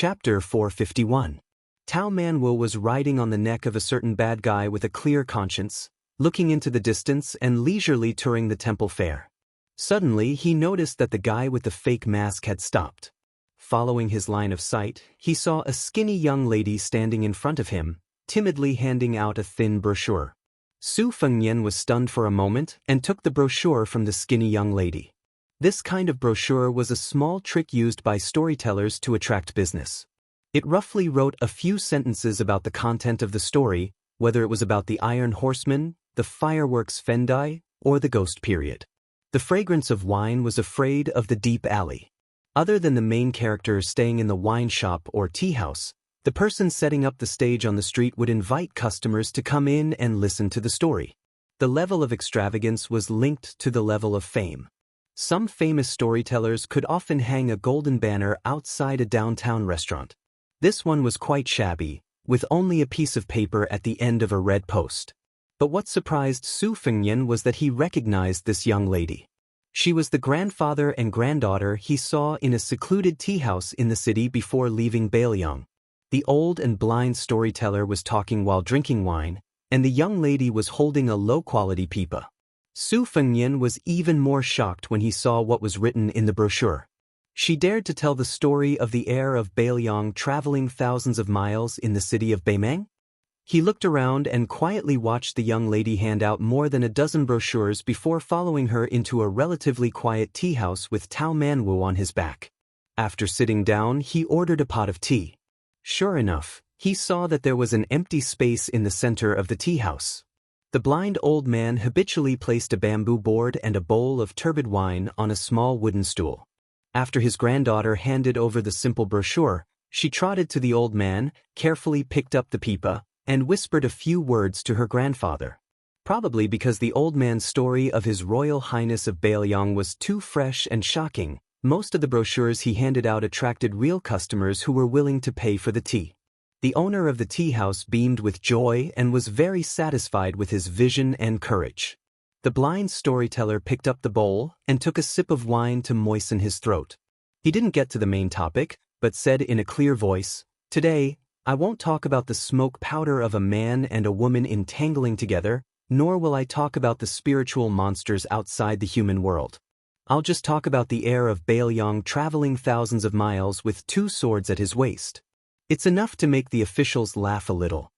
Chapter 451. Tao Manwu was riding on the neck of a certain bad guy with a clear conscience, looking into the distance and leisurely touring the temple fair. Suddenly, he noticed that the guy with the fake mask had stopped. Following his line of sight, he saw a skinny young lady standing in front of him, timidly handing out a thin brochure. Su Fengnian was stunned for a moment and took the brochure from the skinny young lady. This kind of brochure was a small trick used by storytellers to attract business. It roughly wrote a few sentences about the content of the story, whether it was about the Iron Horseman, the fireworks Fendai, or the ghost period. The fragrance of wine was afraid of the deep alley. Other than the main character staying in the wine shop or tea house, the person setting up the stage on the street would invite customers to come in and listen to the story. The level of extravagance was linked to the level of fame. Some famous storytellers could often hang a golden banner outside a downtown restaurant. This one was quite shabby, with only a piece of paper at the end of a red post. But what surprised Su Fengnian was that he recognized this young lady. She was the grandfather and granddaughter he saw in a secluded tea house in the city before leaving Bailiang. The old and blind storyteller was talking while drinking wine, and the young lady was holding a low-quality pipa. Su Fengnian was even more shocked when he saw what was written in the brochure. She dared to tell the story of the heir of Bailiang traveling thousands of miles in the city of Beimeng? He looked around and quietly watched the young lady hand out more than a dozen brochures before following her into a relatively quiet tea house with Tao Manwu on his back. After sitting down, he ordered a pot of tea. Sure enough, he saw that there was an empty space in the center of the tea house. The blind old man habitually placed a bamboo board and a bowl of turbid wine on a small wooden stool. After his granddaughter handed over the simple brochure, she trotted to the old man, carefully picked up the pipa, and whispered a few words to her grandfather. Probably because the old man's story of His Royal Highness of Bailiang was too fresh and shocking, most of the brochures he handed out attracted real customers who were willing to pay for the tea. The owner of the tea house beamed with joy and was very satisfied with his vision and courage. The blind storyteller picked up the bowl and took a sip of wine to moisten his throat. He didn't get to the main topic, but said in a clear voice, "Today, I won't talk about the smoke powder of a man and a woman entangling together, nor will I talk about the spiritual monsters outside the human world. I'll just talk about the heir of Bailiang traveling thousands of miles with 2 swords at his waist. It's enough to make the officials laugh a little."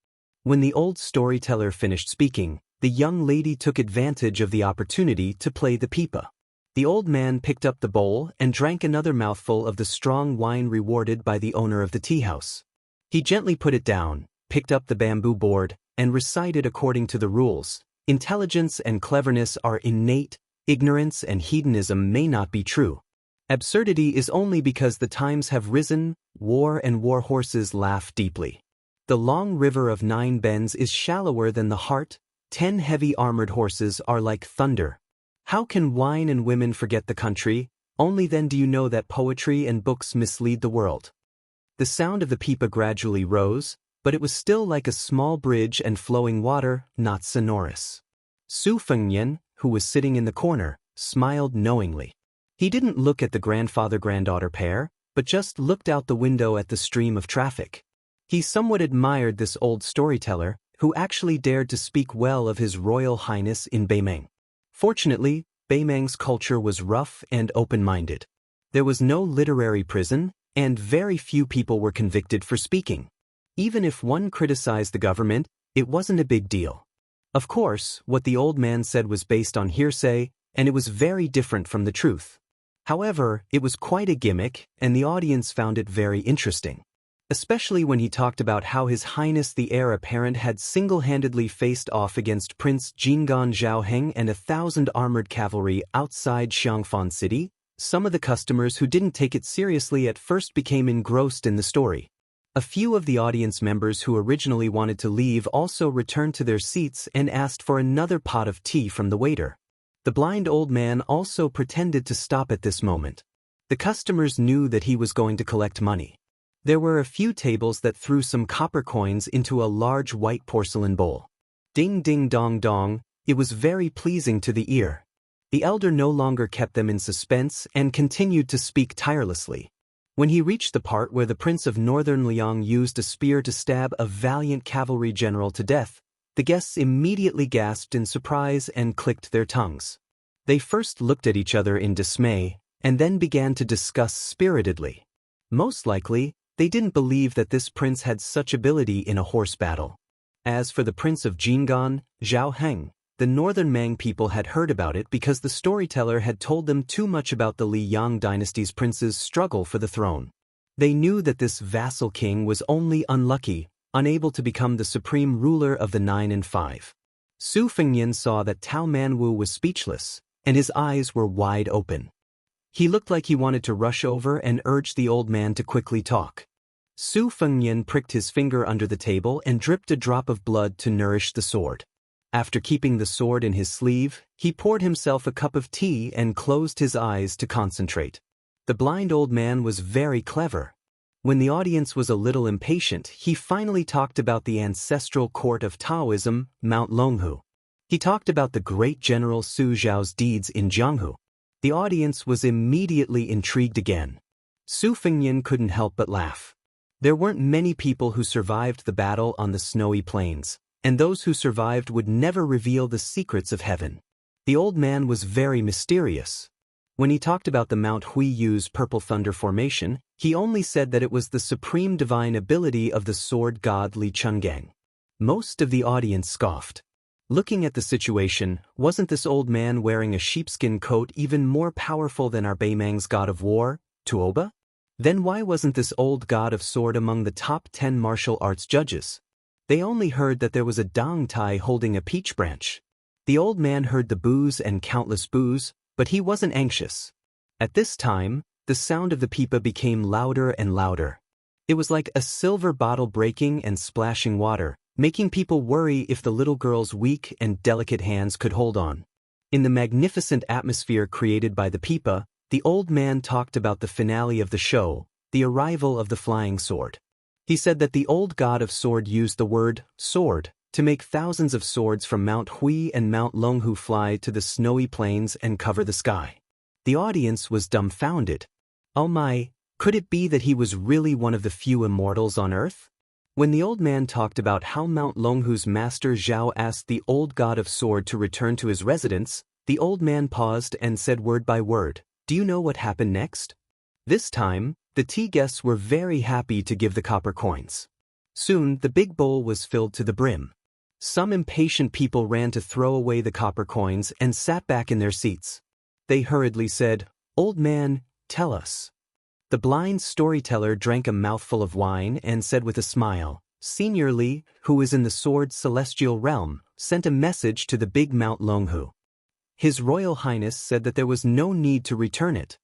When the old storyteller finished speaking, the young lady took advantage of the opportunity to play the pipa. The old man picked up the bowl and drank another mouthful of the strong wine rewarded by the owner of the tea house. He gently put it down, picked up the bamboo board, and recited according to the rules. Intelligence and cleverness are innate, ignorance and hedonism may not be true. Absurdity is only because the times have risen, war and war horses laugh deeply. The long river of 9 bends is shallower than the heart, 10 heavy armored horses are like thunder. How can wine and women forget the country? Only then do you know that poetry and books mislead the world. The sound of the pipa gradually rose, but it was still like a small bridge and flowing water, not sonorous. Su Fengnian, who was sitting in the corner, smiled knowingly. He didn't look at the grandfather-granddaughter pair, but just looked out the window at the stream of traffic. He somewhat admired this old storyteller, who actually dared to speak well of His Royal Highness in Beimeng. Fortunately, Beimeng's culture was rough and open-minded. There was no literary prison, and very few people were convicted for speaking. Even if one criticized the government, it wasn't a big deal. Of course, what the old man said was based on hearsay, and it was very different from the truth. However, it was quite a gimmick, and the audience found it very interesting. Especially when he talked about how His Highness the heir apparent had single-handedly faced off against Prince Jingan Zhaoheng and 1,000 armored cavalry outside Xiangfan City. Some of the customers who didn't take it seriously at first became engrossed in the story. A few of the audience members who originally wanted to leave also returned to their seats and asked for another pot of tea from the waiter. The blind old man also pretended to stop at this moment. The customers knew that he was going to collect money. There were a few tables that threw some copper coins into a large white porcelain bowl. Ding ding dong dong, it was very pleasing to the ear. The elder no longer kept them in suspense and continued to speak tirelessly. When he reached the part where the Prince of Northern Liang used a spear to stab a valiant cavalry general to death, the guests immediately gasped in surprise and clicked their tongues. They first looked at each other in dismay, and then began to discuss spiritedly. Most likely, they didn't believe that this prince had such ability in a horse battle. As for the Prince of Jinggan, Zhao Heng, the northern Mang people had heard about it because the storyteller had told them too much about the Liang dynasty's prince's struggle for the throne. They knew that this vassal king was only unlucky, unable to become the supreme ruler of the 9 and 5. Su Fengnian saw that Tao Manwu was speechless, and his eyes were wide open. He looked like he wanted to rush over and urge the old man to quickly talk. Su Fengnian pricked his finger under the table and dripped a drop of blood to nourish the sword. After keeping the sword in his sleeve, he poured himself a cup of tea and closed his eyes to concentrate. The blind old man was very clever. When the audience was a little impatient, he finally talked about the ancestral court of Taoism, Mount Longhu. He talked about the great General Su Zhao's deeds in Jianghu. The audience was immediately intrigued again. Su Fengnian couldn't help but laugh. There weren't many people who survived the battle on the snowy plains, and those who survived would never reveal the secrets of heaven. The old man was very mysterious. When he talked about the Mount Huiyu's Purple Thunder formation, he only said that it was the supreme divine ability of the sword god Li Chungang. Most of the audience scoffed. Looking at the situation, wasn't this old man wearing a sheepskin coat even more powerful than our Beimang's god of war, Tuoba? Then why wasn't this old god of sword among the top 10 martial arts judges? They only heard that there was a Dong Tai holding a peach branch. The old man heard the boos and countless boos, but he wasn't anxious. At this time, the sound of the pipa became louder and louder. It was like a silver bottle breaking and splashing water, making people worry if the little girl's weak and delicate hands could hold on. In the magnificent atmosphere created by the pipa, the old man talked about the finale of the show, the arrival of the flying sword. He said that the old god of sword used the word sword to make thousands of swords from Mount Hui and Mount Longhu fly to the snowy plains and cover the sky. The audience was dumbfounded. Oh my, could it be that he was really one of the few immortals on earth? When the old man talked about how Mount Longhu's master Zhao asked the old god of sword to return to his residence, the old man paused and said word by word, "Do you know what happened next?" This time, the tea guests were very happy to give the copper coins. Soon, the big bowl was filled to the brim. Some impatient people ran to throw away the copper coins and sat back in their seats. They hurriedly said, "Old man, tell us." The blind storyteller drank a mouthful of wine and said with a smile, "Senior Li, who is in the sword's celestial realm, sent a message to the big Mount Longhu. His Royal Highness said that there was no need to return it."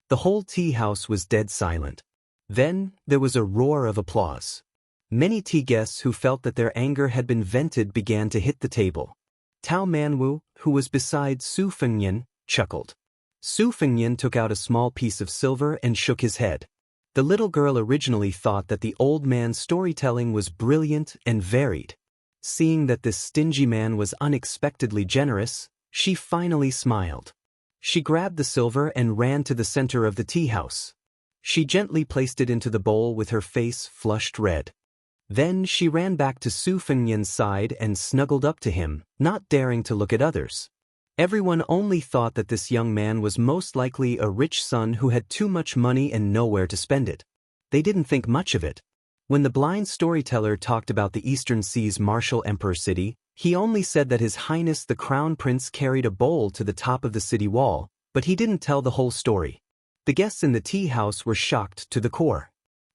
The whole tea house was dead silent. Then, there was a roar of applause. Many tea guests who felt that their anger had been vented began to hit the table. Tao Manwu, who was beside Su Fengnian, chuckled. Su Fengnian took out a small piece of silver and shook his head. The little girl originally thought that the old man's storytelling was brilliant and varied. Seeing that this stingy man was unexpectedly generous, she finally smiled. She grabbed the silver and ran to the center of the tea house. She gently placed it into the bowl with her face flushed red. Then she ran back to Su Fengnian's side and snuggled up to him, not daring to look at others. Everyone only thought that this young man was most likely a rich son who had too much money and nowhere to spend it. They didn't think much of it. When the blind storyteller talked about the Eastern Sea's martial emperor city, he only said that His Highness the Crown Prince carried a bowl to the top of the city wall, but he didn't tell the whole story. The guests in the tea house were shocked to the core.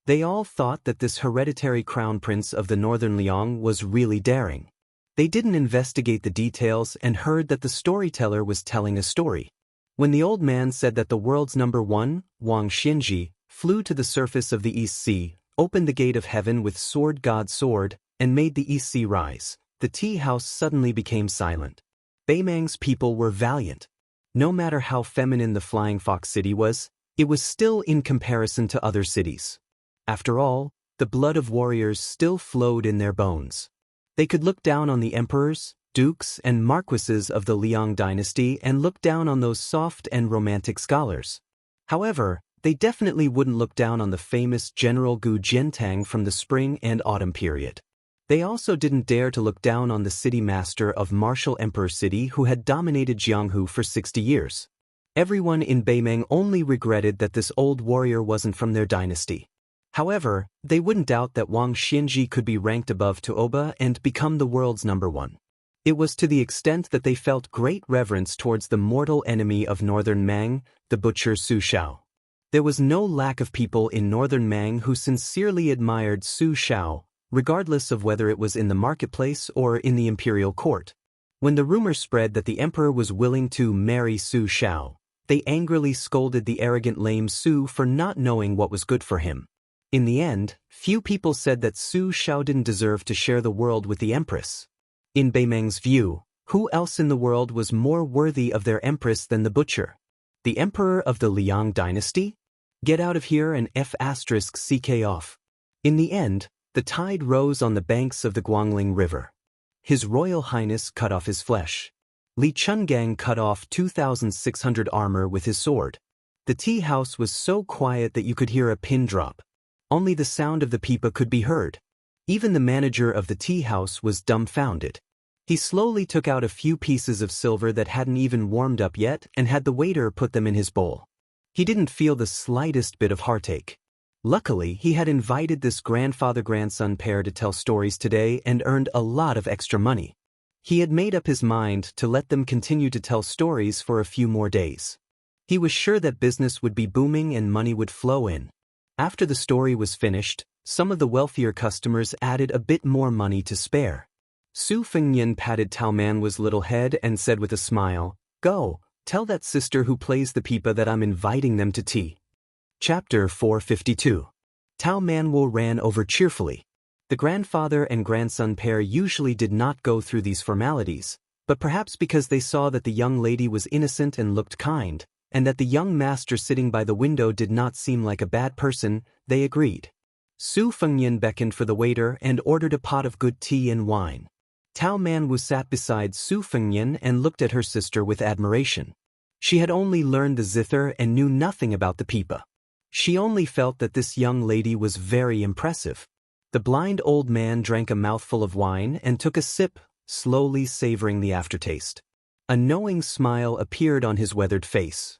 They all thought that this hereditary crown prince of the northern Liang was really daring. They didn't investigate the details and heard that the storyteller was telling a story. When the old man said that the world's number one, Wang Xinji, flew to the surface of the East Sea, opened the gate of heaven with sword god sword, and made the East Sea rise, the tea house suddenly became silent. Beimang's people were valiant. No matter how feminine the Flying Fox City was, it was still in comparison to other cities. After all, the blood of warriors still flowed in their bones. They could look down on the emperors, dukes, and marquises of the Liang dynasty and look down on those soft and romantic scholars. However, they definitely wouldn't look down on the famous General Gu Jiantang from the spring and autumn period. They also didn't dare to look down on the city master of Martial Emperor City who had dominated Jianghu for 60 years. Everyone in Beimeng only regretted that this old warrior wasn't from their dynasty. However, they wouldn't doubt that Wang Xianji could be ranked above Tuoba and become the world's #1. It was to the extent that they felt great reverence towards the mortal enemy of northern Mang, the butcher Su Shao. There was no lack of people in northern Mang who sincerely admired Su Shao, regardless of whether it was in the marketplace or in the imperial court. When the rumor spread that the emperor was willing to marry Su Shao, they angrily scolded the arrogant lame Su for not knowing what was good for him. In the end, few people said that Su Shao didn't deserve to share the world with the empress. In Beimeng's view, who else in the world was more worthy of their empress than the butcher? The emperor of the Liang dynasty? Get out of here and F***ck off. In the end, the tide rose on the banks of the Guangling River. His Royal Highness cut off his flesh. Li Chungang cut off 2,600 armor with his sword. The tea house was so quiet that you could hear a pin drop. Only the sound of the pipa could be heard. Even the manager of the tea house was dumbfounded. He slowly took out a few pieces of silver that hadn't even warmed up yet and had the waiter put them in his bowl. He didn't feel the slightest bit of heartache. Luckily, he had invited this grandfather-grandson pair to tell stories today and earned a lot of extra money. He had made up his mind to let them continue to tell stories for a few more days. He was sure that business would be booming and money would flow in. After the story was finished, some of the wealthier customers added a bit more money to spare. Su Fengnian patted Tao Manwu's little head and said with a smile, "Go, tell that sister who plays the pipa that I'm inviting them to tea." Chapter 452. Tao Manwu ran over cheerfully. The grandfather and grandson pair usually did not go through these formalities, but perhaps because they saw that the young lady was innocent and looked kind, and that the young master sitting by the window did not seem like a bad person, they agreed. Su Fengnian beckoned for the waiter and ordered a pot of good tea and wine. Tao Manwu sat beside Su Fengnian and looked at her sister with admiration. She had only learned the zither and knew nothing about the pipa. She only felt that this young lady was very impressive. The blind old man drank a mouthful of wine and took a sip, slowly savoring the aftertaste. A knowing smile appeared on his weathered face.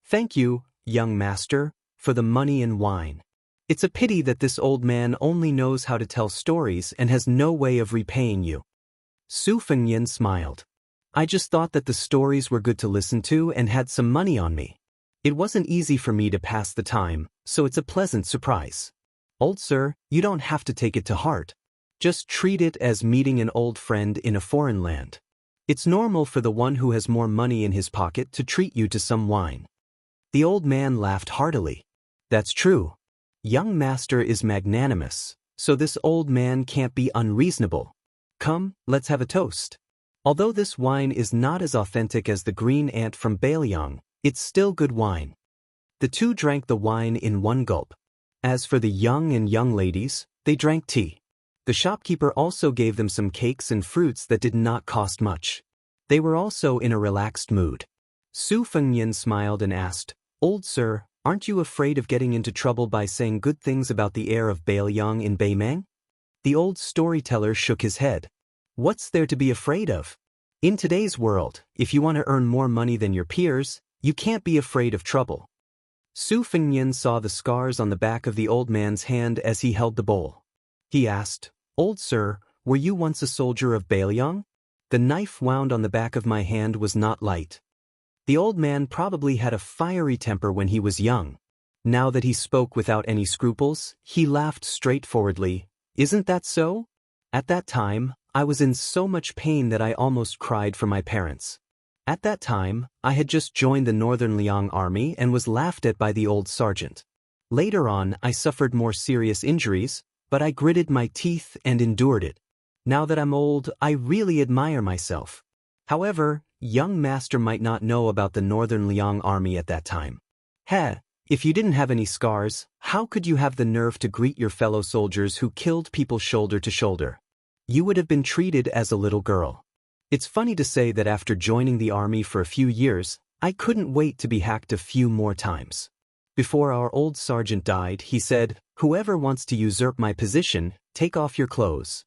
"Thank you, young master, for the money and wine. It's a pity that this old man only knows how to tell stories and has no way of repaying you." Su Fengnian smiled. "I just thought that the stories were good to listen to and had some money on me. It wasn't easy for me to pass the time, so it's a pleasant surprise. Old sir, you don't have to take it to heart. Just treat it as meeting an old friend in a foreign land. It's normal for the one who has more money in his pocket to treat you to some wine." The old man laughed heartily. "That's true. Young master is magnanimous, so this old man can't be unreasonable. Come, let's have a toast. Although this wine is not as authentic as the green ant from Beiliang, it's still good wine." The two drank the wine in one gulp. As for the young and young ladies, they drank tea. The shopkeeper also gave them some cakes and fruits that did not cost much. They were also in a relaxed mood. Su Fengnian smiled and asked, "Old sir, aren't you afraid of getting into trouble by saying good things about the heir of Beiliang in Beimeng?" The old storyteller shook his head. "What's there to be afraid of? In today's world, if you want to earn more money than your peers, you can't be afraid of trouble." Su Fengnian saw the scars on the back of the old man's hand as he held the bowl. He asked, "Old sir, were you once a soldier of Beiliang? The knife wound on the back of my hand was not light." The old man probably had a fiery temper when he was young. Now that he spoke without any scruples, he laughed straightforwardly. "Isn't that so? At that time, I was in so much pain that I almost cried for my parents. At that time, I had just joined the Northern Liang army and was laughed at by the old sergeant. Later on, I suffered more serious injuries, but I gritted my teeth and endured it. Now that I'm old, I really admire myself. However, young master might not know about the Northern Liang army at that time. If you didn't have any scars, how could you have the nerve to greet your fellow soldiers who killed people shoulder to shoulder? You would have been treated as a little girl. It's funny to say that after joining the army for a few years, I couldn't wait to be hacked a few more times. Before our old sergeant died, he said, "Whoever wants to usurp my position, take off your clothes.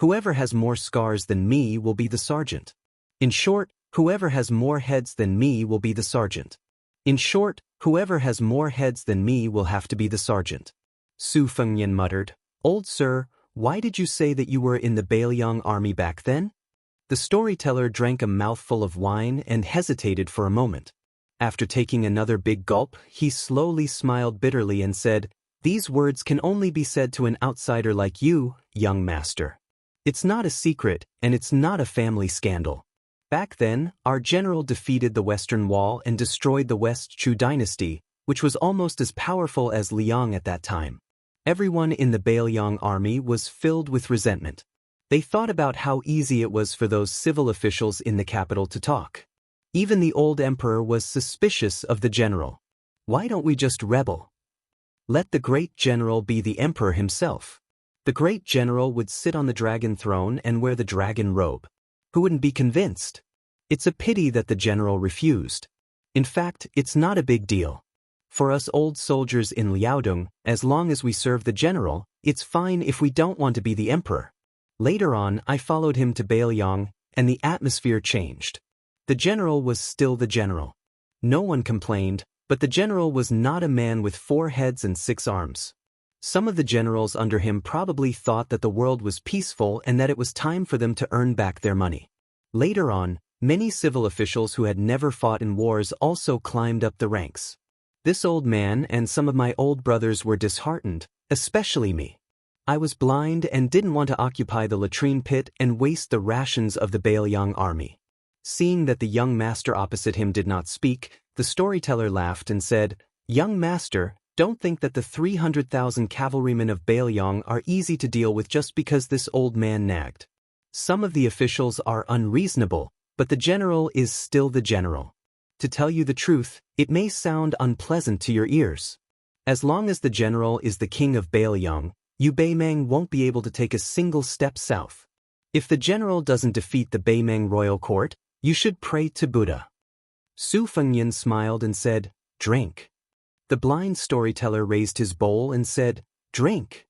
Whoever has more scars than me will be the sergeant. In short, whoever has more heads than me will be the sergeant. In short, whoever has more heads than me will have to be the sergeant." Su Fengnian muttered, "Old sir, why did you say that you were in the Bailiang army back then?" The storyteller drank a mouthful of wine and hesitated for a moment. After taking another big gulp, he slowly smiled bitterly and said, "These words can only be said to an outsider like you, young master. It's not a secret, and it's not a family scandal. Back then, our general defeated the Western Wall and destroyed the West Chu dynasty, which was almost as powerful as Liang at that time. Everyone in the Bailiang army was filled with resentment. They thought about how easy it was for those civil officials in the capital to talk. Even the old emperor was suspicious of the general. Why don't we just rebel? Let the great general be the emperor himself. The great general would sit on the dragon throne and wear the dragon robe. Who wouldn't be convinced? It's a pity that the general refused. In fact, it's not a big deal. For us old soldiers in Liaodong, as long as we serve the general, it's fine if we don't want to be the emperor. Later on, I followed him to Bailiang, and the atmosphere changed. The general was still the general. No one complained, but the general was not a man with 4 heads and 6 arms. Some of the generals under him probably thought that the world was peaceful and that it was time for them to earn back their money. Later on, many civil officials who had never fought in wars also climbed up the ranks. This old man and some of my old brothers were disheartened, especially me. I was blind and didn't want to occupy the latrine pit and waste the rations of the Bailiang army. Seeing that the young master opposite him did not speak, the storyteller laughed and said, "Young master, don't think that the 300,000 cavalrymen of Bailiang are easy to deal with just because this old man nagged. Some of the officials are unreasonable, but the general is still the general. To tell you the truth, it may sound unpleasant to your ears. As long as the general is the king of Bailiang, you Beimeng won't be able to take a single step south. If the general doesn't defeat the Beimeng royal court, you should pray to Buddha." Su Fengnian smiled and said, "Drink." The blind storyteller raised his bowl and said, "Drink."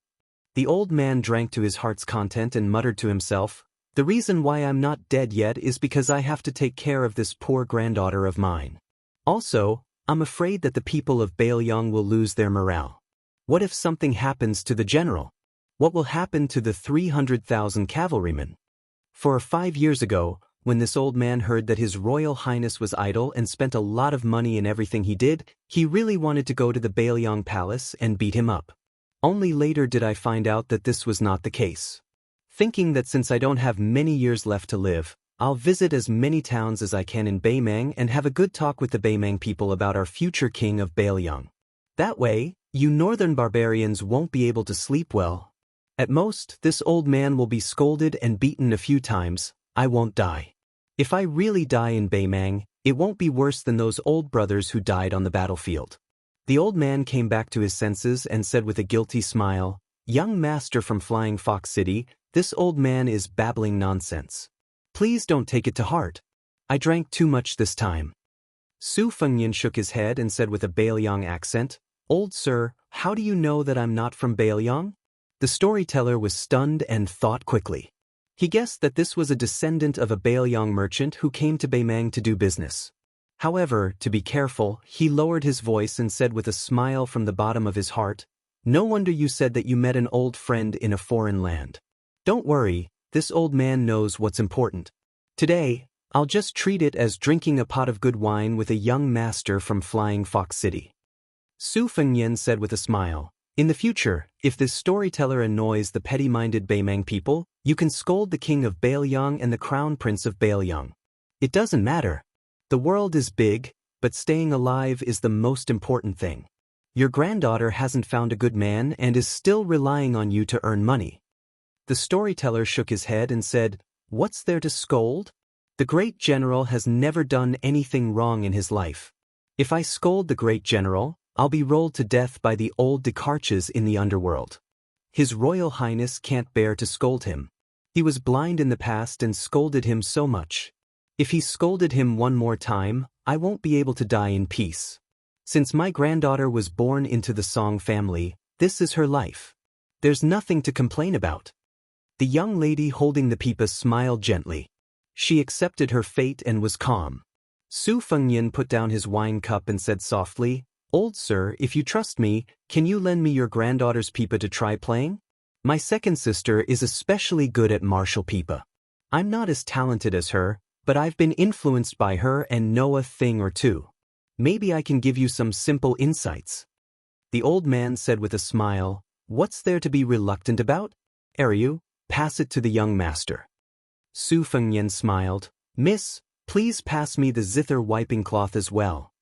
The old man drank to his heart's content and muttered to himself, "The reason why I'm not dead yet is because I have to take care of this poor granddaughter of mine. Also, I'm afraid that the people of Bailiang will lose their morale. What if something happens to the general? What will happen to the 300,000 cavalrymen?" 5 years ago, when this old man heard that His Royal Highness was idle and spent a lot of money in everything he did, he really wanted to go to the Bailiang palace and beat him up. Only later did I find out that this was not the case. Thinking that since I don't have many years left to live, I'll visit as many towns as I can in Beimeng and have a good talk with the Beimeng people about our future king of Bailiang. That way, you northern barbarians won't be able to sleep well. At most, this old man will be scolded and beaten a few times. I won't die. If I really die in Beimeng, it won't be worse than those old brothers who died on the battlefield. The old man came back to his senses and said with a guilty smile, "Young master from Flying Fox City, this old man is babbling nonsense. Please don't take it to heart. I drank too much this time." Su Fengnian shook his head and said with a Bailiang accent, "Old sir, how do you know that I'm not from Bailiang?" The storyteller was stunned and thought quickly. He guessed that this was a descendant of a Bailiang merchant who came to Beimeng to do business. However, to be careful, he lowered his voice and said with a smile from the bottom of his heart, "No wonder you said that you met an old friend in a foreign land. Don't worry, this old man knows what's important. Today, I'll just treat it as drinking a pot of good wine with a young master from Flying Fox City." Su Fengnian said with a smile, "In the future, if this storyteller annoys the petty-minded Beimeng people, you can scold the king of Bailiang and the crown prince of Bailiang. It doesn't matter. The world is big, but staying alive is the most important thing. Your granddaughter hasn't found a good man and is still relying on you to earn money." The storyteller shook his head and said, "What's there to scold? The great general has never done anything wrong in his life. If I scold the great general, I'll be rolled to death by the old Dekarches in the underworld. His Royal Highness can't bear to scold him. He was blind in the past and scolded him so much. If he scolded him one more time, I won't be able to die in peace. Since my granddaughter was born into the Song family, this is her life. There's nothing to complain about. The young lady holding the pipa smiled gently. She accepted her fate and was calm. Su Fengnian put down his wine cup and said softly, "Old sir, if you trust me, can you lend me your granddaughter's pipa to try playing? My second sister is especially good at martial pipa. I'm not as talented as her, but I've been influenced by her and know a thing or two. Maybe I can give you some simple insights." The old man said with a smile, "What's there to be reluctant about? Ariu, pass it to the young master." Su Fengnian smiled, "Miss, please pass me the zither wiping cloth as well."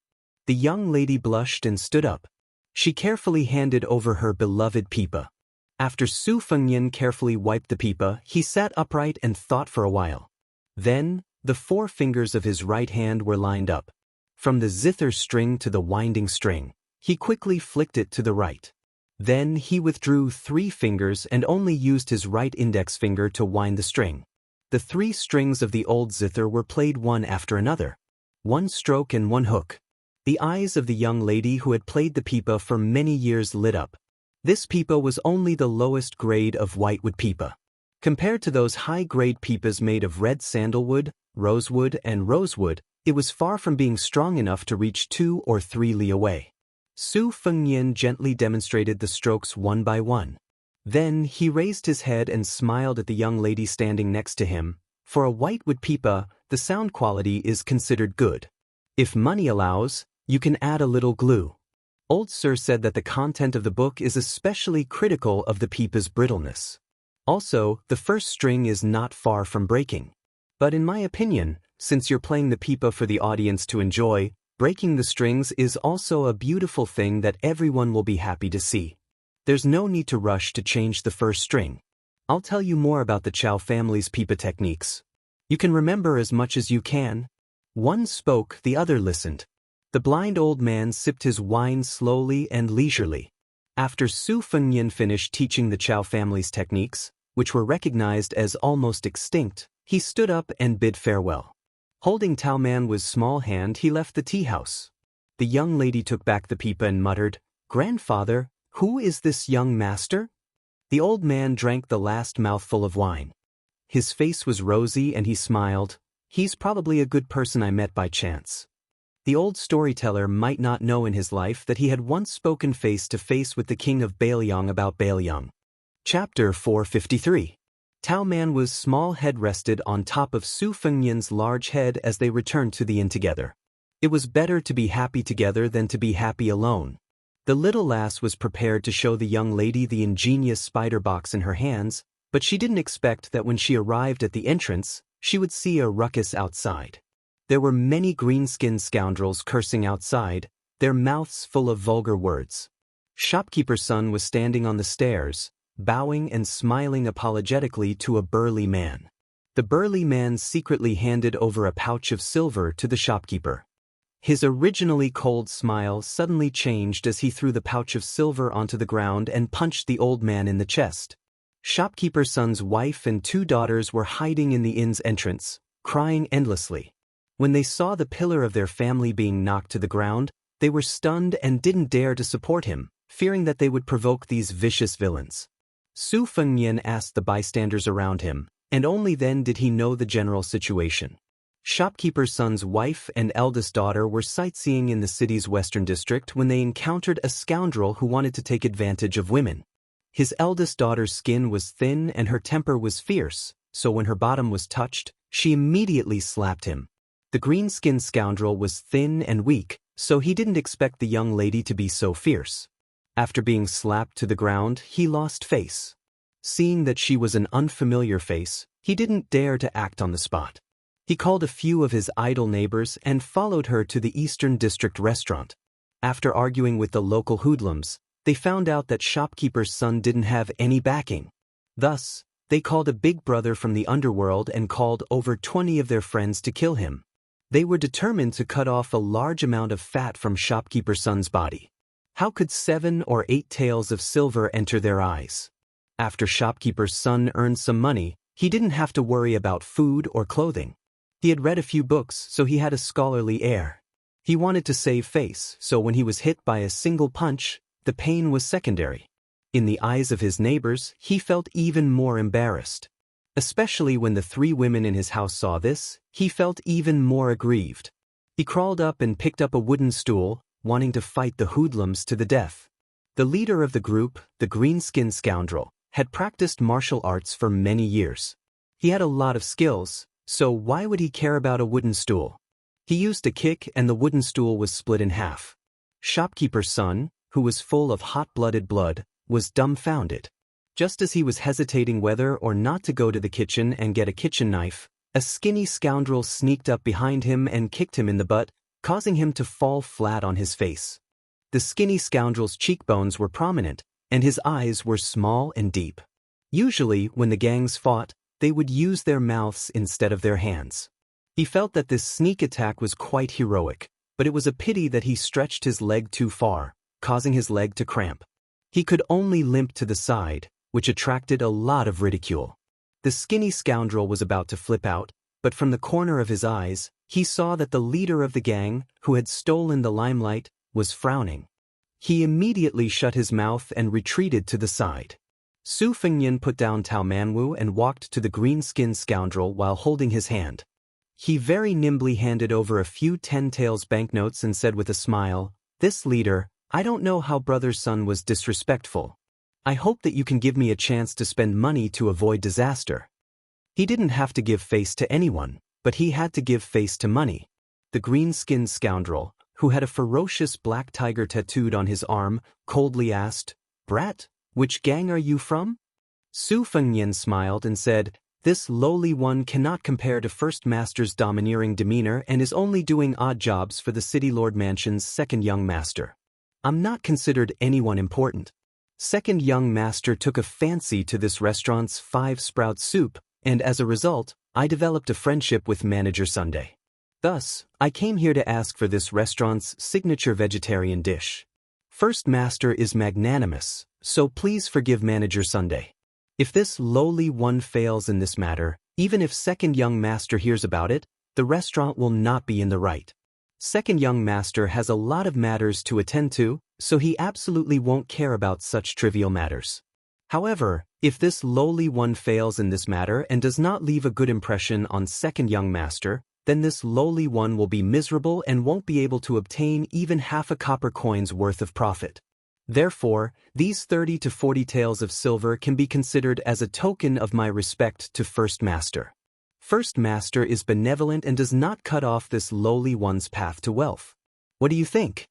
The young lady blushed and stood up. She carefully handed over her beloved pipa. After Su Fengnian carefully wiped the pipa, he sat upright and thought for a while. Then, the 4 fingers of his right hand were lined up. From the zither string to the winding string, he quickly flicked it to the right. Then he withdrew 3 fingers and only used his right index finger to wind the string. The 3 strings of the old zither were played one after another. 1 stroke and 1 hook. The eyes of the young lady who had played the pipa for many years lit up. This pipa was only the lowest grade of whitewood pipa. Compared to those high-grade pipas made of red sandalwood, rosewood, and rosewood, it was far from being strong enough to reach 2 or 3 li away. Su Fengnian gently demonstrated the strokes one by one. Then he raised his head and smiled at the young lady standing next to him. For a whitewood pipa, the sound quality is considered good. If money allows, you can add a little glue. Old Sir said that the content of the book is especially critical of the pipa's brittleness. Also, the first string is not far from breaking. But in my opinion, since you're playing the pipa for the audience to enjoy, breaking the strings is also a beautiful thing that everyone will be happy to see. There's no need to rush to change the first string. I'll tell you more about the Chow family's pipa techniques. You can remember as much as you can. One spoke, the other listened. The blind old man sipped his wine slowly and leisurely. After Su Fengnian finished teaching the Chow family's techniques, which were recognized as almost extinct, he stood up and bid farewell. Holding Tao Man with small hand, he left the tea house. The young lady took back the pipa and muttered, "Grandfather, who is this young master?" The old man drank the last mouthful of wine. His face was rosy and he smiled. "He's probably a good person I met by chance." The old storyteller might not know in his life that he had once spoken face to face with the king of Bailiang about Bailiang. Chapter 453. Tao Man was small head rested on top of Su Fengnian's large head as they returned to the inn together. It was better to be happy together than to be happy alone. The little lass was prepared to show the young lady the ingenious spider box in her hands, but she didn't expect that when she arrived at the entrance, she would see a ruckus outside. There were many green-skinned scoundrels cursing outside, their mouths full of vulgar words. Shopkeeper's son was standing on the stairs, bowing and smiling apologetically to a burly man. The burly man secretly handed over a pouch of silver to the shopkeeper. His originally cold smile suddenly changed as he threw the pouch of silver onto the ground and punched the old man in the chest. Shopkeeper's son's wife and 2 daughters were hiding in the inn's entrance, crying endlessly. When they saw the pillar of their family being knocked to the ground, they were stunned and didn't dare to support him, fearing that they would provoke these vicious villains. Su Fengnian asked the bystanders around him, and only then did he know the general situation. Shopkeeper's son's wife and eldest daughter were sightseeing in the city's western district when they encountered a scoundrel who wanted to take advantage of women. His eldest daughter's skin was thin and her temper was fierce, so when her bottom was touched, she immediately slapped him. The green-skinned scoundrel was thin and weak, so he didn't expect the young lady to be so fierce. After being slapped to the ground, he lost face. Seeing that she was an unfamiliar face, he didn't dare to act on the spot. He called a few of his idle neighbors and followed her to the Eastern District restaurant. After arguing with the local hoodlums, they found out that shopkeeper's son didn't have any backing. Thus, they called a big brother from the underworld and called over 20 of their friends to kill him. They were determined to cut off a large amount of fat from shopkeeper's son's body. How could 7 or 8 taels of silver enter their eyes? After shopkeeper's son earned some money, he didn't have to worry about food or clothing. He had read a few books, so he had a scholarly air. He wanted to save face, so when he was hit by a single punch, the pain was secondary. In the eyes of his neighbors, he felt even more embarrassed. Especially when the three women in his house saw this, he felt even more aggrieved. He crawled up and picked up a wooden stool, wanting to fight the hoodlums to the death. The leader of the group, the green-skinned scoundrel, had practiced martial arts for many years. He had a lot of skills, so why would he care about a wooden stool? He used a kick and the wooden stool was split in half. Shopkeeper's son, who was full of hot-blooded blood, was dumbfounded. Just as he was hesitating whether or not to go to the kitchen and get a kitchen knife, a skinny scoundrel sneaked up behind him and kicked him in the butt, causing him to fall flat on his face. The skinny scoundrel's cheekbones were prominent, and his eyes were small and deep. Usually, when the gangs fought, they would use their mouths instead of their hands. He felt that this sneak attack was quite heroic, but it was a pity that he stretched his leg too far, causing his leg to cramp. He could only limp to the side, which attracted a lot of ridicule. The skinny scoundrel was about to flip out, but from the corner of his eyes, he saw that the leader of the gang, who had stolen the limelight, was frowning. He immediately shut his mouth and retreated to the side. Su Fengnian put down Tao Manwu and walked to the green-skinned scoundrel while holding his hand. He very nimbly handed over a few 10-taels banknotes and said with a smile, "This leader, I don't know how brother's son was disrespectful. I hope that you can give me a chance to spend money to avoid disaster." He didn't have to give face to anyone, but he had to give face to money. The green-skinned scoundrel, who had a ferocious black tiger tattooed on his arm, coldly asked, "Brat, which gang are you from?" Su Fengnian smiled and said, "This lowly one cannot compare to First Master's domineering demeanor and is only doing odd jobs for the City Lord Mansion's second young master. I'm not considered anyone important." Second young master took a fancy to this restaurant's 5-sprout soup, and as a result, I developed a friendship with Manager Sunday. Thus, I came here to ask for this restaurant's signature vegetarian dish. First Master is magnanimous, so please forgive Manager Sunday. If this lowly one fails in this matter, even if Second Young Master hears about it, the restaurant will not be in the right. Second Young Master has a lot of matters to attend to, so he absolutely won't care about such trivial matters. However, if this lowly one fails in this matter and does not leave a good impression on Second Young Master, then this lowly one will be miserable and won't be able to obtain even half a copper coin's worth of profit. Therefore, these 30 to 40 taels of silver can be considered as a token of my respect to First Master. First Master is benevolent and does not cut off this lowly one's path to wealth. What do you think?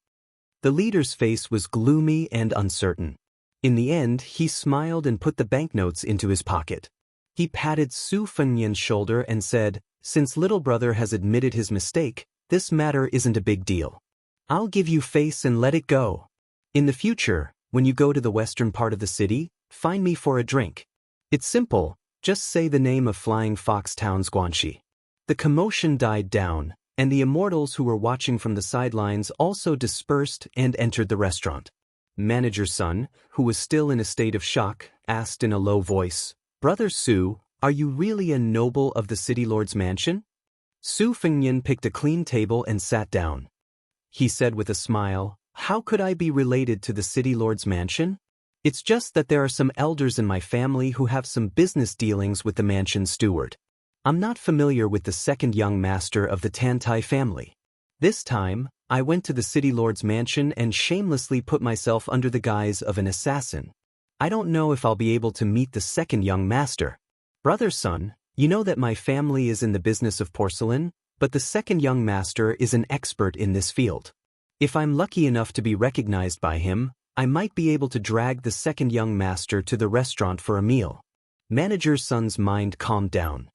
The leader's face was gloomy and uncertain. In the end, he smiled and put the banknotes into his pocket. He patted Su Fengnian's shoulder and said, "Since little brother has admitted his mistake, this matter isn't a big deal. I'll give you face and let it go. In the future, when you go to the western part of the city, find me for a drink. It's simple, just say the name of Flying Fox Town's Guanxi." The commotion died down, and the immortals who were watching from the sidelines also dispersed and entered the restaurant. Manager's son, who was still in a state of shock, asked in a low voice, "Brother Su, are you really a noble of the City Lord's mansion?" Su Fengnian picked a clean table and sat down. He said with a smile, "How could I be related to the City Lord's mansion? It's just that there are some elders in my family who have some business dealings with the mansion's steward. I'm not familiar with the second young master of the Tantai family. This time, I went to the City Lord's mansion and shamelessly put myself under the guise of an assassin. I don't know if I'll be able to meet the second young master. Brother son, you know that my family is in the business of porcelain, but the second young master is an expert in this field. If I'm lucky enough to be recognized by him, I might be able to drag the second young master to the restaurant for a meal." Manager's son's mind calmed down.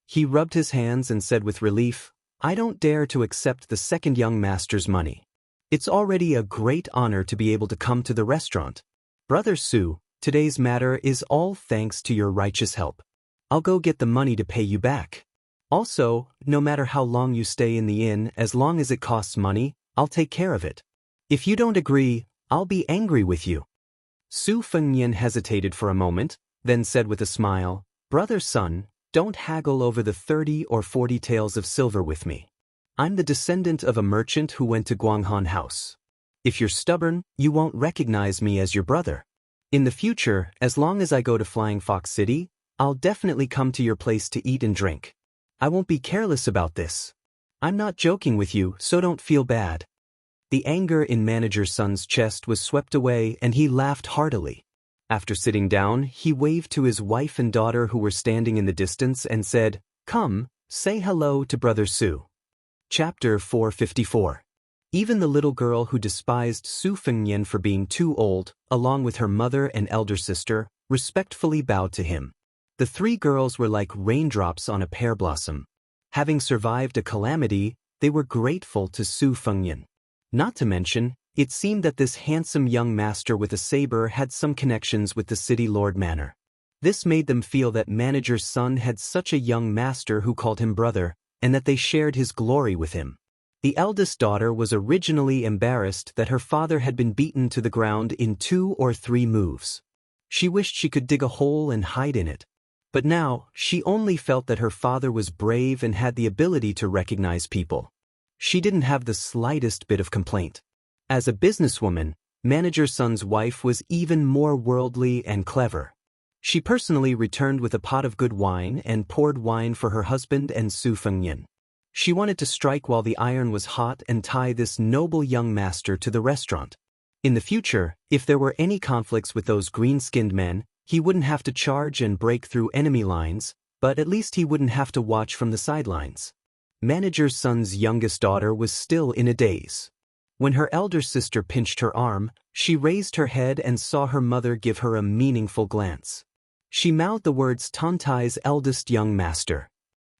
He rubbed his hands and said with relief, "I don't dare to accept the second young master's money. It's already a great honor to be able to come to the restaurant. Brother Su, today's matter is all thanks to your righteous help. I'll go get the money to pay you back. Also, no matter how long you stay in the inn, as long as it costs money, I'll take care of it. If you don't agree, I'll be angry with you." Su Fengnian hesitated for a moment, then said with a smile, "Brother son, don't haggle over the 30 or 40 taels of silver with me. I'm the descendant of a merchant who went to Guanghan House. If you're stubborn, you won't recognize me as your brother. In the future, as long as I go to Flying Fox City, I'll definitely come to your place to eat and drink. I won't be careless about this. I'm not joking with you, so don't feel bad." The anger in Manager Sun's chest was swept away and he laughed heartily. After sitting down, he waved to his wife and daughter who were standing in the distance and said, "Come, say hello to Brother Su." Chapter 454. Even the little girl who despised Su Fengnian for being too old, along with her mother and elder sister, respectfully bowed to him. The three girls were like raindrops on a pear blossom. Having survived a calamity, they were grateful to Su Fengnian. Not to mention, it seemed that this handsome young master with a saber had some connections with the city lord manor. This made them feel that Manager Sun had such a young master who called him brother, and that they shared his glory with him. The eldest daughter was originally embarrassed that her father had been beaten to the ground in 2 or 3 moves. She wished she could dig a hole and hide in it. But now, she only felt that her father was brave and had the ability to recognize people. She didn't have the slightest bit of complaint. As a businesswoman, Manager Sun's wife was even more worldly and clever. She personally returned with a pot of good wine and poured wine for her husband and Su Fengnian. She wanted to strike while the iron was hot and tie this noble young master to the restaurant. In the future, if there were any conflicts with those green-skinned men, he wouldn't have to charge and break through enemy lines, but at least he wouldn't have to watch from the sidelines. Manager Sun's youngest daughter was still in a daze. When her elder sister pinched her arm, she raised her head and saw her mother give her a meaningful glance. She mouthed the words Tantai's eldest young master.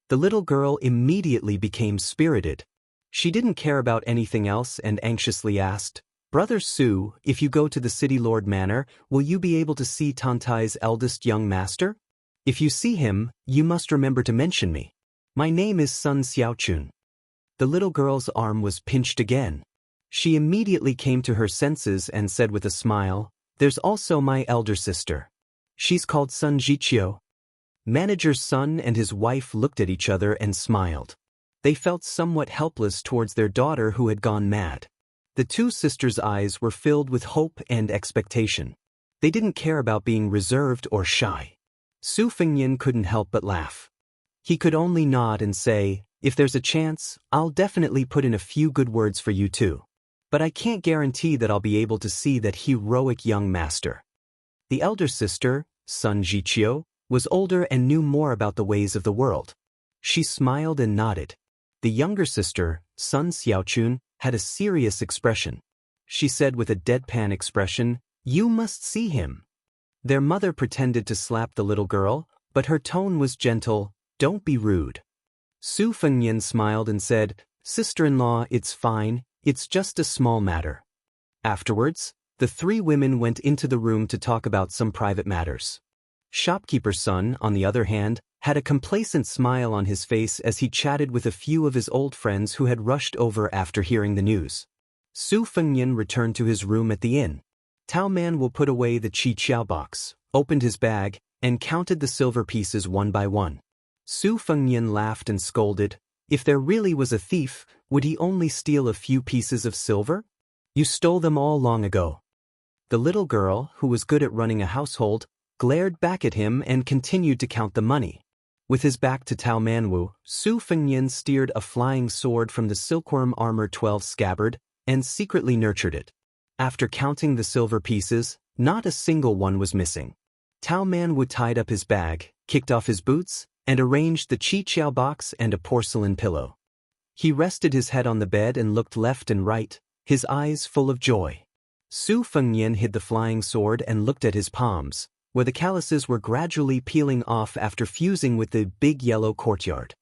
The little girl immediately became spirited. She didn't care about anything else and anxiously asked, "Brother Su, if you go to the city lord manor, will you be able to see Tantai's eldest young master? If you see him, you must remember to mention me. My name is Sun Xiaochun." The little girl's arm was pinched again. She immediately came to her senses and said with a smile, "There's also my elder sister. She's called Sun Jiqiu." Manager Sun and his wife looked at each other and smiled. They felt somewhat helpless towards their daughter who had gone mad. The two sisters' eyes were filled with hope and expectation. They didn't care about being reserved or shy. Su Fengnian couldn't help but laugh. He could only nod and say, "If there's a chance, I'll definitely put in a few good words for you too. But I can't guarantee that I'll be able to see that heroic young master." The elder sister, Sun Jiqiu, was older and knew more about the ways of the world. She smiled and nodded. The younger sister, Sun Xiaochun, had a serious expression. She said with a deadpan expression, "You must see him." Their mother pretended to slap the little girl, but her tone was gentle, "Don't be rude." Su Fengnian smiled and said, "Sister-in-law, it's fine, it's just a small matter." Afterwards, the three women went into the room to talk about some private matters. Shopkeeper's son, on the other hand, had a complacent smile on his face as he chatted with a few of his old friends who had rushed over after hearing the news. Su Fengnian returned to his room at the inn. Tao Man will put away the Qiqiao box, opened his bag, and counted the silver pieces one by one. Su Fengnian laughed and scolded, "If there really was a thief, would he only steal a few pieces of silver? You stole them all long ago." The little girl, who was good at running a household, glared back at him and continued to count the money. With his back to Tao Manwu, Su Fengnian steered a flying sword from the silkworm armor 12 scabbard and secretly nurtured it. After counting the silver pieces, not a single one was missing. Tao Manwu tied up his bag, kicked off his boots, and arranged the Qiqiao box and a porcelain pillow. He rested his head on the bed and looked left and right, his eyes full of joy. Su Fengnian hid the flying sword and looked at his palms, where the calluses were gradually peeling off after fusing with the big yellow courtyard.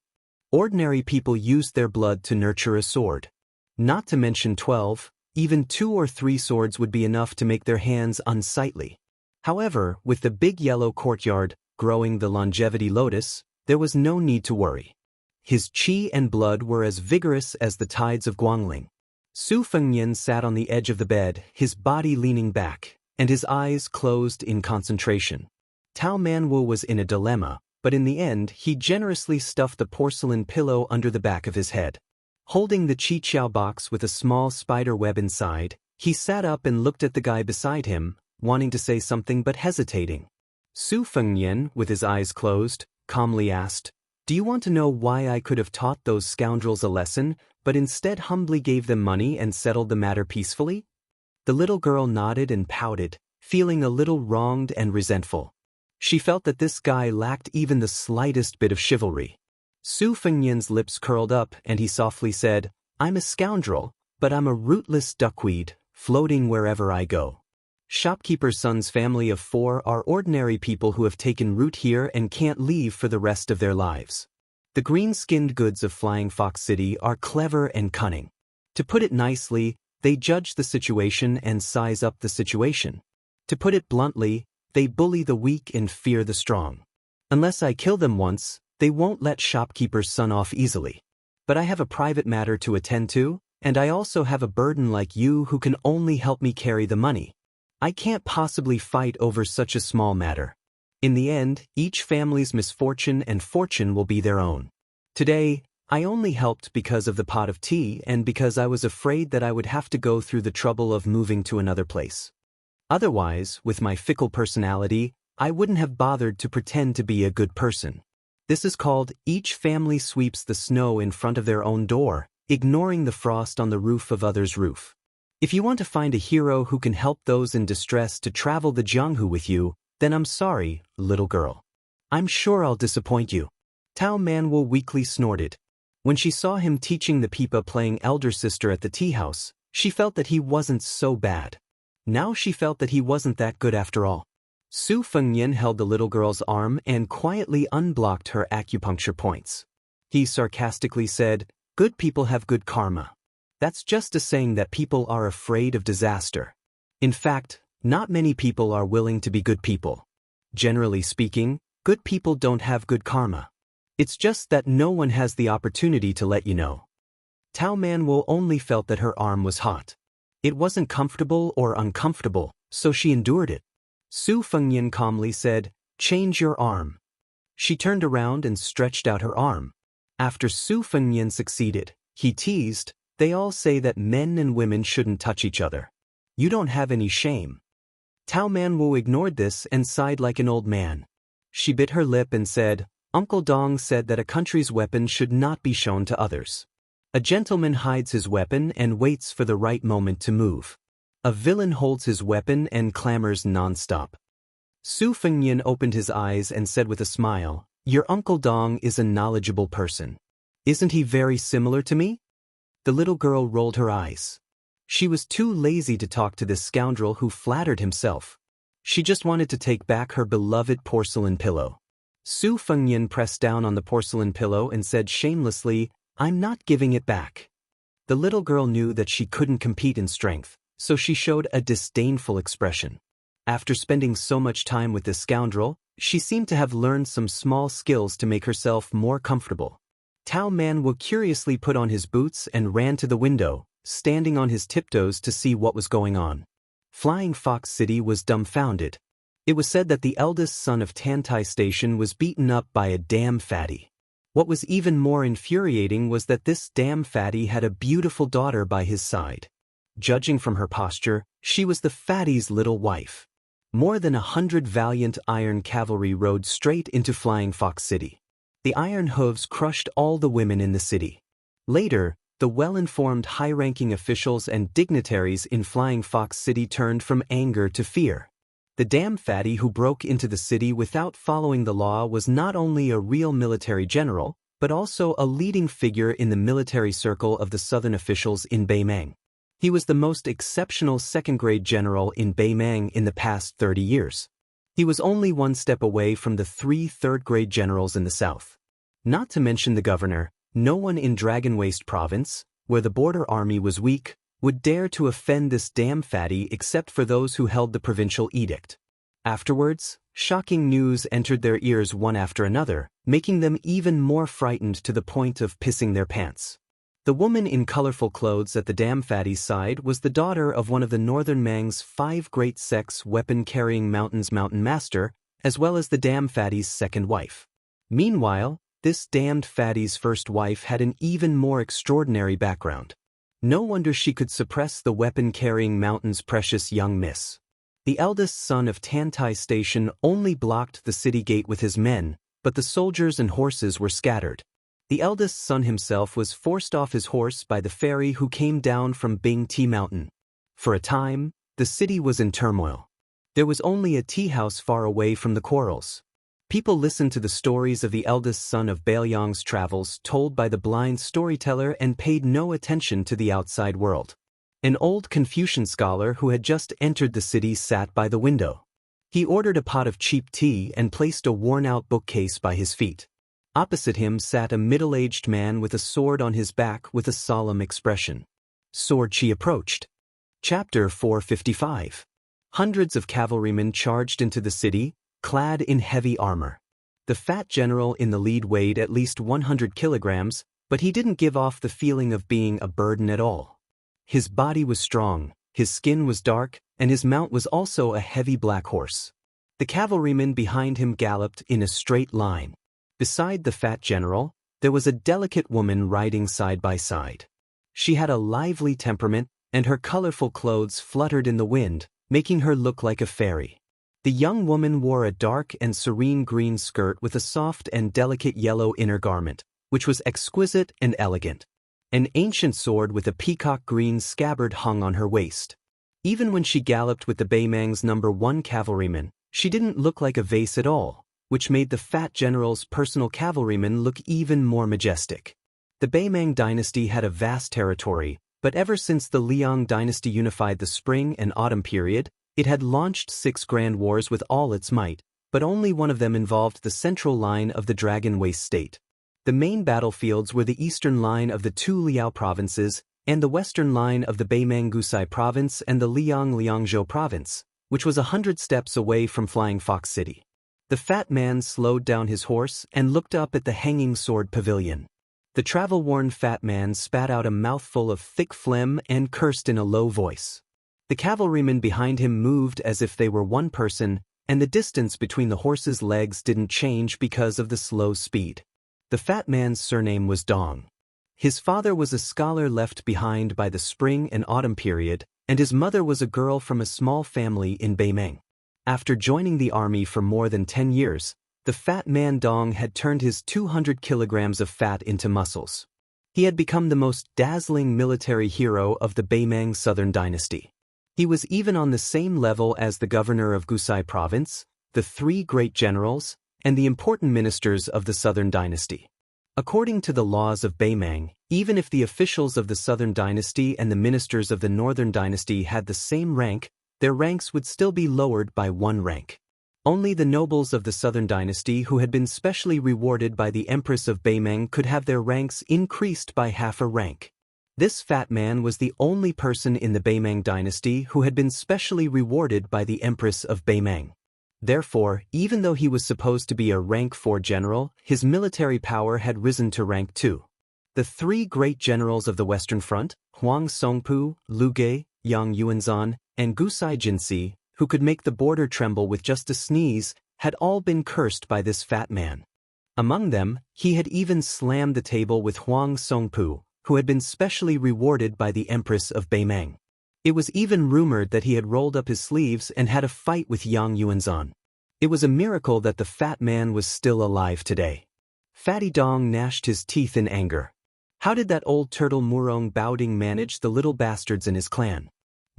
Ordinary people used their blood to nurture a sword. Not to mention 12, even 2 or 3 swords would be enough to make their hands unsightly. However, with the big yellow courtyard growing the longevity lotus, there was no need to worry. His qi and blood were as vigorous as the tides of Guangling. Su Fengnian sat on the edge of the bed, his body leaning back, and his eyes closed in concentration. Tao Manwu was in a dilemma, but in the end he generously stuffed the porcelain pillow under the back of his head. Holding the Qiqiao box with a small spider web inside, he sat up and looked at the guy beside him, wanting to say something but hesitating. Su Fengnian, with his eyes closed, calmly asked, "Do you want to know why I could have taught those scoundrels a lesson, but instead humbly gave them money and settled the matter peacefully?" The little girl nodded and pouted, feeling a little wronged and resentful. She felt that this guy lacked even the slightest bit of chivalry. Su Fengnian's lips curled up and he softly said, "I'm a scoundrel, but I'm a rootless duckweed, floating wherever I go. Shopkeeper's son's family of 4 are ordinary people who have taken root here and can't leave for the rest of their lives. The green-skinned goods of Flying Fox City are clever and cunning. To put it nicely, they judge the situation and size up the situation. To put it bluntly, they bully the weak and fear the strong. Unless I kill them once, they won't let Shopkeeper's son off easily. But I have a private matter to attend to, and I also have a burden like you who can only help me carry the money. I can't possibly fight over such a small matter. In the end, each family's misfortune and fortune will be their own. Today, I only helped because of the pot of tea and because I was afraid that I would have to go through the trouble of moving to another place. Otherwise, with my fickle personality, I wouldn't have bothered to pretend to be a good person. This is called each family sweeps the snow in front of their own door, ignoring the frost on the roof of others' roof. If you want to find a hero who can help those in distress to travel the Jianghu with you, then I'm sorry, little girl. I'm sure I'll disappoint you." Tao Manwu weakly snorted. When she saw him teaching the Pipa playing elder sister at the tea house, she felt that he wasn't so bad. Now she felt that he wasn't that good after all. Su Fengnian held the little girl's arm and quietly unblocked her acupuncture points. He sarcastically said, "Good people have good karma. That's just a saying that people are afraid of disaster. In fact, not many people are willing to be good people. Generally speaking, good people don't have good karma. It's just that no one has the opportunity to let you know." Tao Manwu only felt that her arm was hot. It wasn't comfortable or uncomfortable, so she endured it. Su Fengnian calmly said, "Change your arm." She turned around and stretched out her arm. After Su Fengnian succeeded, he teased, "They all say that men and women shouldn't touch each other. You don't have any shame." Tao Manwu ignored this and sighed like an old man. She bit her lip and said, "Uncle Dong said that a country's weapon should not be shown to others. A gentleman hides his weapon and waits for the right moment to move. A villain holds his weapon and clamors non-stop." Su Fengnian opened his eyes and said with a smile, "Your Uncle Dong is a knowledgeable person. Isn't he very similar to me?" The little girl rolled her eyes. She was too lazy to talk to this scoundrel who flattered himself. She just wanted to take back her beloved porcelain pillow. Su Fengnian pressed down on the porcelain pillow and said shamelessly, "I'm not giving it back." The little girl knew that she couldn't compete in strength, so she showed a disdainful expression. After spending so much time with this scoundrel, she seemed to have learned some small skills to make herself more comfortable. Tao Manwu curiously put on his boots and ran to the window, standing on his tiptoes to see what was going on. Flying Fox City was dumbfounded. It was said that the eldest son of Tantai Station was beaten up by a damn fatty. What was even more infuriating was that this damn fatty had a beautiful daughter by his side. Judging from her posture, she was the fatty's little wife. More than 100 valiant iron cavalry rode straight into Flying Fox City. The iron hooves crushed all the women in the city. Later, the well-informed high-ranking officials and dignitaries in Flying Fox City turned from anger to fear. The damn fatty who broke into the city without following the law was not only a real military general, but also a leading figure in the military circle of the southern officials in Beimang. He was the most exceptional second-grade general in Beimang in the past 30 years. He was only one step away from the 3 third-grade generals in the south. Not to mention the governor, no one in Dragon Waste province, where the border army was weak, would dare to offend this damn fatty except for those who held the provincial edict. Afterwards, shocking news entered their ears one after another, making them even more frightened to the point of pissing their pants. The woman in colorful clothes at the damn fatty's side was the daughter of one of the northern Mang's 5 great sex weapon-carrying mountain master, as well as the damn fatty's second wife. Meanwhile, This damned fatty's first wife had an even more extraordinary background. No wonder she could suppress the weapon-carrying mountain's precious young miss. The eldest son of Tantai Station only blocked the city gate with his men, but the soldiers and horses were scattered. The eldest son himself was forced off his horse by the fairy who came down from Bing Tea Mountain. For a time, the city was in turmoil. There was only a tea house far away from the quarrels. People listened to the stories of the eldest son of Baoyang's travels told by the blind storyteller and paid no attention to the outside world. An old Confucian scholar who had just entered the city sat by the window. He ordered a pot of cheap tea and placed a worn-out bookcase by his feet. Opposite him sat a middle-aged man with a sword on his back with a solemn expression. Sword Chi approached. Chapter 455. Hundreds of cavalrymen charged into the city, clad in heavy armor. The fat general in the lead weighed at least 100 kilograms, but he didn't give off the feeling of being a burden at all. His body was strong, his skin was dark, and his mount was also a heavy black horse. The cavalrymen behind him galloped in a straight line. Beside the fat general, there was a delicate woman riding side by side. She had a lively temperament, and her colorful clothes fluttered in the wind, making her look like a fairy. The young woman wore a dark and serene green skirt with a soft and delicate yellow inner garment, which was exquisite and elegant. An ancient sword with a peacock green scabbard hung on her waist. Even when she galloped with the Baimang's #1 cavalryman, she didn't look like a vase at all, which made the fat general's personal cavalrymen look even more majestic. The Baimang dynasty had a vast territory, but ever since the Liang dynasty unified the spring and autumn period, it had launched 6 grand wars with all its might, but only one of them involved the central line of the Dragon Waste State. The main battlefields were the eastern line of the 2 Liao provinces and the western line of the Baimang Gusai province and the Liang Liangzhou province, which was 100 steps away from Flying Fox City. The fat man slowed down his horse and looked up at the hanging sword pavilion. The travel-worn fat man spat out a mouthful of thick phlegm and cursed in a low voice. The cavalrymen behind him moved as if they were one person, and the distance between the horse's legs didn't change because of the slow speed. The fat man's surname was Dong. His father was a scholar left behind by the spring and autumn period, and his mother was a girl from a small family in Baimeng. After joining the army for more than 10 years, the fat man Dong had turned his 200 kilograms of fat into muscles. He had become the most dazzling military hero of the Baimang Southern Dynasty. He was even on the same level as the governor of Gusai Province, the 3 great generals, and the important ministers of the Southern Dynasty. According to the laws of Baimang, even if the officials of the Southern Dynasty and the ministers of the Northern Dynasty had the same rank, their ranks would still be lowered by 1 rank. Only the nobles of the Southern Dynasty who had been specially rewarded by the Empress of Baimang could have their ranks increased by half a rank. This fat man was the only person in the Baimang dynasty who had been specially rewarded by the Empress of Baimang. Therefore, even though he was supposed to be a rank 4 general, his military power had risen to rank 2. The 3 great generals of the Western Front, Huang Songpu, Liu Ge, Yang Yuanzhan, and Gusai Jinsi, who could make the border tremble with just a sneeze, had all been cursed by this fat man. Among them, he had even slammed the table with Huang Songpu, who had been specially rewarded by the Empress of Baimang. It was even rumored that he had rolled up his sleeves and had a fight with Yang Yuanzhan. It was a miracle that the fat man was still alive today. Fatty Dong gnashed his teeth in anger. How did that old turtle Murong Baoding manage the little bastards in his clan?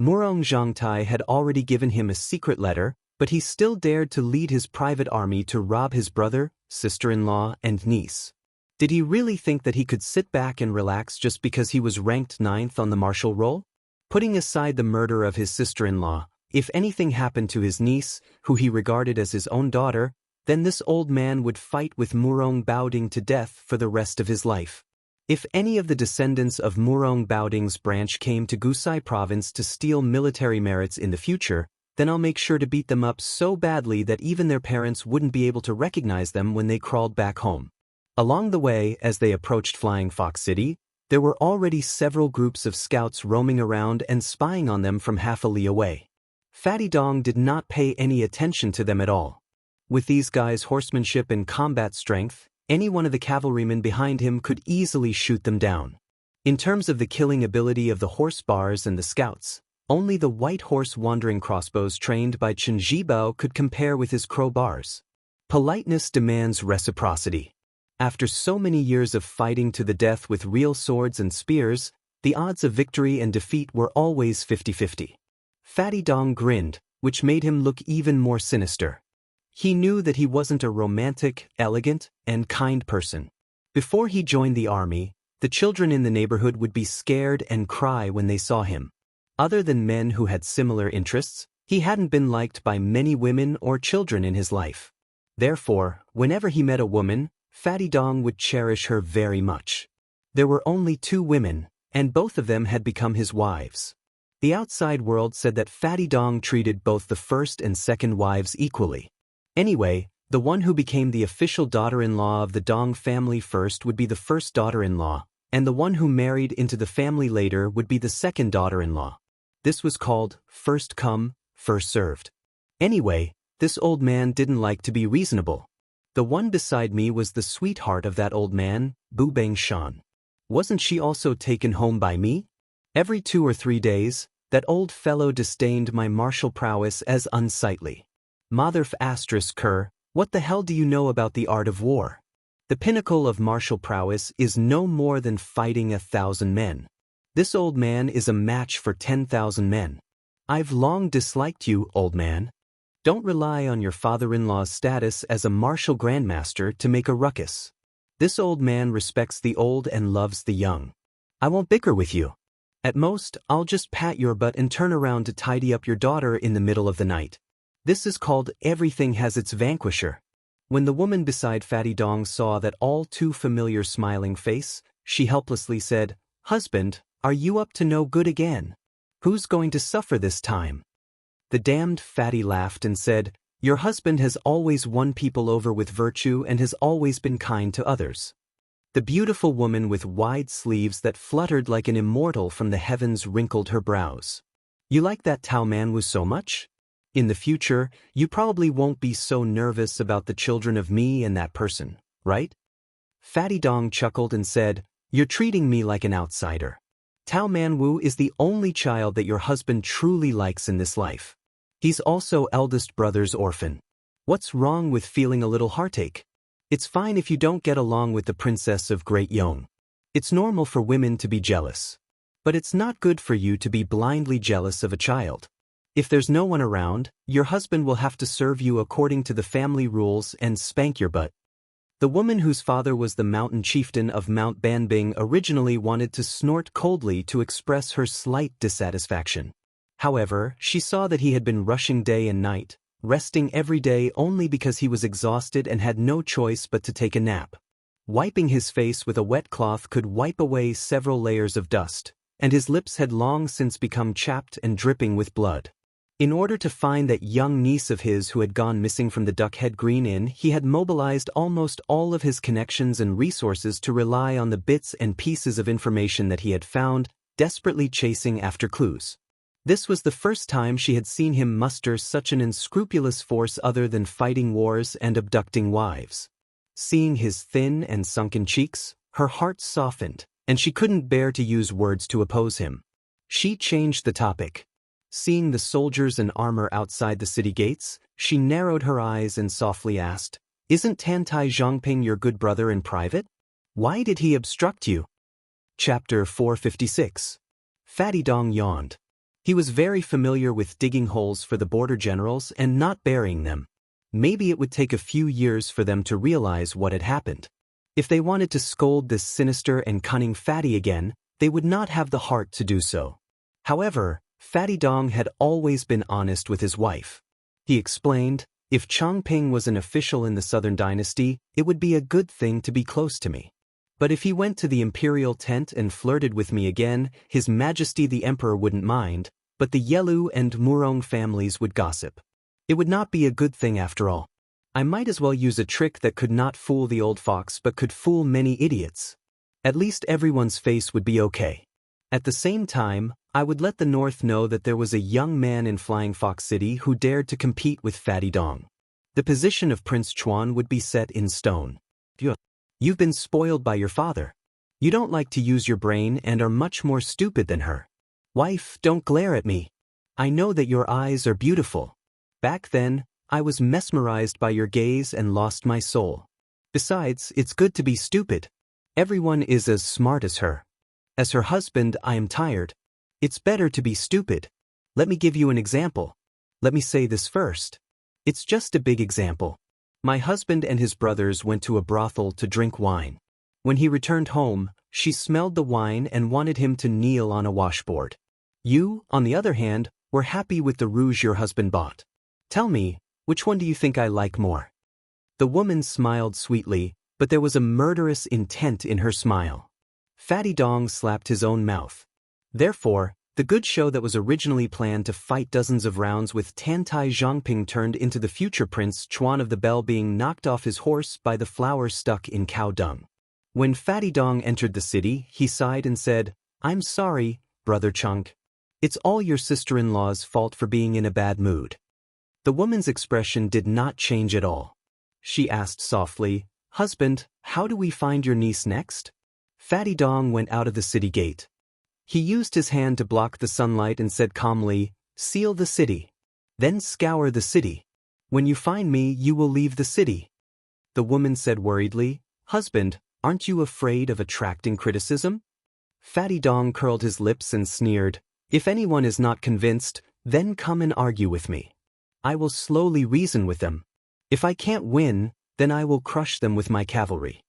Murong Zhangtai had already given him a secret letter, but he still dared to lead his private army to rob his brother, sister-in-law, and niece. Did he really think that he could sit back and relax just because he was ranked 9th on the martial roll? Putting aside the murder of his sister-in-law, if anything happened to his niece, who he regarded as his own daughter, then this old man would fight with Murong Baoding to death for the rest of his life. If any of the descendants of Murong Baoding's branch came to Gusai province to steal military merits in the future, then I'll make sure to beat them up so badly that even their parents wouldn't be able to recognize them when they crawled back home. Along the way, as they approached Flying Fox City, there were already several groups of scouts roaming around and spying on them from half a li away. Fatty Dong did not pay any attention to them at all. With these guys' horsemanship and combat strength, Any one of the cavalrymen behind him could easily shoot them down. In terms of the killing ability of the horse bars and the scouts, only the white horse wandering crossbows trained by Chen Zhibao could compare with his crowbars. Politeness demands reciprocity. After so many years of fighting to the death with real swords and spears, the odds of victory and defeat were always 50-50. Fatty Dong grinned, which made him look even more sinister. He knew that he wasn't a romantic, elegant, and kind person. Before he joined the army, the children in the neighborhood would be scared and cry when they saw him. Other than men who had similar interests, he hadn't been liked by many women or children in his life. Therefore, whenever he met a woman, Fatty Dong would cherish her very much. There were only 2 women, and both of them had become his wives. The outside world said that Fatty Dong treated both the first and second wives equally. Anyway, the one who became the official daughter-in-law of the Dong family first would be the first daughter-in-law, and the one who married into the family later would be the second daughter-in-law. This was called first come, first served. Anyway, this old man didn't like to be reasonable. The one beside me was the sweetheart of that old man, Bu Bangshan. Wasn't she also taken home by me? Every 2 or 3 days, that old fellow disdained my martial prowess as unsightly. Motherf *Ker, what the hell do you know about the art of war? The pinnacle of martial prowess is no more than fighting 1,000 men. This old man is a match for 10,000 men. I've long disliked you, old man. Don't rely on your father-in-law's status as a martial grandmaster to make a ruckus. This old man respects the old and loves the young. I won't bicker with you. At most, I'll just pat your butt and turn around to tidy up your daughter in the middle of the night. This is called everything has its vanquisher. When the woman beside Fatty Dong saw that all too familiar smiling face, she helplessly said, "Husband, are you up to no good again? Who's going to suffer this time?" The damned Fatty laughed and said, "Your husband has always won people over with virtue and has always been kind to others." The beautiful woman with wide sleeves that fluttered like an immortal from the heavens wrinkled her brows. "You like that Tao man Wu so much? In the future, you probably won't be so nervous about the children of me and that person, right?" Fatty Dong chuckled and said, "You're treating me like an outsider. Tao Man Wu is the only child that your husband truly likes in this life. He's also eldest brother's orphan. What's wrong with feeling a little heartache? It's fine if you don't get along with the princess of Great Yong. It's normal for women to be jealous. But it's not good for you to be blindly jealous of a child. If there's no one around, your husband will have to serve you according to the family rules and spank your butt." The woman whose father was the mountain chieftain of Mount Banbing originally wanted to snort coldly to express her slight dissatisfaction. However, she saw that he had been rushing day and night, resting every day only because he was exhausted and had no choice but to take a nap. Wiping his face with a wet cloth could wipe away several layers of dust, and his lips had long since become chapped and dripping with blood. In order to find that young niece of his who had gone missing from the Duckhead Green Inn, he had mobilized almost all of his connections and resources to rely on the bits and pieces of information that he had found, desperately chasing after clues. This was the first time she had seen him muster such an unscrupulous force other than fighting wars and abducting wives. Seeing his thin and sunken cheeks, her heart softened, and she couldn't bear to use words to oppose him. She changed the topic. Seeing the soldiers in armor outside the city gates, she narrowed her eyes and softly asked, "Isn't Tantai Zhongping your good brother in private? Why did he obstruct you?" Chapter 456. Fatty Dong yawned. He was very familiar with digging holes for the border generals and not burying them. Maybe it would take a few years for them to realize what had happened. If they wanted to scold this sinister and cunning Fatty again, they would not have the heart to do so. However, Fatty Dong had always been honest with his wife. He explained, "If Chongping was an official in the Southern Dynasty, it would be a good thing to be close to me. But if he went to the imperial tent and flirted with me again, His Majesty the Emperor wouldn't mind, but the Yelu and Murong families would gossip. It would not be a good thing after all. I might as well use a trick that could not fool the old fox but could fool many idiots. At least everyone's face would be okay. At the same time, I would let the North know that there was a young man in Flying Fox City who dared to compete with Fatty Dong. The position of Prince Chuan would be set in stone." You've been spoiled by your father. You don't like to use your brain and are much more stupid than her. Wife, don't glare at me. I know that your eyes are beautiful. Back then, I was mesmerized by your gaze and lost my soul. Besides, it's good to be stupid. Everyone is as smart as her. As her husband, I am tired. It's better to be stupid. Let me give you an example. Let me say this first. It's just a big example. My husband and his brothers went to a brothel to drink wine. When he returned home, she smelled the wine and wanted him to kneel on a washboard. You, on the other hand, were happy with the rouge your husband bought. Tell me, which one do you think I like more? The woman smiled sweetly, but there was a murderous intent in her smile. Fatty Dong slapped his own mouth. Therefore, the good show that was originally planned to fight dozens of rounds with Tantai Zhongping turned into the future Prince Chuan of the Bell being knocked off his horse by the flower stuck in cow dung. When Fatty Dong entered the city, he sighed and said, "I'm sorry, Brother Chunk. It's all your sister-in-law's fault for being in a bad mood." The woman's expression did not change at all. She asked softly, "Husband, how do we find your niece next?" Fatty Dong went out of the city gate. He used his hand to block the sunlight and said calmly, "Seal the city. Then scour the city. When you find me, you will leave the city." The woman said worriedly, "Husband, aren't you afraid of attracting criticism?" Fatty Dong curled his lips and sneered, "If anyone is not convinced, then come and argue with me. I will slowly reason with them. If I can't win, then I will crush them with my cavalry."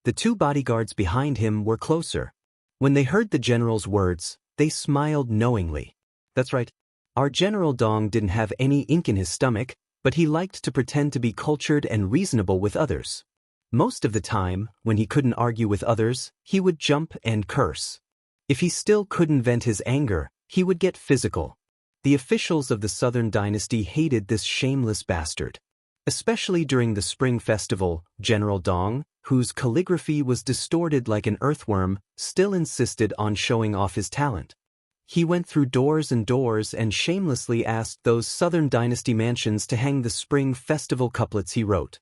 The two bodyguards behind him were closer. When they heard the general's words, they smiled knowingly. That's right. Our General Dong didn't have any ink in his stomach, but he liked to pretend to be cultured and reasonable with others. Most of the time, when he couldn't argue with others, he would jump and curse. If he still couldn't vent his anger, he would get physical. The officials of the Southern Dynasty hated this shameless bastard. Especially during the Spring Festival, General Dong, whose calligraphy was distorted like an earthworm, still insisted on showing off his talent. He went through doors and shamelessly asked those Southern Dynasty mansions to hang the Spring Festival couplets he wrote.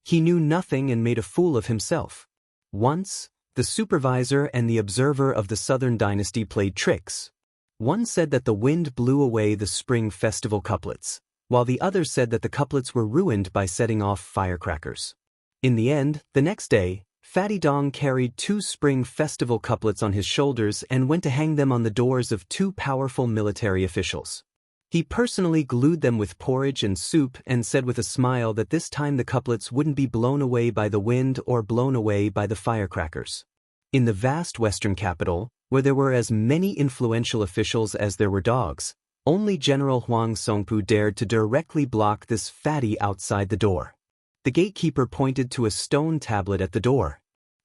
He knew nothing and made a fool of himself. Once, the supervisor and the observer of the Southern Dynasty played tricks. One said that the wind blew away the Spring Festival couplets, while the other said that the couplets were ruined by setting off firecrackers. In the end, the next day, Fatty Dong carried 2 Spring Festival couplets on his shoulders and went to hang them on the doors of 2 powerful military officials. He personally glued them with porridge and soup and said with a smile that this time the couplets wouldn't be blown away by the wind or blown away by the firecrackers. In the vast western capital, where there were as many influential officials as there were dogs, only General Huang Songpu dared to directly block this fatty outside the door. The gatekeeper pointed to a stone tablet at the door.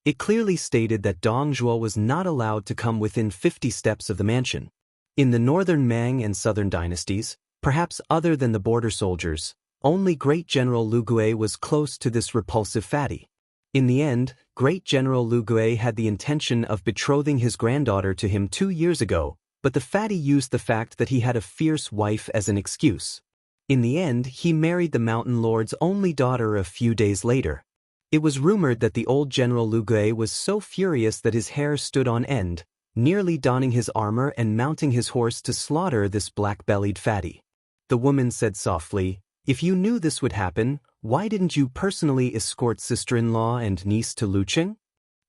It clearly stated that Dong Zhuo was not allowed to come within 50 steps of the mansion. In the northern Mang and southern dynasties, perhaps other than the border soldiers, only Great General Lu Gui was close to this repulsive fatty. In the end, Great General Lu Gui had the intention of betrothing his granddaughter to him 2 years ago, but the fatty used the fact that he had a fierce wife as an excuse. In the end, he married the mountain lord's only daughter a few days later. It was rumored that the old General Lu Gui was so furious that his hair stood on end, nearly donning his armor and mounting his horse to slaughter this black-bellied fatty. The woman said softly, "If you knew this would happen, why didn't you personally escort sister-in-law and niece to Lucheng?"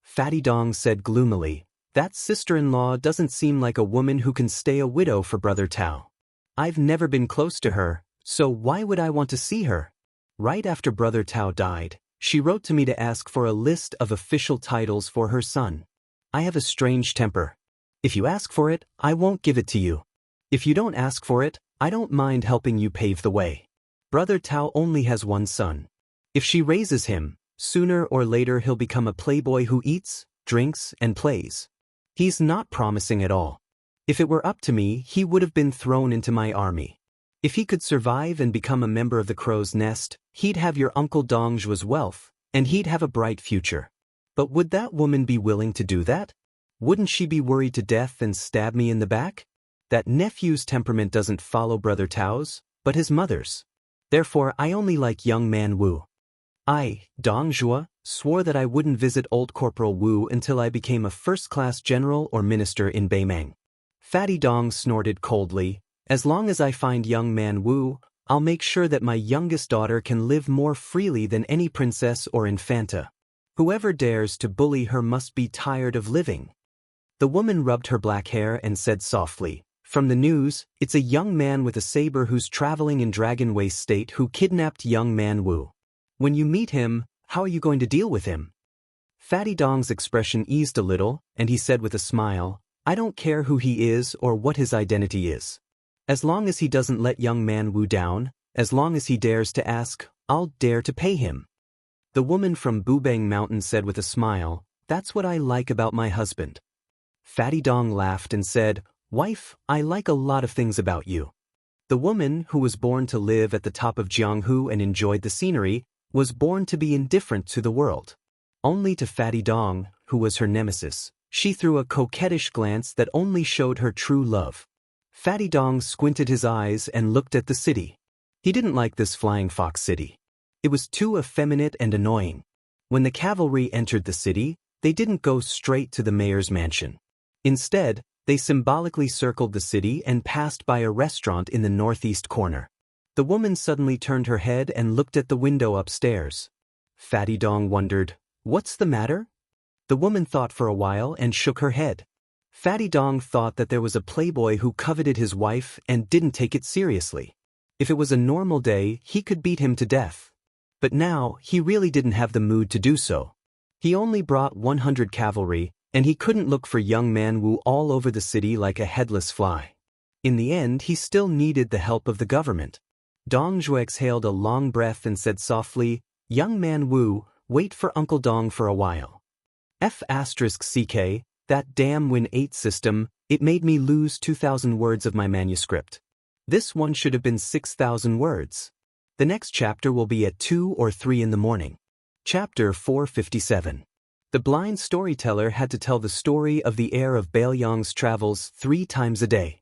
Fatty Dong said gloomily, "That sister-in-law doesn't seem like a woman who can stay a widow for Brother Tao. I've never been close to her, so why would I want to see her? Right after Brother Tao died, she wrote to me to ask for a list of official titles for her son. I have a strange temper. If you ask for it, I won't give it to you. If you don't ask for it, I don't mind helping you pave the way. Brother Tao only has one son. If she raises him, sooner or later he'll become a playboy who eats, drinks, and plays. He's not promising at all. If it were up to me, he would have been thrown into my army. If he could survive and become a member of the crow's nest, he'd have your Uncle Dong Zhuo's wealth, and he'd have a bright future. But would that woman be willing to do that? Wouldn't she be worried to death and stab me in the back? That nephew's temperament doesn't follow Brother Tao's, but his mother's. Therefore, I only like young man Wu." I, Dong Zhuo, swore that I wouldn't visit old Corporal Wu until I became a first-class general or minister in Beimang. Fatty Dong snorted coldly. As long as I find young man Wu, I'll make sure that my youngest daughter can live more freely than any princess or infanta. Whoever dares to bully her must be tired of living. The woman rubbed her black hair and said softly, "From the news, it's a young man with a saber who's traveling in Dragon Waste State who kidnapped young man Wu. When you meet him, how are you going to deal with him?" Fatty Dong's expression eased a little, and he said with a smile, "I don't care who he is or what his identity is. As long as he doesn't let young man Wu down, as long as he dares to ask, I'll dare to pay him." The woman from Bubang Mountain said with a smile, "That's what I like about my husband." Fatty Dong laughed and said, "Wife, I like a lot of things about you." The woman, who was born to live at the top of Jianghu and enjoyed the scenery, was born to be indifferent to the world. Only to Fatty Dong, who was her nemesis, she threw a coquettish glance that only showed her true love. Fatty Dong squinted his eyes and looked at the city. He didn't like this flying fox city. It was too effeminate and annoying. When the cavalry entered the city, they didn't go straight to the mayor's mansion. Instead, they symbolically circled the city and passed by a restaurant in the northeast corner. The woman suddenly turned her head and looked at the window upstairs. Fatty Dong wondered, "What's the matter?" The woman thought for a while and shook her head. Fatty Dong thought that there was a playboy who coveted his wife and didn't take it seriously. If it was a normal day, he could beat him to death. But now, he really didn't have the mood to do so. He only brought 100 cavalry, and he couldn't look for young man Wu all over the city like a headless fly. In the end, he still needed the help of the government. Dong Zhuo exhaled a long breath and said softly, "Young man Wu, wait for Uncle Dong for a while." F***CK, that damn Win8 system, it made me lose 2,000 words of my manuscript. This one should have been 6,000 words. The next chapter will be at 2 or 3 in the morning. Chapter 457. The blind storyteller had to tell the story of the heir of Baoyang's travels 3 times a day.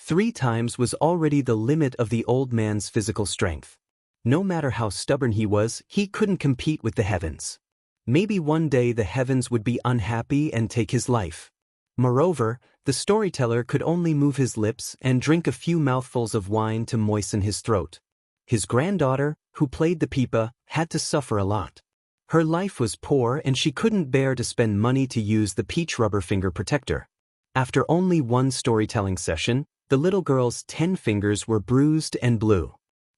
3 times was already the limit of the old man's physical strength. No matter how stubborn he was, he couldn't compete with the heavens. Maybe one day the heavens would be unhappy and take his life. Moreover, the storyteller could only move his lips and drink a few mouthfuls of wine to moisten his throat. His granddaughter, who played the pipa, had to suffer a lot. Her life was poor and she couldn't bear to spend money to use the peach rubber finger protector. After only one storytelling session, the little girl's 10 fingers were bruised and blue.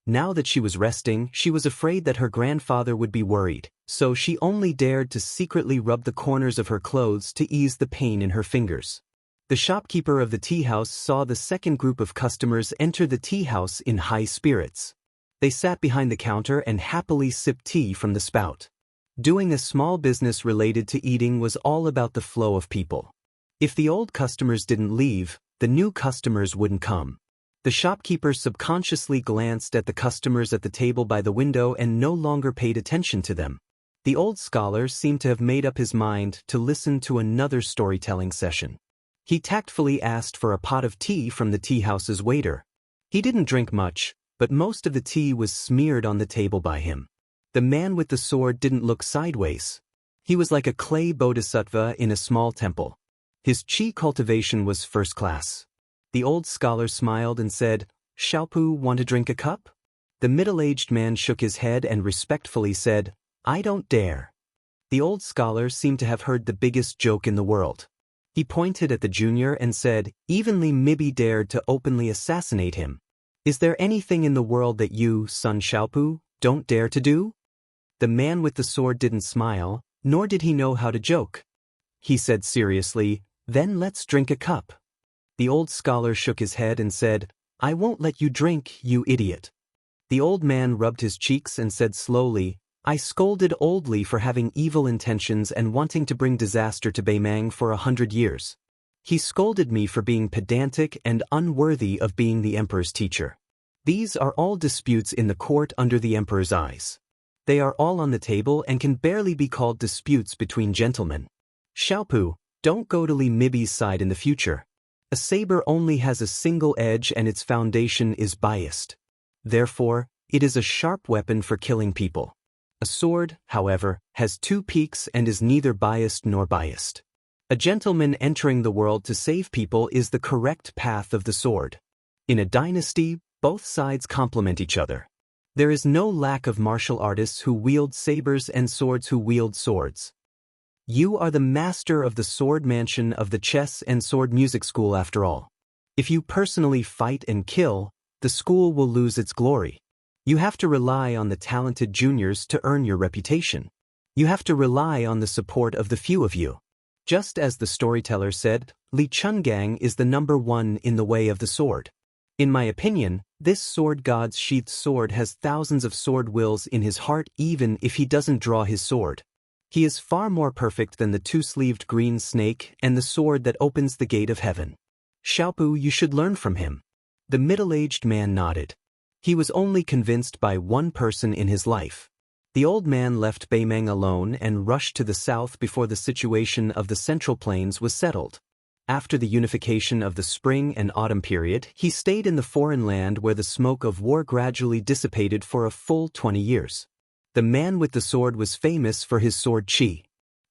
Now that she was resting, she was afraid that her grandfather would be worried, so she only dared to secretly rub the corners of her clothes to ease the pain in her fingers. The shopkeeper of the tea house saw the second group of customers enter the tea house in high spirits. They sat behind the counter and happily sipped tea from the spout. Doing a small business related to eating was all about the flow of people. If the old customers didn't leave, the new customers wouldn't come. The shopkeeper subconsciously glanced at the customers at the table by the window and no longer paid attention to them. The old scholar seemed to have made up his mind to listen to another storytelling session. He tactfully asked for a pot of tea from the tea house's waiter. He didn't drink much, but most of the tea was smeared on the table by him. The man with the sword didn't look sideways. He was like a clay bodhisattva in a small temple. His chi cultivation was first class. The old scholar smiled and said, "Xiaopu, want to drink a cup?" The middle-aged man shook his head and respectfully said, "I don't dare." The old scholar seemed to have heard the biggest joke in the world. He pointed at the junior and said, "Even Li Mibi dared to openly assassinate him. Is there anything in the world that you, son Xiaopu, don't dare to do?" The man with the sword didn't smile, nor did he know how to joke. He said seriously, "Then let's drink a cup." The old scholar shook his head and said, "I won't let you drink, you idiot." The old man rubbed his cheeks and said slowly, "I scolded Old Li for having evil intentions and wanting to bring disaster to Beimang for 100 years. He scolded me for being pedantic and unworthy of being the emperor's teacher. These are all disputes in the court under the emperor's eyes. They are all on the table and can barely be called disputes between gentlemen. Xiaopu, don't go to Li Mibi's side in the future. A saber only has a single edge and its foundation is biased. Therefore, it is a sharp weapon for killing people. A sword, however, has two peaks and is neither biased nor biased. A gentleman entering the world to save people is the correct path of the sword. In a dynasty, both sides complement each other. There is no lack of martial artists who wield sabers and swords who wield swords. You are the master of the sword mansion of the chess and sword music school after all. If you personally fight and kill, the school will lose its glory. You have to rely on the talented juniors to earn your reputation. You have to rely on the support of the few of you. Just as the storyteller said, Li Chungang is the number one in the way of the sword. In my opinion, this sword god's sheathed sword has thousands of sword wills in his heart even if he doesn't draw his sword. He is far more perfect than the two-sleeved green snake and the sword that opens the gate of heaven. Xiaopu, you should learn from him. The middle-aged man nodded. He was only convinced by one person in his life. The old man left Beimeng alone and rushed to the south before the situation of the Central Plains was settled. After the unification of the spring and autumn period, he stayed in the foreign land where the smoke of war gradually dissipated for a full 20 years. The man with the sword was famous for his sword qi.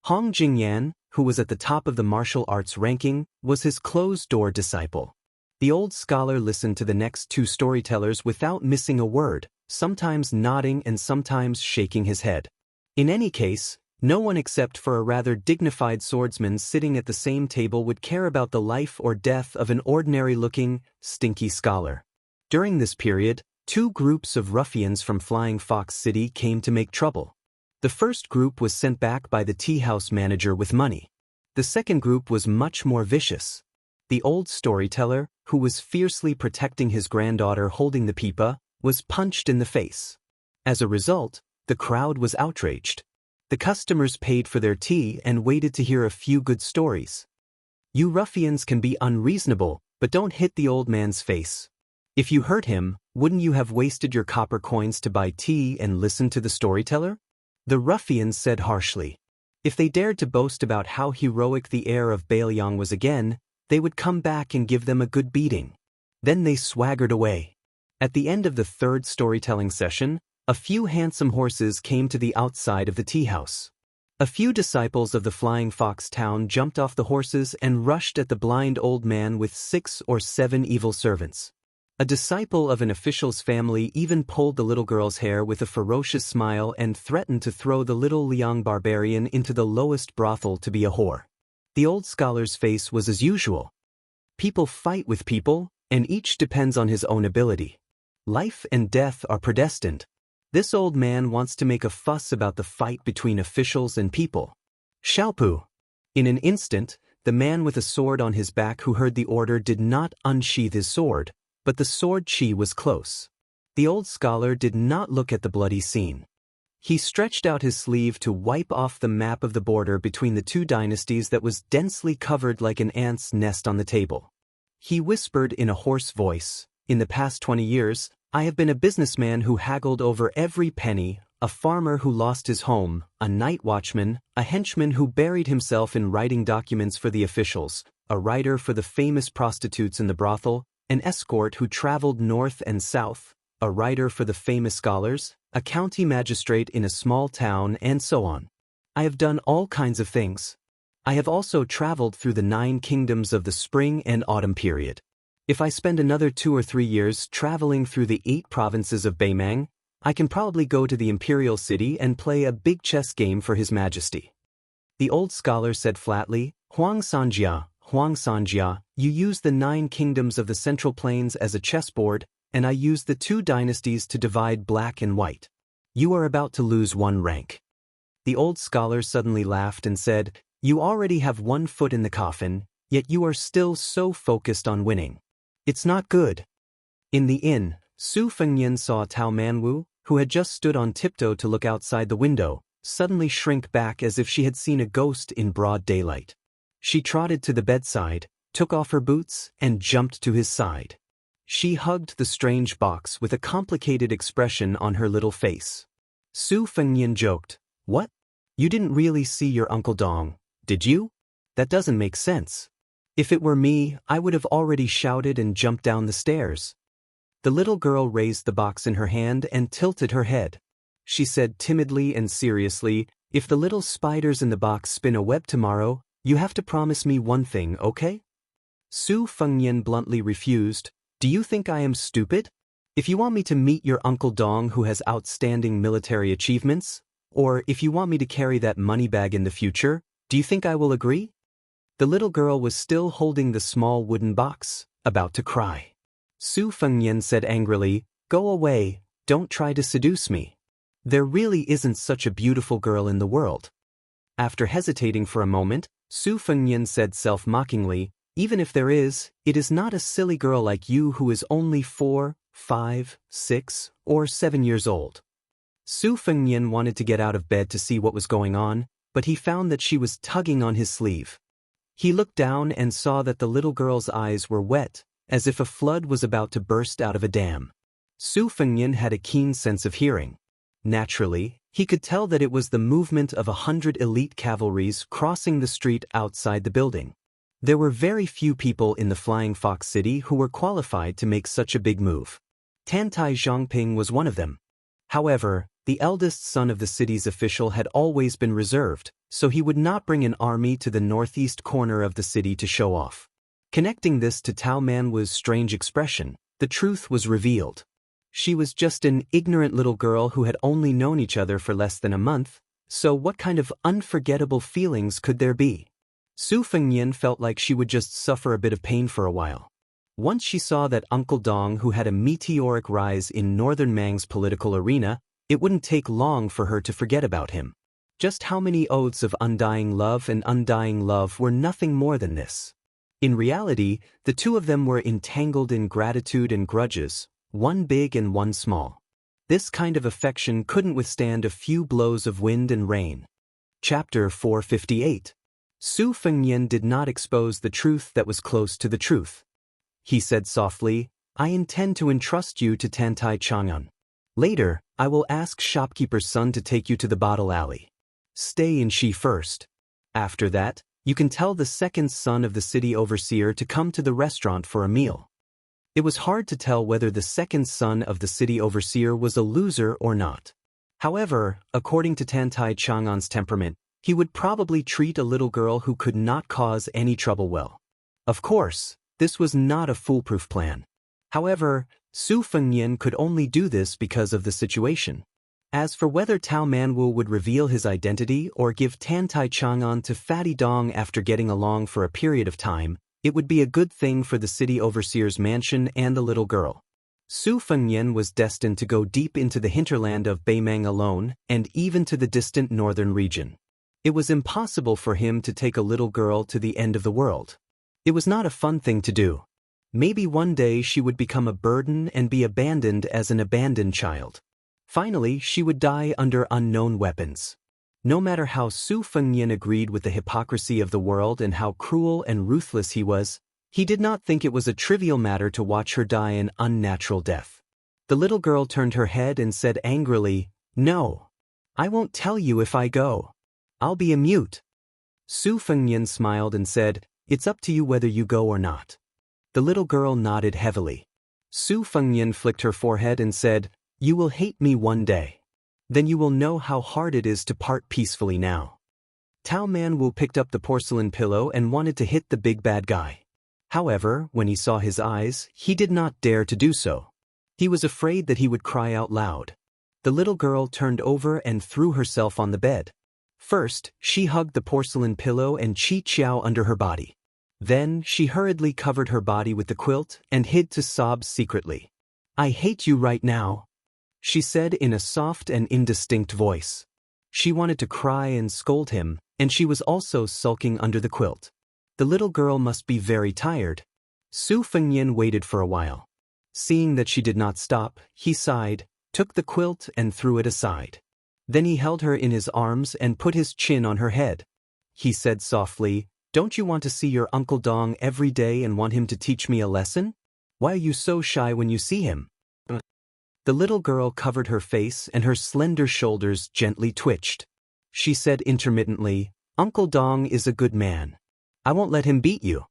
Hong Jingyan, who was at the top of the martial arts ranking, was his closed-door disciple. The old scholar listened to the next two storytellers without missing a word, sometimes nodding and sometimes shaking his head. In any case, no one except for a rather dignified swordsman sitting at the same table would care about the life or death of an ordinary-looking, stinky scholar. During this period, two groups of ruffians from Flying Fox City came to make trouble. The first group was sent back by the tea house manager with money. The second group was much more vicious. The old storyteller, who was fiercely protecting his granddaughter holding the pipa, was punched in the face. As a result, the crowd was outraged. The customers paid for their tea and waited to hear a few good stories. You ruffians can be unreasonable, but don't hit the old man's face. If you hurt him, wouldn't you have wasted your copper coins to buy tea and listen to the storyteller? The ruffians said harshly. If they dared to boast about how heroic the heir of Bailiang was again, they would come back and give them a good beating. Then they swaggered away. At the end of the third storytelling session, a few handsome horses came to the outside of the tea house. A few disciples of the Flying Fox town jumped off the horses and rushed at the blind old man with 6 or 7 evil servants. A disciple of an official's family even pulled the little girl's hair with a ferocious smile and threatened to throw the little Liang barbarian into the lowest brothel to be a whore. The old scholar's face was as usual. People fight with people, and each depends on his own ability. Life and death are predestined. This old man wants to make a fuss about the fight between officials and people. Xiaopu. In an instant, the man with a sword on his back who heard the order did not unsheath his sword, but the sword qi was close. The old scholar did not look at the bloody scene. He stretched out his sleeve to wipe off the map of the border between the two dynasties that was densely covered like an ant's nest on the table. He whispered in a hoarse voice, "In the past 20 years, I have been a businessman who haggled over every penny, a farmer who lost his home, a night watchman, a henchman who buried himself in writing documents for the officials, a writer for the famous prostitutes in the brothel, an escort who traveled north and south, a writer for the famous scholars, a county magistrate in a small town, and so on. I have done all kinds of things. I have also traveled through the 9 kingdoms of the spring and autumn period. If I spend another 2 or 3 years traveling through the 8 provinces of Beimeng, I can probably go to the imperial city and play a big chess game for His Majesty." The old scholar said flatly, Huang Sanjia, you use the 9 kingdoms of the Central Plains as a chessboard, and I use the 2 dynasties to divide black and white. You are about to lose 1 rank. The old scholar suddenly laughed and said, You already have 1 foot in the coffin, yet you are still so focused on winning. It's not good. In the inn, Su Fengnian saw Tao Manwu, who had just stood on tiptoe to look outside the window, suddenly shrink back as if she had seen a ghost in broad daylight. She trotted to the bedside, took off her boots, and jumped to his side. She hugged the strange box with a complicated expression on her little face. Su Fengnian joked, What? You didn't really see your Uncle Dong, did you? That doesn't make sense. If it were me, I would have already shouted and jumped down the stairs. The little girl raised the box in her hand and tilted her head. she said timidly and seriously, if the little spiders in the box spin a web tomorrow, you have to promise me one thing, okay? Su Fengnian bluntly refused. Do you think I am stupid? If you want me to meet your Uncle Dong who has outstanding military achievements, or if you want me to carry that money bag in the future, do you think I will agree? The little girl was still holding the small wooden box, about to cry. Su Fengnian said angrily, go away, don't try to seduce me. There really isn't such a beautiful girl in the world. After hesitating for a moment, Su Fengnian said self-mockingly, even if there is, it is not a silly girl like you who is only 4, 5, 6, or 7 years old. Su Fengnian wanted to get out of bed to see what was going on, but he found that she was tugging on his sleeve. He looked down and saw that the little girl's eyes were wet, as if a flood was about to burst out of a dam. Su Fengnian had a keen sense of hearing. Naturally, he could tell that it was the movement of 100 elite cavalries crossing the street outside the building. There were very few people in the Flying Fox City who were qualified to make such a big move. Tantai Zhongping was one of them. However, the eldest son of the city's official had always been reserved, so he would not bring an army to the northeast corner of the city to show off. Connecting this to Tao Manwu's strange expression, the truth was revealed. She was just an ignorant little girl who had only known each other for less than a month, so what kind of unforgettable feelings could there be? Su Fengnian felt like she would just suffer a bit of pain for a while. Once she saw that Uncle Dong who had a meteoric rise in Northern Mang's political arena, it wouldn't take long for her to forget about him. Just how many oaths of undying love and undying love were nothing more than this. In reality, the two of them were entangled in gratitude and grudges, one big and one small. This kind of affection couldn't withstand a few blows of wind and rain. Chapter 458. Su Fengnian did not expose the truth that was close to the truth. He said softly, I intend to entrust you to Tantai Chang'an. Later, I will ask shopkeeper's son to take you to the bottle alley. Stay in Shi first. After that, you can tell the second son of the city overseer to come to the restaurant for a meal. It was hard to tell whether the second son of the city overseer was a loser or not. However, according to Tantai Chang'an's temperament, he would probably treat a little girl who could not cause any trouble well. Of course, this was not a foolproof plan. However, Su Fengnian could only do this because of the situation. As for whether Tao Manwu would reveal his identity or give Tantai Chang'an to Fatty Dong after getting along for a period of time, it would be a good thing for the city overseer's mansion and the little girl. Su Fengnian was destined to go deep into the hinterland of Beimang alone, and even to the distant northern region. It was impossible for him to take a little girl to the end of the world. It was not a fun thing to do. Maybe one day she would become a burden and be abandoned as an abandoned child. Finally, she would die under unknown weapons. No matter how Su Fengnian agreed with the hypocrisy of the world and how cruel and ruthless he was, he did not think it was a trivial matter to watch her die an unnatural death. The little girl turned her head and said angrily, No. I won't tell you if I go. I'll be a mute. Su Fengnian smiled and said, It's up to you whether you go or not. The little girl nodded heavily. Su Fengnian flicked her forehead and said, You will hate me one day. Then you will know how hard it is to part peacefully now. Tao Manwu picked up the porcelain pillow and wanted to hit the big bad guy. However, when he saw his eyes, he did not dare to do so. He was afraid that he would cry out loud. The little girl turned over and threw herself on the bed. First, she hugged the porcelain pillow and Chi Chiao under her body. Then, she hurriedly covered her body with the quilt and hid to sob secretly. I hate you right now, she said in a soft and indistinct voice. She wanted to cry and scold him, and she was also sulking under the quilt. The little girl must be very tired. Su Fengnian waited for a while. Seeing that she did not stop, he sighed, took the quilt and threw it aside. Then he held her in his arms and put his chin on her head. He said softly, Don't you want to see your Uncle Dong every day and want him to teach me a lesson? Why are you so shy when you see him? The little girl covered her face and her slender shoulders gently twitched. She said intermittently, Uncle Dong is a good man. I won't let him beat you.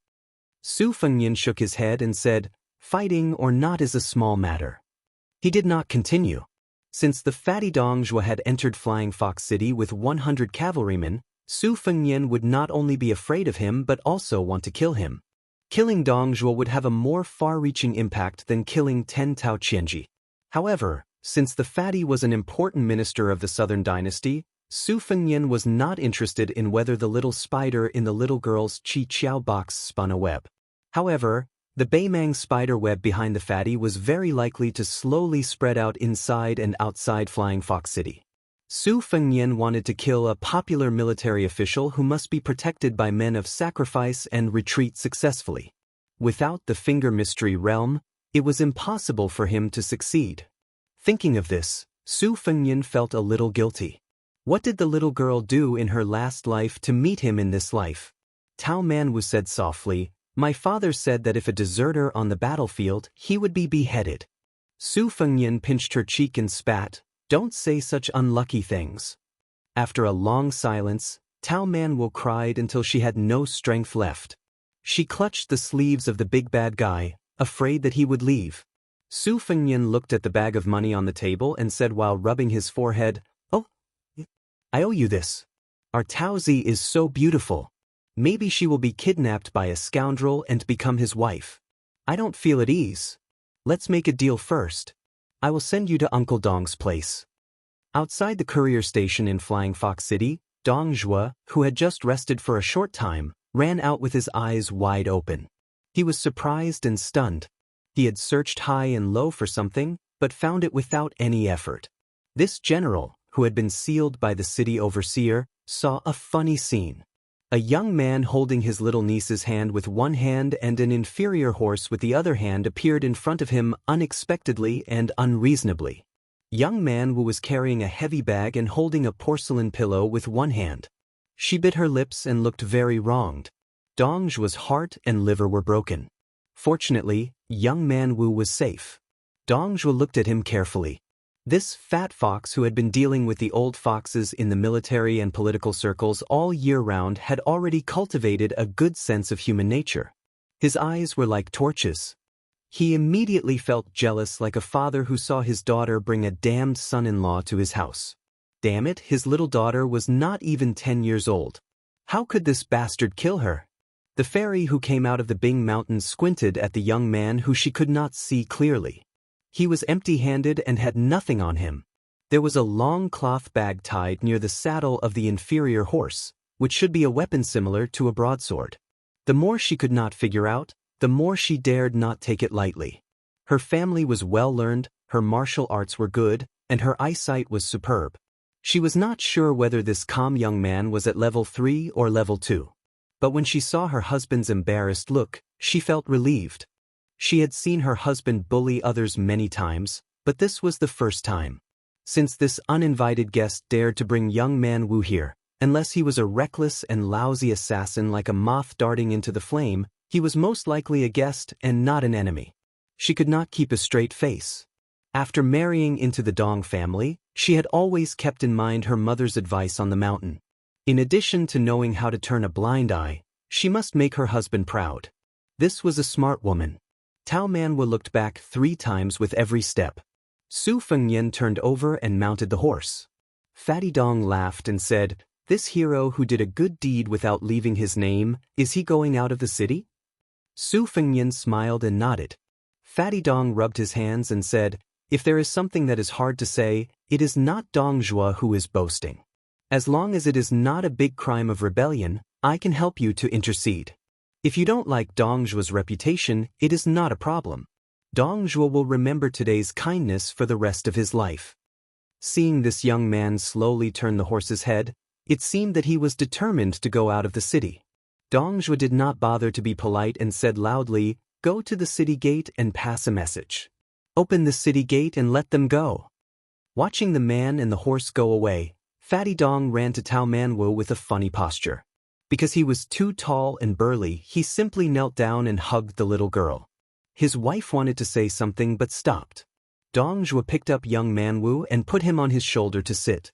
Su Fengnian shook his head and said, Fighting or not is a small matter. He did not continue. Since the fatty Dongjua had entered Flying Fox City with 100 cavalrymen, Su Fengnian would not only be afraid of him but also want to kill him. Killing Dongjua would have a more far-reaching impact than killing 10 Tao Qianji. However, since the fatty was an important minister of the Southern Dynasty, Su Fengnian was not interested in whether the little spider in the little girl's Qi Qiao box spun a web. However, the Beimang spider web behind the fatty was very likely to slowly spread out inside and outside Flying Fox City. Su Fengnian wanted to kill a popular military official who must be protected by men of sacrifice and retreat successfully. Without the Finger Mystery Realm, it was impossible for him to succeed. Thinking of this, Su Fengnian felt a little guilty. What did the little girl do in her last life to meet him in this life? Tao Manwu said softly, "My father said that if a deserter on the battlefield, he would be beheaded." Su Fengnian pinched her cheek and spat, "Don't say such unlucky things." After a long silence, Tao Manwu cried until she had no strength left. She clutched the sleeves of the big bad guy, afraid that he would leave. Su Fengnian looked at the bag of money on the table and said while rubbing his forehead, "Oh, I owe you this. Our Taozi is so beautiful. Maybe she will be kidnapped by a scoundrel and become his wife. I don't feel at ease. Let's make a deal first. I will send you to Uncle Dong's place." Outside the courier station in Flying Fox City, Dongjua, who had just rested for a short time, ran out with his eyes wide open. He was surprised and stunned. He had searched high and low for something, but found it without any effort. This general, who had been sealed by the city overseer, saw a funny scene. A young man holding his little niece's hand with one hand and an inferior horse with the other hand appeared in front of him unexpectedly and unreasonably. Young man who was carrying a heavy bag and holding a porcelain pillow with one hand. She bit her lips and looked very wronged. Dongjua's heart and liver were broken. Fortunately, young man Wu was safe. Dongjua looked at him carefully. This fat fox who had been dealing with the old foxes in the military and political circles all year round had already cultivated a good sense of human nature. His eyes were like torches. He immediately felt jealous like a father who saw his daughter bring a damned son-in-law to his house. Damn it, his little daughter was not even 10 years old. How could this bastard kill her? The fairy who came out of the Bing Mountains squinted at the young man who she could not see clearly. He was empty-handed and had nothing on him. There was a long cloth bag tied near the saddle of the inferior horse, which should be a weapon similar to a broadsword. The more she could not figure out, the more she dared not take it lightly. Her family was well-learned, her martial arts were good, and her eyesight was superb. She was not sure whether this calm young man was at level 3 or level 2. But when she saw her husband's embarrassed look, she felt relieved. She had seen her husband bully others many times, but this was the first time. Since this uninvited guest dared to bring young man Wu here, unless he was a reckless and lousy assassin like a moth darting into the flame, he was most likely a guest and not an enemy. She could not keep a straight face. After marrying into the Dong family, she had always kept in mind her mother's advice on the mountain. In addition to knowing how to turn a blind eye, she must make her husband proud. This was a smart woman. Tao Manwu looked back 3 times with every step. Su Fengnian turned over and mounted the horse. Fatty Dong laughed and said, "This hero who did a good deed without leaving his name, is he going out of the city?" Su Fengnian smiled and nodded. Fatty Dong rubbed his hands and said, "If there is something that is hard to say, it is not Dongjua who is boasting. As long as it is not a big crime of rebellion, I can help you to intercede. If you don't like Dongjua's reputation, it is not a problem. Dongjua will remember today's kindness for the rest of his life." Seeing this young man slowly turn the horse's head, it seemed that he was determined to go out of the city. Dongjua did not bother to be polite and said loudly, "Go to the city gate and pass a message. Open the city gate and let them go." Watching the man and the horse go away, Fatty Dong ran to Tao Manwu with a funny posture. Because he was too tall and burly, he simply knelt down and hugged the little girl. His wife wanted to say something but stopped. Dongjua picked up young Manwu and put him on his shoulder to sit.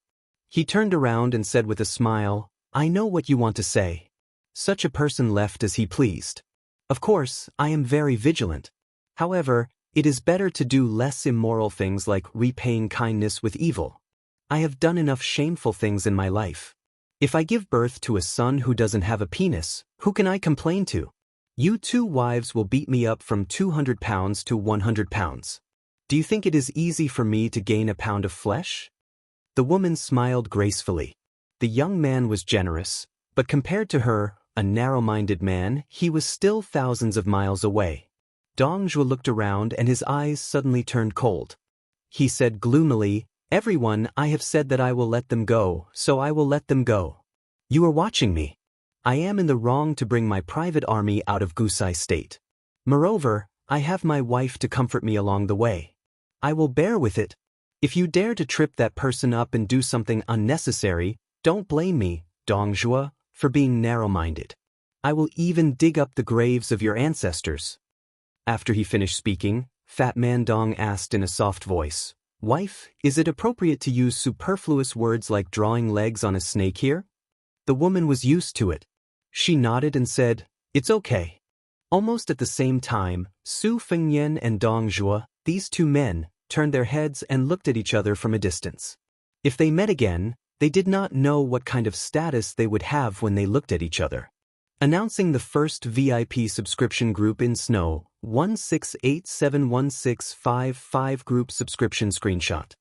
He turned around and said with a smile, "I know what you want to say." Such a person left as he pleased. Of course, I am very vigilant. However, It is better to do less immoral things like repaying kindness with evil. I have done enough shameful things in my life. If I give birth to a son who doesn't have a penis, who can I complain to? You 2 wives will beat me up from 200 pounds to 100 pounds. Do you think it is easy for me to gain a pound of flesh? The woman smiled gracefully. The young man was generous, but compared to her, a narrow-minded man, he was still thousands of miles away. Dong Zhuo looked around and his eyes suddenly turned cold. He said gloomily, "Everyone, I have said that I will let them go, so I will let them go. You are watching me. I am in the wrong to bring my private army out of Gusai state. Moreover, I have my wife to comfort me along the way. I will bear with it. If you dare to trip that person up and do something unnecessary, don't blame me, Dong Zhuo, for being narrow-minded. I will even dig up the graves of your ancestors." After he finished speaking, Fat Man Dong asked in a soft voice, "Wife, is it appropriate to use superfluous words like drawing legs on a snake here?" The woman was used to it. She nodded and said, "It's okay." Almost at the same time, Su Fengyan and Dong Zhuo, these 2 men, turned their heads and looked at each other from a distance. If they met again, they did not know what kind of status they would have when they looked at each other. Announcing the first VIP subscription group in Snow, 1687165 group subscription screenshot.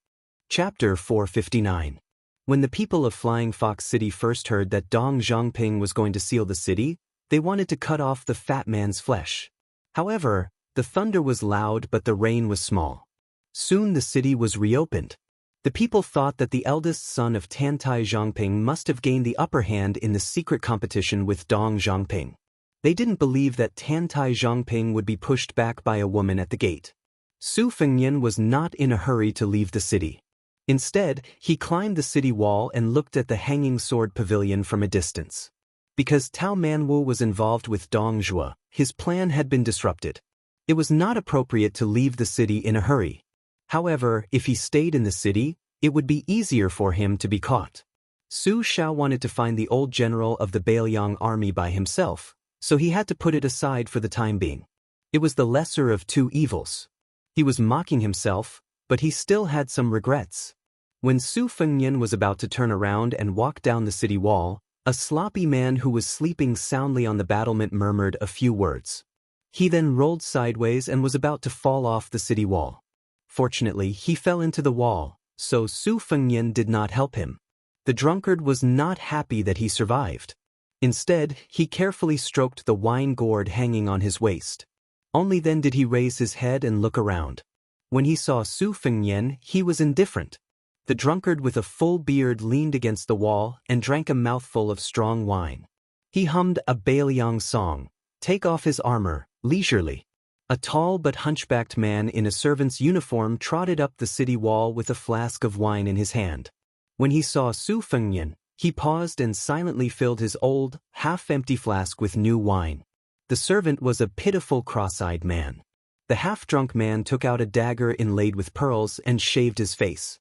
Chapter 459. When the people of Flying Fox City first heard that Dong Zhongping was going to seal the city, they wanted to cut off the fat man's flesh. However, the thunder was loud but the rain was small. Soon the city was reopened. The people thought that the eldest son of Tantai Zhongping must have gained the upper hand in the secret competition with Dong Zhongping. They didn't believe that Tantai Zhongping would be pushed back by a woman at the gate. Su Fengyan was not in a hurry to leave the city. Instead, he climbed the city wall and looked at the hanging sword pavilion from a distance. Because Tao Manwu was involved with Dong Zhuo, his plan had been disrupted. It was not appropriate to leave the city in a hurry. However, if he stayed in the city, it would be easier for him to be caught. Su Shao wanted to find the old general of the Bailiang army by himself, so he had to put it aside for the time being. It was the lesser of 2 evils. He was mocking himself, but he still had some regrets. When Su Fengyan was about to turn around and walk down the city wall, a sloppy man who was sleeping soundly on the battlement murmured a few words. He then rolled sideways and was about to fall off the city wall. Fortunately, he fell into the wall, so Su Fengyan did not help him. The drunkard was not happy that he survived. Instead, he carefully stroked the wine gourd hanging on his waist. Only then did he raise his head and look around. When he saw Su Fengyan, he was indifferent. The drunkard with a full beard leaned against the wall and drank a mouthful of strong wine. He hummed a Bailiang song, "Take off his armor," leisurely. A tall but hunchbacked man in a servant's uniform trotted up the city wall with a flask of wine in his hand. When he saw Su Fengyan, he paused and silently filled his old, half-empty flask with new wine. The servant was a pitiful cross-eyed man. The half-drunk man took out a dagger inlaid with pearls and shaved his face.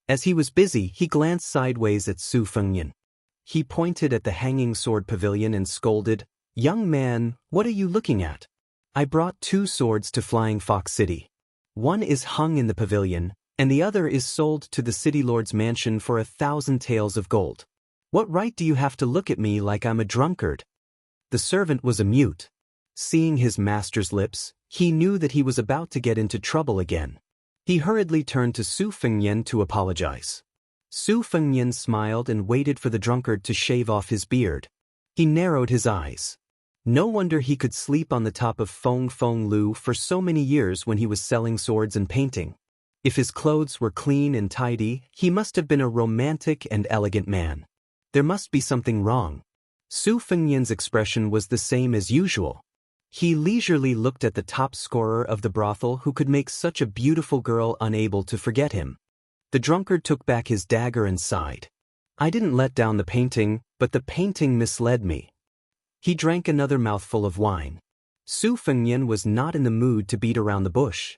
As he was busy, he glanced sideways at Su Fengyan. He pointed at the hanging sword pavilion and scolded, "Young man, what are you looking at? I brought 2 swords to Flying Fox City. One is hung in the pavilion, and the other is sold to the city lord's mansion for 1,000 taels of gold. What right do you have to look at me like I'm a drunkard?" The servant was a mute. Seeing his master's lips, he knew that he was about to get into trouble again. He hurriedly turned to Su Fengyan to apologize. Su Fengyan smiled and waited for the drunkard to shave off his beard. He narrowed his eyes. No wonder he could sleep on the top of Feng Feng Lu for so many years when he was selling swords and painting. If his clothes were clean and tidy, he must have been a romantic and elegant man. There must be something wrong. Su Fengyan's expression was the same as usual. He leisurely looked at the top scorer of the brothel who could make such a beautiful girl unable to forget him. The drunkard took back his dagger and sighed. "I didn't let down the painting, but the painting misled me." He drank another mouthful of wine. Su Fengyan was not in the mood to beat around the bush.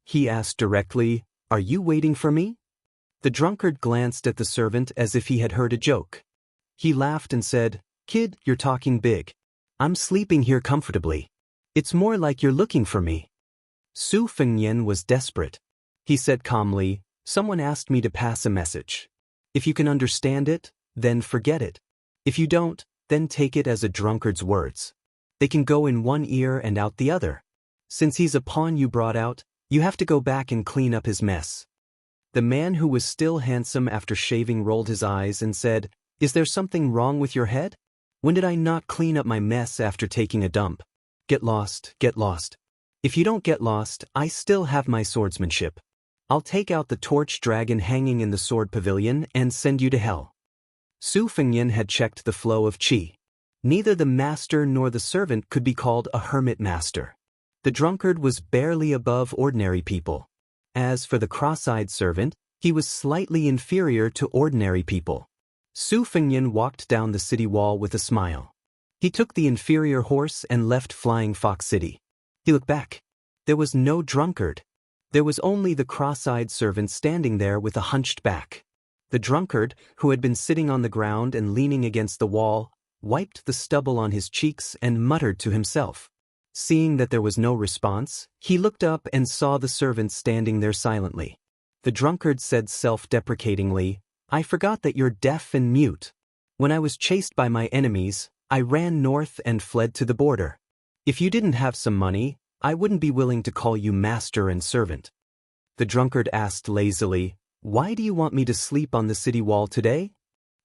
He asked directly, "Are you waiting for me?" The drunkard glanced at the servant as if he had heard a joke. He laughed and said, "Kid, you're talking big. I'm sleeping here comfortably. It's more like you're looking for me." Su Fengnian was desperate. He said calmly, "Someone asked me to pass a message. If you can understand it, then forget it. If you don't, then take it as a drunkard's words. They can go in one ear and out the other. Since he's a pawn you brought out, you have to go back and clean up his mess." The man who was still handsome after shaving rolled his eyes and said, "Is there something wrong with your head? When did I not clean up my mess after taking a dump? Get lost, get lost. If you don't get lost, I still have my swordsmanship. I'll take out the torch dragon hanging in the sword pavilion and send you to hell." Su Fengnian had checked the flow of qi. Neither the master nor the servant could be called a hermit master. The drunkard was barely above ordinary people. As for the cross-eyed servant, he was slightly inferior to ordinary people. Su Fengnian walked down the city wall with a smile. He took the inferior horse and left Flying Fox City. He looked back. There was no drunkard. There was only the cross-eyed servant standing there with a hunched back. The drunkard, who had been sitting on the ground and leaning against the wall, wiped the stubble on his cheeks and muttered to himself. Seeing that there was no response, he looked up and saw the servant standing there silently. The drunkard said self-deprecatingly, "I forgot that you're deaf and mute. When I was chased by my enemies, I ran north and fled to the border. If you didn't have some money, I wouldn't be willing to call you master and servant." The drunkard asked lazily, "Why do you want me to sleep on the city wall today?"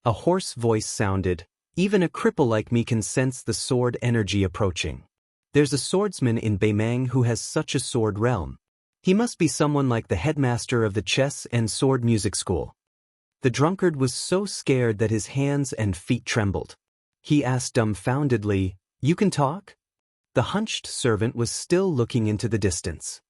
A hoarse voice sounded, "Even a cripple like me can sense the sword energy approaching. There's a swordsman in Beimang who has such a sword realm. He must be someone like the headmaster of the chess and sword music school." The drunkard was so scared that his hands and feet trembled. He asked dumbfoundedly, "You can talk?" The hunched servant was still looking into the distance.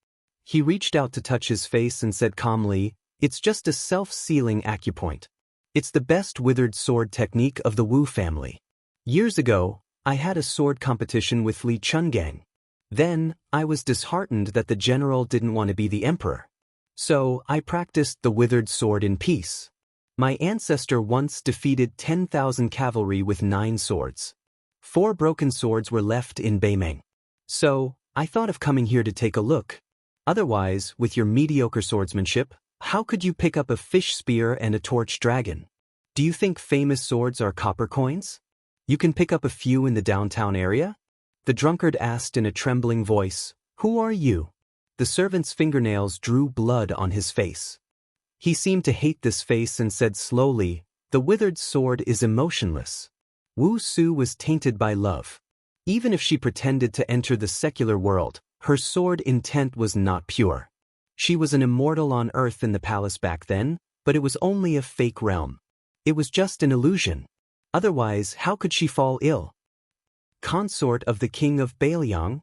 He reached out to touch his face and said calmly, "It's just a self-sealing acupoint. It's the best withered sword technique of the Wu family. Years ago, I had a sword competition with Li Chungang. Then, I was disheartened that the general didn't want to be the emperor. So, I practiced the withered sword in peace. My ancestor once defeated 10,000 cavalry with 9 swords. 4 broken swords were left in Beimang. So, I thought of coming here to take a look. Otherwise, with your mediocre swordsmanship, how could you pick up a fish spear and a torch dragon? Do you think famous swords are copper coins? You can pick up a few in the downtown area?" The drunkard asked in a trembling voice, "Who are you?" The servant's fingernails drew blood on his face. He seemed to hate this face and said slowly, "The withered sword is emotionless. Wu Su was tainted by love. Even if she pretended to enter the secular world, her sword intent was not pure. She was an immortal on earth in the palace back then, but it was only a fake realm. It was just an illusion. Otherwise, how could she fall ill? Consort of the king of Bailiang?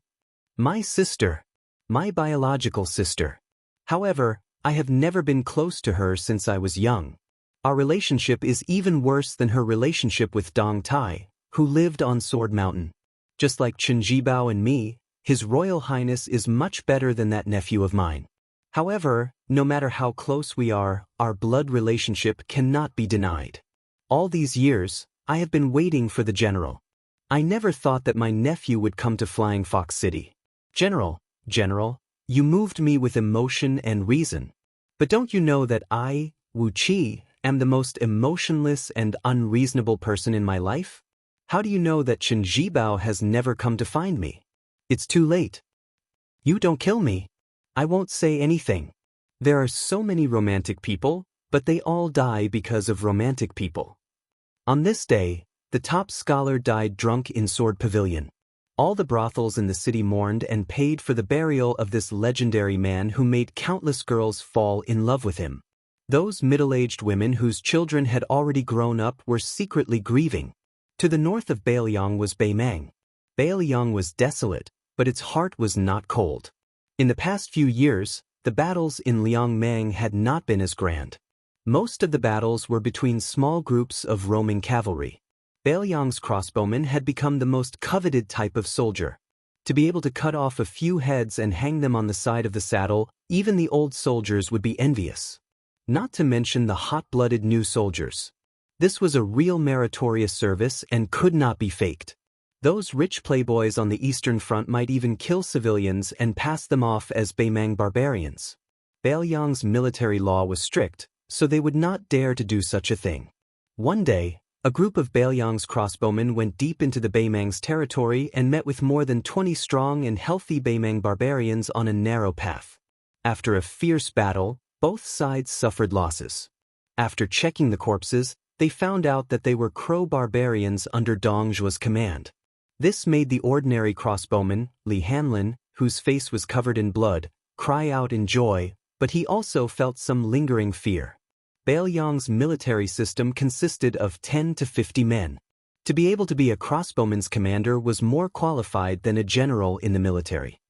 My sister. My biological sister. However, I have never been close to her since I was young. Our relationship is even worse than her relationship with Dong Tai, who lived on Sword Mountain. Just like Chen Jibao and me, His Royal Highness is much better than that nephew of mine. However, no matter how close we are, our blood relationship cannot be denied. All these years, I have been waiting for the general. I never thought that my nephew would come to Flying Fox City. General, you moved me with emotion and reason. But don't you know that I, Wu Qi, am the most emotionless and unreasonable person in my life? How do you know that Chen Jibao has never come to find me? It's too late. You don't kill me. I won't say anything. There are so many romantic people, but they all die because of romantic people. On this day, the top scholar died drunk in Sword Pavilion. All the brothels in the city mourned and paid for the burial of this legendary man who made countless girls fall in love with him. Those middle-aged women whose children had already grown up were secretly grieving. To the north of Bailiang was Beimang. Bailiang was desolate, but its heart was not cold. In the past few years, the battles in Liangmang had not been as grand. Most of the battles were between small groups of roaming cavalry. Bailiang's crossbowmen had become the most coveted type of soldier. To be able to cut off a few heads and hang them on the side of the saddle, even the old soldiers would be envious. Not to mention the hot-blooded new soldiers. This was a real meritorious service and could not be faked. Those rich playboys on the Eastern Front might even kill civilians and pass them off as Beimang barbarians. Beiliang's military law was strict, so they would not dare to do such a thing. One day, a group of Beiliang's crossbowmen went deep into the Beimang's territory and met with more than 20 strong and healthy Beimang barbarians on a narrow path. After a fierce battle, both sides suffered losses. After checking the corpses, they found out that they were Crow barbarians under Dong Zhuo's command. This made the ordinary crossbowman, Li Hanlin, whose face was covered in blood, cry out in joy, but he also felt some lingering fear. Beiliang's military system consisted of 10 to 50 men. To be able to be a crossbowman's commander was more qualified than a general in the military.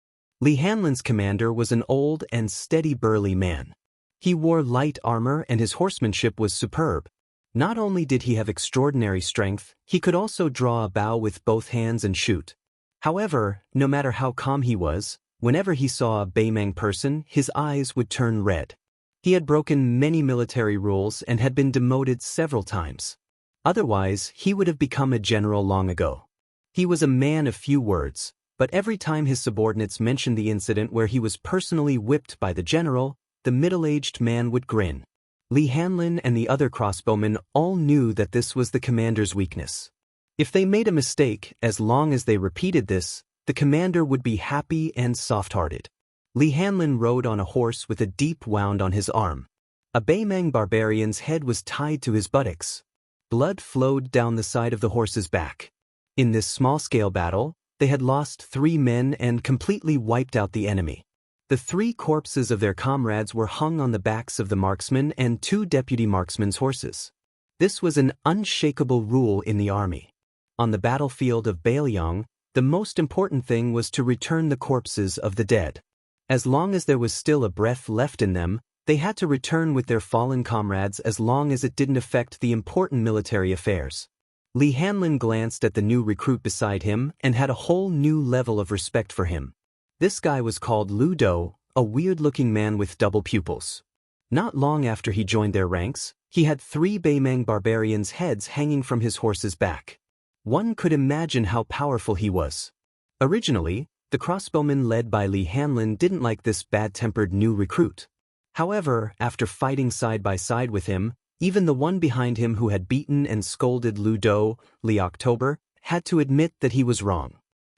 Li Hanlin's commander was an old and steady burly man. He wore light armor and his horsemanship was superb. Not only did he have extraordinary strength, he could also draw a bow with both hands and shoot. However, no matter how calm he was, whenever he saw a Beimang person, his eyes would turn red. He had broken many military rules and had been demoted several times. Otherwise, he would have become a general long ago. He was a man of few words, but every time his subordinates mentioned the incident where he was personally whipped by the general, the middle-aged man would grin. Li Hanlin and the other crossbowmen all knew that this was the commander's weakness. If they made a mistake, as long as they repeated this, the commander would be happy and soft-hearted. Li Hanlin rode on a horse with a deep wound on his arm. A Beimang barbarian's head was tied to his buttocks. Blood flowed down the side of the horse's back. In this small-scale battle, they had lost 3 men and completely wiped out the enemy. The 3 corpses of their comrades were hung on the backs of the marksmen and 2 deputy marksmen's horses. This was an unshakable rule in the army. On the battlefield of Beiliang, the most important thing was to return the corpses of the dead. As long as there was still a breath left in them, they had to return with their fallen comrades as long as it didn't affect the important military affairs. Li Hanlin glanced at the new recruit beside him and had a whole new level of respect for him. This guy was called Lu Do, a weird-looking man with double pupils. Not long after he joined their ranks, he had 3 Beimang barbarians' heads hanging from his horse's back. One could imagine how powerful he was. Originally, the crossbowmen led by Li Hanlin didn't like this bad-tempered new recruit. However, after fighting side by side with him, even the one behind him who had beaten and scolded Lu Do, Li October, had to admit that he was wrong.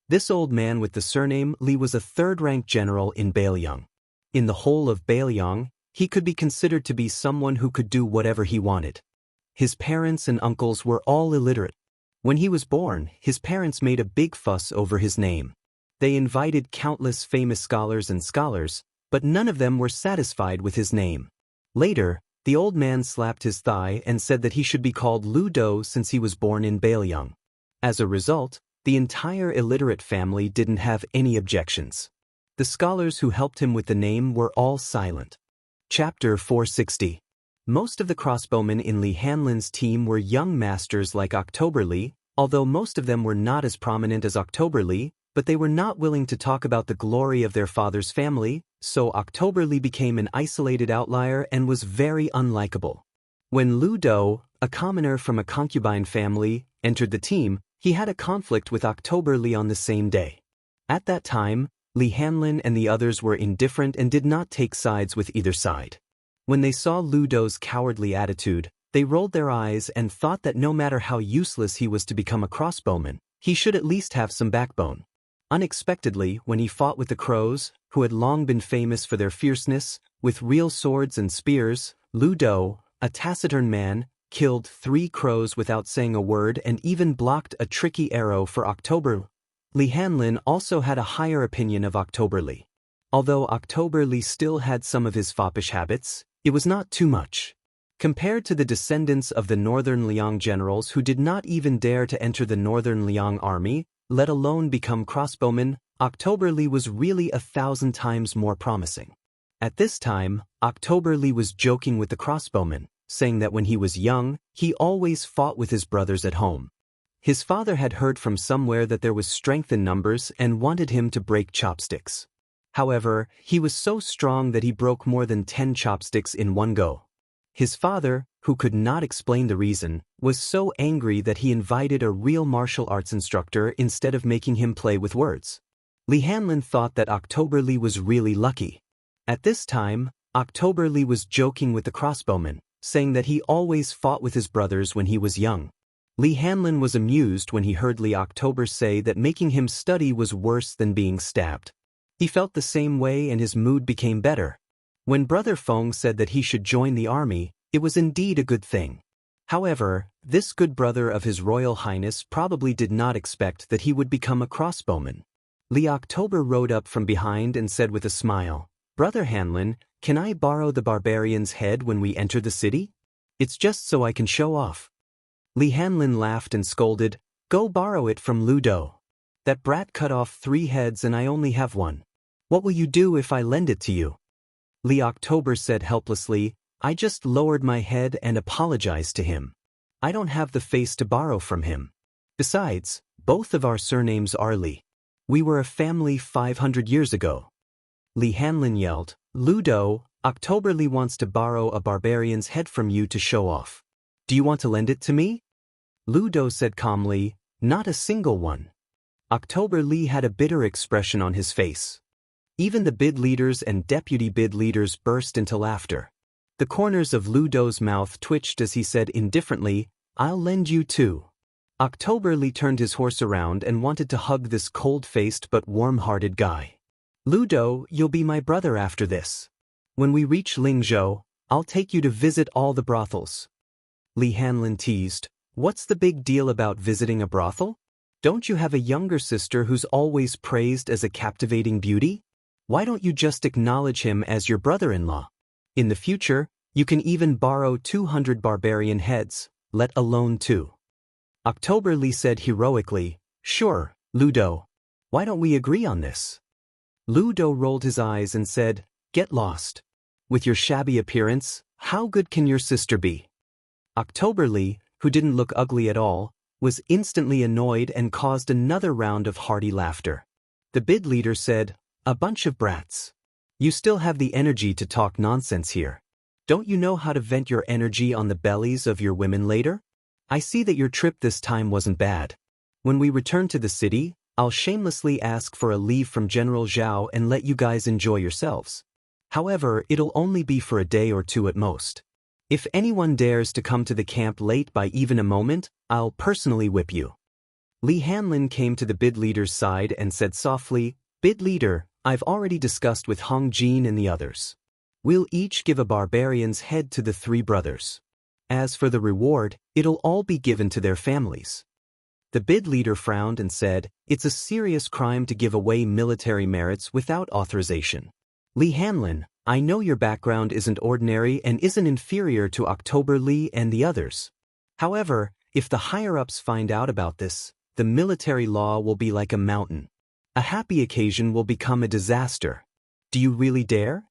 This old man with the surname Li was a 3rd-rank general in Beiliang. In the whole of Beiliang, he could be considered to be someone who could do whatever he wanted. His parents and uncles were all illiterate. When he was born, his parents made a big fuss over his name. They invited countless famous scholars, but none of them were satisfied with his name. Later, the old man slapped his thigh and said that he should be called Lu Do since he was born in Beiliang. As a result, the entire illiterate family didn't have any objections. The scholars who helped him with the name were all silent. Chapter 460. Most of the crossbowmen in Li Hanlin's team were young masters like October Li, although most of them were not as prominent as October Li, but they were not willing to talk about the glory of their father's family, so October Li became an isolated outlier and was very unlikable. When Lu Do, a commoner from a concubine family, entered the team, he had a conflict with October Li on the same day. At that time, Li Hanlin and the others were indifferent and did not take sides with either side. When they saw Lu Do's cowardly attitude, they rolled their eyes and thought that no matter how useless he was to become a crossbowman, he should at least have some backbone. Unexpectedly, when he fought with the crows, who had long been famous for their fierceness, with real swords and spears, Lu Do, a taciturn man, killed 3 crows without saying a word and even blocked a tricky arrow for October. Li Hanlin also had a higher opinion of October Li. Although October Li still had some of his foppish habits, it was not too much. Compared to the descendants of the Northern Liang generals who did not even dare to enter the Northern Liang army, let alone become crossbowmen, October Li was really 1,000 times more promising. At this time, October Li was joking with the crossbowmen, saying that when he was young, he always fought with his brothers at home. His father had heard from somewhere that there was strength in numbers and wanted him to break chopsticks. However, he was so strong that he broke more than 10 chopsticks in one go. His father, who could not explain the reason, was so angry that he invited a real martial arts instructor instead of making him play with words. Li Hanlin thought that October Li was really lucky. At this time, October Li was joking with the crossbowman, saying that he always fought with his brothers when he was young. Li Hanlin was amused when he heard Li October say that making him study was worse than being stabbed. He felt the same way and his mood became better. When Brother Feng said that he should join the army, it was indeed a good thing. However, this good brother of His Royal Highness probably did not expect that he would become a crossbowman. Li October rode up from behind and said with a smile, "Brother Hanlin, can I borrow the barbarian's head when we enter the city? It's just so I can show off." Li Hanlin laughed and scolded, "Go borrow it from Ludo. That brat cut off 3 heads and I only have 1. What will you do if I lend it to you?" Li October said helplessly, "I just lowered my head and apologized to him. I don't have the face to borrow from him. Besides, both of our surnames are Li. We were a family 500 years ago." Li Hanlin yelled, "Ludo, October Li wants to borrow a barbarian's head from you to show off. Do you want to lend it to me?" Ludo said calmly, "Not a single one." October Li had a bitter expression on his face. Even the bid leaders and deputy bid leaders burst into laughter. The corners of Ludo's mouth twitched as he said indifferently, "I'll lend you too." October Li turned his horse around and wanted to hug this cold-faced but warm-hearted guy. "Ludo, you'll be my brother after this. When we reach Lingzhou, I'll take you to visit all the brothels." Li Hanlin teased, "What's the big deal about visiting a brothel? Don't you have a younger sister who's always praised as a captivating beauty? Why don't you just acknowledge him as your brother-in-law? In the future, you can even borrow 200 barbarian heads, let alone 2. October Li said heroically, "Sure, Ludo. Why don't we agree on this?" Ludo rolled his eyes and said, "Get lost. With your shabby appearance, how good can your sister be?" October Li, who didn't look ugly at all, was instantly annoyed and caused another round of hearty laughter. The bid leader said, "A bunch of brats. You still have the energy to talk nonsense here. Don't you know how to vent your energy on the bellies of your women later? I see that your trip this time wasn't bad. When we return to the city, I'll shamelessly ask for a leave from General Zhao and let you guys enjoy yourselves. However, it'll only be for a day or 2 at most. If anyone dares to come to the camp late by even a moment, I'll personally whip you." Li Hanlin came to the bid leader's side and said softly, "Bid leader, I've already discussed with Hong Jin and the others. We'll each give a barbarian's head to the 3 brothers. As for the reward, it'll all be given to their families." The bid leader frowned and said, "It's a serious crime to give away military merits without authorization. Li Hanlin, I know your background isn't ordinary and isn't inferior to October Li and the others. However, if the higher-ups find out about this, the military law will be like a mountain. A happy occasion will become a disaster. Do you really dare?"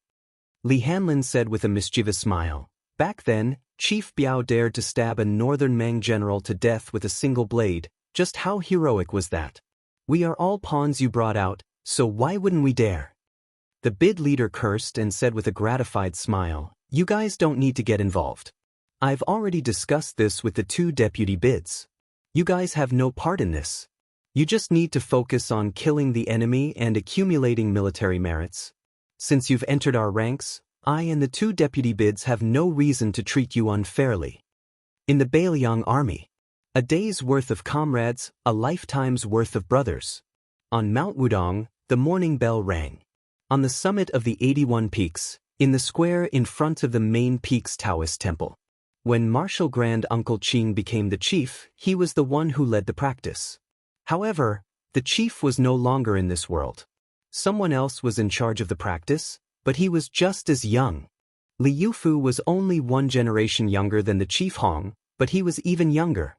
Li Hanlin said with a mischievous smile. "Back then, Chief Biao dared to stab a northern Mang general to death with a single blade. Just how heroic was that? We are all pawns you brought out, so why wouldn't we dare?" The bid leader cursed and said with a gratified smile, "You guys don't need to get involved. I've already discussed this with the 2 deputy bids. You guys have no part in this. You just need to focus on killing the enemy and accumulating military merits. Since you've entered our ranks, I and the 2 deputy bids have no reason to treat you unfairly. In the Bailiang army, a day's worth of comrades, a lifetime's worth of brothers. On Mount Wudong, the morning bell rang. On the summit of the 81 peaks, in the square in front of the main peak's Daoist temple. When Martial Grand Uncle Qing became the chief, he was the one who led the practice. However, the chief was no longer in this world. Someone else was in charge of the practice, but he was just as young. Li Yufu was only 1 generation younger than the chief Hong, but he was even younger.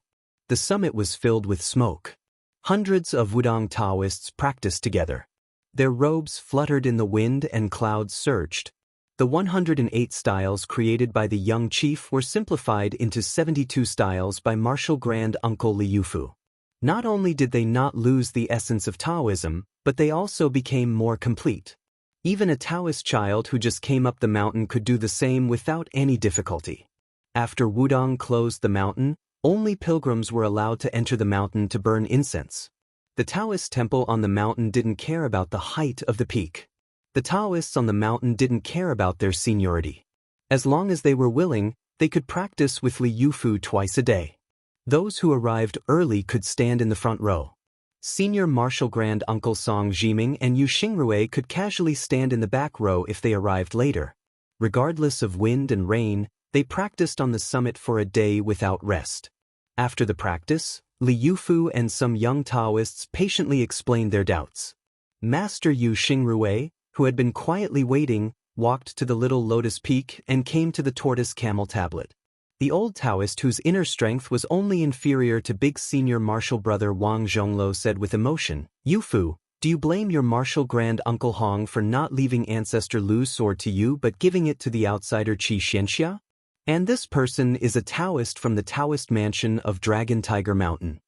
The summit was filled with smoke. Hundreds of Wudong Taoists practiced together. Their robes fluttered in the wind and clouds surged. The 108 styles created by the young chief were simplified into 72 styles by Martial Grand Uncle Li Yufu. Not only did they not lose the essence of Taoism, but they also became more complete. Even a Taoist child who just came up the mountain could do the same without any difficulty. After Wudong closed the mountain, only pilgrims were allowed to enter the mountain to burn incense. The Taoist temple on the mountain didn't care about the height of the peak. The Taoists on the mountain didn't care about their seniority. As long as they were willing, they could practice with Li Yufu twice a day. Those who arrived early could stand in the front row. Senior Martial Grand Uncle Song Jiming and Yu Xingrui could casually stand in the back row if they arrived later. Regardless of wind and rain, they practiced on the summit for a day without rest. After the practice, Li Yufu and some young Taoists patiently explained their doubts. Master Yu Xingrui, who had been quietly waiting, walked to the little lotus peak and came to the tortoise camel tablet. The old Taoist whose inner strength was only inferior to big senior martial brother Wang Zhonglo said with emotion, "Yufu, do you blame your martial grand uncle Hong for not leaving ancestor Lu's sword to you but giving it to the outsider Qi Xianxia? And this person is a Taoist from the Taoist mansion of Dragon Tiger Mountain."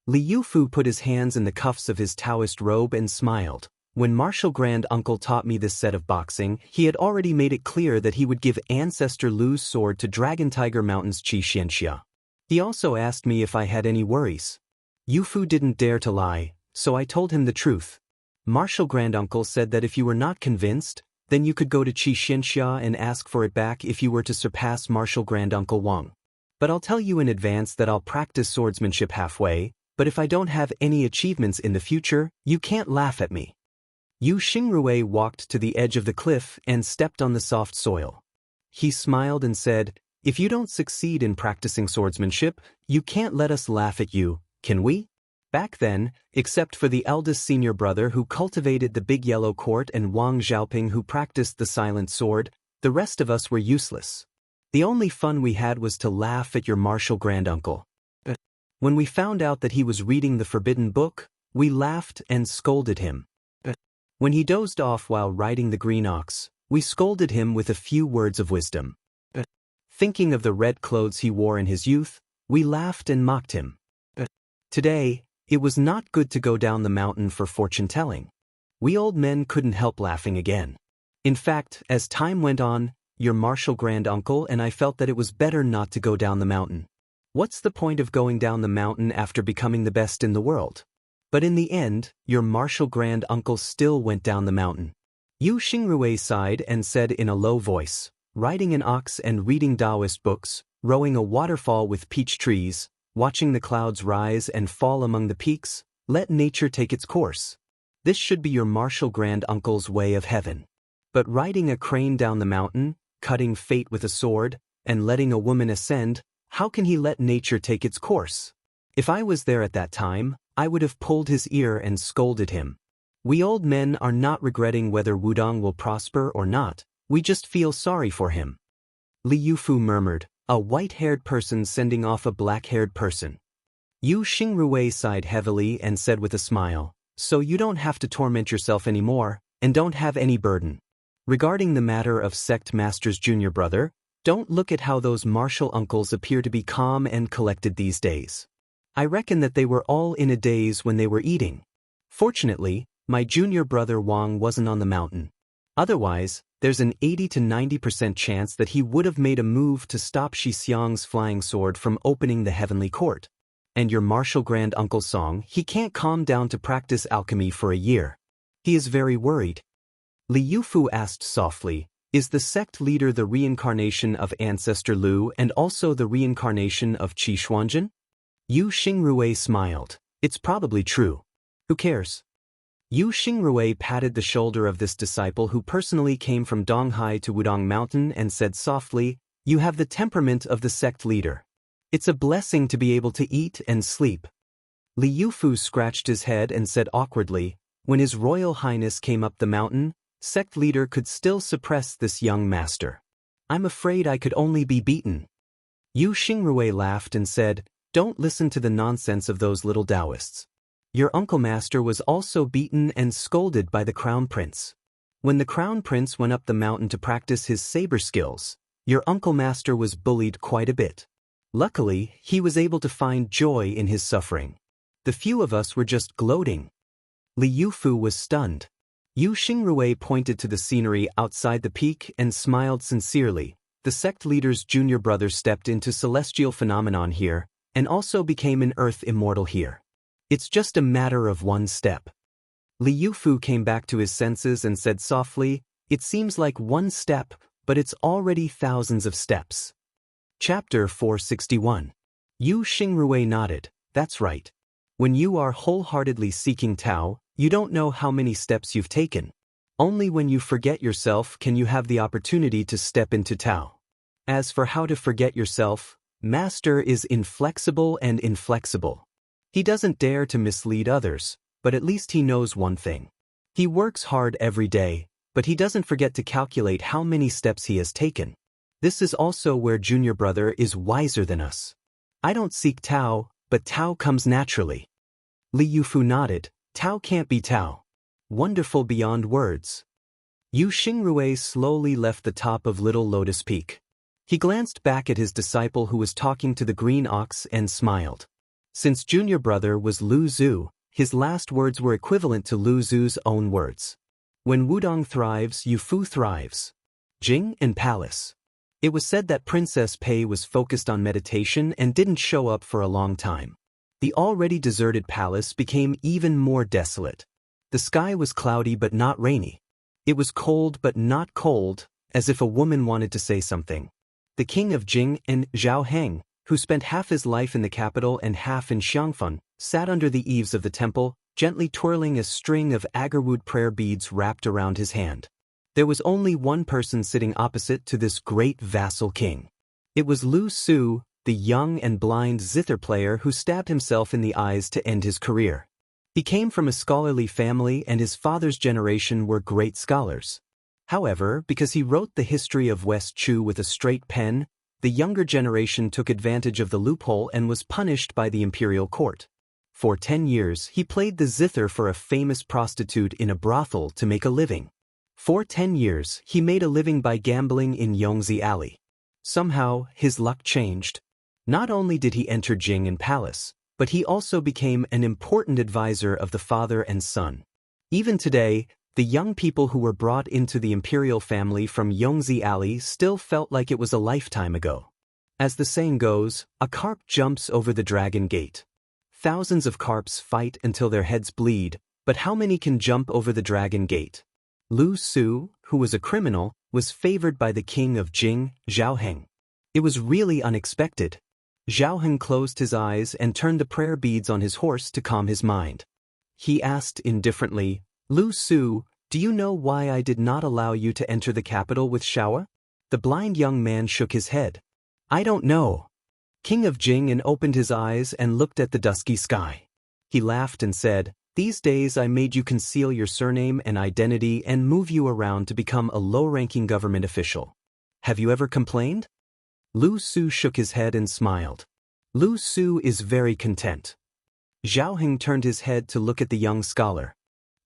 Li Yufu put his hands in the cuffs of his Taoist robe and smiled. When Martial Grand Uncle taught me this set of boxing, he had already made it clear that he would give Ancestor Lu's sword to Dragon Tiger Mountain's Qi Xianxia. He also asked me if I had any worries. Yufu didn't dare to lie, so I told him the truth. Martial Grand Uncle said that if you were not convinced, then you could go to Qi Xianxia and ask for it back if you were to surpass Martial Grand Uncle Wang. But I'll tell you in advance that I'll practice swordsmanship halfway, but if I don't have any achievements in the future, you can't laugh at me. Yu Xingrui walked to the edge of the cliff and stepped on the soft soil. He smiled and said, "If you don't succeed in practicing swordsmanship, you can't let us laugh at you, can we?" Back then, except for the eldest senior brother who cultivated the big yellow court and Wang Xiaoping who practiced the silent sword, the rest of us were useless. The only fun we had was to laugh at your martial grand uncle. When we found out that he was reading the forbidden book, we laughed and scolded him. When he dozed off while riding the green ox, we scolded him with a few words of wisdom. Thinking of the red clothes he wore in his youth, we laughed and mocked him. Today, it was not good to go down the mountain for fortune-telling. We old men couldn't help laughing again. In fact, as time went on, your martial grand uncle and I felt that it was better not to go down the mountain. What's the point of going down the mountain after becoming the best in the world? But in the end, your martial grand uncle still went down the mountain. Yu Xingrui sighed and said in a low voice, "Riding an ox and reading Daoist books, rowing a waterfall with peach trees, watching the clouds rise and fall among the peaks, let nature take its course. This should be your martial grand uncle's way of heaven. But riding a crane down the mountain, cutting fate with a sword, and letting a woman ascend, how can he let nature take its course? If I was there at that time, I would have pulled his ear and scolded him. We old men are not regretting whether Wudong will prosper or not, we just feel sorry for him." Li Yufu murmured, "A white-haired person sending off a black-haired person." Yu Xingrui sighed heavily and said with a smile, "So you don't have to torment yourself anymore, and don't have any burden. Regarding the matter of Sect Master's junior brother, don't look at how those martial uncles appear to be calm and collected these days. I reckon that they were all in a daze when they were eating. Fortunately, my junior brother Wang wasn't on the mountain. Otherwise, there's an 80 to 90% chance that he would have made a move to stop Shi Xiang's flying sword from opening the heavenly court. And your martial grand uncle Song, he can't calm down to practice alchemy for a year. He is very worried." Li Yufu asked softly, "Is the sect leader the reincarnation of Ancestor Lu and also the reincarnation of Qi Xuanjun?" Yu Xingrui smiled. "It's probably true. Who cares?" Yu Xingrui patted the shoulder of this disciple who personally came from Donghai to Wudong Mountain and said softly, "You have the temperament of the sect leader. It's a blessing to be able to eat and sleep." Li Yufu scratched his head and said awkwardly, "When His Royal Highness came up the mountain, sect leader could still suppress this young master. I'm afraid I could only be beaten." Yu Xingrui laughed and said, "Don't listen to the nonsense of those little Daoists. Your uncle master was also beaten and scolded by the crown prince. When the crown prince went up the mountain to practice his saber skills, your uncle master was bullied quite a bit. Luckily, he was able to find joy in his suffering. The few of us were just gloating." Li Yufu was stunned. Yu Xingrui pointed to the scenery outside the peak and smiled sincerely. The sect leader's junior brother stepped into celestial phenomenon here, and also became an earth immortal here. It's just a matter of one step. Li Yufu came back to his senses and said softly, "It seems like one step, but it's already thousands of steps." Chapter 461. Yu Xingrui nodded. That's right. When you are wholeheartedly seeking Tao, you don't know how many steps you've taken. Only when you forget yourself can you have the opportunity to step into Tao. As for how to forget yourself, Master is inflexible and inflexible. He doesn't dare to mislead others, but at least he knows one thing. He works hard every day, but he doesn't forget to calculate how many steps he has taken. This is also where junior brother is wiser than us. I don't seek Tao, but Tao comes naturally. Li Yufu nodded. Tao can't be Tao. Wonderful beyond words. Yu Xingrui slowly left the top of Little Lotus Peak. He glanced back at his disciple who was talking to the green ox and smiled. Since junior brother was Lu Zhu, his last words were equivalent to Lu Zhu's own words. When Wudong thrives, Yufu thrives. Jing and Palace. It was said that Princess Pei was focused on meditation and didn't show up for a long time. The already deserted palace became even more desolate. The sky was cloudy but not rainy. It was cold but not cold, as if a woman wanted to say something. The king of Jing and Zhaoheng, who spent half his life in the capital and half in Xiangfeng, sat under the eaves of the temple, gently twirling a string of agarwood prayer beads wrapped around his hand. There was only one person sitting opposite to this great vassal king. It was Lu Su, the young and blind zither player who stabbed himself in the eyes to end his career. He came from a scholarly family and his father's generation were great scholars. However, because he wrote the history of West Chu with a straight pen, the younger generation took advantage of the loophole and was punished by the imperial court. For 10 years, he played the zither for a famous prostitute in a brothel to make a living. For 10 years, he made a living by gambling in Yongzi Alley. Somehow, his luck changed. Not only did he enter Jing and Palace, but he also became an important advisor of the father and son. Even today, the young people who were brought into the imperial family from Yongzi Alley still felt like it was a lifetime ago. As the saying goes, a carp jumps over the dragon gate. Thousands of carps fight until their heads bleed, but how many can jump over the dragon gate? Lu Su, who was a criminal, was favored by the king of Jing, Zhaoheng. It was really unexpected. Zhaoheng closed his eyes and turned the prayer beads on his horse to calm his mind. He asked indifferently, "Lu Su, do you know why I did not allow you to enter the capital with Shaoa?" The blind young man shook his head. "I don't know." King of Jing opened his eyes and looked at the dusky sky. He laughed and said, "These days I made you conceal your surname and identity and move you around to become a low-ranking government official. Have you ever complained?" Lu Su shook his head and smiled. Lu Su is very content. Zhaoheng turned his head to look at the young scholar.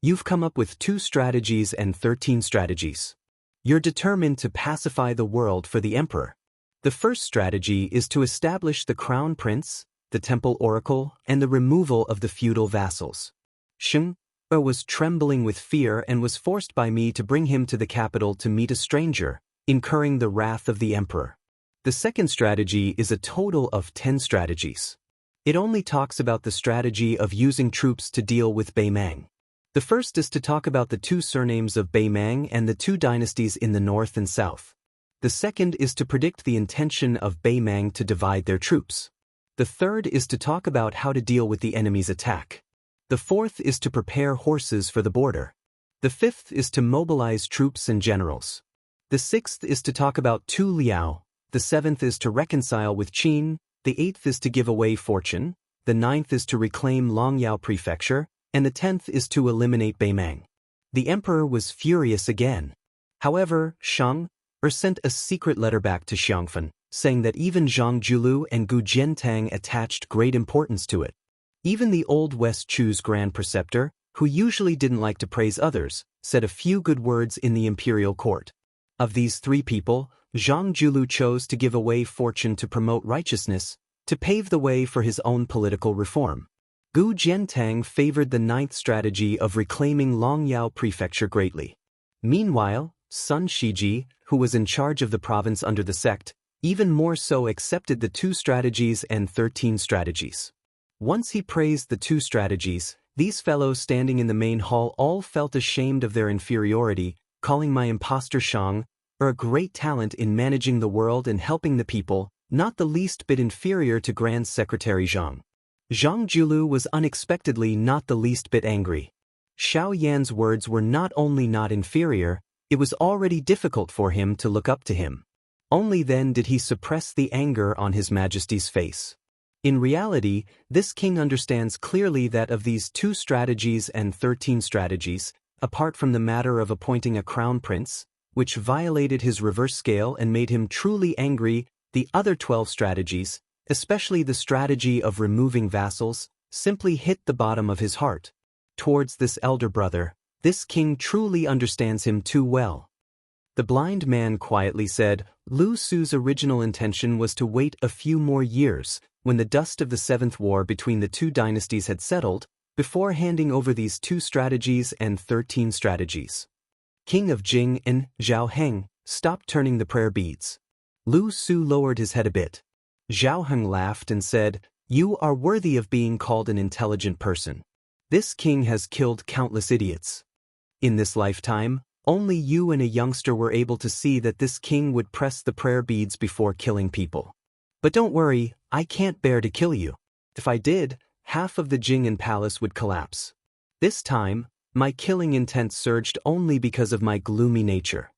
"You've come up with 2 strategies and 13 strategies. You're determined to pacify the world for the emperor. The first strategy is to establish the crown prince, the temple oracle, and the removal of the feudal vassals. Sheng was trembling with fear and was forced by me to bring him to the capital to meet a stranger, incurring the wrath of the emperor. The second strategy is a total of 10 strategies. It only talks about the strategy of using troops to deal with Beimang. The first is to talk about the 2 surnames of Beimang and the 2 dynasties in the north and south. The second is to predict the intention of Beimang to divide their troops. The third is to talk about how to deal with the enemy's attack. The fourth is to prepare horses for the border. The fifth is to mobilize troops and generals. The sixth is to talk about Tu Liao. The seventh is to reconcile with Qin. The eighth is to give away fortune. The ninth is to reclaim Longyao Prefecture. And the 10th is to eliminate Beimang. The emperor was furious again. However, Shang sent a secret letter back to Xiangfen, saying that even Zhang Julu and Gu Jiantang attached great importance to it. Even the old West Chu's grand preceptor, who usually didn't like to praise others, said a few good words in the imperial court. Of these 3 people, Zhang Julu chose to give away fortune to promote righteousness, to pave the way for his own political reform. Gu Jiantang favored the 9th strategy of reclaiming Longyao Prefecture greatly. Meanwhile, Sun Shiji who was in charge of the province under the sect, even more so accepted the 2 strategies and 13 strategies. Once he praised the 2 strategies, these fellows standing in the main hall all felt ashamed of their inferiority, calling my impostor Shang a great talent in managing the world and helping the people, not the least bit inferior to Grand Secretary Zhang. Zhang Julu was unexpectedly not the least bit angry. Xiao Yan's words were not only not inferior, it was already difficult for him to look up to him. Only then did he suppress the anger on His Majesty's face. In reality, this king understands clearly that of these 2 strategies and 13 strategies, apart from the matter of appointing a crown prince, which violated his reverse scale and made him truly angry, the other 12 strategies, especially the strategy of removing vassals, simply hit the bottom of his heart. Towards this elder brother, this king truly understands him too well. The blind man quietly said, Lu Su's original intention was to wait a few more years, when the dust of the 7th war between the 2 dynasties had settled, before handing over these 2 strategies and 13 strategies. King of Jing and Zhao Heng stopped turning the prayer beads. Lu Su lowered his head a bit. Zhao Heng laughed and said, You are worthy of being called an intelligent person. This king has killed countless idiots. In this lifetime, only you and a youngster were able to see that this king would press the prayer beads before killing people. But don't worry, I can't bear to kill you. If I did, half of the Jing'an palace would collapse. This time, my killing intent surged only because of my gloomy nature.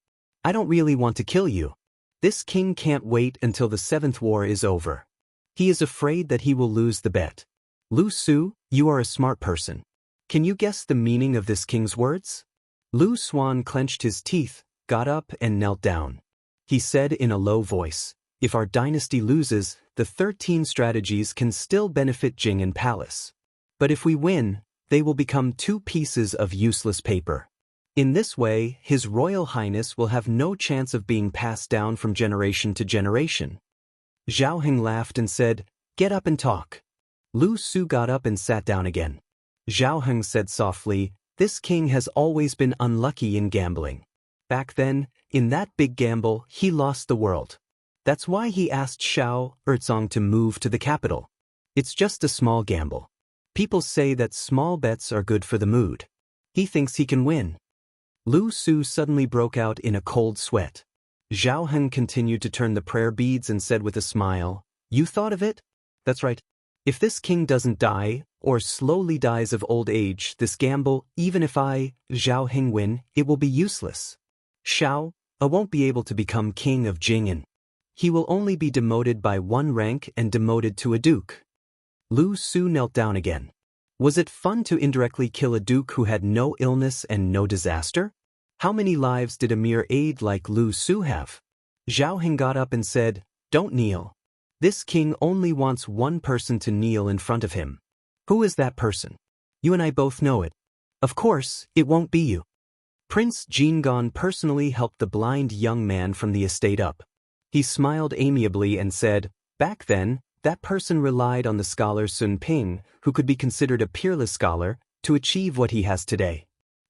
I don't really want to kill you. This king can't wait until the 7th war is over. He is afraid that he will lose the bet. Lu Su, you are a smart person. Can you guess the meaning of this king's words? Lu Suan clenched his teeth, got up and knelt down. He said in a low voice, If our dynasty loses, the 13 strategies can still benefit Jing'an Palace. But if we win, they will become 2 pieces of useless paper. In this way, His Royal Highness will have no chance of being passed down from generation to generation. Zhao Heng laughed and said, Get up and talk. Lu Su got up and sat down again. Zhao Heng said softly, This king has always been unlucky in gambling. Back then, in that big gamble, he lost the world. That's why he asked Xiao Erzong to move to the capital. It's just a small gamble. People say that small bets are good for the mood. He thinks he can win. Lu Su suddenly broke out in a cold sweat. Zhao Heng continued to turn the prayer beads and said with a smile, You thought of it? That's right. If this king doesn't die, or slowly dies of old age, this gamble, even if I, Zhao Heng, win, it will be useless. Xiao won't be able to become king of Jing'an. He will only be demoted by 1 rank and demoted to a duke. Lu Su knelt down again. Was it fun to indirectly kill a duke who had no illness and no disaster? How many lives did a mere aide like Lu Su have? Zhao Heng got up and said, Don't kneel. This king only wants 1 person to kneel in front of him. Who is that person? You and I both know it. Of course, it won't be you. Prince Jingon personally helped the blind young man from the estate up. He smiled amiably and said, Back then, that person relied on the scholar Sun Ping, who could be considered a peerless scholar, to achieve what he has today.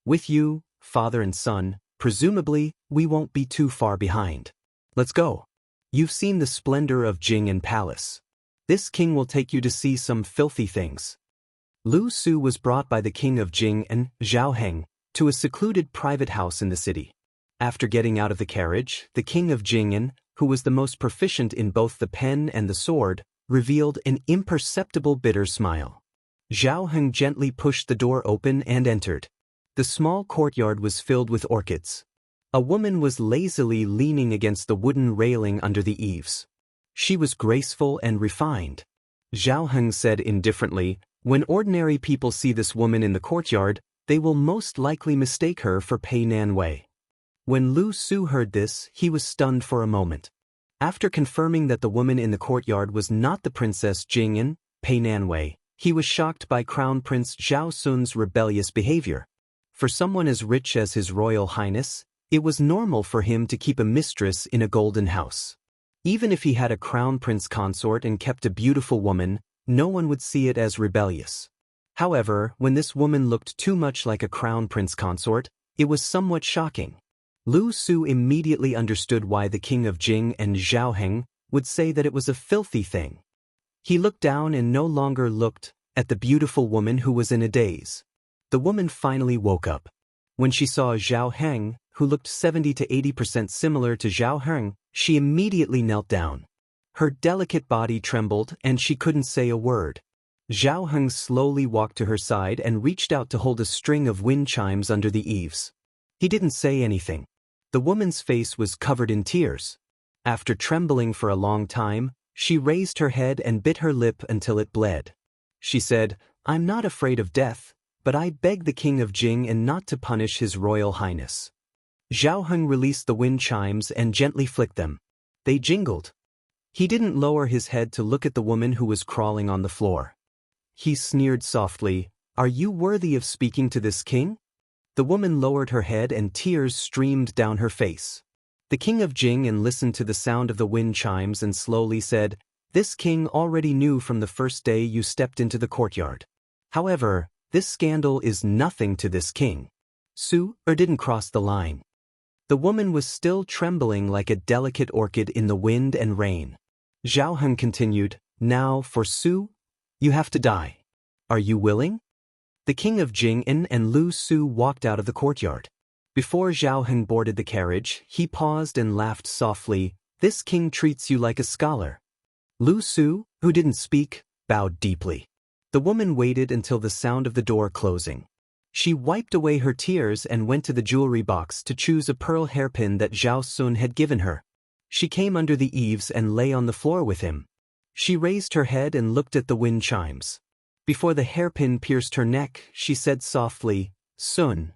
With you, father and son, presumably, we won't be too far behind. Let's go. You've seen the splendor of Jing'an Palace. This king will take you to see some filthy things. Lu Su was brought by the king of Jing'an, Zhao Heng, to a secluded private house in the city. After getting out of the carriage, the king of Jing'an, who was the most proficient in both the pen and the sword, revealed an imperceptible bitter smile. Zhao Heng gently pushed the door open and entered. The small courtyard was filled with orchids. A woman was lazily leaning against the wooden railing under the eaves. She was graceful and refined. Zhao Heng said indifferently, When ordinary people see this woman in the courtyard, they will most likely mistake her for Pei Nanwei. When Lu Su heard this, he was stunned for a moment. After confirming that the woman in the courtyard was not the Princess Jing'an, Pei Nanwei, he was shocked by Crown Prince Zhao Sun's rebellious behavior. For someone as rich as His Royal Highness, it was normal for him to keep a mistress in a golden house. Even if he had a crown prince consort and kept a beautiful woman, no one would see it as rebellious. However, when this woman looked too much like a crown prince consort, it was somewhat shocking. Lu Su immediately understood why the king of Jing and Zhao Heng would say that it was a filthy thing. He looked down and no longer looked at the beautiful woman who was in a daze. The woman finally woke up. When she saw Zhao Heng, who looked 70 to 80% similar to Zhao Heng, she immediately knelt down. Her delicate body trembled and she couldn't say a word. Zhao Heng slowly walked to her side and reached out to hold a string of wind chimes under the eaves. He didn't say anything. The woman's face was covered in tears. After trembling for a long time, she raised her head and bit her lip until it bled. She said, "I'm not afraid of death, but I beg the king of Jing and not to punish his royal highness." Zhao Heng released the wind chimes and gently flicked them. They jingled. He didn't lower his head to look at the woman who was crawling on the floor. He sneered softly, "Are you worthy of speaking to this king?" The woman lowered her head and tears streamed down her face. The king of Jing and listened to the sound of the wind chimes and slowly said, "This king already knew from the first day you stepped into the courtyard. However, this scandal is nothing to this king. Didn't cross the line." The woman was still trembling like a delicate orchid in the wind and rain. Zhao Heng continued, "Now, for Su, you have to die. Are you willing?" The king of Jing'an and Lu Su walked out of the courtyard. Before Zhao Heng boarded the carriage, he paused and laughed softly, "This king treats you like a scholar." Lu Su, who didn't speak, bowed deeply. The woman waited until the sound of the door closing. She wiped away her tears and went to the jewelry box to choose a pearl hairpin that Zhao Sun had given her. She came under the eaves and lay on the floor with him. She raised her head and looked at the wind chimes. Before the hairpin pierced her neck, she said softly, "Sun."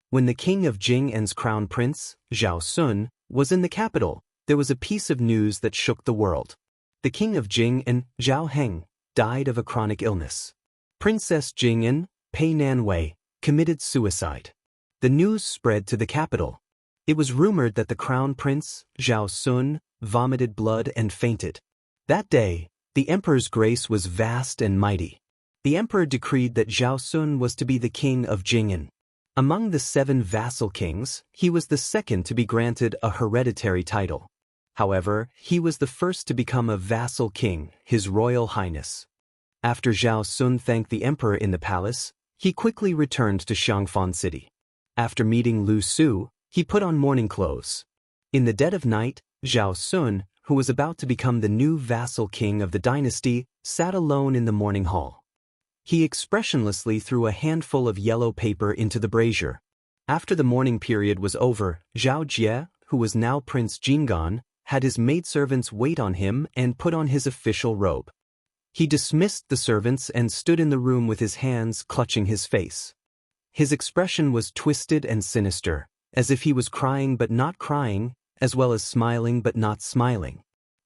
When the king of Jing'an's crown prince, Zhao Sun, was in the capital, there was a piece of news that shook the world. The king of Jing'an, Zhao Heng, died of a chronic illness. Princess Jing'an, Pei Nanwei, committed suicide. The news spread to the capital. It was rumored that the crown prince, Zhao Sun, vomited blood and fainted. That day, the emperor's grace was vast and mighty. The emperor decreed that Zhao Sun was to be the king of Jing'an. Among the 7 vassal kings, he was the second to be granted a hereditary title. However, he was the first to become a vassal king, His Royal Highness. After Zhao Sun thanked the emperor in the palace, he quickly returned to Xiangfan City. After meeting Lu Su, he put on mourning clothes. In the dead of night, Zhao Sun, who was about to become the new vassal king of the dynasty, sat alone in the morning hall. He expressionlessly threw a handful of yellow paper into the brazier. After the mourning period was over, Zhao Jie, who was now Prince Jingan, had his maidservants wait on him and put on his official robe. He dismissed the servants and stood in the room with his hands clutching his face. His expression was twisted and sinister, as if he was crying but not crying, as well as smiling but not smiling.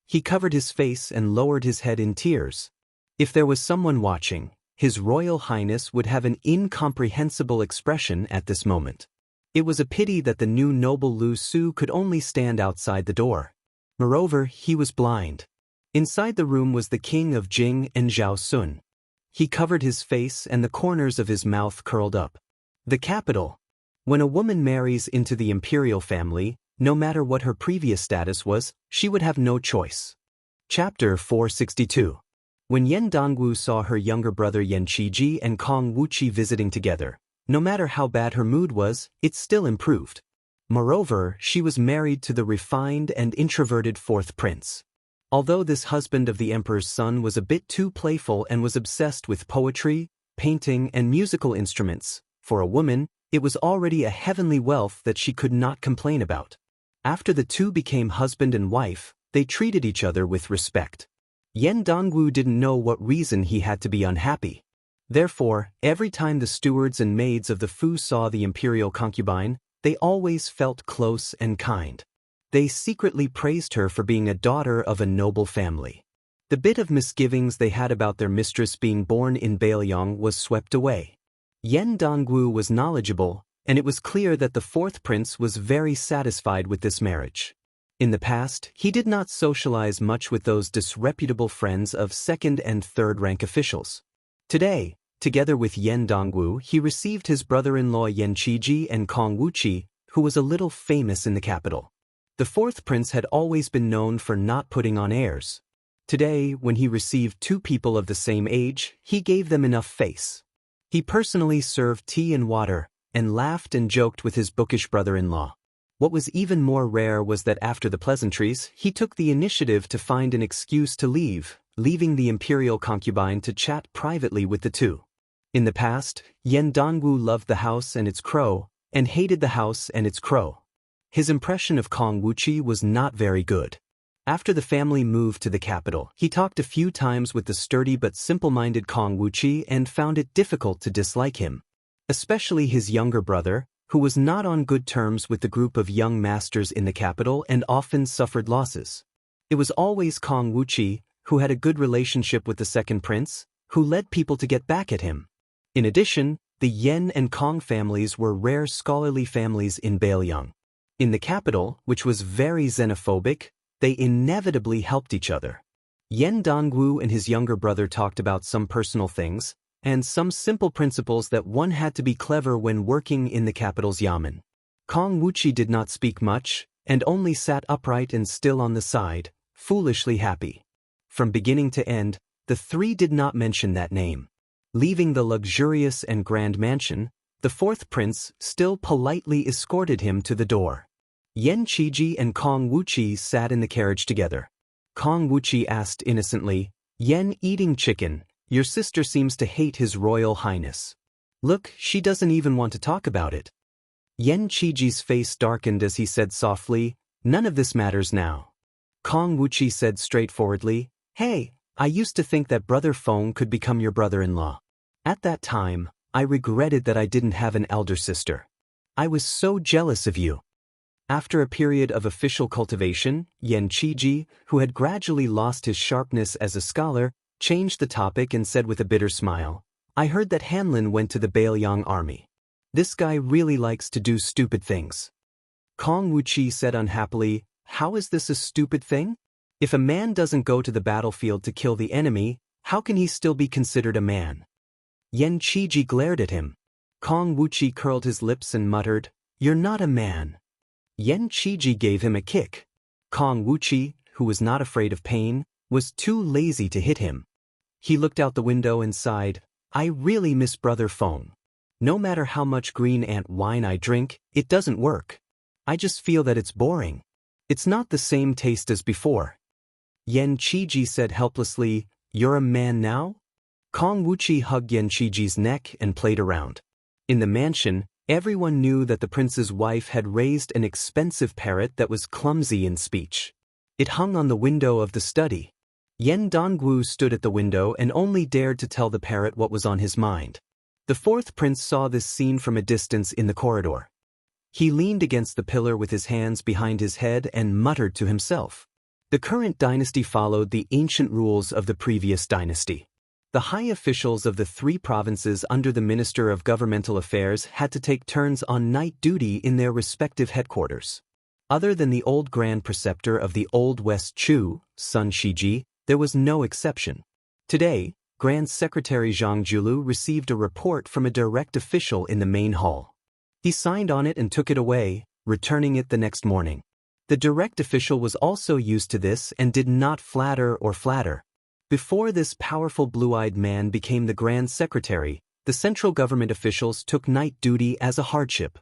He covered his face and lowered his head in tears. If there was someone watching, His Royal Highness would have an incomprehensible expression at this moment. It was a pity that the new noble Lu Su could only stand outside the door. Moreover, he was blind. Inside the room was the king of Jing and Zhao Sun. He covered his face and the corners of his mouth curled up. The capital. When a woman marries into the imperial family, no matter what her previous status was, she would have no choice. Chapter 462. When Yan Dongwu saw her younger brother Yan Qiji and Kong Wuqi visiting together, no matter how bad her mood was, it still improved. Moreover, she was married to the refined and introverted 4th prince. Although this husband of the emperor's son was a bit too playful and was obsessed with poetry, painting, and musical instruments, for a woman, it was already a heavenly wealth that she could not complain about. After the two became husband and wife, they treated each other with respect. Yan Dongwu didn't know what reason he had to be unhappy. Therefore, every time the stewards and maids of the Fu saw the imperial concubine, they always felt close and kind. They secretly praised her for being a daughter of a noble family. The bit of misgivings they had about their mistress being born in Bailiang was swept away. Yan Dongwu was knowledgeable, and it was clear that the 4th prince was very satisfied with this marriage. In the past, he did not socialize much with those disreputable friends of 2nd and 3rd rank officials. Today, together with Yan Dongwu, he received his brother-in-law Yan Qiji and Kong Wuqi, who was a little famous in the capital. The fourth prince had always been known for not putting on airs. Today, when he received two people of the same age, he gave them enough face. He personally served tea and water, and laughed and joked with his bookish brother-in-law. What was even more rare was that after the pleasantries, he took the initiative to find an excuse to leave, leaving the imperial concubine to chat privately with the two. In the past, Yan Dongwu loved the house and its crow, and hated the house and its crow. His impression of Kong Wuqi was not very good. After the family moved to the capital, he talked a few times with the sturdy but simple-minded Kong Wuqi and found it difficult to dislike him. Especially his younger brother, who was not on good terms with the group of young masters in the capital and often suffered losses. It was always Kong Wuqi, who had a good relationship with the second prince, who led people to get back at him. In addition, the Yen and Kong families were rare scholarly families in Bailiang. In the capital, which was very xenophobic, they inevitably helped each other. Yan Dongwu and his younger brother talked about some personal things, and some simple principles that one had to be clever when working in the capital's yamen. Kong Wuqi did not speak much, and only sat upright and still on the side, foolishly happy. From beginning to end, the three did not mention that name. Leaving the luxurious and grand mansion, the fourth prince still politely escorted him to the door. Yan Qiji and Kong Wuqi sat in the carriage together. Kong Wuqi asked innocently, "Yan eating chicken, your sister seems to hate His Royal Highness. Look, she doesn't even want to talk about it." Yan Qiji's face darkened as he said softly, "None of this matters now." Kong Wuqi said straightforwardly, "Hey, I used to think that Brother Feng could become your brother-in-law. At that time, I regretted that I didn't have an elder sister. I was so jealous of you." After a period of official cultivation, Yan Qiji, who had gradually lost his sharpness as a scholar, changed the topic and said with a bitter smile, "I heard that Han Lin went to the Bailiang army. This guy really likes to do stupid things." Kong Wuqi said unhappily, "How is this a stupid thing? If a man doesn't go to the battlefield to kill the enemy, how can he still be considered a man?" Yan Qiji glared at him. Kong Wuqi curled his lips and muttered, "You're not a man." Yan Qiji gave him a kick. Kong Wuqi, who was not afraid of pain, was too lazy to hit him. He looked out the window and sighed, "I really miss Brother Feng. No matter how much green ant wine I drink, it doesn't work. I just feel that it's boring. It's not the same taste as before." Yan Qiji said helplessly, "You're a man now?" Kong Wuqi hugged Yan Qiji's neck and played around. In the mansion, everyone knew that the prince's wife had raised an expensive parrot that was clumsy in speech. It hung on the window of the study. Yan Dongwu stood at the window and only dared to tell the parrot what was on his mind. The fourth prince saw this scene from a distance in the corridor. He leaned against the pillar with his hands behind his head and muttered to himself. The current dynasty followed the ancient rules of the previous dynasty. The high officials of the three provinces under the Minister of Governmental Affairs had to take turns on night duty in their respective headquarters. Other than the old Grand Preceptor of the Old West Chu, Sun Shiji, there was no exception. Today, Grand Secretary Zhang Julu received a report from a direct official in the main hall. He signed on it and took it away, returning it the next morning. The direct official was also used to this and did not flatter. Before this powerful blue-eyed man became the Grand Secretary, the central government officials took night duty as a hardship.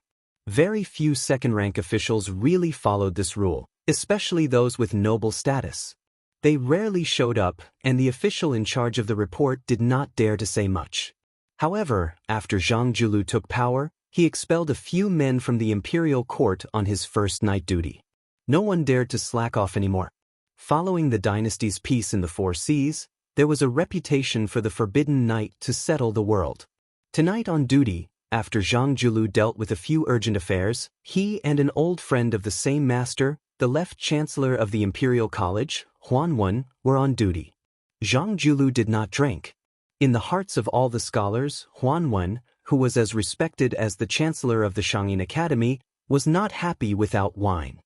Very few second-rank officials really followed this rule, especially those with noble status. They rarely showed up, and the official in charge of the report did not dare to say much. However, after Zhang Julu took power, he expelled a few men from the imperial court on his first night duty. No one dared to slack off anymore. Following the dynasty's peace in the Four Seas, there was a reputation for the forbidden night to settle the world. Tonight on duty, after Zhang Julu dealt with a few urgent affairs, he and an old friend of the same master, the left chancellor of the Imperial College, Huan Wen, were on duty. Zhang Julu did not drink. In the hearts of all the scholars, Huan Wen, who was as respected as the chancellor of the Shangyin Academy, was not happy without wine.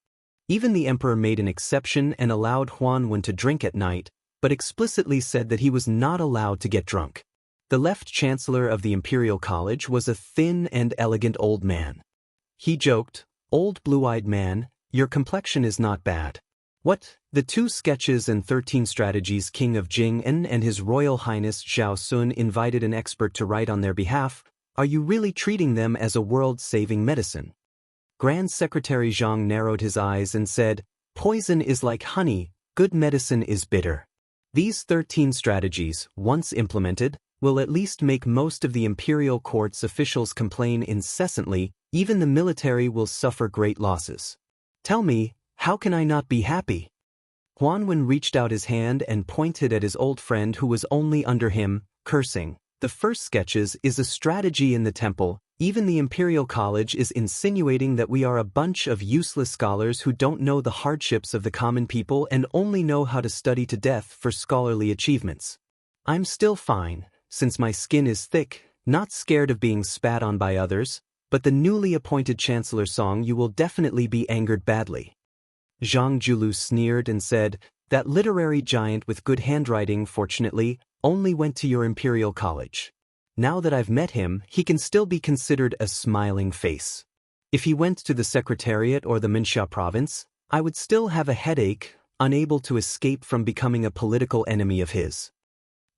Even the emperor made an exception and allowed Huan Wen to drink at night, but explicitly said that he was not allowed to get drunk. The left chancellor of the Imperial College was a thin and elegant old man. He joked, Old blue-eyed man, your complexion is not bad. What? The 2 sketches and 13 strategies King of Jing'an and His Royal Highness Zhao Sun invited an expert to write on their behalf. Are you really treating them as a world-saving medicine? Grand Secretary Zhang narrowed his eyes and said, poison is like honey, good medicine is bitter. These 13 strategies, once implemented, will at least make most of the imperial court's officials complain incessantly. Even the military will suffer great losses. Tell me, how can I not be happy? Huan Wen reached out his hand and pointed at his old friend who was only under him, cursing. The first sketches is a strategy in the temple. Even the Imperial College is insinuating that we are a bunch of useless scholars who don't know the hardships of the common people and only know how to study to death for scholarly achievements. I'm still fine, since my skin is thick, not scared of being spat on by others, but the newly appointed Chancellor Song you will definitely be angered badly. Zhang Julu sneered and said, that literary giant with good handwriting fortunately only went to your Imperial College. Now that I've met him, he can still be considered a smiling face. If he went to the Secretariat or the Minsha province, I would still have a headache, unable to escape from becoming a political enemy of his.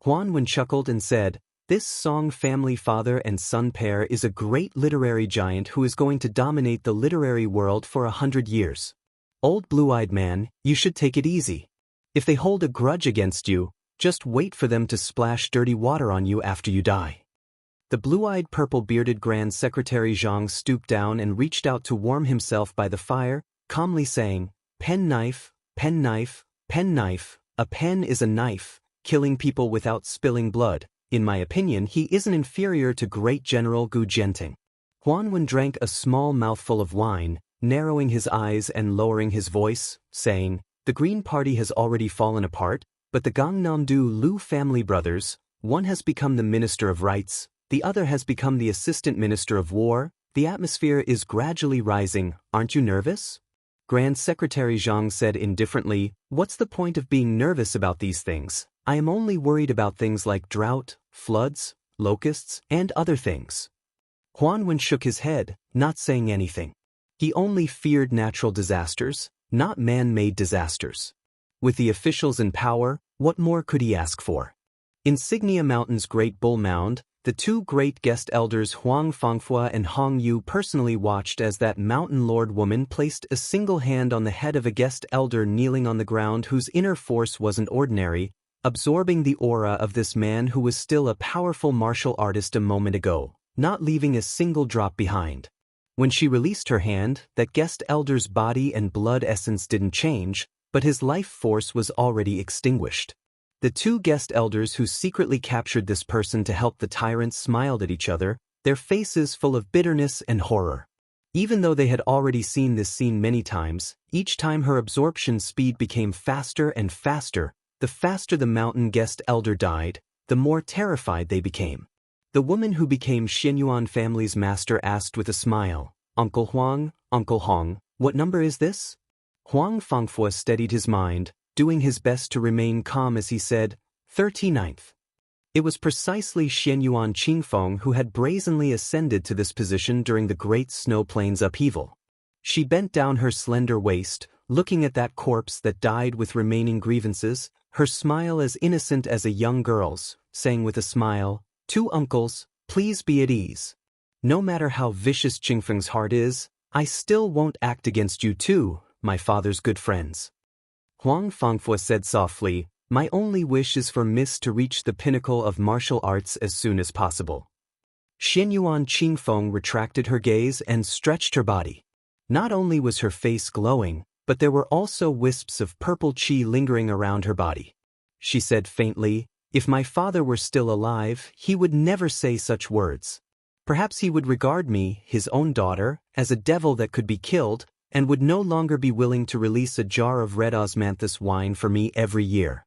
Huan Wen chuckled and said, this Song family father and son pair is a great literary giant who is going to dominate the literary world for 100 years. Old blue-eyed man, you should take it easy. If they hold a grudge against you, just wait for them to splash dirty water on you after you die. The blue-eyed purple-bearded Grand Secretary Zhang stooped down and reached out to warm himself by the fire, calmly saying, pen knife, pen knife, pen knife. A pen is a knife, killing people without spilling blood. In my opinion, he isn't inferior to Great General Gu Jianting. Huan Wen drank a small mouthful of wine, narrowing his eyes and lowering his voice, saying, the Green Party has already fallen apart, but the Gangnam-do Lu family brothers, one has become the Minister of Rights, the other has become the Assistant Minister of War. The atmosphere is gradually rising, aren't you nervous? Grand Secretary Zhang said indifferently, what's the point of being nervous about these things? I am only worried about things like drought, floods, locusts, and other things. Huan Wen shook his head, not saying anything. He only feared natural disasters, not man-made disasters. With the officials in power, what more could he ask for? Insignia Mountain's Great Bull Mound, the 2 great guest elders Huang Fangfua and Hong Yu personally watched as that mountain lord woman placed a single hand on the head of a guest elder kneeling on the ground whose inner force wasn't ordinary, absorbing the aura of this man who was still a powerful martial artist a moment ago, not leaving a single drop behind. When she released her hand, that guest elder's body and blood essence didn't change, but his life force was already extinguished. The 2 guest elders who secretly captured this person to help the tyrant smiled at each other, their faces full of bitterness and horror. Even though they had already seen this scene many times, each time her absorption speed became faster and faster. The faster the mountain guest elder died, the more terrified they became. The woman who became Xianyuan family's master asked with a smile, Uncle Huang, Uncle Hong, what number is this? Huang Fangfua steadied his mind, doing his best to remain calm as he said, 39th. It was precisely Xianyuan Qingfeng who had brazenly ascended to this position during the Great Snow Plains upheaval. She bent down her slender waist, looking at that corpse that died with remaining grievances, her smile as innocent as a young girl's, saying with a smile, 2 uncles, please be at ease. No matter how vicious Qingfeng's heart is, I still won't act against you too, my father's good friends. Huang Fangfua said softly, my only wish is for Miss to reach the pinnacle of martial arts as soon as possible. Xianyuan Qingfeng retracted her gaze and stretched her body. Not only was her face glowing, but there were also wisps of purple qi lingering around her body. She said faintly, if my father were still alive, he would never say such words. Perhaps he would regard me, his own daughter, as a devil that could be killed, and would no longer be willing to release a jar of red osmanthus wine for me every year.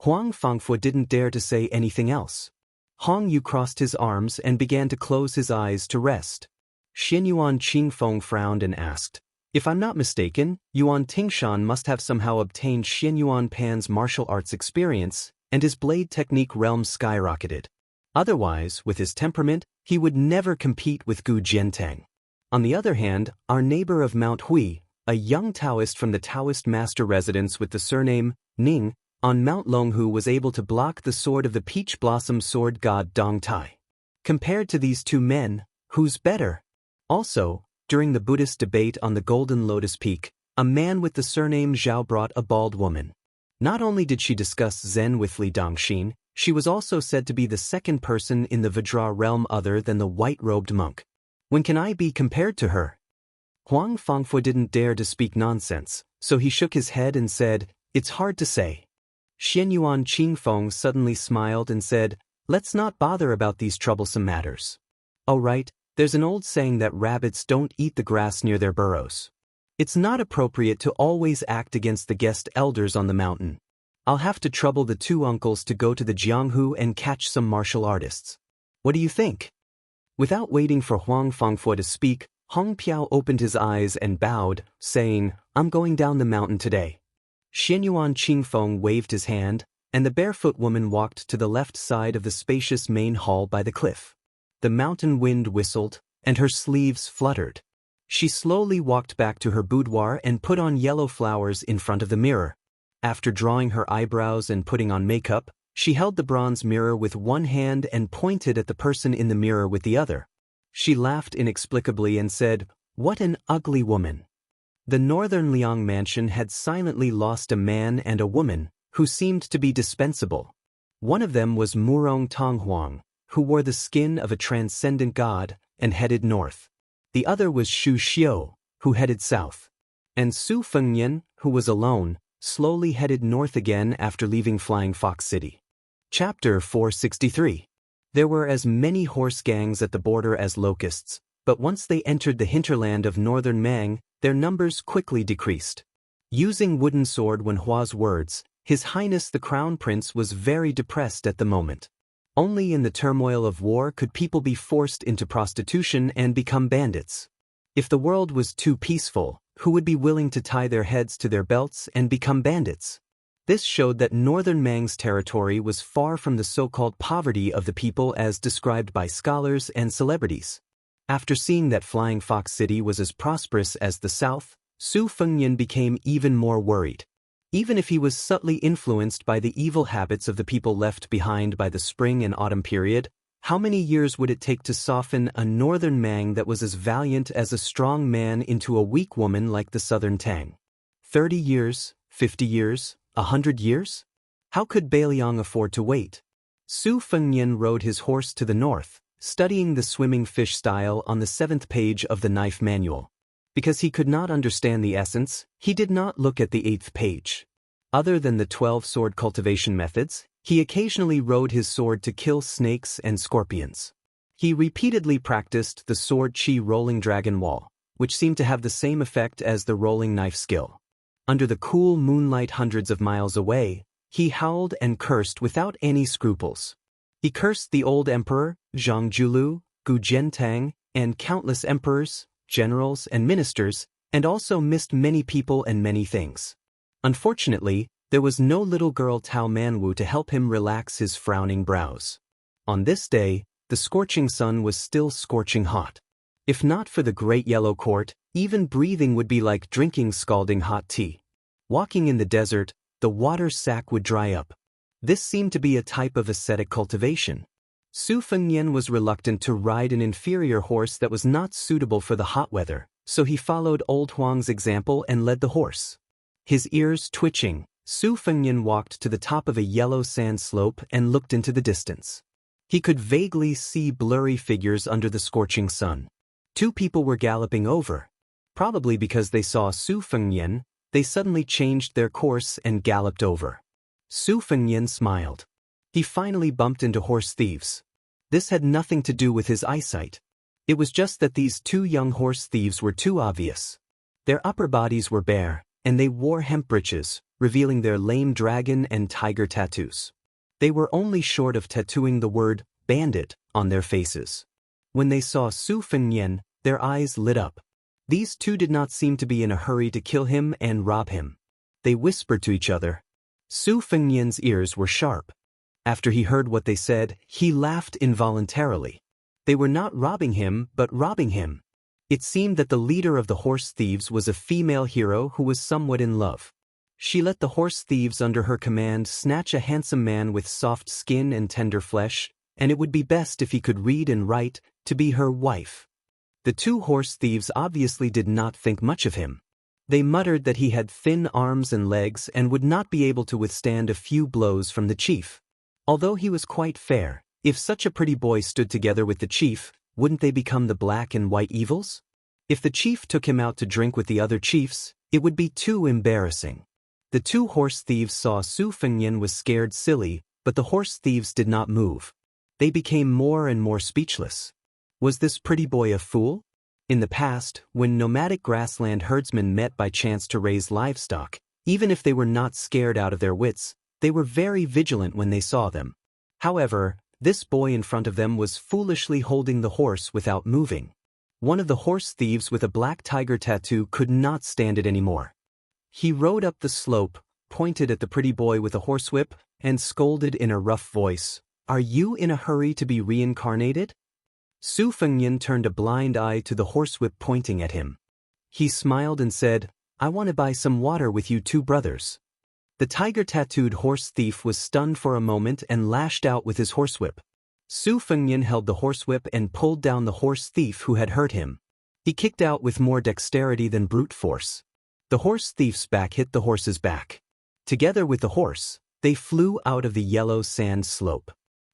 Huang Fangfua didn't dare to say anything else. Hong Yu crossed his arms and began to close his eyes to rest. Xianyuan Qingfeng frowned and asked, if I'm not mistaken, Yuan Tingshan must have somehow obtained Xianyuan Pan's martial arts experience, and his blade technique realm skyrocketed. Otherwise, with his temperament, he would never compete with Gu Jiantang. On the other hand, our neighbor of Mount Hui, a young Taoist from the Taoist master residence with the surname Ning, on Mount Longhu was able to block the sword of the peach blossom sword god Dong Tai. Compared to these two men, who's better? Also, during the Buddhist debate on the Golden Lotus Peak, a man with the surname Zhao brought a bald woman. Not only did she discuss Zen with Li Dongxin, she was also said to be the second person in the Vajra realm other than the white-robed monk. When can I be compared to her? Huang Fangfu didn't dare to speak nonsense, so he shook his head and said, "It's hard to say." Xianyuan Qingfeng suddenly smiled and said, "Let's not bother about these troublesome matters. Oh right, there's an old saying that rabbits don't eat the grass near their burrows. It's not appropriate to always act against the guest elders on the mountain. I'll have to trouble the two uncles to go to the Jianghu and catch some martial artists. What do you think?" Without waiting for Huang Fangfu to speak, Hong Piao opened his eyes and bowed, saying, "I'm going down the mountain today." Xianyuan Qingfeng waved his hand, and the barefoot woman walked to the left side of the spacious main hall by the cliff. The mountain wind whistled, and her sleeves fluttered. She slowly walked back to her boudoir and put on yellow flowers in front of the mirror. After drawing her eyebrows and putting on makeup, she held the bronze mirror with one hand and pointed at the person in the mirror with the other. She laughed inexplicably and said, "What an ugly woman." The northern Liang mansion had silently lost a man and a woman, who seemed to be dispensable. One of them was Murong Tonghuang, who wore the skin of a transcendent god, and headed north. The other was Xu Xiu, who headed south. And Su Fengnian, who was alone, slowly headed north again after leaving Flying Fox City. Chapter 463. There were as many horse gangs at the border as locusts, but once they entered the hinterland of northern Mang, their numbers quickly decreased. Using wooden sword when Hua's words, His Highness the Crown Prince was very depressed at the moment. Only in the turmoil of war could people be forced into prostitution and become bandits. If the world was too peaceful, who would be willing to tie their heads to their belts and become bandits? This showed that northern Mang's territory was far from the so-called poverty of the people as described by scholars and celebrities. After seeing that Flying Fox City was as prosperous as the south, Su Fengnian became even more worried. Even if he was subtly influenced by the evil habits of the people left behind by the spring and autumn period, how many years would it take to soften a northern Mang that was as valiant as a strong man into a weak woman like the southern Tang? 30 years, 50 years, 100 years? How could Beiliang afford to wait? Su Fengnian rode his horse to the north, studying the swimming fish style on the 7th page of the knife manual. Because he could not understand the essence, he did not look at the 8th page. Other than the 12 sword cultivation methods, he occasionally rode his sword to kill snakes and scorpions. He repeatedly practiced the sword chi rolling dragon wall, which seemed to have the same effect as the rolling knife skill. Under the cool moonlight hundreds of miles away, he howled and cursed without any scruples. He cursed the old emperor, Zhang Julu, Gu Zhentang, and countless emperors, generals, and ministers, and also missed many people and many things. Unfortunately, there was no little girl Tao Manwu to help him relax his frowning brows. On this day, the scorching sun was still scorching hot. If not for the great yellow court, even breathing would be like drinking scalding hot tea. Walking in the desert, the water sac would dry up. This seemed to be a type of ascetic cultivation. Su Fengnian was reluctant to ride an inferior horse that was not suitable for the hot weather, so he followed old Huang's example and led the horse. His ears twitching, Su Fengnian walked to the top of a yellow sand slope and looked into the distance. He could vaguely see blurry figures under the scorching sun. 2 people were galloping over. Probably because they saw Su Fengnian, they suddenly changed their course and galloped over. Su Fengnian smiled. He finally bumped into horse thieves. This had nothing to do with his eyesight. It was just that these 2 young horse thieves were too obvious. Their upper bodies were bare, and they wore hemp breeches, revealing their lame dragon and tiger tattoos. They were only short of tattooing the word bandit on their faces. When they saw Su Fengnian, their eyes lit up. These 2 did not seem to be in a hurry to kill him and rob him. They whispered to each other. Su Fengnian's ears were sharp. After he heard what they said, he laughed involuntarily. They were not robbing him, but robbing him. It seemed that the leader of the horse thieves was a female hero who was somewhat in love. She let the horse thieves under her command snatch a handsome man with soft skin and tender flesh, and it would be best if he could read and write, to be her wife. The two horse thieves obviously did not think much of him. They muttered that he had thin arms and legs and would not be able to withstand a few blows from the chief. Although he was quite fair, if such a pretty boy stood together with the chief, wouldn't they become the black and white evils? If the chief took him out to drink with the other chiefs, it would be too embarrassing. The two horse thieves saw Su Fengnian was scared silly, but the horse thieves did not move. They became more and more speechless. Was this pretty boy a fool? In the past, when nomadic grassland herdsmen met by chance to raise livestock, even if they were not scared out of their wits, they were very vigilant when they saw them. However, this boy in front of them was foolishly holding the horse without moving. One of the horse thieves with a black tiger tattoo could not stand it anymore. He rode up the slope, pointed at the pretty boy with a horsewhip, and scolded in a rough voice, "Are you in a hurry to be reincarnated?" Su Fengnian turned a blind eye to the horsewhip pointing at him. He smiled and said, "I want to buy some water with you two brothers." The tiger-tattooed horse thief was stunned for a moment and lashed out with his horsewhip. Su Fengnian held the horsewhip and pulled down the horse thief who had hurt him. He kicked out with more dexterity than brute force. The horse thief's back hit the horse's back. Together with the horse, they flew out of the yellow sand slope.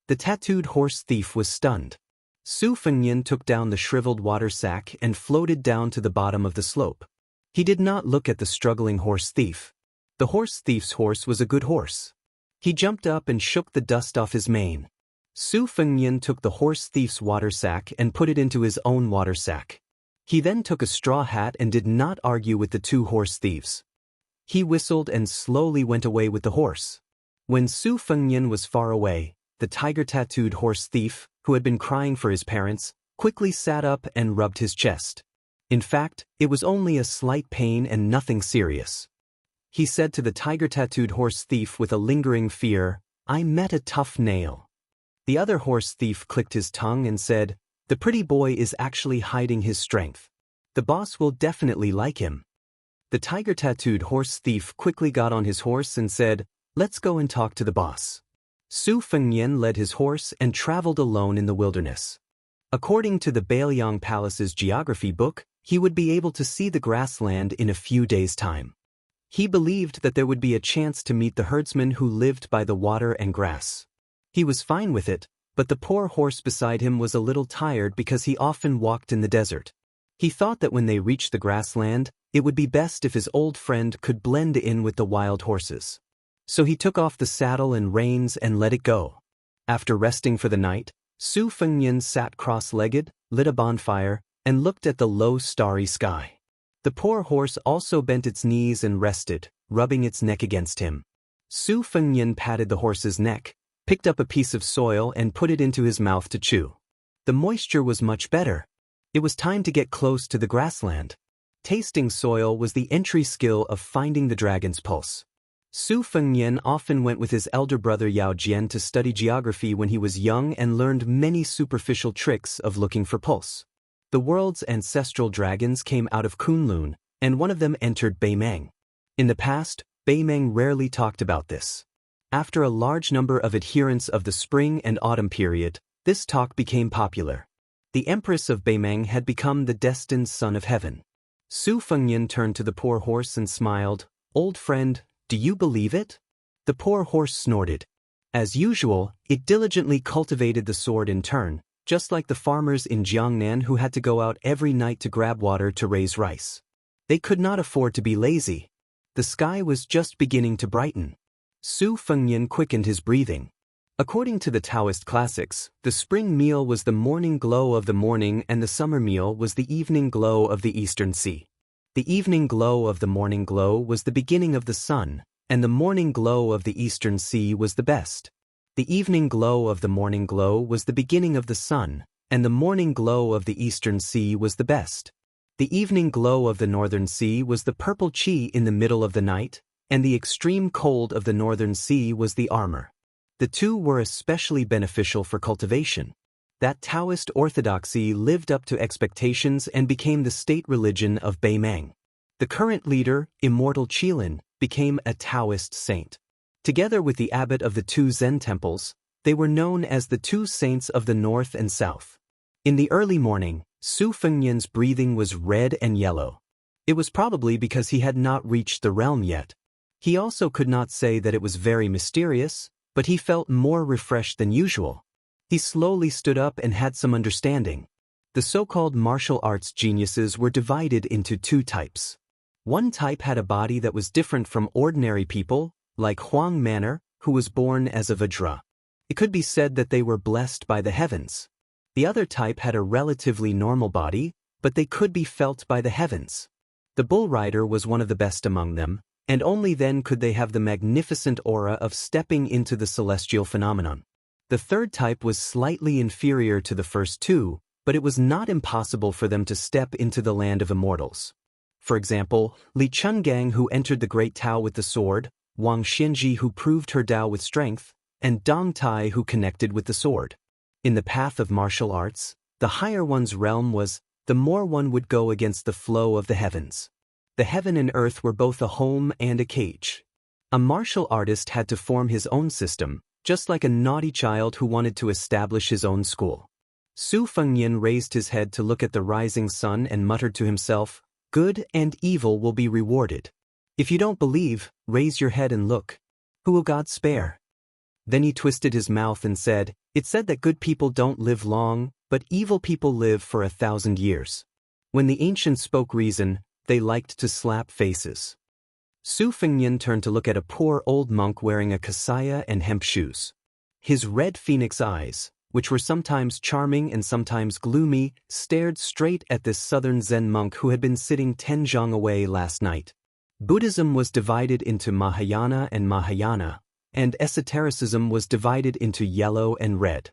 The tattooed horse thief was stunned. Su Fengnian took down the shriveled water sack and floated down to the bottom of the slope. He did not look at the struggling horse thief. The horse thief's horse was a good horse. He jumped up and shook the dust off his mane. Su Fengnian took the horse thief's water sack and put it into his own water sack. He then took a straw hat and did not argue with the two horse thieves. He whistled and slowly went away with the horse. When Su Fengnian was far away, the tiger-tattooed horse thief, who had been crying for his parents, quickly sat up and rubbed his chest. In fact, it was only a slight pain and nothing serious. He said to the tiger-tattooed horse thief with a lingering fear, "I met a tough nail." The other horse thief clicked his tongue and said, "The pretty boy is actually hiding his strength. The boss will definitely like him." The tiger-tattooed horse thief quickly got on his horse and said, "Let's go and talk to the boss." Su Fengnian led his horse and traveled alone in the wilderness. According to the Bailiang Palace's geography book, he would be able to see the grassland in a few days' time. He believed that there would be a chance to meet the herdsman who lived by the water and grass. He was fine with it, but the poor horse beside him was a little tired because he often walked in the desert. He thought that when they reached the grassland, it would be best if his old friend could blend in with the wild horses. So he took off the saddle and reins and let it go. After resting for the night, Su Fengnian sat cross-legged, lit a bonfire, and looked at the low starry sky. The poor horse also bent its knees and rested, rubbing its neck against him. Su Fengnian patted the horse's neck, picked up a piece of soil and put it into his mouth to chew. The moisture was much better. It was time to get close to the grassland. Tasting soil was the entry skill of finding the dragon's pulse. Su Fengnian often went with his elder brother Yao Jian to study geography when he was young and learned many superficial tricks of looking for pulse. The world's ancestral dragons came out of Kunlun, and one of them entered Beimeng. In the past, Beimeng rarely talked about this. After a large number of adherents of the spring and autumn period, this talk became popular. The Empress of Beimeng had become the destined son of heaven. Su Fengnian turned to the poor horse and smiled, "Old friend, do you believe it?" The poor horse snorted. As usual, it diligently cultivated the sword in turn, just like the farmers in Jiangnan who had to go out every night to grab water to raise rice. They could not afford to be lazy. The sky was just beginning to brighten. Su Fengnian quickened his breathing. According to the Daoist classics, the spring meal was the morning glow of the morning and the summer meal was the evening glow of the eastern sea. The evening glow of the morning glow was the beginning of the sun, and the morning glow of the eastern sea was the best. The evening glow of the morning glow was the beginning of the sun, and the morning glow of the eastern sea was the best. The evening glow of the northern sea was the purple chi in the middle of the night, and the extreme cold of the northern sea was the armor. The two were especially beneficial for cultivation. That Taoist orthodoxy lived up to expectations and became the state religion of Beimeng. The current leader, Immortal Qilin, became a Taoist saint. Together with the abbot of the two Zen temples, they were known as the two saints of the north and south. In the early morning, Su Fengnian's breathing was red and yellow. It was probably because he had not reached the realm yet. He also could not say that it was very mysterious, but he felt more refreshed than usual. He slowly stood up and had some understanding. The so-called martial arts geniuses were divided into two types. One type had a body that was different from ordinary people, like Huang Manor, who was born as a Vajra. It could be said that they were blessed by the heavens. The other type had a relatively normal body, but they could be felt by the heavens. The bull rider was one of the best among them, and only then could they have the magnificent aura of stepping into the celestial phenomenon. The third type was slightly inferior to the first two, but it was not impossible for them to step into the land of immortals. For example, Li Chungang, who entered the Great Tao with the sword, Wang Xianxia, who proved her Tao with strength, and Dong Tai, who connected with the sword. In the path of martial arts, the higher one's realm was, the more one would go against the flow of the heavens. The heaven and earth were both a home and a cage. A martial artist had to form his own system, just like a naughty child who wanted to establish his own school. Su Fengnian raised his head to look at the rising sun and muttered to himself, "Good and evil will be rewarded. If you don't believe, raise your head and look. Who will God spare?" Then he twisted his mouth and said, "It's said that good people don't live long, but evil people live for 1,000 years. When the ancients spoke reason, they liked to slap faces." Su Fengnian turned to look at a poor old monk wearing a kasaya and hemp shoes. His red phoenix eyes, which were sometimes charming and sometimes gloomy, stared straight at this southern Zen monk who had been sitting 10 zhang away last night. Buddhism was divided into Mahayana, and esotericism was divided into yellow and red.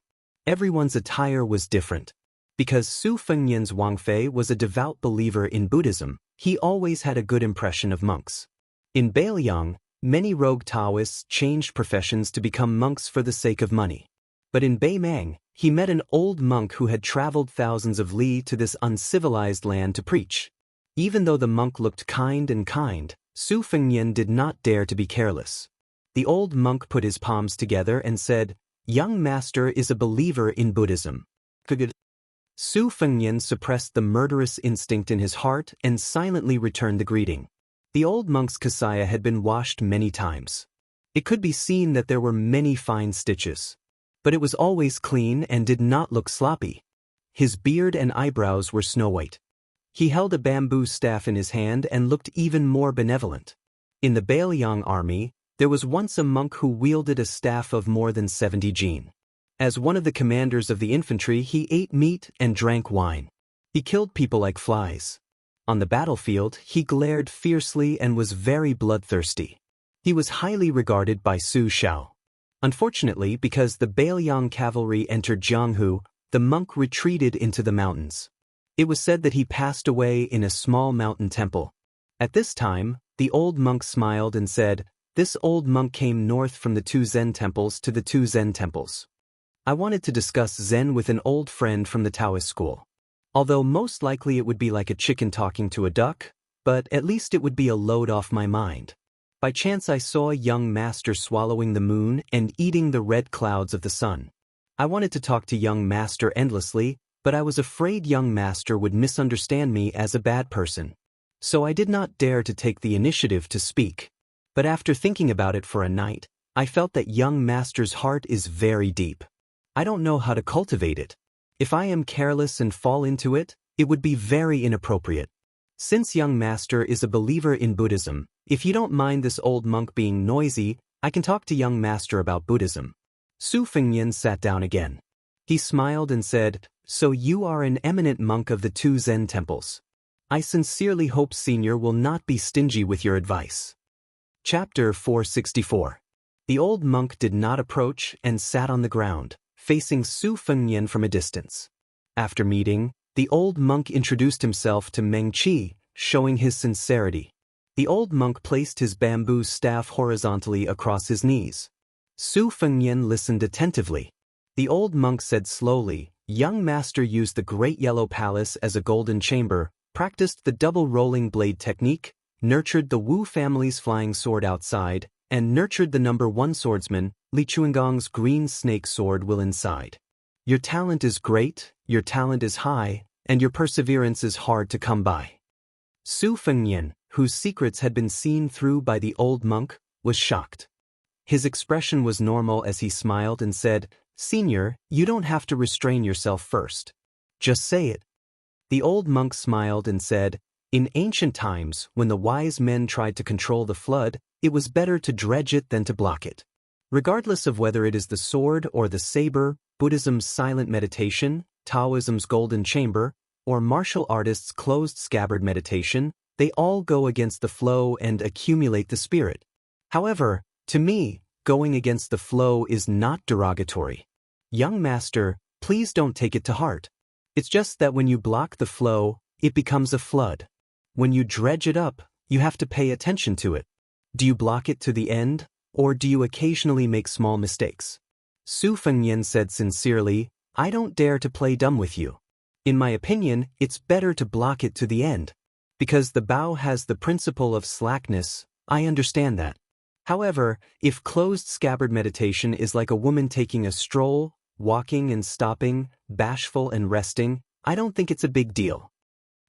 Everyone's attire was different. Because Su Fengnian's Wang Fei was a devout believer in Buddhism, he always had a good impression of monks. In Beiliang, many rogue Taoists changed professions to become monks for the sake of money. But in Beimeng, he met an old monk who had traveled thousands of li to this uncivilized land to preach. Even though the monk looked kind, Su Fengnian did not dare to be careless. The old monk put his palms together and said, "Young master is a believer in Buddhism." Su Fengnian suppressed the murderous instinct in his heart and silently returned the greeting. The old monk's kasaya had been washed many times. It could be seen that there were many fine stitches. But it was always clean and did not look sloppy. His beard and eyebrows were snow white. He held a bamboo staff in his hand and looked even more benevolent. In the Beiliang army, there was once a monk who wielded a staff of more than 70 jin. As one of the commanders of the infantry, he ate meat and drank wine. He killed people like flies. On the battlefield, he glared fiercely and was very bloodthirsty. He was highly regarded by Su Shao. Unfortunately, because the Beiliang cavalry entered Jianghu, the monk retreated into the mountains. It was said that he passed away in a small mountain temple. At this time, the old monk smiled and said, "This old monk came north from the two Zen temples to the two Zen temples. I wanted to discuss Zen with an old friend from the Taoist school. Although most likely it would be like a chicken talking to a duck, but at least it would be a load off my mind. By chance I saw a young master swallowing the moon and eating the red clouds of the sun. I wanted to talk to young master endlessly, but I was afraid young master would misunderstand me as a bad person. So I did not dare to take the initiative to speak. But after thinking about it for a night, I felt that young master's heart is very deep. I don't know how to cultivate it. If I am careless and fall into it, it would be very inappropriate. Since young master is a believer in Buddhism, if you don't mind this old monk being noisy, I can talk to young master about Buddhism." Su Fengnian sat down again. He smiled and said, "So you are an eminent monk of the two Zen temples. I sincerely hope Senior will not be stingy with your advice." Chapter 464. The old monk did not approach and sat on the ground, facing Su Fengnian from a distance. After meeting, the old monk introduced himself to Meng Qi, showing his sincerity. The old monk placed his bamboo staff horizontally across his knees. Su Fengnian listened attentively. The old monk said slowly, Young master used the great yellow palace as a golden chamber, practiced the double rolling blade technique, nurtured the Wu family's flying sword outside, and nurtured the #1 swordsman, Li Chuangong's green snake sword will inside. Your talent is great, your talent is high, and your perseverance is hard to come by. Su Fengnian, whose secrets had been seen through by the old monk, was shocked. His expression was normal as he smiled and said, "Senior, you don't have to restrain yourself first. Just say it." The old monk smiled and said, "In ancient times, when the wise men tried to control the flood, it was better to dredge it than to block it. Regardless of whether it is the sword or the saber, Buddhism's silent meditation, Taoism's golden chamber, or martial artists' closed scabbard meditation, they all go against the flow and accumulate the spirit. However, to me, going against the flow is not derogatory. Young master, please don't take it to heart. It's just that when you block the flow, it becomes a flood. When you dredge it up, you have to pay attention to it. Do you block it to the end, or do you occasionally make small mistakes?" Su Fengnian said sincerely, "I don't dare to play dumb with you. In my opinion, it's better to block it to the end. Because the Bao has the principle of slackness, I understand that. However, if closed scabbard meditation is like a woman taking a stroll, walking and stopping, bashful and resting, I don't think it's a big deal."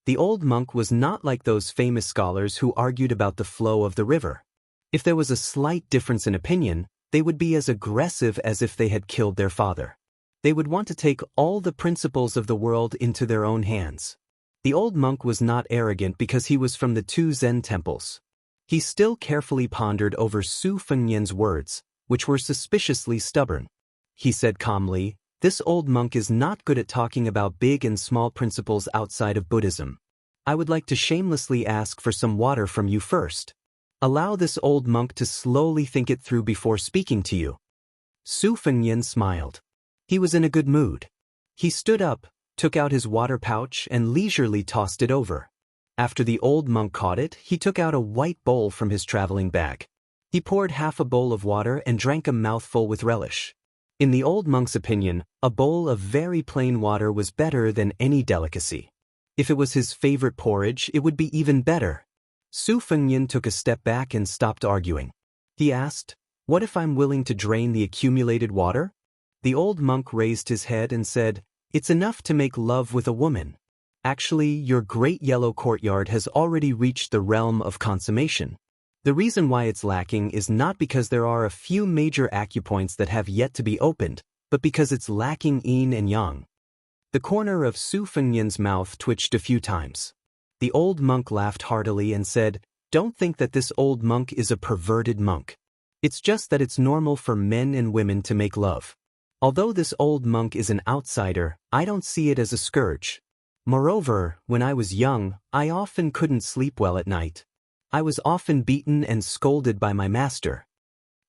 The old monk was not like those famous scholars who argued about the flow of the river. If there was a slight difference in opinion, they would be as aggressive as if they had killed their father. They would want to take all the principles of the world into their own hands. The old monk was not arrogant because he was from the 2 Zen temples. He still carefully pondered over Su Fengnian's words, which were suspiciously stubborn. He said calmly, "This old monk is not good at talking about big and small principles outside of Buddhism. I would like to shamelessly ask for some water from you first. Allow this old monk to slowly think it through before speaking to you." Su Fengnian smiled. He was in a good mood. He stood up, took out his water pouch and leisurely tossed it over. After the old monk caught it, he took out a white bowl from his traveling bag. He poured half a bowl of water and drank a mouthful with relish. In the old monk's opinion, a bowl of very plain water was better than any delicacy. If it was his favorite porridge, it would be even better. Su Fengnian took a step back and stopped arguing. He asked, "What if I'm willing to drain the accumulated water?" The old monk raised his head and said, "It's enough to make love with a woman. Actually, your great yellow courtyard has already reached the realm of consummation. The reason why it's lacking is not because there are a few major acupoints that have yet to be opened, but because it's lacking yin and yang." The corner of Su Fengnian's mouth twitched a few times. The old monk laughed heartily and said, "Don't think that this old monk is a perverted monk. It's just that it's normal for men and women to make love. Although this old monk is an outsider, I don't see it as a scourge. Moreover, when I was young, I often couldn't sleep well at night. I was often beaten and scolded by my master."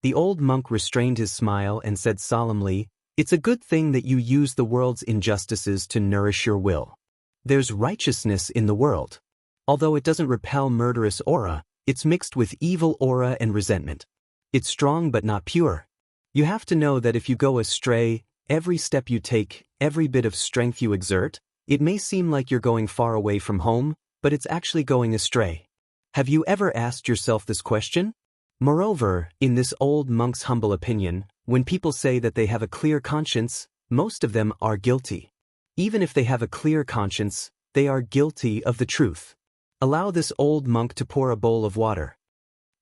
The old monk restrained his smile and said solemnly, "It's a good thing that you use the world's injustices to nourish your will. There's righteousness in the world. Although it doesn't repel murderous aura, it's mixed with evil aura and resentment. It's strong but not pure. You have to know that if you go astray, every step you take, every bit of strength you exert, it may seem like you're going far away from home, but it's actually going astray. Have you ever asked yourself this question? Moreover, in this old monk's humble opinion, when people say that they have a clear conscience, most of them are guilty. Even if they have a clear conscience, they are guilty of the truth. Allow this old monk to pour a bowl of water."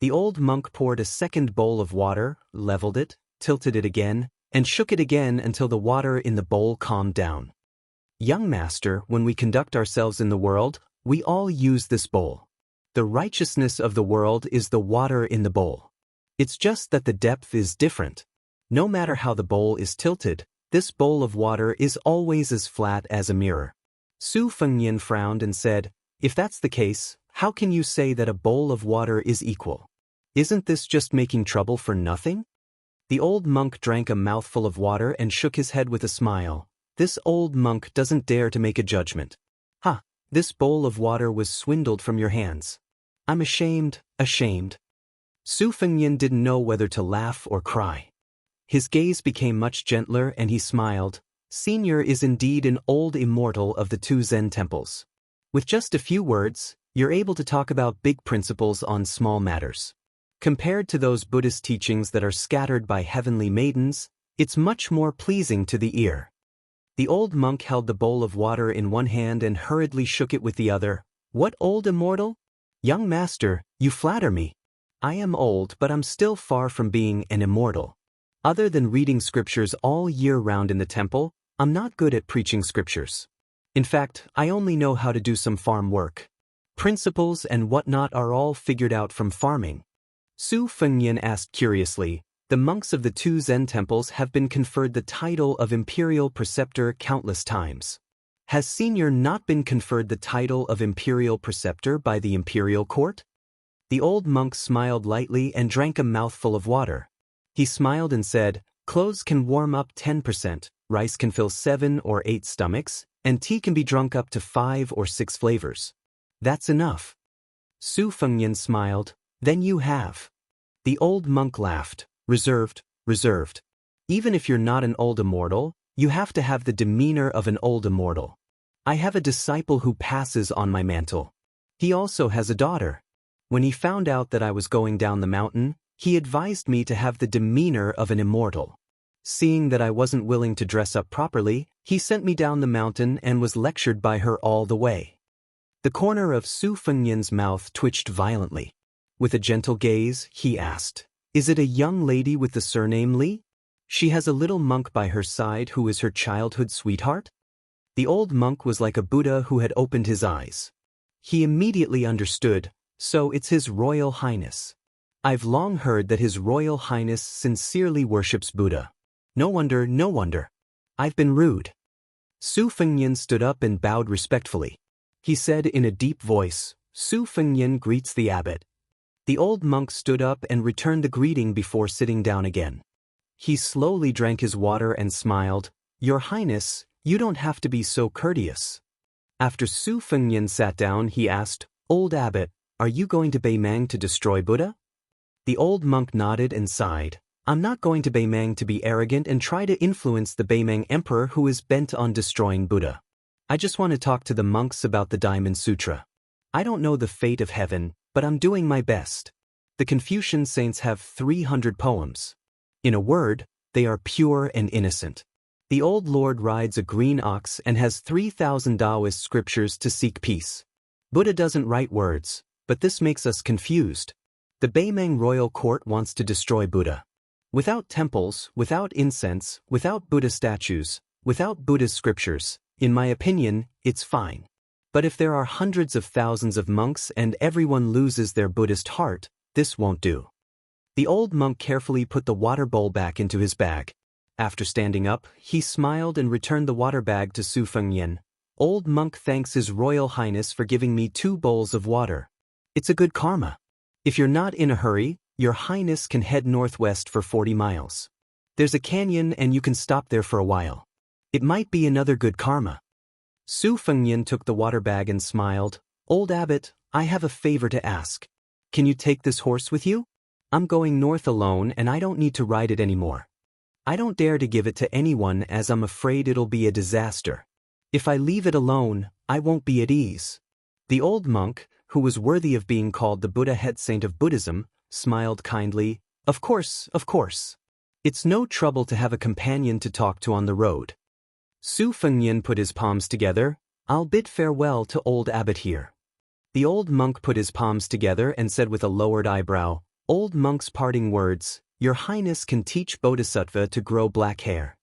The old monk poured a second bowl of water, leveled it, tilted it again, and shook it again until the water in the bowl calmed down. "Young master, when we conduct ourselves in the world, we all use this bowl. The righteousness of the world is the water in the bowl. It's just that the depth is different. No matter how the bowl is tilted, this bowl of water is always as flat as a mirror." Su Fengnian frowned and said, "If that's the case, how can you say that a bowl of water is equal? Isn't this just making trouble for nothing?" The old monk drank a mouthful of water and shook his head with a smile. This old monk doesn't dare to make a judgment. "Ha, this bowl of water was swindled from your hands. I'm ashamed, ashamed." Su Fengnian didn't know whether to laugh or cry. His gaze became much gentler and he smiled, Senior is indeed an old immortal of the two Zen temples. With just a few words, you're able to talk about big principles on small matters. Compared to those Buddhist teachings that are scattered by heavenly maidens, it's much more pleasing to the ear. The old monk held the bowl of water in one hand and hurriedly shook it with the other. What old immortal? Young master, you flatter me. I am old, but I'm still far from being an immortal. Other than reading scriptures all year round in the temple, I'm not good at preaching scriptures. In fact, I only know how to do some farm work. Principles and whatnot are all figured out from farming. Su Fengyan asked curiously, the monks of the two Zen temples have been conferred the title of imperial preceptor countless times. Has Senior not been conferred the title of imperial preceptor by the imperial court? The old monk smiled lightly and drank a mouthful of water. He smiled and said, clothes can warm up 10%, rice can fill 7 or 8 stomachs, and tea can be drunk up to 5 or 6 flavors. That's enough. Su Fengyan smiled, then you have. The old monk laughed, reserved. Even if you're not an old immortal, you have to have the demeanor of an old immortal. I have a disciple who passes on my mantle. He also has a daughter. When he found out that I was going down the mountain, he advised me to have the demeanor of an immortal. Seeing that I wasn't willing to dress up properly, he sent me down the mountain and was lectured by her all the way. The corner of Su Fengyan's mouth twitched violently. With a gentle gaze, he asked, is it a young lady with the surname Li? She has a little monk by her side who is her childhood sweetheart? The old monk was like a Buddha who had opened his eyes. He immediately understood, so it's His Royal Highness. I've long heard that His Royal Highness sincerely worships Buddha. No wonder. I've been rude. Su Fengyan stood up and bowed respectfully. He said in a deep voice, Su Fengyan greets the abbot. The old monk stood up and returned the greeting before sitting down again. He slowly drank his water and smiled, Your Highness, you don't have to be so courteous. After Su Fengyan sat down, he asked, Old abbot, are you going to Beimang to destroy Buddha? The old monk nodded and sighed. I'm not going to Beimang to be arrogant and try to influence the Beimang emperor who is bent on destroying Buddha. I just want to talk to the monks about the Diamond Sutra. I don't know the fate of heaven, but I'm doing my best. The Confucian saints have 300 poems. In a word, they are pure and innocent. The old lord rides a green ox and has 3,000 Daoist scriptures to seek peace. Buddha doesn't write words, but this makes us confused. The Beimang royal court wants to destroy Buddha. Without temples, without incense, without Buddha statues, without Buddha's scriptures, in my opinion, it's fine. But if there are hundreds of thousands of monks and everyone loses their Buddhist heart, this won't do. The old monk carefully put the water bowl back into his bag. After standing up, he smiled and returned the water bag to Su Fengyan. Old monk thanks His Royal Highness for giving me 2 bowls of water. It's a good karma. If you're not in a hurry, Your Highness can head northwest for 40 miles. There's a canyon and you can stop there for a while. It might be another good karma. Su Fengyan took the water bag and smiled. Old abbot, I have a favor to ask. Can you take this horse with you? I'm going north alone and I don't need to ride it anymore. I don't dare to give it to anyone as I'm afraid it'll be a disaster. If I leave it alone, I won't be at ease. The old monk, who was worthy of being called the Buddha head saint of Buddhism, smiled kindly. Of course. It's no trouble to have a companion to talk to on the road. Su Fengyan put his palms together. I'll bid farewell to old abbot here. The old monk put his palms together and said with a lowered eyebrow, Old monk's parting words, Your Highness can teach Bodhisattva to grow black hair.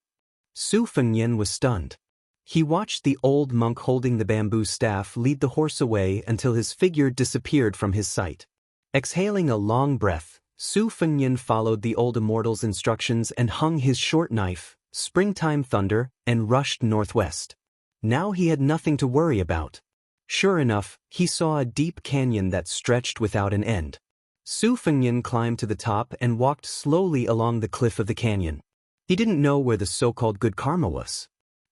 Su Fengyan was stunned. He watched the old monk holding the bamboo staff lead the horse away until his figure disappeared from his sight. Exhaling a long breath, Su Fengyan followed the old immortal's instructions and hung his short knife, springtime thunder, and rushed northwest. Now he had nothing to worry about. Sure enough, he saw a deep canyon that stretched without an end. Su Fengyan climbed to the top and walked slowly along the cliff of the canyon. He didn't know where the so-called good karma was.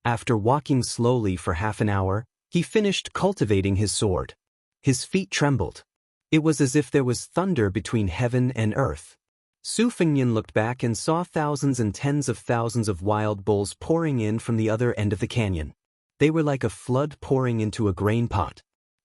After walking slowly for half an hour, he finished cultivating his sword. His feet trembled. It was as if there was thunder between heaven and earth. Su Fengnian looked back and saw thousands and tens of thousands of wild bulls pouring in from the other end of the canyon. They were like a flood pouring into a grain pot.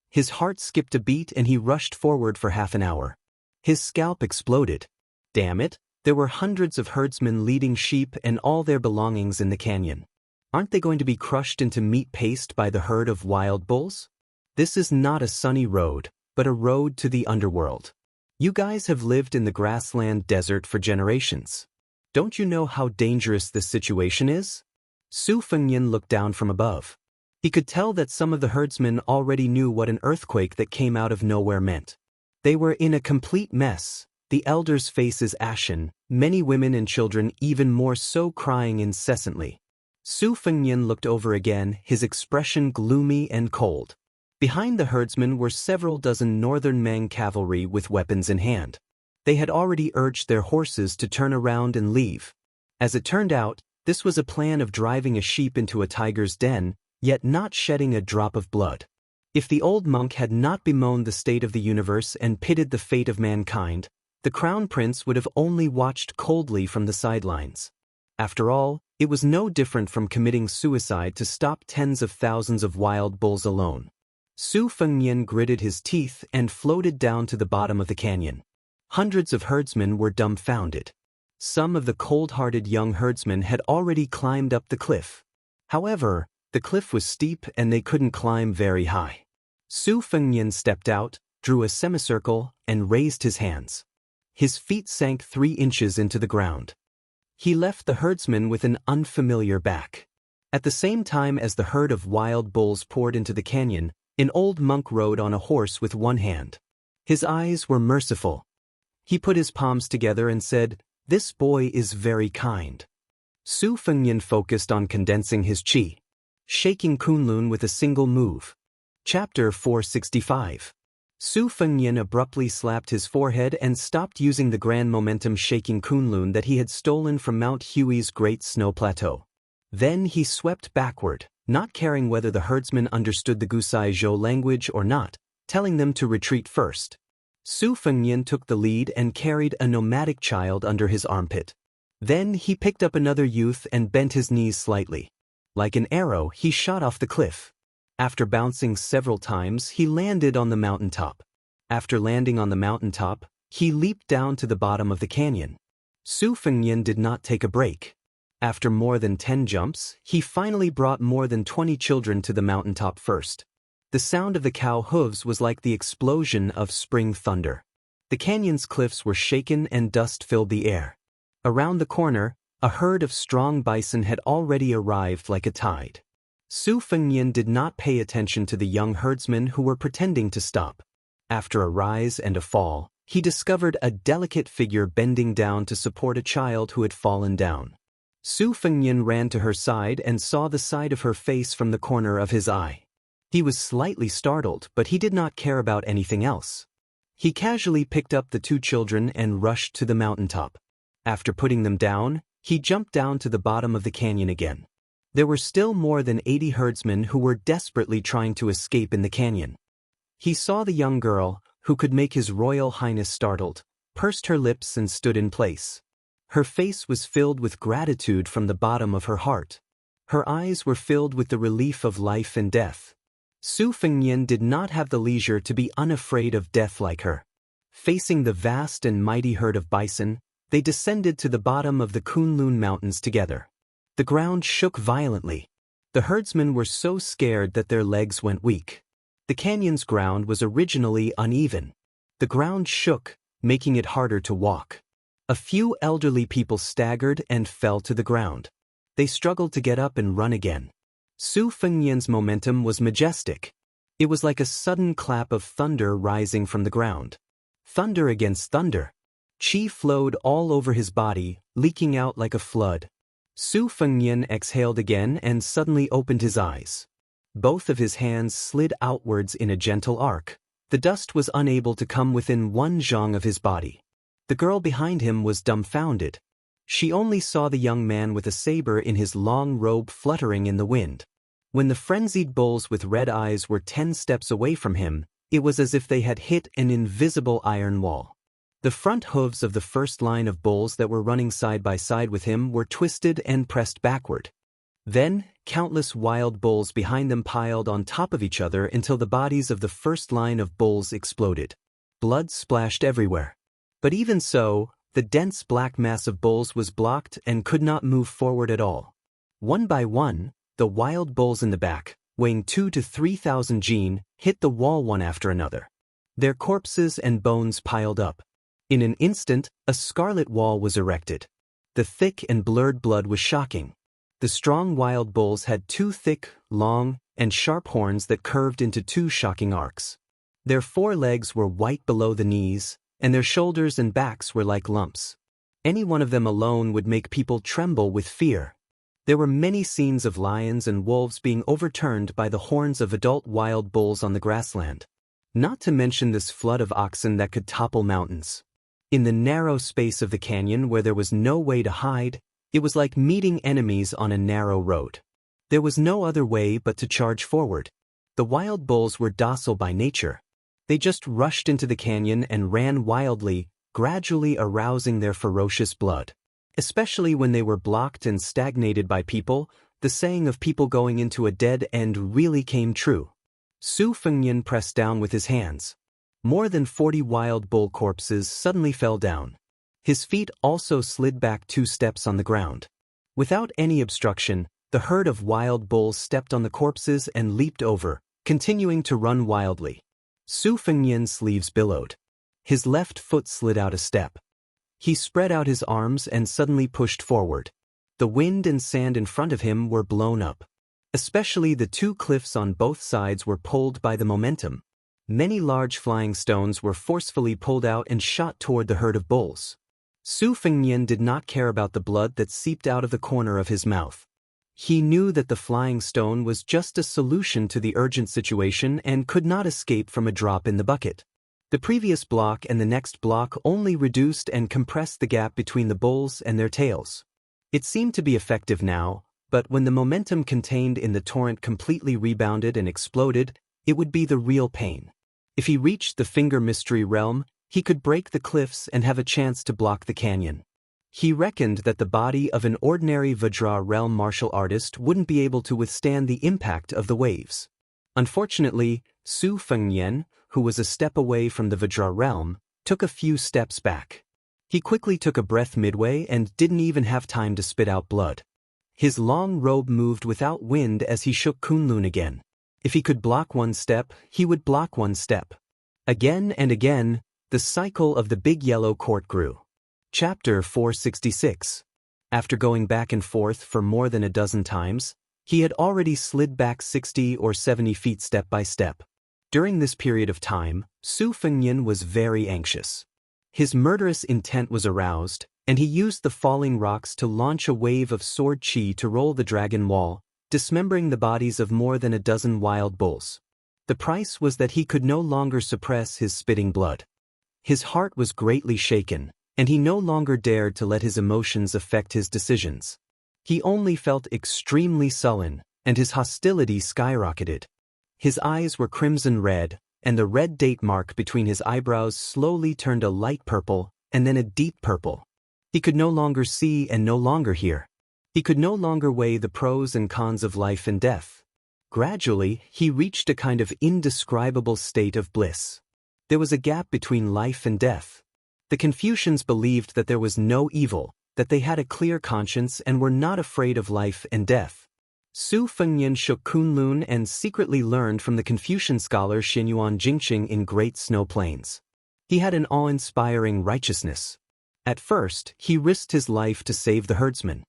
His heart skipped a beat and he rushed forward for half an hour. His scalp exploded. Damn it, there were hundreds of herdsmen leading sheep and all their belongings in the canyon. Aren't they going to be crushed into meat paste by the herd of wild bulls? This is not a sunny road, but a road to the underworld. You guys have lived in the grassland desert for generations. Don't you know how dangerous this situation is? Su Fengnian looked down from above. He could tell that some of the herdsmen already knew what an earthquake that came out of nowhere meant. They were in a complete mess, the elders' faces ashen, many women and children even more so crying incessantly. Su Fengnian looked over again, his expression gloomy and cold. Behind the herdsmen were several dozen northern Mang cavalry with weapons in hand. They had already urged their horses to turn around and leave. As it turned out, this was a plan of driving a sheep into a tiger's den, yet not shedding a drop of blood. If the old monk had not bemoaned the state of the universe and pitied the fate of mankind, the crown prince would have only watched coldly from the sidelines. After all, it was no different from committing suicide to stop tens of thousands of wild bulls alone. Su Fengnian gritted his teeth and floated down to the bottom of the canyon. Hundreds of herdsmen were dumbfounded. Some of the cold-hearted young herdsmen had already climbed up the cliff. However, the cliff was steep and they couldn't climb very high. Su Fengnian stepped out, drew a semicircle, and raised his hands. His feet sank 3 inches into the ground. He left the herdsman with an unfamiliar back. At the same time as the herd of wild bulls poured into the canyon, an old monk rode on a horse with one hand. His eyes were merciful. He put his palms together and said, "This boy is very kind." Su Fengnian focused on condensing his qi, shaking Kunlun with a single move. Chapter 465. Su Fengnian abruptly slapped his forehead and stopped using the grand momentum shaking Kunlun that he had stolen from Mount Hui's Great Snow Plateau. Then he swept backward, not caring whether the herdsmen understood the Gusai Zhou language or not, telling them to retreat first. Su Fengnian took the lead and carried a nomadic child under his armpit. Then he picked up another youth and bent his knees slightly. Like an arrow, he shot off the cliff. After bouncing several times, he landed on the mountaintop. After landing on the mountaintop, he leaped down to the bottom of the canyon. Su Fengnian did not take a break. After more than 10 jumps, he finally brought more than 20 children to the mountaintop first. The sound of the cow hooves was like the explosion of spring thunder. The canyon's cliffs were shaken and dust filled the air. Around the corner, a herd of strong bison had already arrived like a tide. Su Fengnian did not pay attention to the young herdsmen who were pretending to stop. After a rise and a fall, he discovered a delicate figure bending down to support a child who had fallen down. Su Fengnian ran to her side and saw the side of her face from the corner of his eye. He was slightly startled, but he did not care about anything else. He casually picked up the 2 children and rushed to the mountaintop. After putting them down, he jumped down to the bottom of the canyon again. There were still more than 80 herdsmen who were desperately trying to escape in the canyon. He saw the young girl, who could make His Royal Highness startled, pursed her lips and stood in place. Her face was filled with gratitude from the bottom of her heart. Her eyes were filled with the relief of life and death. Su Fengnian did not have the leisure to be unafraid of death like her. Facing the vast and mighty herd of bison, they descended to the bottom of the Kunlun Mountains together. The ground shook violently. The herdsmen were so scared that their legs went weak. The canyon's ground was originally uneven. The ground shook, making it harder to walk. A few elderly people staggered and fell to the ground. They struggled to get up and run again. Su Fengnian's momentum was majestic. It was like a sudden clap of thunder rising from the ground. Thunder against thunder. Qi flowed all over his body, leaking out like a flood. Su Fengnian exhaled again and suddenly opened his eyes. Both of his hands slid outwards in a gentle arc. The dust was unable to come within 1 zhang of his body. The girl behind him was dumbfounded. She only saw the young man with a saber in his long robe fluttering in the wind. When the frenzied bulls with red eyes were 10 steps away from him, it was as if they had hit an invisible iron wall. The front hooves of the first line of bulls that were running side by side with him were twisted and pressed backward. Then, countless wild bulls behind them piled on top of each other until the bodies of the first line of bulls exploded. Blood splashed everywhere. But even so, the dense black mass of bulls was blocked and could not move forward at all. One by one, the wild bulls in the back, weighing 2,000 to 3,000 jin, hit the wall one after another. Their corpses and bones piled up. In an instant, a scarlet wall was erected. The thick and blurred blood was shocking. The strong wild bulls had 2 thick, long, and sharp horns that curved into 2 shocking arcs. Their forelegs were white below the knees, and their shoulders and backs were like lumps. Any one of them alone would make people tremble with fear. There were many scenes of lions and wolves being overturned by the horns of adult wild bulls on the grassland. Not to mention this flood of oxen that could topple mountains. In the narrow space of the canyon where there was no way to hide, it was like meeting enemies on a narrow road. There was no other way but to charge forward. The wild bulls were docile by nature. They just rushed into the canyon and ran wildly, gradually arousing their ferocious blood. Especially when they were blocked and stagnated by people, the saying of people going into a dead end really came true. Su Fengnian pressed down with his hands. More than 40 wild bull corpses suddenly fell down. His feet also slid back 2 steps on the ground. Without any obstruction, the herd of wild bulls stepped on the corpses and leaped over, continuing to run wildly. Su Fengnian's sleeves billowed. His left foot slid out a step. He spread out his arms and suddenly pushed forward. The wind and sand in front of him were blown up. Especially the 2 cliffs on both sides were pulled by the momentum. Many large flying stones were forcefully pulled out and shot toward the herd of bulls. Su Fengnian did not care about the blood that seeped out of the corner of his mouth. He knew that the flying stone was just a solution to the urgent situation and could not escape from a drop in the bucket. The previous block and the next block only reduced and compressed the gap between the bulls and their tails. It seemed to be effective now, but when the momentum contained in the torrent completely rebounded and exploded, it would be the real pain. If he reached the Finger Mystery Realm, he could break the cliffs and have a chance to block the canyon. He reckoned that the body of an ordinary Vajra realm martial artist wouldn't be able to withstand the impact of the waves. Unfortunately, Su Fengnian, who was a step away from the Vajra realm, took a few steps back. He quickly took a breath midway and didn't even have time to spit out blood. His long robe moved without wind as he shook Kunlun again. If he could block 1 step, he would block 1 step. Again and again, the cycle of the big yellow court grew. Chapter 466. After going back and forth for more than a dozen times, he had already slid back 60 or 70 feet step by step. During this period of time, Su Fengnian was very anxious. His murderous intent was aroused, and he used the falling rocks to launch a wave of sword chi to roll the dragon wall, dismembering the bodies of more than a dozen wild bulls. The price was that he could no longer suppress his spitting blood. His heart was greatly shaken, and he no longer dared to let his emotions affect his decisions. He only felt extremely sullen, and his hostility skyrocketed. His eyes were crimson red, and the red date mark between his eyebrows slowly turned a light purple, and then a deep purple. He could no longer see and no longer hear. He could no longer weigh the pros and cons of life and death. Gradually, he reached a kind of indescribable state of bliss. There was a gap between life and death. The Confucians believed that there was no evil, that they had a clear conscience and were not afraid of life and death. Su Fengnian shook Kunlun and secretly learned from the Confucian scholar Xinyuan Jingqing in Great Snow Plains. He had an awe-inspiring righteousness. At first, he risked his life to save the herdsman.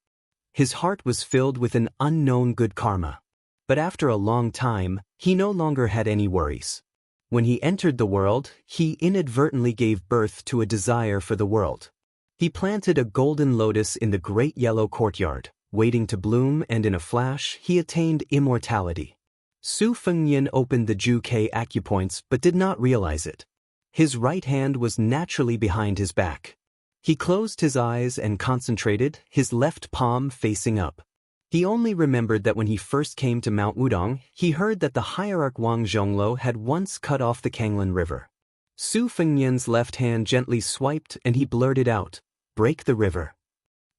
His heart was filled with an unknown good karma. But after a long time, he no longer had any worries. When he entered the world, he inadvertently gave birth to a desire for the world. He planted a golden lotus in the great yellow courtyard, waiting to bloom, and in a flash, he attained immortality. Su Fengnian opened the Ju Ke acupoints but did not realize it. His right hand was naturally behind his back. He closed his eyes and concentrated, his left palm facing up. He only remembered that when he first came to Mount Wudong, he heard that the hierarch Wang Zhonglo had once cut off the Kanglin River. Su Fengnian's left hand gently swiped and he blurted out, "Break the river."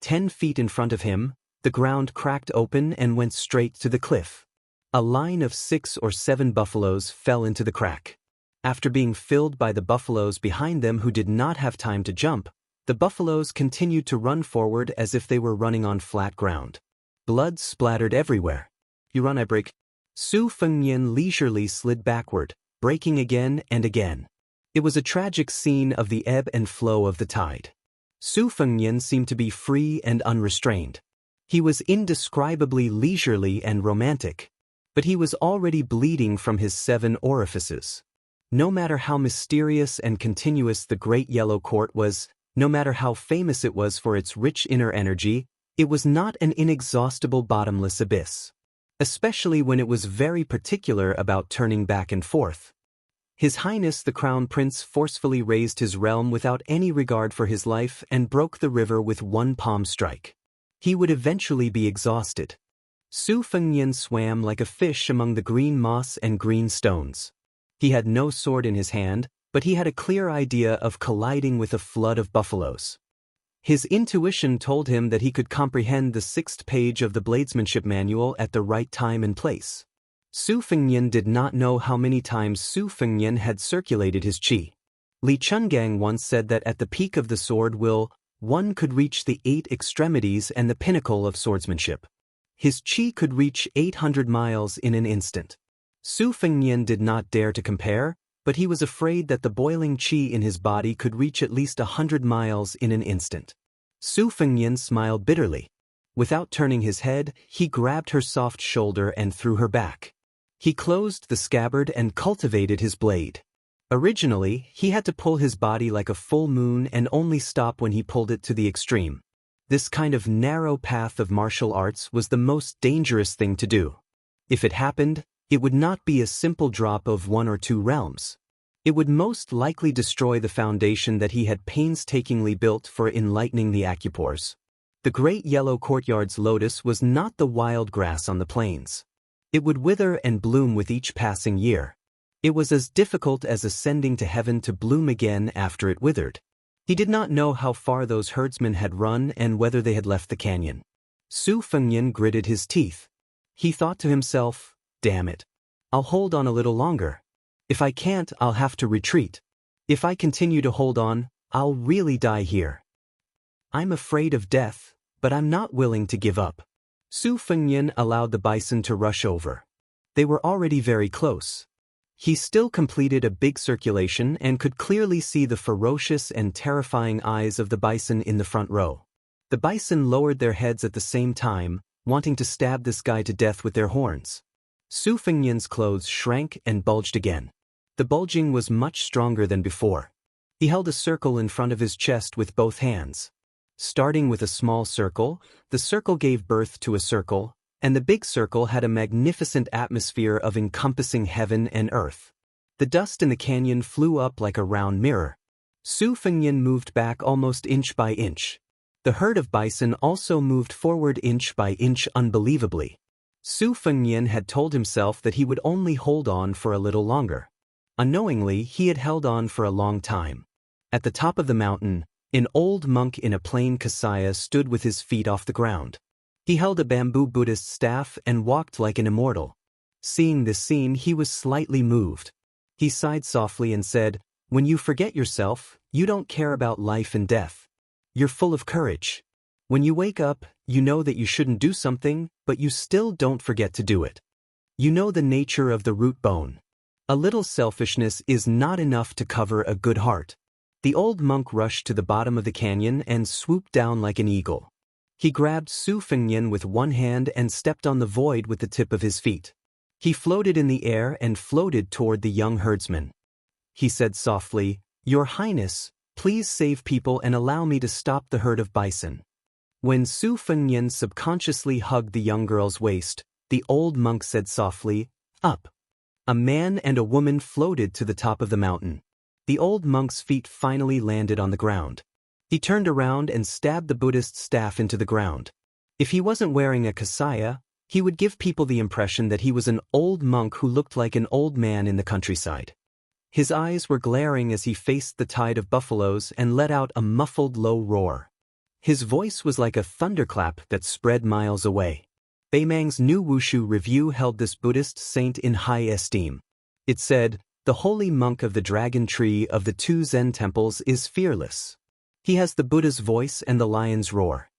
10 feet in front of him, the ground cracked open and went straight to the cliff. A line of 6 or 7 buffaloes fell into the crack. After being filled by the buffaloes behind them who did not have time to jump, the buffaloes continued to run forward as if they were running on flat ground. Blood splattered everywhere. "You run, I break." Su Fengnian leisurely slid backward, breaking again and again. It was a tragic scene of the ebb and flow of the tide. Su Fengnian seemed to be free and unrestrained. He was indescribably leisurely and romantic, but he was already bleeding from his 7 orifices. No matter how mysterious and continuous the Great Yellow Court was, no matter how famous it was for its rich inner energy, it was not an inexhaustible bottomless abyss. Especially when it was very particular about turning back and forth. His Highness the Crown Prince forcefully raised his realm without any regard for his life and broke the river with 1 palm strike. He would eventually be exhausted. Su Fengnian swam like a fish among the green moss and green stones. He had no sword in his hand, but he had a clear idea of colliding with a flood of buffaloes. His intuition told him that he could comprehend the 6th page of the bladesmanship manual at the right time and place. Su Fengnian did not know how many times Su Fengnian had circulated his qi. Li Chungang once said that at the peak of the sword one could reach the 8 extremities and the pinnacle of swordsmanship. His qi could reach 800 miles in an instant. Su Fengnian did not dare to compare, but he was afraid that the boiling qi in his body could reach at least 100 miles in an instant. Su Fengnian smiled bitterly. Without turning his head, he grabbed her soft shoulder and threw her back. He closed the scabbard and cultivated his blade. Originally, he had to pull his body like a full moon and only stop when he pulled it to the extreme. This kind of narrow path of martial arts was the most dangerous thing to do. If it happened, it would not be a simple drop of 1 or 2 realms. It would most likely destroy the foundation that he had painstakingly built for enlightening the acupores. The Great Yellow Courtyard's lotus was not the wild grass on the plains. It would wither and bloom with each passing year. It was as difficult as ascending to heaven to bloom again after it withered. He did not know how far those herdsmen had run and whether they had left the canyon. Su Fengnian gritted his teeth. He thought to himself, "Damn it. I'll hold on a little longer. If I can't, I'll have to retreat. If I continue to hold on, I'll really die here. I'm afraid of death, but I'm not willing to give up." Su Fengnian allowed the bison to rush over. They were already very close. He still completed a big circulation and could clearly see the ferocious and terrifying eyes of the bison in the front row. The bison lowered their heads at the same time, wanting to stab this guy to death with their horns. Su Fengnian's clothes shrank and bulged again. The bulging was much stronger than before. He held a circle in front of his chest with both hands. Starting with a small circle, the circle gave birth to a circle, and the big circle had a magnificent atmosphere of encompassing heaven and earth. The dust in the canyon flew up like a round mirror. Su Fengnian moved back almost inch by inch. The herd of bison also moved forward inch by inch unbelievably. Su Fengnian had told himself that he would only hold on for a little longer. Unknowingly, he had held on for a long time. At the top of the mountain, an old monk in a plain kasaya stood with his feet off the ground. He held a bamboo Buddhist staff and walked like an immortal. Seeing this scene, he was slightly moved. He sighed softly and said, "When you forget yourself, you don't care about life and death. You're full of courage. When you wake up, you know that you shouldn't do something, but you still don't forget to do it. You know the nature of the root bone. A little selfishness is not enough to cover a good heart." The old monk rushed to the bottom of the canyon and swooped down like an eagle. He grabbed Su Fengnian with one hand and stepped on the void with the tip of his feet. He floated in the air and floated toward the young herdsman. He said softly, "Your Highness, please save people and allow me to stop the herd of bison." When Su Fengnian subconsciously hugged the young girl's waist, the old monk said softly, "Up." A man and a woman floated to the top of the mountain. The old monk's feet finally landed on the ground. He turned around and stabbed the Buddhist staff into the ground. If he wasn't wearing a kasaya, he would give people the impression that he was an old monk who looked like an old man in the countryside. His eyes were glaring as he faced the tide of buffaloes and let out a muffled low roar. His voice was like a thunderclap that spread miles away. Beimang's new Wushu review held this Buddhist saint in high esteem. It said, "The holy monk of the dragon tree of the two Zen temples is fearless. He has the Buddha's voice and the lion's roar."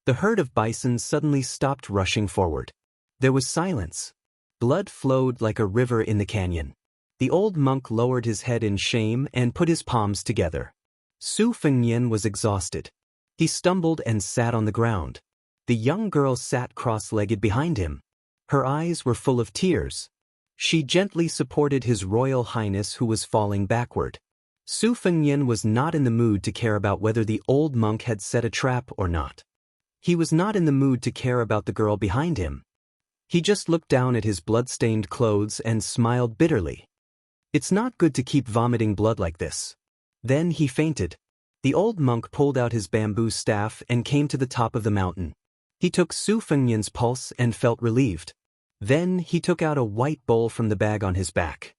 The herd of bison suddenly stopped rushing forward. There was silence. Blood flowed like a river in the canyon. The old monk lowered his head in shame and put his palms together. Su Fengnian was exhausted. He stumbled and sat on the ground. The young girl sat cross-legged behind him. Her eyes were full of tears. She gently supported His Royal Highness who was falling backward. Su Fengnian was not in the mood to care about whether the old monk had set a trap or not. He was not in the mood to care about the girl behind him. He just looked down at his blood-stained clothes and smiled bitterly. It's not good to keep vomiting blood like this. Then he fainted. The old monk pulled out his bamboo staff and came to the top of the mountain. He took Su Fengnian's pulse and felt relieved. Then he took out a white bowl from the bag on his back.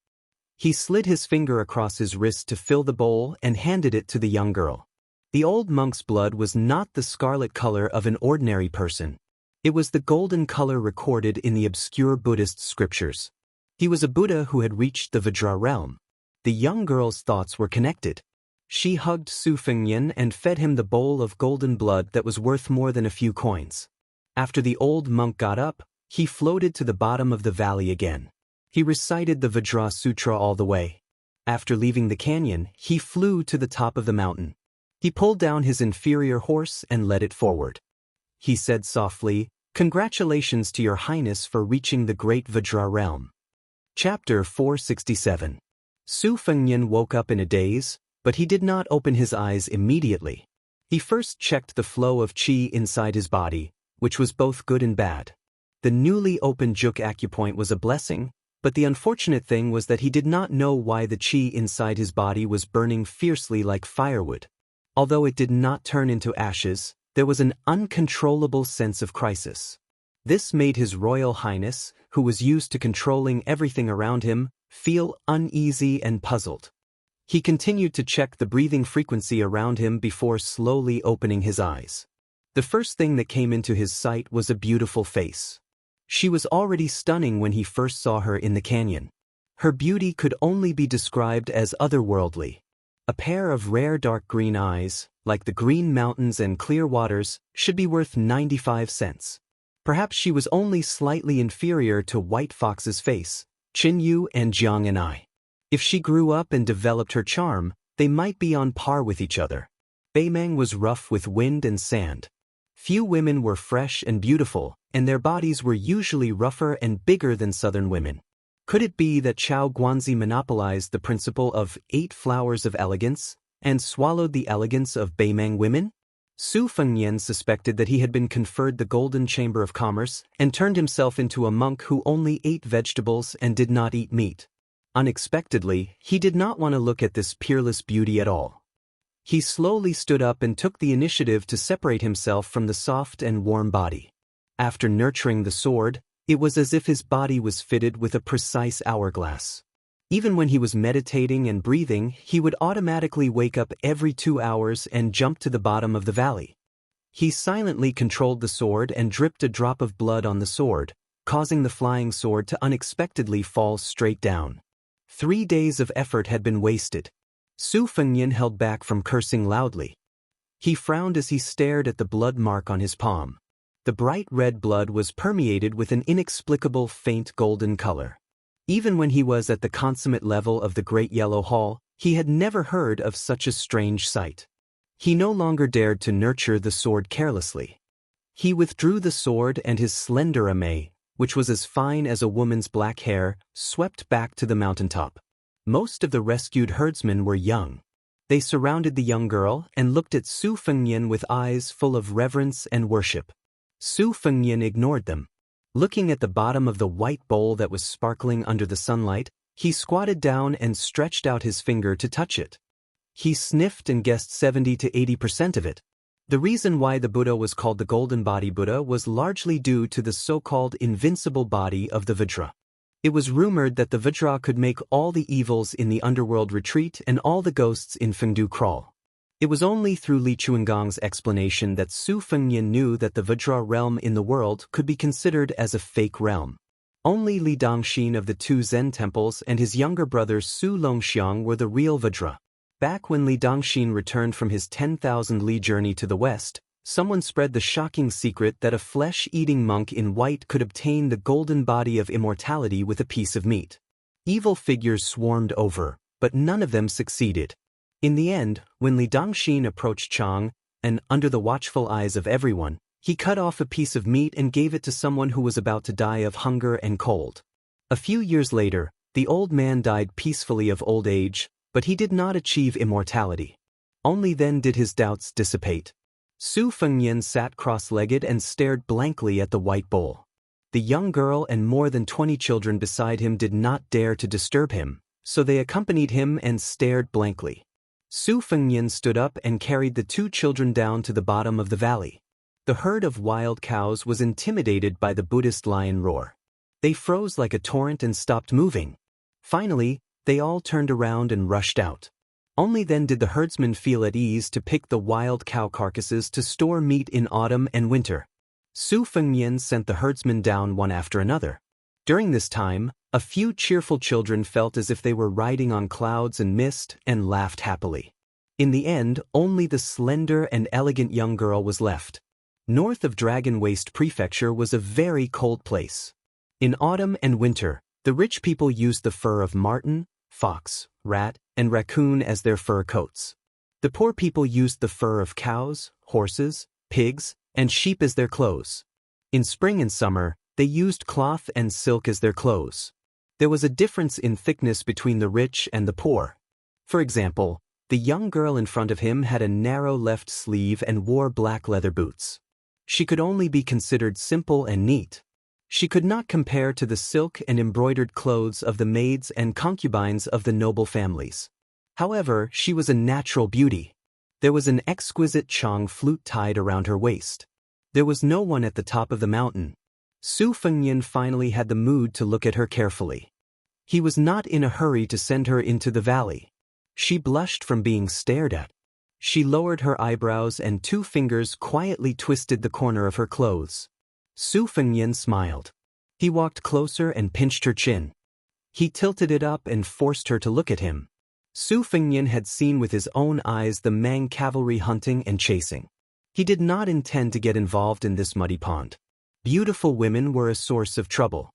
He slid his finger across his wrist to fill the bowl and handed it to the young girl. The old monk's blood was not the scarlet color of an ordinary person. It was the golden color recorded in the obscure Buddhist scriptures. He was a Buddha who had reached the Vajra realm. The young girl's thoughts were connected. She hugged Su Fengnian and fed him the bowl of golden blood that was worth more than a few coins. After the old monk got up, he floated to the bottom of the valley again. He recited the Vajra Sutra all the way. After leaving the canyon, he flew to the top of the mountain. He pulled down his inferior horse and led it forward. He said softly, "Congratulations to your highness for reaching the great Vajra realm." Chapter 467. Su Fengnian woke up in a daze, but he did not open his eyes immediately. He first checked the flow of qi inside his body, which was both good and bad. The newly opened juk acupoint was a blessing, but the unfortunate thing was that he did not know why the qi inside his body was burning fiercely like firewood. Although it did not turn into ashes, there was an uncontrollable sense of crisis. This made His Royal Highness, who was used to controlling everything around him, feel uneasy and puzzled. He continued to check the breathing frequency around him before slowly opening his eyes. The first thing that came into his sight was a beautiful face. She was already stunning when he first saw her in the canyon. Her beauty could only be described as otherworldly. A pair of rare dark green eyes, like the green mountains and clear waters, should be worth 95 cents. Perhaps she was only slightly inferior to White Fox's face, Qin Yu and Jiang and I. If she grew up and developed her charm, they might be on par with each other. Beimang was rough with wind and sand. Few women were fresh and beautiful, and their bodies were usually rougher and bigger than southern women. Could it be that Chao Guanzi monopolized the principle of 8 flowers of elegance and swallowed the elegance of Beimang women? Su Fengnian suspected that he had been conferred the Golden Chamber of Commerce and turned himself into a monk who only ate vegetables and did not eat meat. Unexpectedly, he did not want to look at this peerless beauty at all. He slowly stood up and took the initiative to separate himself from the soft and warm body. After nurturing the sword, it was as if his body was fitted with a precise hourglass. Even when he was meditating and breathing, he would automatically wake up every 2 hours and jump to the bottom of the valley. He silently controlled the sword and dripped a drop of blood on the sword, causing the flying sword to unexpectedly fall straight down. 3 days of effort had been wasted. Su Fengnian held back from cursing loudly. He frowned as he stared at the blood mark on his palm. The bright red blood was permeated with an inexplicable faint golden color. Even when he was at the consummate level of the Great Yellow Hall, he had never heard of such a strange sight. He no longer dared to nurture the sword carelessly. He withdrew the sword and his slender ame, which was as fine as a woman's black hair, swept back to the mountaintop. Most of the rescued herdsmen were young. They surrounded the young girl and looked at Su Fengnian with eyes full of reverence and worship. Su Fengnian ignored them. Looking at the bottom of the white bowl that was sparkling under the sunlight, he squatted down and stretched out his finger to touch it. He sniffed and guessed 70 to 80% of it. The reason why the Buddha was called the Golden Body Buddha was largely due to the so-called invincible body of the Vajra. It was rumored that the Vajra could make all the evils in the underworld retreat and all the ghosts in Fengdu crawl. It was only through Li Chuangong's explanation that Su Fengnian knew that the Vajra realm in the world could be considered as a fake realm. Only Li Dongxin of the two Zen temples and his younger brother Su Longxiang were the real Vajra. Back when Li Dongxin returned from his 10,000 li journey to the west, someone spread the shocking secret that a flesh-eating monk in white could obtain the golden body of immortality with a piece of meat. Evil figures swarmed over, but none of them succeeded. In the end, when Li Dongxin approached Chang, and under the watchful eyes of everyone, he cut off a piece of meat and gave it to someone who was about to die of hunger and cold. A few years later, the old man died peacefully of old age, but he did not achieve immortality. Only then did his doubts dissipate. Su Fengnian sat cross-legged and stared blankly at the white bowl. The young girl and more than 20 children beside him did not dare to disturb him, so they accompanied him and stared blankly. Su Fengnian stood up and carried the two children down to the bottom of the valley. The herd of wild cows was intimidated by the Buddhist lion roar. They froze like a torrent and stopped moving. Finally, they all turned around and rushed out. Only then did the herdsmen feel at ease to pick the wild cow carcasses to store meat in autumn and winter. Su Fengnian sent the herdsmen down one after another. During this time, a few cheerful children felt as if they were riding on clouds and mist and laughed happily. In the end, only the slender and elegant young girl was left. North of Dragon Waste Prefecture was a very cold place. In autumn and winter, the rich people used the fur of marten, fox, rat, and raccoon as their fur coats. The poor people used the fur of cows, horses, pigs, and sheep as their clothes. In spring and summer, they used cloth and silk as their clothes. There was a difference in thickness between the rich and the poor. For example, the young girl in front of him had a narrow left sleeve and wore black leather boots. She could only be considered simple and neat. She could not compare to the silk and embroidered clothes of the maids and concubines of the noble families. However, she was a natural beauty. There was an exquisite Chang flute tied around her waist. There was no one at the top of the mountain. Su Fengnian finally had the mood to look at her carefully. He was not in a hurry to send her into the valley. She blushed from being stared at. She lowered her eyebrows and two fingers quietly twisted the corner of her clothes. Su Fengnian smiled. He walked closer and pinched her chin. He tilted it up and forced her to look at him. Su Fengnian had seen with his own eyes the Mang cavalry hunting and chasing. He did not intend to get involved in this muddy pond. Beautiful women were a source of trouble.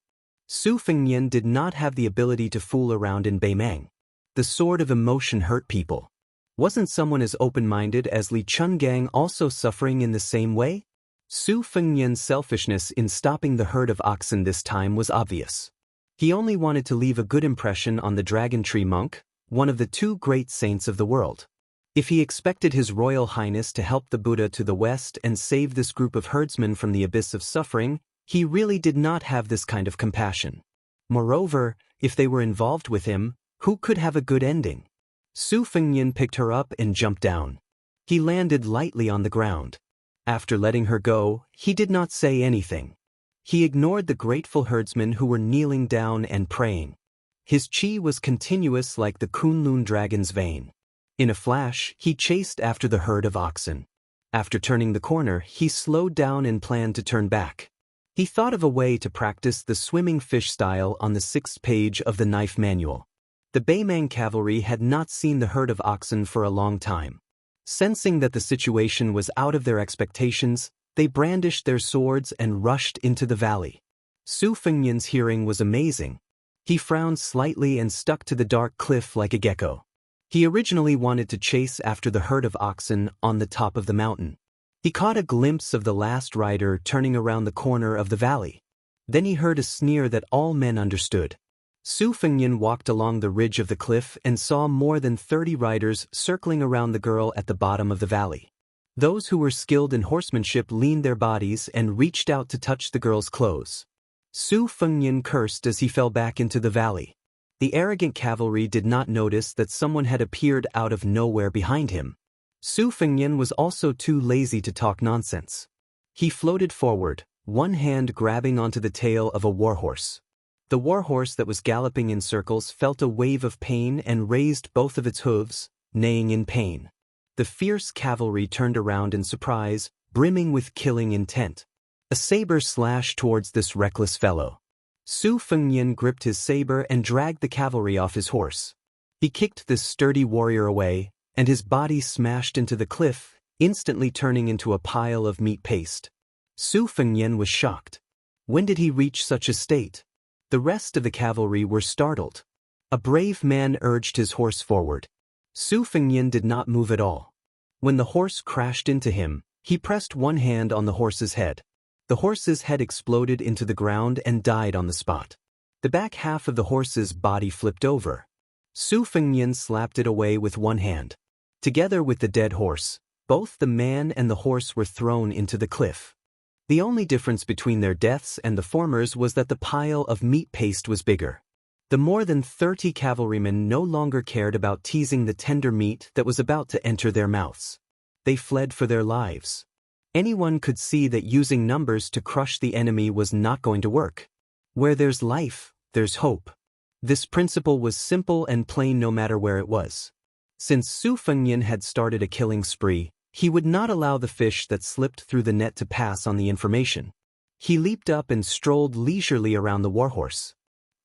Su Fengnian did not have the ability to fool around in Beimang. The sword of emotion hurt people. Wasn't someone as open-minded as Li Chungang also suffering in the same way? Su Fengnian's selfishness in stopping the herd of oxen this time was obvious. He only wanted to leave a good impression on the Dragon Tree Monk, one of the two great saints of the world. If he expected His Royal Highness to help the Buddha to the west and save this group of herdsmen from the abyss of suffering, he really did not have this kind of compassion. Moreover, if they were involved with him, who could have a good ending? Su Fengnian picked her up and jumped down. He landed lightly on the ground. After letting her go, he did not say anything. He ignored the grateful herdsmen who were kneeling down and praying. His chi was continuous like the Kunlun dragon's vein. In a flash, he chased after the herd of oxen. After turning the corner, he slowed down and planned to turn back. He thought of a way to practice the swimming fish style on the 6th page of the knife manual. The Beimang cavalry had not seen the herd of oxen for a long time. Sensing that the situation was out of their expectations, they brandished their swords and rushed into the valley. Su Fengnian's hearing was amazing. He frowned slightly and stuck to the dark cliff like a gecko. He originally wanted to chase after the herd of oxen on the top of the mountain. He caught a glimpse of the last rider turning around the corner of the valley. Then he heard a sneer that all men understood. Su Fengnian walked along the ridge of the cliff and saw more than 30 riders circling around the girl at the bottom of the valley. Those who were skilled in horsemanship leaned their bodies and reached out to touch the girl's clothes. Su Fengnian cursed as he fell back into the valley. The arrogant cavalry did not notice that someone had appeared out of nowhere behind him. Su Fengnian was also too lazy to talk nonsense. He floated forward, one hand grabbing onto the tail of a warhorse. The warhorse that was galloping in circles felt a wave of pain and raised both of its hooves, neighing in pain. The fierce cavalry turned around in surprise, brimming with killing intent. A saber slashed towards this reckless fellow. Su Fengnian gripped his saber and dragged the cavalry off his horse. He kicked this sturdy warrior away, and his body smashed into the cliff, instantly turning into a pile of meat paste. Su Fengnian was shocked. When did he reach such a state? The rest of the cavalry were startled. A brave man urged his horse forward. Su Fengnian did not move at all. When the horse crashed into him, he pressed one hand on the horse's head. The horse's head exploded into the ground and died on the spot. The back half of the horse's body flipped over. Su Fengnian slapped it away with one hand. Together with the dead horse, both the man and the horse were thrown into the cliff. The only difference between their deaths and the former's was that the pile of meat paste was bigger. The more than 30 cavalrymen no longer cared about teasing the tender meat that was about to enter their mouths. They fled for their lives. Anyone could see that using numbers to crush the enemy was not going to work. Where there's life, there's hope. This principle was simple and plain no matter where it was. Since Su Fengnian had started a killing spree, he would not allow the fish that slipped through the net to pass on the information. He leaped up and strolled leisurely around the warhorse.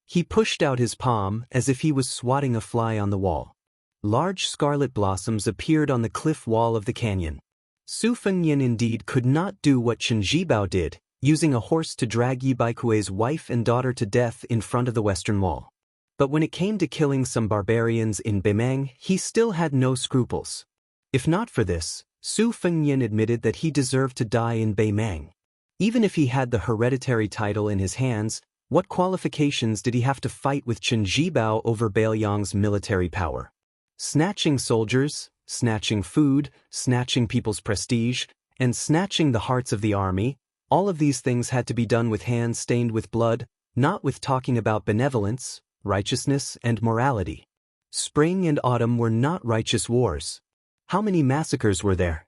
He pushed out his palm as if he was swatting a fly on the wall. Large scarlet blossoms appeared on the cliff wall of the canyon. Su Fengnian indeed could not do what Chen Zhibao did, using a horse to drag Yi Baikui's wife and daughter to death in front of the western wall. But when it came to killing some barbarians in Beimeng, he still had no scruples. If not for this, Su Fengnian admitted that he deserved to die in Beimeng. Even if he had the hereditary title in his hands, what qualifications did he have to fight with Chen Zhibao over Bailiang's military power? Snatching soldiers, snatching food, snatching people's prestige, and snatching the hearts of the army, all of these things had to be done with hands stained with blood, not with talking about benevolence, righteousness, and morality. Spring and autumn were not righteous wars. How many massacres were there?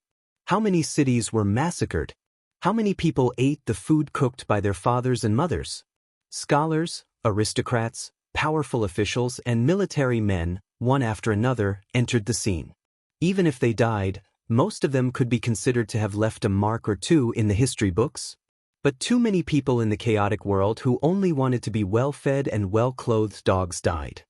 How many cities were massacred? How many people ate the food cooked by their fathers and mothers? Scholars, aristocrats, powerful officials, and military men, one after another, entered the scene. Even if they died, most of them could be considered to have left a mark or two in the history books. But too many people in the chaotic world who only wanted to be well-fed and well-clothed dogs died.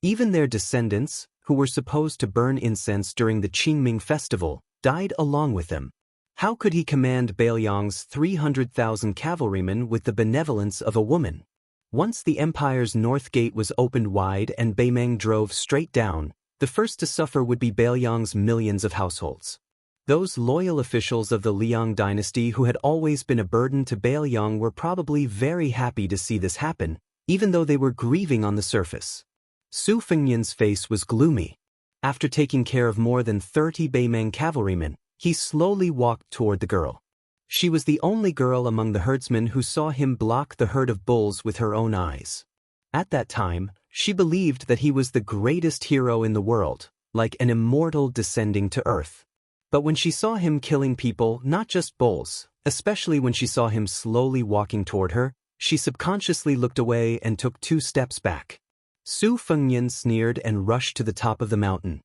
Even their descendants, who were supposed to burn incense during the Qingming festival, died along with them. How could he command Bailiang's 300,000 cavalrymen with the benevolence of a woman? Once the empire's north gate was opened wide and Beimeng drove straight down, the first to suffer would be Bailiang's millions of households. Those loyal officials of the Liang dynasty who had always been a burden to Bailiang were probably very happy to see this happen, even though they were grieving on the surface. Su Fengnian's face was gloomy. After taking care of more than 30 Beimeng cavalrymen, he slowly walked toward the girl. She was the only girl among the herdsmen who saw him block the herd of bulls with her own eyes. At that time, she believed that he was the greatest hero in the world, like an immortal descending to earth. But when she saw him killing people, not just bulls, especially when she saw him slowly walking toward her, she subconsciously looked away and took 2 steps back. Su Fengnian sneered and rushed to the top of the mountain.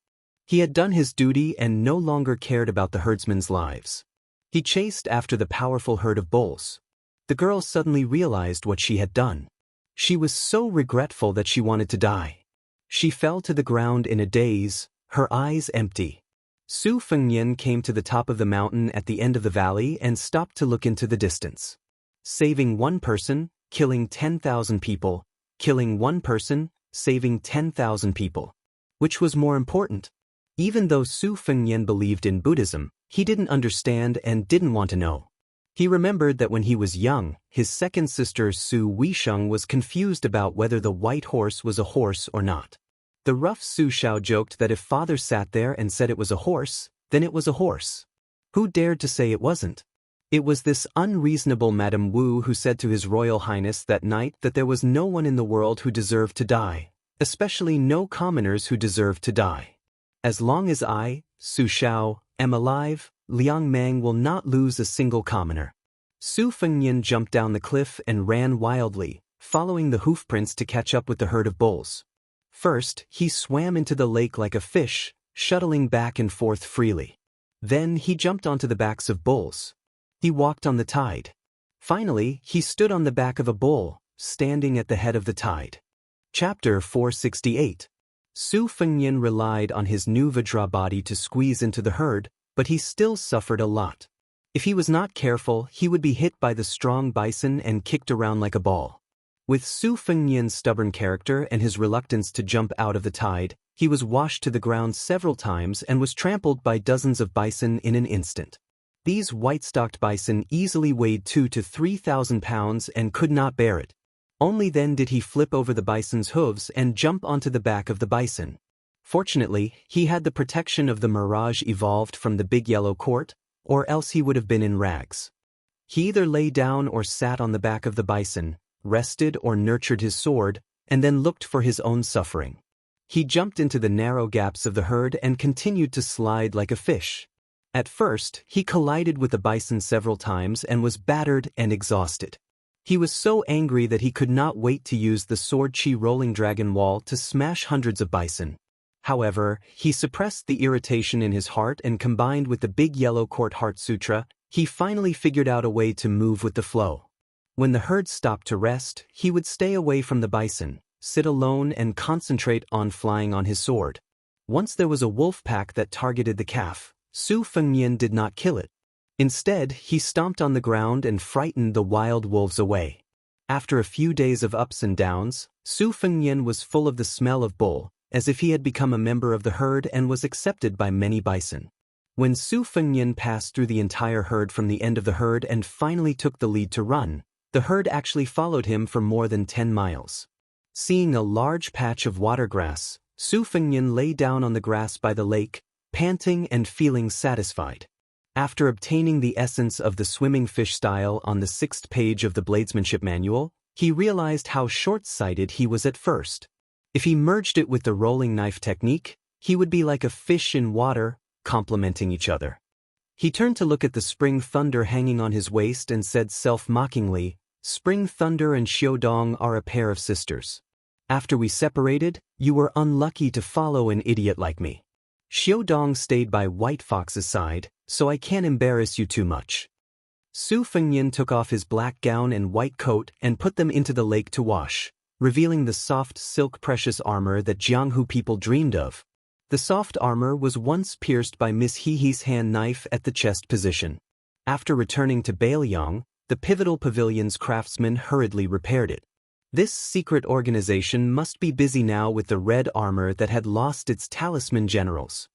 He had done his duty and no longer cared about the herdsmen's lives. He chased after the powerful herd of bulls. The girl suddenly realized what she had done. She was so regretful that she wanted to die. She fell to the ground in a daze, her eyes empty. Su Fengnian came to the top of the mountain at the end of the valley and stopped to look into the distance. Saving one person, killing 10,000 people. Killing one person, saving 10,000 people. Which was more important? Even though Su Fengnian believed in Buddhism, he didn't understand and didn't want to know. He remembered that when he was young, his second sister Su Weisheng was confused about whether the white horse was a horse or not. The rough Su Shao joked that if father sat there and said it was a horse, then it was a horse. Who dared to say it wasn't? It was this unreasonable Madame Wu who said to His Royal Highness that night that there was no one in the world who deserved to die, especially no commoners who deserved to die. As long as I, Su Shao, am alive, Liang Mang will not lose a single commoner. Su Fengnian jumped down the cliff and ran wildly, following the hoofprints to catch up with the herd of bulls. First, he swam into the lake like a fish, shuttling back and forth freely. Then he jumped onto the backs of bulls. He walked on the tide. Finally, he stood on the back of a bull, standing at the head of the tide. Chapter 468. Su Fengnian relied on his new Vajra body to squeeze into the herd, but he still suffered a lot. If he was not careful, he would be hit by the strong bison and kicked around like a ball. With Su Fengnian's stubborn character and his reluctance to jump out of the tide, he was washed to the ground several times and was trampled by dozens of bison in an instant. These white-stocked bison easily weighed 2,000 to 3,000 pounds and could not bear it. Only then did he flip over the bison's hooves and jump onto the back of the bison. Fortunately, he had the protection of the mirage evolved from the big yellow court, or else he would have been in rags. He either lay down or sat on the back of the bison, rested or nurtured his sword, and then looked for his own suffering. He jumped into the narrow gaps of the herd and continued to slide like a fish. At first, he collided with the bison several times and was battered and exhausted. He was so angry that he could not wait to use the sword chi rolling dragon wall to smash hundreds of bison. However, he suppressed the irritation in his heart and combined with the big yellow court heart sutra, he finally figured out a way to move with the flow. When the herd stopped to rest, he would stay away from the bison, sit alone and concentrate on flying on his sword. Once there was a wolf pack that targeted the calf, Su Fengnian did not kill it. Instead, he stomped on the ground and frightened the wild wolves away. After a few days of ups and downs, Su Fengnian was full of the smell of bull, as if he had become a member of the herd and was accepted by many bison. When Su Fengnian passed through the entire herd from the end of the herd and finally took the lead to run, the herd actually followed him for more than 10 miles. Seeing a large patch of water grass, Su Fengnian lay down on the grass by the lake, panting and feeling satisfied. After obtaining the essence of the swimming fish style on the 6th page of the Bladesmanship Manual, he realized how short-sighted he was at first. If he merged it with the rolling knife technique, he would be like a fish in water, complementing each other. He turned to look at the spring thunder hanging on his waist and said self-mockingly, "Spring thunder and Xiaodong are a pair of sisters. After we separated, you were unlucky to follow an idiot like me. Xiaodong stayed by White Fox's side, so I can't embarrass you too much." Su Fengnian took off his black gown and white coat and put them into the lake to wash, revealing the soft silk precious armor that Jianghu people dreamed of. The soft armor was once pierced by Miss Hehe's hand knife at the chest position. After returning to Bailiang, the pivotal pavilion's craftsmen hurriedly repaired it. This secret organization must be busy now with the red armor that had lost its talisman generals.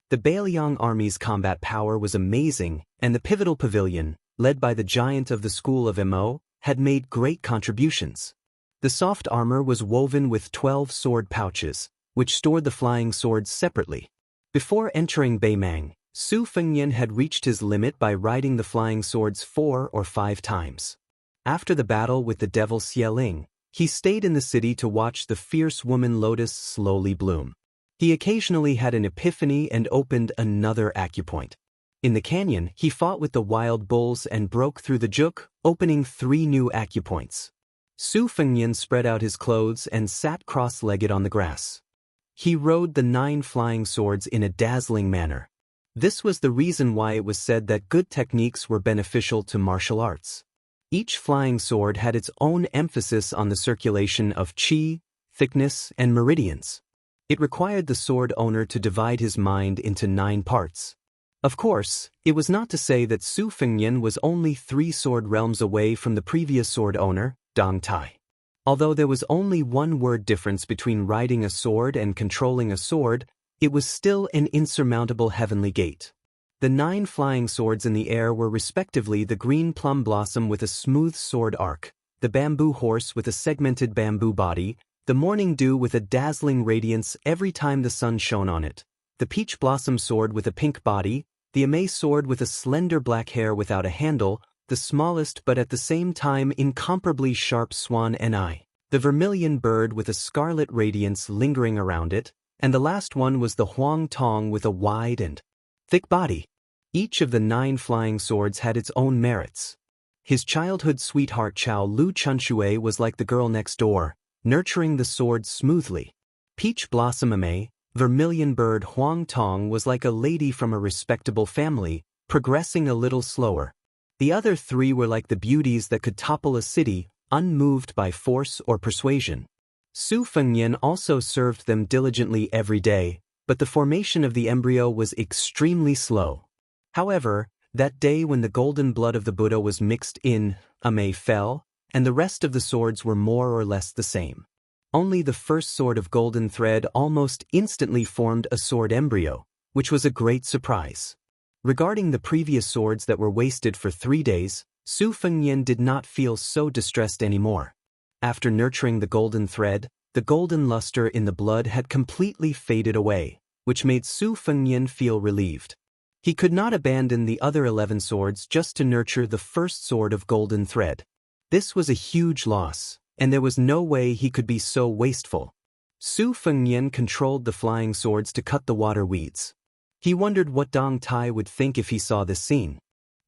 The Bailiang army's combat power was amazing, and the pivotal pavilion, led by the giant of the school of Mo, had made great contributions. The soft armor was woven with 12 sword pouches, which stored the flying swords separately. Before entering Beimang, Su Fengnian had reached his limit by riding the flying swords 4 or 5 times. After the battle with the devil Xieling, he stayed in the city to watch the fierce woman lotus slowly bloom. He occasionally had an epiphany and opened another acupoint. In the canyon, he fought with the wild bulls and broke through the juk, opening 3 new acupoints. Su Fengnian spread out his clothes and sat cross-legged on the grass. He rode the 9 flying swords in a dazzling manner. This was the reason why it was said that good techniques were beneficial to martial arts. Each flying sword had its own emphasis on the circulation of qi, thickness, and meridians. It required the sword owner to divide his mind into 9 parts. Of course, it was not to say that Su Fengnian was only 3 sword realms away from the previous sword owner, Dong Tai. Although there was only 1 word difference between riding a sword and controlling a sword, it was still an insurmountable heavenly gate. The 9 flying swords in the air were respectively the green plum blossom with a smooth sword arc, the bamboo horse with a segmented bamboo body, the morning dew with a dazzling radiance every time the sun shone on it, the peach blossom sword with a pink body, the amaze sword with a slender black hair without a handle, the smallest but at the same time incomparably sharp swan eye, the vermilion bird with a scarlet radiance lingering around it, and the last one was the huang tong with a wide and thick body. Each of the 9 flying swords had its own merits. His childhood sweetheart Chao Lu Chunshui was like the girl next door, nurturing the sword smoothly. Peach Blossom Ame, Vermilion Bird Huang Tong was like a lady from a respectable family, progressing a little slower. The other three were like the beauties that could topple a city, unmoved by force or persuasion. Su Fengnian also served them diligently every day, but the formation of the embryo was extremely slow. However, that day when the golden blood of the Buddha was mixed in, Ame fell, and the rest of the swords were more or less the same. Only the first sword of golden thread almost instantly formed a sword embryo, which was a great surprise. Regarding the previous swords that were wasted for 3 days, Su Fengnian did not feel so distressed anymore. After nurturing the golden thread, the golden luster in the blood had completely faded away, which made Su Fengnian feel relieved. He could not abandon the other 11 swords just to nurture the first sword of golden thread. This was a huge loss, and there was no way he could be so wasteful. Su Fengnian controlled the flying swords to cut the water weeds. He wondered what Dong Tai would think if he saw this scene.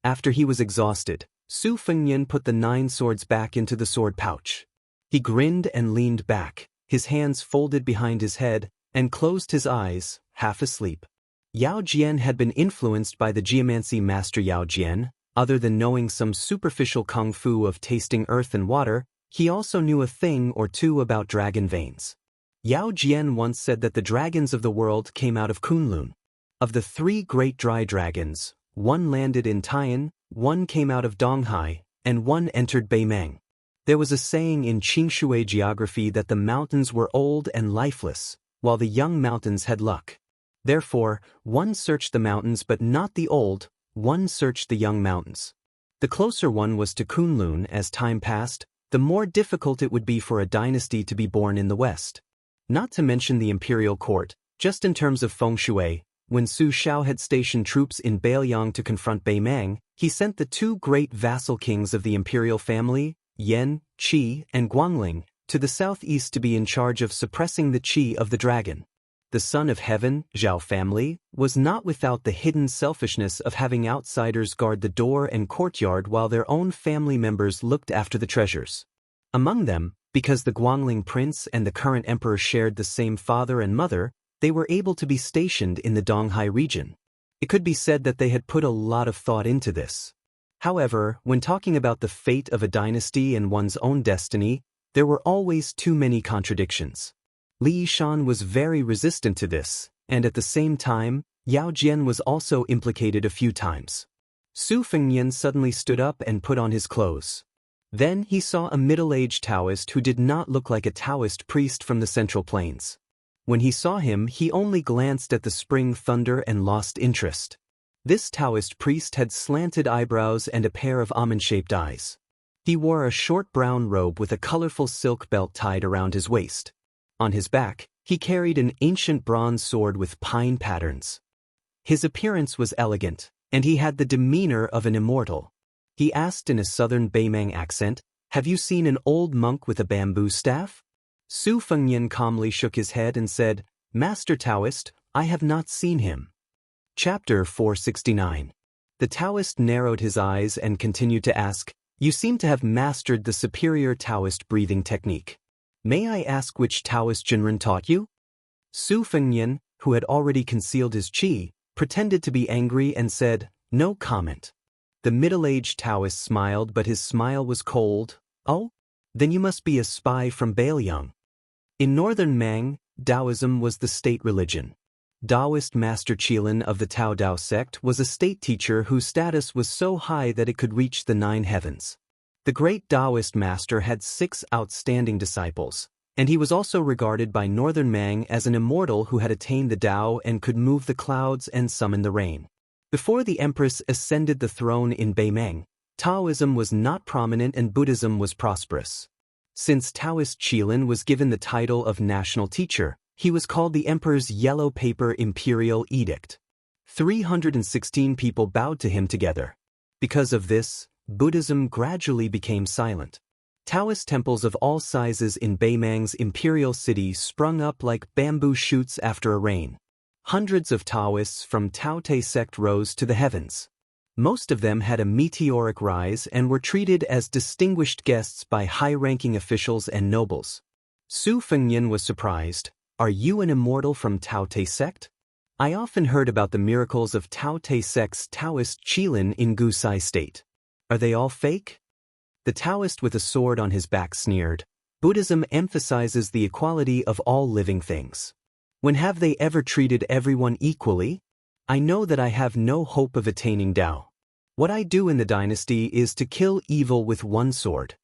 After he was exhausted, Su Fengnian put the 9 swords back into the sword pouch. He grinned and leaned back, his hands folded behind his head, and closed his eyes, half asleep. Yao Jian had been influenced by the geomancy master Yao Jian. Other than knowing some superficial kung fu of tasting earth and water, he also knew a thing or two about dragon veins. Yao Jian once said that the dragons of the world came out of Kunlun. Of the 3 great dry dragons, 1 landed in Taiyan, 1 came out of Donghai, and 1 entered Beimeng. There was a saying in Qingshui geography that the mountains were old and lifeless, while the young mountains had luck. Therefore, 1 searched the mountains but not the old, 1 searched the young mountains. The closer one was to Kunlun. As time passed, the more difficult it would be for a dynasty to be born in the West. Not to mention the imperial court, just in terms of feng shui. When Su Shao had stationed troops in Beiyang to confront Beimeng, he sent the 2 great vassal kings of the imperial family, Yan, Qi, and Guangling, to the southeast to be in charge of suppressing the qi of the dragon. The son of heaven, Zhao family, was not without the hidden selfishness of having outsiders guard the door and courtyard while their own family members looked after the treasures. Among them, because the Guangling prince and the current emperor shared the same father and mother, they were able to be stationed in the Donghai region. It could be said that they had put a lot of thought into this. However, when talking about the fate of a dynasty and one's own destiny, there were always too many contradictions. Li Yishan was very resistant to this, and at the same time, Yao Jian was also implicated a few times. Su Fengnian suddenly stood up and put on his clothes. Then he saw a middle-aged Taoist who did not look like a Taoist priest from the Central Plains. When he saw him, he only glanced at the spring thunder and lost interest. This Taoist priest had slanted eyebrows and a pair of almond-shaped eyes. He wore a short brown robe with a colorful silk belt tied around his waist. On his back, he carried an ancient bronze sword with pine patterns. His appearance was elegant, and he had the demeanor of an immortal. He asked in a southern Beimeng accent, "Have you seen an old monk with a bamboo staff?" Su Fengnian calmly shook his head and said, "Master Taoist, I have not seen him." Chapter 469. The Taoist narrowed his eyes and continued to ask, "You seem to have mastered the superior Taoist breathing technique. May I ask which Taoist Jinren taught you?" Su Fengnian, who had already concealed his qi, pretended to be angry and said, "No comment." The middle-aged Taoist smiled, but his smile was cold. "Oh? Then you must be a spy from Beiyang." In northern Mang, Taoism was the state religion. Daoist Master Qilin of the Tao Dao sect was a state teacher whose status was so high that it could reach the 9 heavens. The great Daoist master had 6 outstanding disciples, and he was also regarded by northern Mang as an immortal who had attained the Tao and could move the clouds and summon the rain. Before the empress ascended the throne in Beimeng, Taoism was not prominent and Buddhism was prosperous. Since Taoist Qilin was given the title of national teacher, he was called the emperor's yellow paper imperial edict. 316 people bowed to him together. Because of this, Buddhism gradually became silent. Taoist temples of all sizes in Beimeng's imperial city sprung up like bamboo shoots after a rain. Hundreds of Taoists from Tao Te sect rose to the heavens. Most of them had a meteoric rise and were treated as distinguished guests by high-ranking officials and nobles. Su Fengnian was surprised. "Are you an immortal from Taoist sect? I often heard about the miracles of Taoist sect's Daoist Qilin in Gusai state. Are they all fake?" The Taoist with a sword on his back sneered. "Buddhism emphasizes the equality of all living things. When have they ever treated everyone equally? I know that I have no hope of attaining Tao. What I do in the dynasty is to kill evil with one sword."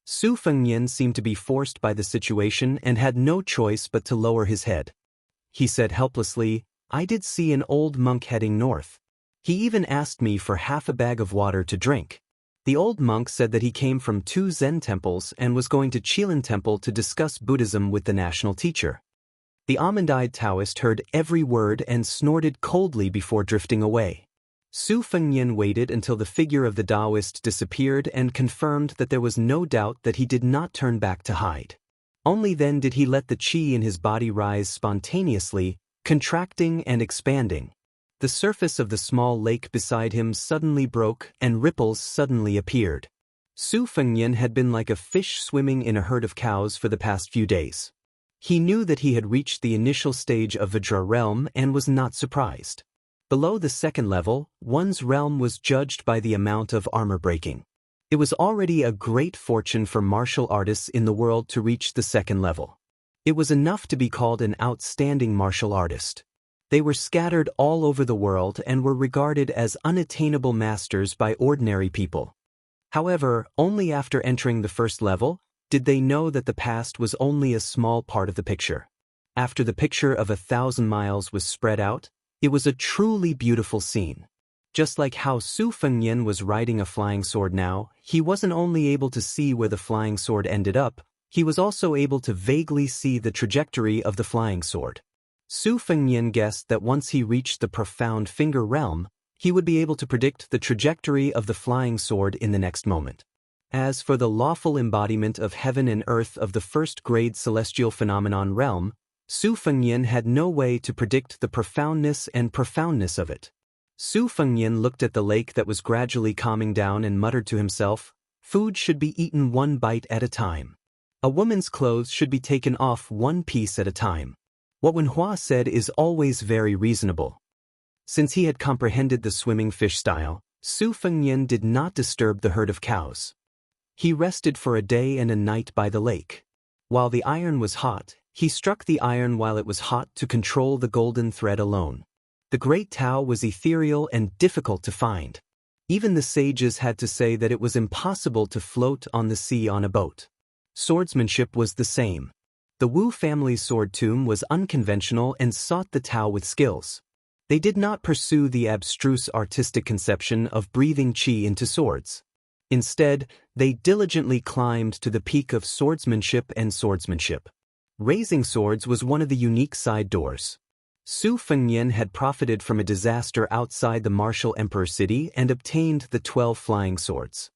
Su Fengnian seemed to be forced by the situation and had no choice but to lower his head. He said helplessly, "I did see an old monk heading north. He even asked me for half a bag of water to drink. The old monk said that he came from 2 Zen temples and was going to Qilin Temple to discuss Buddhism with the national teacher." The almond-eyed Taoist heard every word and snorted coldly before drifting away. Su Fengnian waited until the figure of the Daoist disappeared and confirmed that there was no doubt that he did not turn back to hide. Only then did he let the qi in his body rise spontaneously, contracting and expanding. The surface of the small lake beside him suddenly broke and ripples suddenly appeared. Su Fengnian had been like a fish swimming in a herd of cows for the past few days. He knew that he had reached the initial stage of Vajra realm and was not surprised. Below the second level, one's realm was judged by the amount of armor breaking. It was already a great fortune for martial artists in the world to reach the second level. It was enough to be called an outstanding martial artist. They were scattered all over the world and were regarded as unattainable masters by ordinary people. However, only after entering the first level did they know that the past was only a small part of the picture. After the picture of 1,000 miles was spread out, it was a truly beautiful scene. Just like how Su Fengnian was riding a flying sword now, he wasn't only able to see where the flying sword ended up, he was also able to vaguely see the trajectory of the flying sword. Su Fengnian guessed that once he reached the profound finger realm, he would be able to predict the trajectory of the flying sword in the next moment. As for the lawful embodiment of heaven and earth of the first-grade celestial phenomenon realm, Su Fengnian had no way to predict the profoundness of it. Su Fengnian looked at the lake that was gradually calming down and muttered to himself, "Food should be eaten one bite at a time. A woman's clothes should be taken off one piece at a time." What Wen Hua said is always very reasonable. Since he had comprehended the swimming fish style, Su Fengnian did not disturb the herd of cows. He rested for a day and a night by the lake. While the iron was hot, he struck the iron while it was hot to control the golden thread alone. The great Tao was ethereal and difficult to find. Even the sages had to say that it was impossible to float on the sea on a boat. Swordsmanship was the same. The Wu family's sword tomb was unconventional and sought the Tao with skills. They did not pursue the abstruse artistic conception of breathing qi into swords. Instead, they diligently climbed to the peak of swordsmanship and swordsmanship. Raising swords was one of the unique side doors. Su Fengnian had profited from a disaster outside the martial emperor city and obtained the 12 flying swords.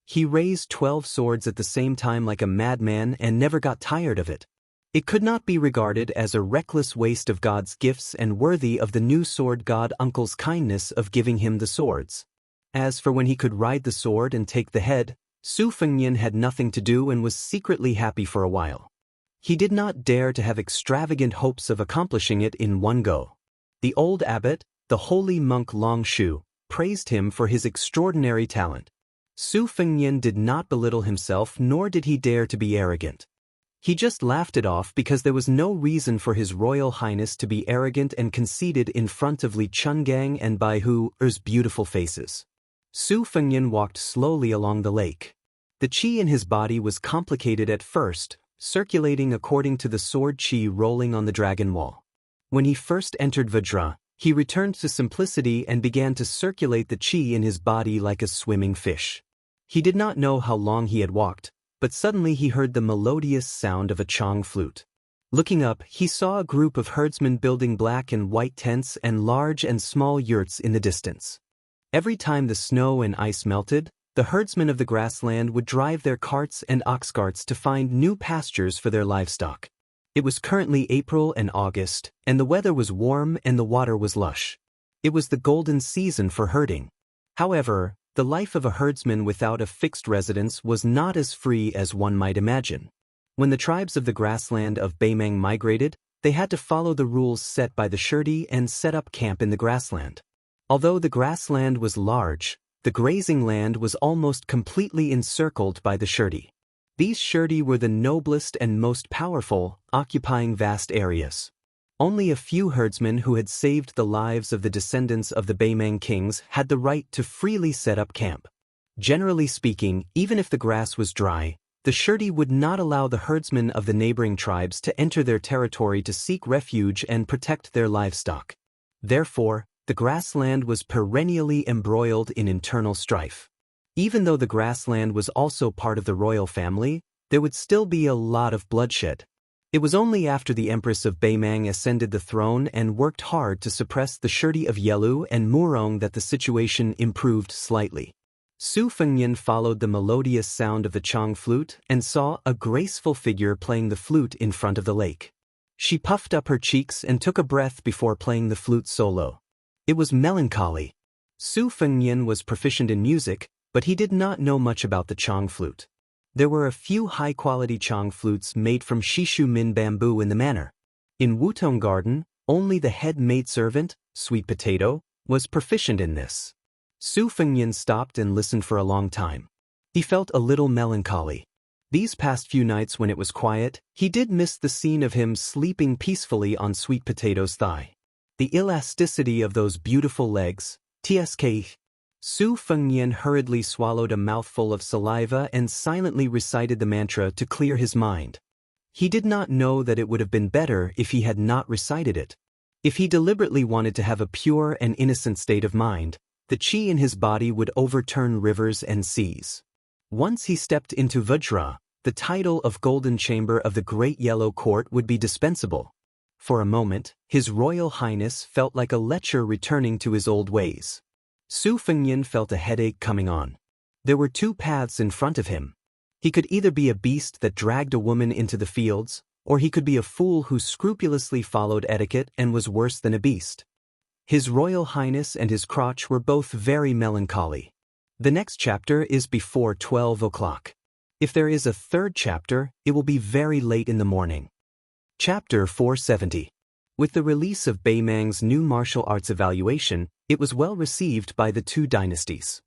He raised 12 swords at the same time like a madman and never got tired of it. It could not be regarded as a reckless waste of God's gifts and worthy of the new sword god uncle's kindness of giving him the swords. As for when he could ride the sword and take the head, Su Fengnian had nothing to do and was secretly happy for a while. He did not dare to have extravagant hopes of accomplishing it in one go. The old abbot, the holy monk Long Shu, praised him for his extraordinary talent. Su Fengnian did not belittle himself nor did he dare to be arrogant. He just laughed it off because there was no reason for His Royal Highness to be arrogant and conceited in front of Li Chungang and Bai Hu's beautiful faces. Su Fengnian walked slowly along the lake. The qi in his body was complicated at first, circulating according to the sword qi rolling on the dragon wall. When he first entered Vajra, he returned to simplicity and began to circulate the qi in his body like a swimming fish. He did not know how long he had walked, but suddenly he heard the melodious sound of a chong flute. Looking up, he saw a group of herdsmen building black and white tents and large and small yurts in the distance. Every time the snow and ice melted, the herdsmen of the grassland would drive their carts and ox carts to find new pastures for their livestock. It was currently April and August, and the weather was warm and the water was lush. It was the golden season for herding. However, the life of a herdsman without a fixed residence was not as free as one might imagine. When the tribes of the grassland of Beimang migrated, they had to follow the rules set by the Shirdi and set up camp in the grassland. Although the grassland was large, the grazing land was almost completely encircled by the Shirdi. These Shirdi were the noblest and most powerful, occupying vast areas. Only a few herdsmen who had saved the lives of the descendants of the Beimang kings had the right to freely set up camp. Generally speaking, even if the grass was dry, the Shirdi would not allow the herdsmen of the neighboring tribes to enter their territory to seek refuge and protect their livestock. Therefore, the grassland was perennially embroiled in internal strife. Even though the grassland was also part of the royal family, there would still be a lot of bloodshed. It was only after the Empress of Beimang ascended the throne and worked hard to suppress the Shirdi of Yelu and Murong that the situation improved slightly. Su Fengnian followed the melodious sound of the Chang flute and saw a graceful figure playing the flute in front of the lake. She puffed up her cheeks and took a breath before playing the flute solo. It was melancholy. Su Fengnian was proficient in music, but he did not know much about the Chang flute. There were a few high-quality Chang flutes made from Shishu Min bamboo in the manor. In Wutong Garden, only the head maidservant, Sweet Potato, was proficient in this. Su Fengnian stopped and listened for a long time. He felt a little melancholy. These past few nights when it was quiet, he did miss the scene of him sleeping peacefully on Sweet Potato's thigh. The elasticity of those beautiful legs, tsk. Su Fengnian hurriedly swallowed a mouthful of saliva and silently recited the mantra to clear his mind. He did not know that it would have been better if he had not recited it. If he deliberately wanted to have a pure and innocent state of mind, the qi in his body would overturn rivers and seas. Once he stepped into Vajra, the title of Golden Chamber of the Great Yellow Court would be dispensable. For a moment, His Royal Highness felt like a lecher returning to his old ways. Su Fengnian felt a headache coming on. There were two paths in front of him. He could either be a beast that dragged a woman into the fields, or he could be a fool who scrupulously followed etiquette and was worse than a beast. His Royal Highness and his crotch were both very melancholy. The next chapter is before 12 o'clock. If there is a third chapter, it will be very late in the morning. Chapter 470. With the release of Beimang's new martial arts evaluation, it was well received by the two dynasties.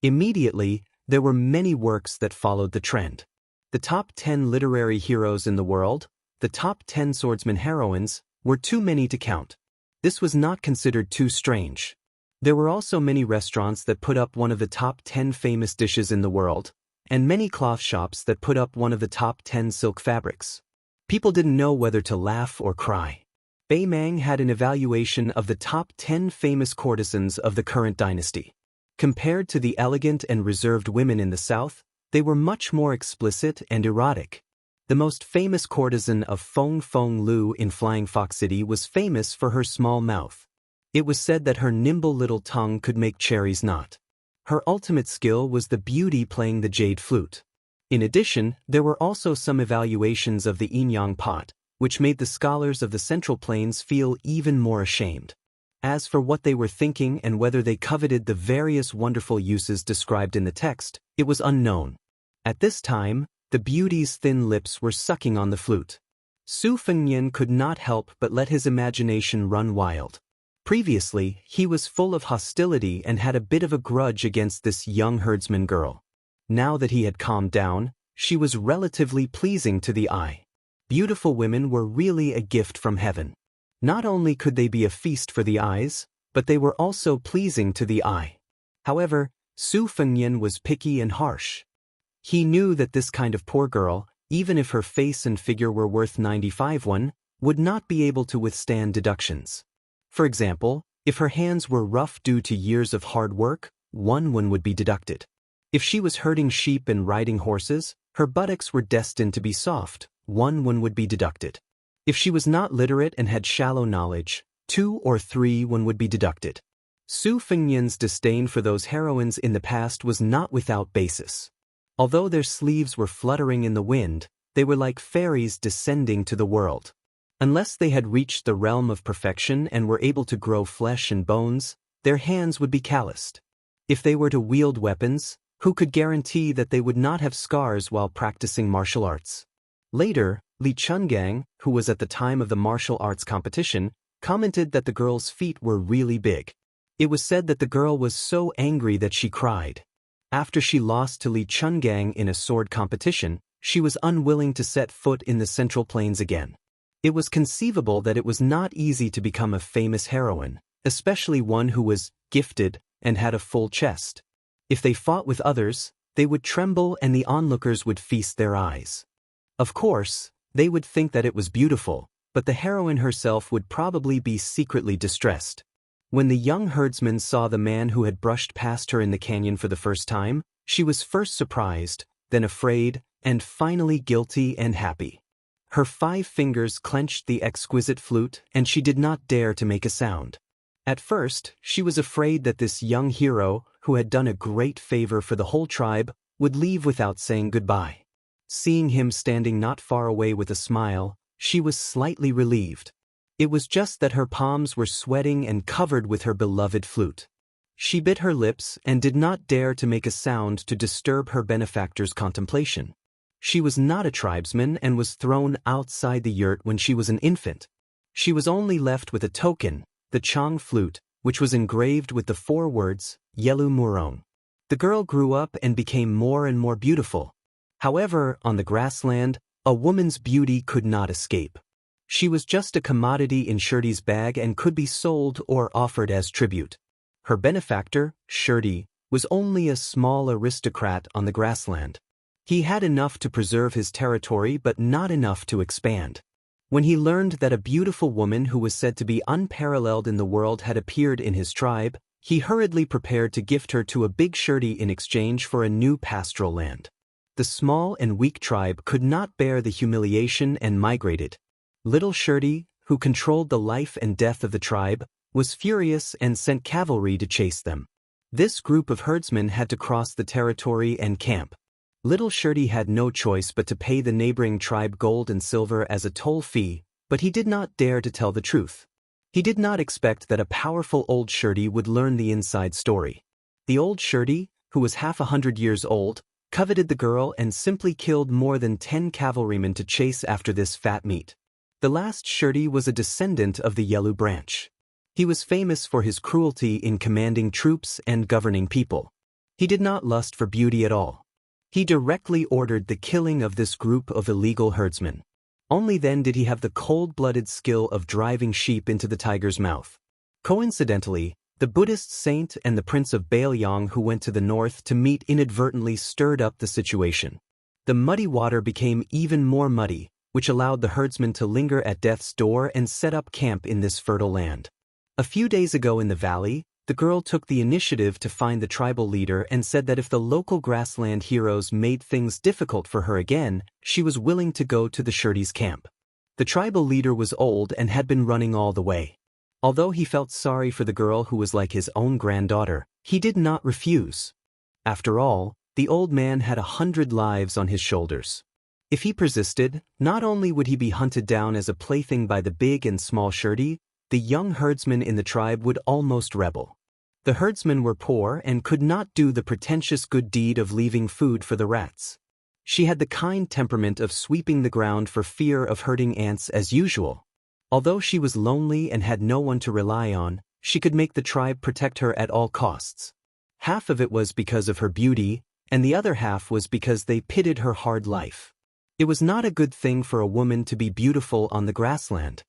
Immediately, there were many works that followed the trend. The top 10 literary heroes in the world, the top 10 swordsman heroines, were too many to count. This was not considered too strange. There were also many restaurants that put up one of the top 10 famous dishes in the world, and many cloth shops that put up one of the top 10 silk fabrics. People didn't know whether to laugh or cry. Beimang had an evaluation of the top 10 famous courtesans of the current dynasty. Compared to the elegant and reserved women in the south, they were much more explicit and erotic. The most famous courtesan of Feng Feng Lu in Flying Fox City was famous for her small mouth. It was said that her nimble little tongue could make cherries knot. Her ultimate skill was the beauty playing the jade flute. In addition, there were also some evaluations of the yin-yang pot, which made the scholars of the Central Plains feel even more ashamed. As for what they were thinking and whether they coveted the various wonderful uses described in the text, it was unknown. At this time, the beauty's thin lips were sucking on the flute. Su Fengnian could not help but let his imagination run wild. Previously, he was full of hostility and had a bit of a grudge against this young herdsman girl. Now that he had calmed down, she was relatively pleasing to the eye. Beautiful women were really a gift from heaven. Not only could they be a feast for the eyes, but they were also pleasing to the eye. However, Su Fengnian was picky and harsh. He knew that this kind of poor girl, even if her face and figure were worth 95 won, would not be able to withstand deductions. For example, if her hands were rough due to years of hard work, 1 won would be deducted. If she was herding sheep and riding horses, her buttocks were destined to be soft, 1 won would be deducted. If she was not literate and had shallow knowledge, 2 or 3 won would be deducted. Su Fengnian's disdain for those heroines in the past was not without basis. Although their sleeves were fluttering in the wind, they were like fairies descending to the world. Unless they had reached the realm of perfection and were able to grow flesh and bones, their hands would be calloused. If they were to wield weapons, who could guarantee that they would not have scars while practicing martial arts? Later, Li Chungang, who was at the time of the martial arts competition, commented that the girl's feet were really big. It was said that the girl was so angry that she cried. After she lost to Li Chungang in a sword competition, she was unwilling to set foot in the Central Plains again. It was conceivable that it was not easy to become a famous heroine, especially one who was gifted and had a full chest. If they fought with others, they would tremble and the onlookers would feast their eyes. Of course, they would think that it was beautiful, but the heroine herself would probably be secretly distressed. When the young herdsman saw the man who had brushed past her in the canyon for the first time, she was first surprised, then afraid, and finally guilty and happy. Her 5 fingers clenched the exquisite flute, and she did not dare to make a sound. At first, she was afraid that this young hero, who had done a great favor for the whole tribe, would leave without saying goodbye. Seeing him standing not far away with a smile, she was slightly relieved. It was just that her palms were sweating and covered with her beloved flute. She bit her lips and did not dare to make a sound to disturb her benefactor's contemplation. She was not a tribesman and was thrown outside the yurt when she was an infant. She was only left with a token, the Chang flute, which was engraved with the 4 words, Yelu Murong. The girl grew up and became more and more beautiful. However, on the grassland, a woman's beauty could not escape. She was just a commodity in Shirdi's bag and could be sold or offered as tribute. Her benefactor, Shirdi, was only a small aristocrat on the grassland. He had enough to preserve his territory but not enough to expand. When he learned that a beautiful woman who was said to be unparalleled in the world had appeared in his tribe, he hurriedly prepared to gift her to a big Shirdi in exchange for a new pastoral land. The small and weak tribe could not bear the humiliation and migrated. Little Shirdi, who controlled the life and death of the tribe, was furious and sent cavalry to chase them. This group of herdsmen had to cross the territory and camp. Little Shirdi had no choice but to pay the neighboring tribe gold and silver as a toll fee, but he did not dare to tell the truth. He did not expect that a powerful old Shirdi would learn the inside story. The old Shirdi, who was half 100 years old, coveted the girl and simply killed more than 10 cavalrymen to chase after this fat meat. The last Shirdi was a descendant of the Yelu branch. He was famous for his cruelty in commanding troops and governing people. He did not lust for beauty at all. He directly ordered the killing of this group of illegal herdsmen. Only then did he have the cold-blooded skill of driving sheep into the tiger's mouth. Coincidentally, the Buddhist saint and the Prince of Baoyang who went to the north to meet inadvertently stirred up the situation. The muddy water became even more muddy, which allowed the herdsmen to linger at death's door and set up camp in this fertile land. A few days ago in the valley, the girl took the initiative to find the tribal leader and said that if the local grassland heroes made things difficult for her again, she was willing to go to the Shirdi's camp. The tribal leader was old and had been running all the way. Although he felt sorry for the girl who was like his own granddaughter, he did not refuse. After all, the old man had 100 lives on his shoulders. If he persisted, not only would he be hunted down as a plaything by the big and small Shirdi, the young herdsmen in the tribe would almost rebel. The herdsmen were poor and could not do the pretentious good deed of leaving food for the rats. She had the kind temperament of sweeping the ground for fear of hurting ants as usual. Although she was lonely and had no one to rely on, she could make the tribe protect her at all costs. Half of it was because of her beauty, and the other half was because they pitied her hard life. It was not a good thing for a woman to be beautiful on the grassland.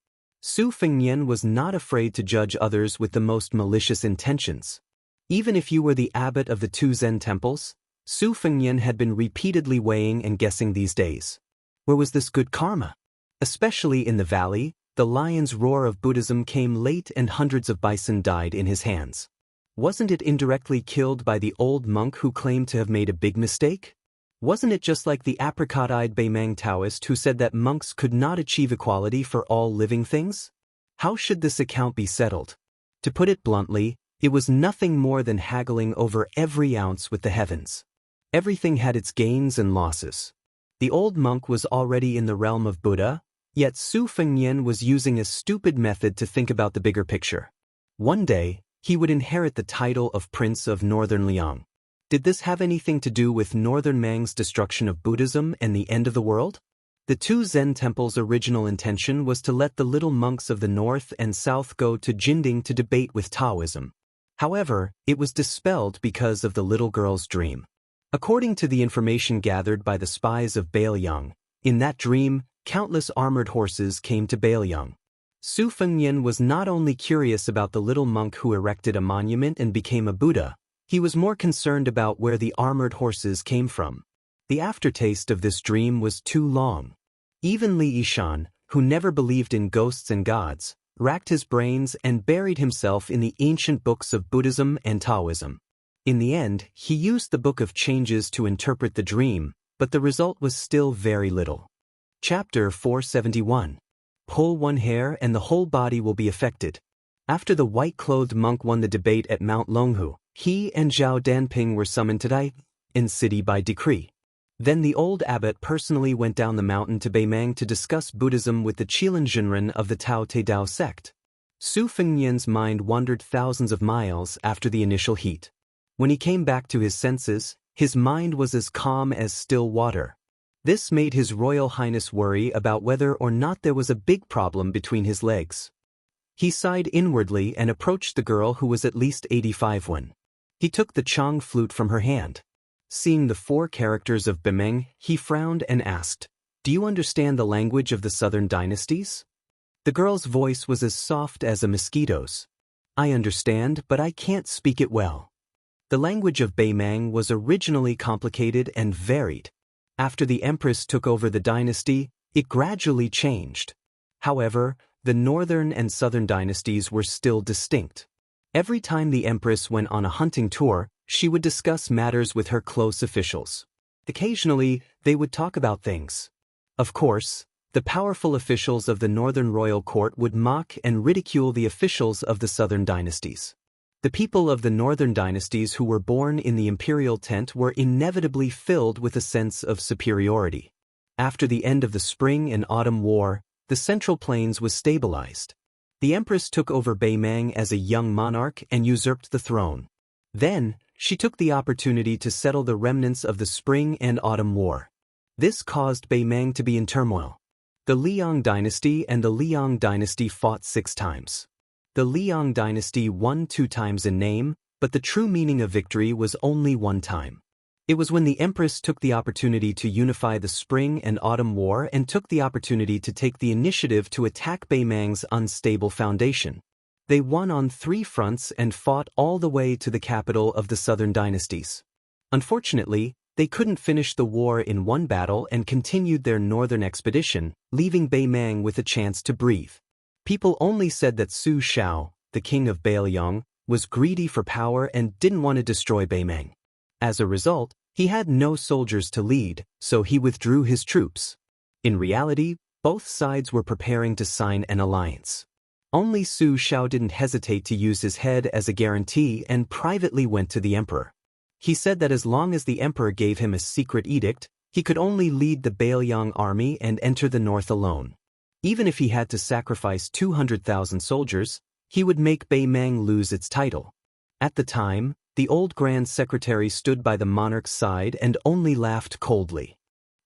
Su Fengnian was not afraid to judge others with the most malicious intentions. Even if you were the abbot of the 2 Zen temples, Su Fengnian had been repeatedly weighing and guessing these days. Where was this good karma? Especially in the valley, the lion's roar of Buddhism came late and hundreds of bison died in his hands. Wasn't it indirectly killed by the old monk who claimed to have made a big mistake? Wasn't it just like the apricot-eyed Beimang Taoist who said that monks could not achieve equality for all living things? How should this account be settled? To put it bluntly, it was nothing more than haggling over every ounce with the heavens. Everything had its gains and losses. The old monk was already in the realm of Buddha, yet Su Fengnian was using a stupid method to think about the bigger picture. One day, he would inherit the title of Prince of Northern Liang. Did this have anything to do with Northern Mang's destruction of Buddhism and the end of the world? The two Zen temples' original intention was to let the little monks of the north and south go to Jinding to debate with Taoism. However, it was dispelled because of the little girl's dream. According to the information gathered by the spies of Bailiang, in that dream, countless armored horses came to Bailiang. Su Fengnian was not only curious about the little monk who erected a monument and became a Buddha, he was more concerned about where the armored horses came from. The aftertaste of this dream was too long. Even Li Yishan, who never believed in ghosts and gods, racked his brains and buried himself in the ancient books of Buddhism and Taoism. In the end, he used the Book of Changes to interpret the dream, but the result was still very little. Chapter 471. Pull one hair and the whole body will be affected. After the white-clothed monk won the debate at Mount Longhu, he and Zhao Danping were summoned to Daoist city by decree. Then the old abbot personally went down the mountain to Beimang to discuss Buddhism with the Qilan of the Tao Te Dao sect. Su Fengnian's mind wandered thousands of miles after the initial heat. When he came back to his senses, his mind was as calm as still water. This made His Royal Highness worry about whether or not there was a big problem between his legs. He sighed inwardly and approached the girl who was at least 85 when. He took the Chang flute from her hand. Seeing the 4 characters of Bemeng, he frowned and asked, "Do you understand the language of the southern dynasties?" The girl's voice was as soft as a mosquito's. "I understand, but I can't speak it well." The language of Beimang was originally complicated and varied. After the empress took over the dynasty, it gradually changed. However, the northern and southern dynasties were still distinct. Every time the empress went on a hunting tour, she would discuss matters with her close officials. Occasionally, they would talk about things. Of course, the powerful officials of the northern royal court would mock and ridicule the officials of the southern dynasties. The people of the northern dynasties who were born in the imperial tent were inevitably filled with a sense of superiority. After the end of the Spring and Autumn War, the Central Plains was stabilized. The empress took over Beimang as a young monarch and usurped the throne. Then, she took the opportunity to settle the remnants of the Spring and Autumn War. This caused Beimang to be in turmoil. The Liang dynasty and the Liang dynasty fought 6 times. The Liang dynasty won 2 times in name, but the true meaning of victory was only 1 time. It was when the empress took the opportunity to unify the Spring and Autumn War and took the opportunity to take the initiative to attack Beimang's unstable foundation. They won on 3 fronts and fought all the way to the capital of the southern dynasties. Unfortunately, they couldn't finish the war in one battle and continued their northern expedition, leaving Beimang with a chance to breathe. People only said that Su Shao, the king of Bailiang, was greedy for power and didn't want to destroy Beimang. As a result, he had no soldiers to lead, so he withdrew his troops. In reality, both sides were preparing to sign an alliance. Only Su Shao didn't hesitate to use his head as a guarantee and privately went to the emperor. He said that as long as the emperor gave him a secret edict, he could only lead the Bailiang army and enter the north alone. Even if he had to sacrifice 200,000 soldiers, he would make Beimang lose its title. At the time, the old Grand Secretary stood by the monarch's side and only laughed coldly.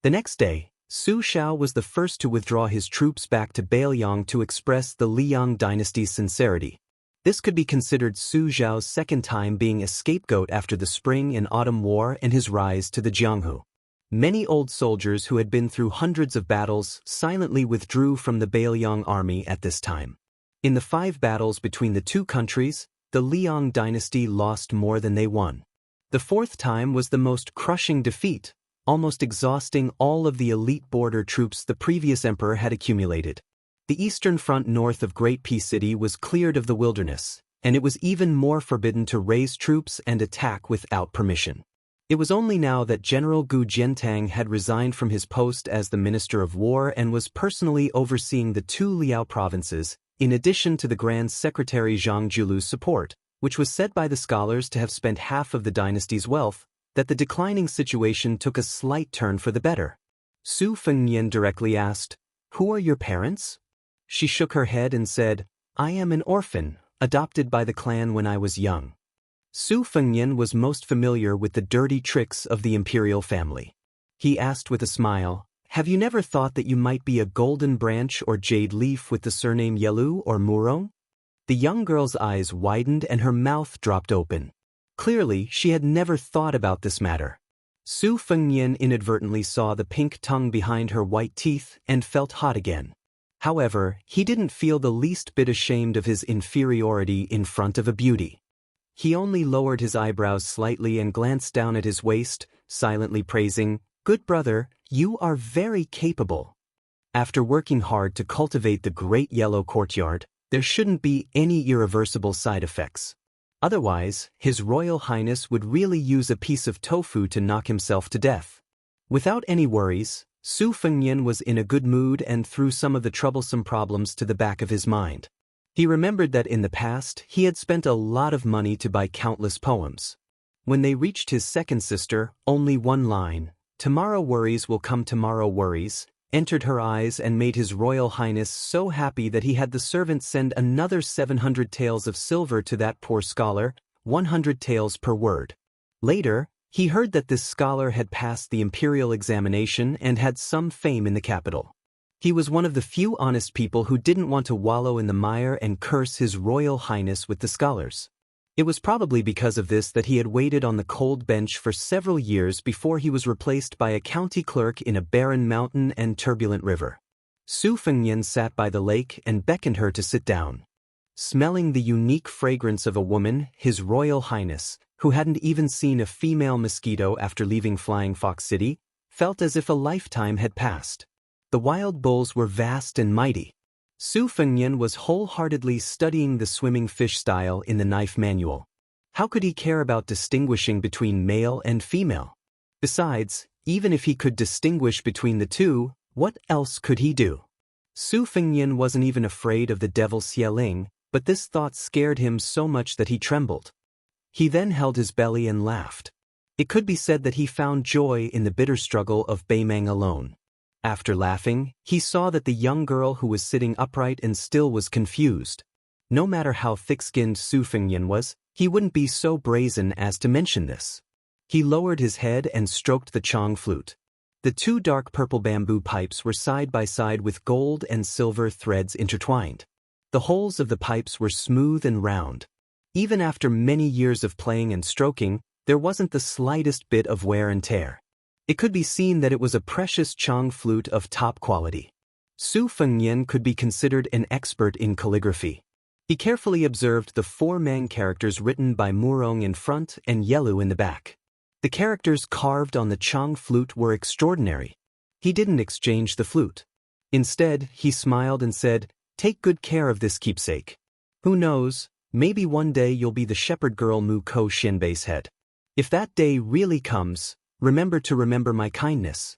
The next day, Su Shao was the first to withdraw his troops back to Bailiang to express the Liang dynasty's sincerity. This could be considered Su Zhao's second time being a scapegoat after the Spring and Autumn War and his rise to the Jianghu. Many old soldiers who had been through hundreds of battles silently withdrew from the Bailiang army at this time. In the 5 battles between the 2 countries, the Liang dynasty lost more than they won. The 4th time was the most crushing defeat, almost exhausting all of the elite border troops the previous emperor had accumulated. The eastern front north of Great Peace City was cleared of the wilderness, and it was even more forbidden to raise troops and attack without permission. It was only now that General Gu Jiantang had resigned from his post as the Minister of War and was personally overseeing the 2 Liao provinces, in addition to the Grand Secretary Zhang Julu's support, which was said by the scholars to have spent half of the dynasty's wealth, that the declining situation took a slight turn for the better. Su Fengnian directly asked, "Who are your parents?" She shook her head and said, "I am an orphan, adopted by the clan when I was young. Su Fengnian was most familiar with the dirty tricks of the imperial family. He asked with a smile, "Have you never thought that you might be a golden branch or jade leaf with the surname Yelu or Murong?" The young girl's eyes widened and her mouth dropped open. Clearly, she had never thought about this matter. Su Fengnian inadvertently saw the pink tongue behind her white teeth and felt hot again. However, he didn't feel the least bit ashamed of his inferiority in front of a beauty. He only lowered his eyebrows slightly and glanced down at his waist, silently praising, "Good brother, you are very capable." After working hard to cultivate the great yellow courtyard, there shouldn't be any irreversible side effects. Otherwise, His Royal Highness would really use a piece of tofu to knock himself to death. Without any worries, Su Fengnian was in a good mood and threw some of the troublesome problems to the back of his mind. He remembered that in the past, he had spent a lot of money to buy countless poems. When they reached his second sister, only one line, "Tomorrow worries will come tomorrow worries," entered her eyes and made His Royal Highness so happy that he had the servant send another 700 taels of silver to that poor scholar, 100 taels per word. Later, he heard that this scholar had passed the imperial examination and had some fame in the capital. He was one of the few honest people who didn't want to wallow in the mire and curse His Royal Highness with the scholars. It was probably because of this that he had waited on the cold bench for several years before he was replaced by a county clerk in a barren mountain and turbulent river. Su Fengnian sat by the lake and beckoned her to sit down. Smelling the unique fragrance of a woman, His Royal Highness, who hadn't even seen a female mosquito after leaving Flying Fox City, felt as if a lifetime had passed. The wild bulls were vast and mighty. Su Fengnian was wholeheartedly studying the swimming fish style in the knife manual. How could he care about distinguishing between male and female? Besides, even if he could distinguish between the two, what else could he do? Su Fengnian wasn't even afraid of the devil Xieling, but this thought scared him so much that he trembled. He then held his belly and laughed. It could be said that he found joy in the bitter struggle of Beimeng alone. After laughing, he saw that the young girl who was sitting upright and still was confused. No matter how thick-skinned Su Fengnian was, he wouldn't be so brazen as to mention this. He lowered his head and stroked the Chong flute. The two dark purple bamboo pipes were side by side with gold and silver threads intertwined. The holes of the pipes were smooth and round. Even after many years of playing and stroking, there wasn't the slightest bit of wear and tear. It could be seen that it was a precious Chong flute of top quality. Su Fengnian could be considered an expert in calligraphy. He carefully observed the 4 main characters written by Murong in front and Yelu in the back. The characters carved on the Chong flute were extraordinary. He didn't exchange the flute. Instead, he smiled and said, "Take good care of this keepsake. Who knows, maybe one day you'll be the shepherd girl Mu Ko Shinbei's head. If that day really comes, remember my kindness."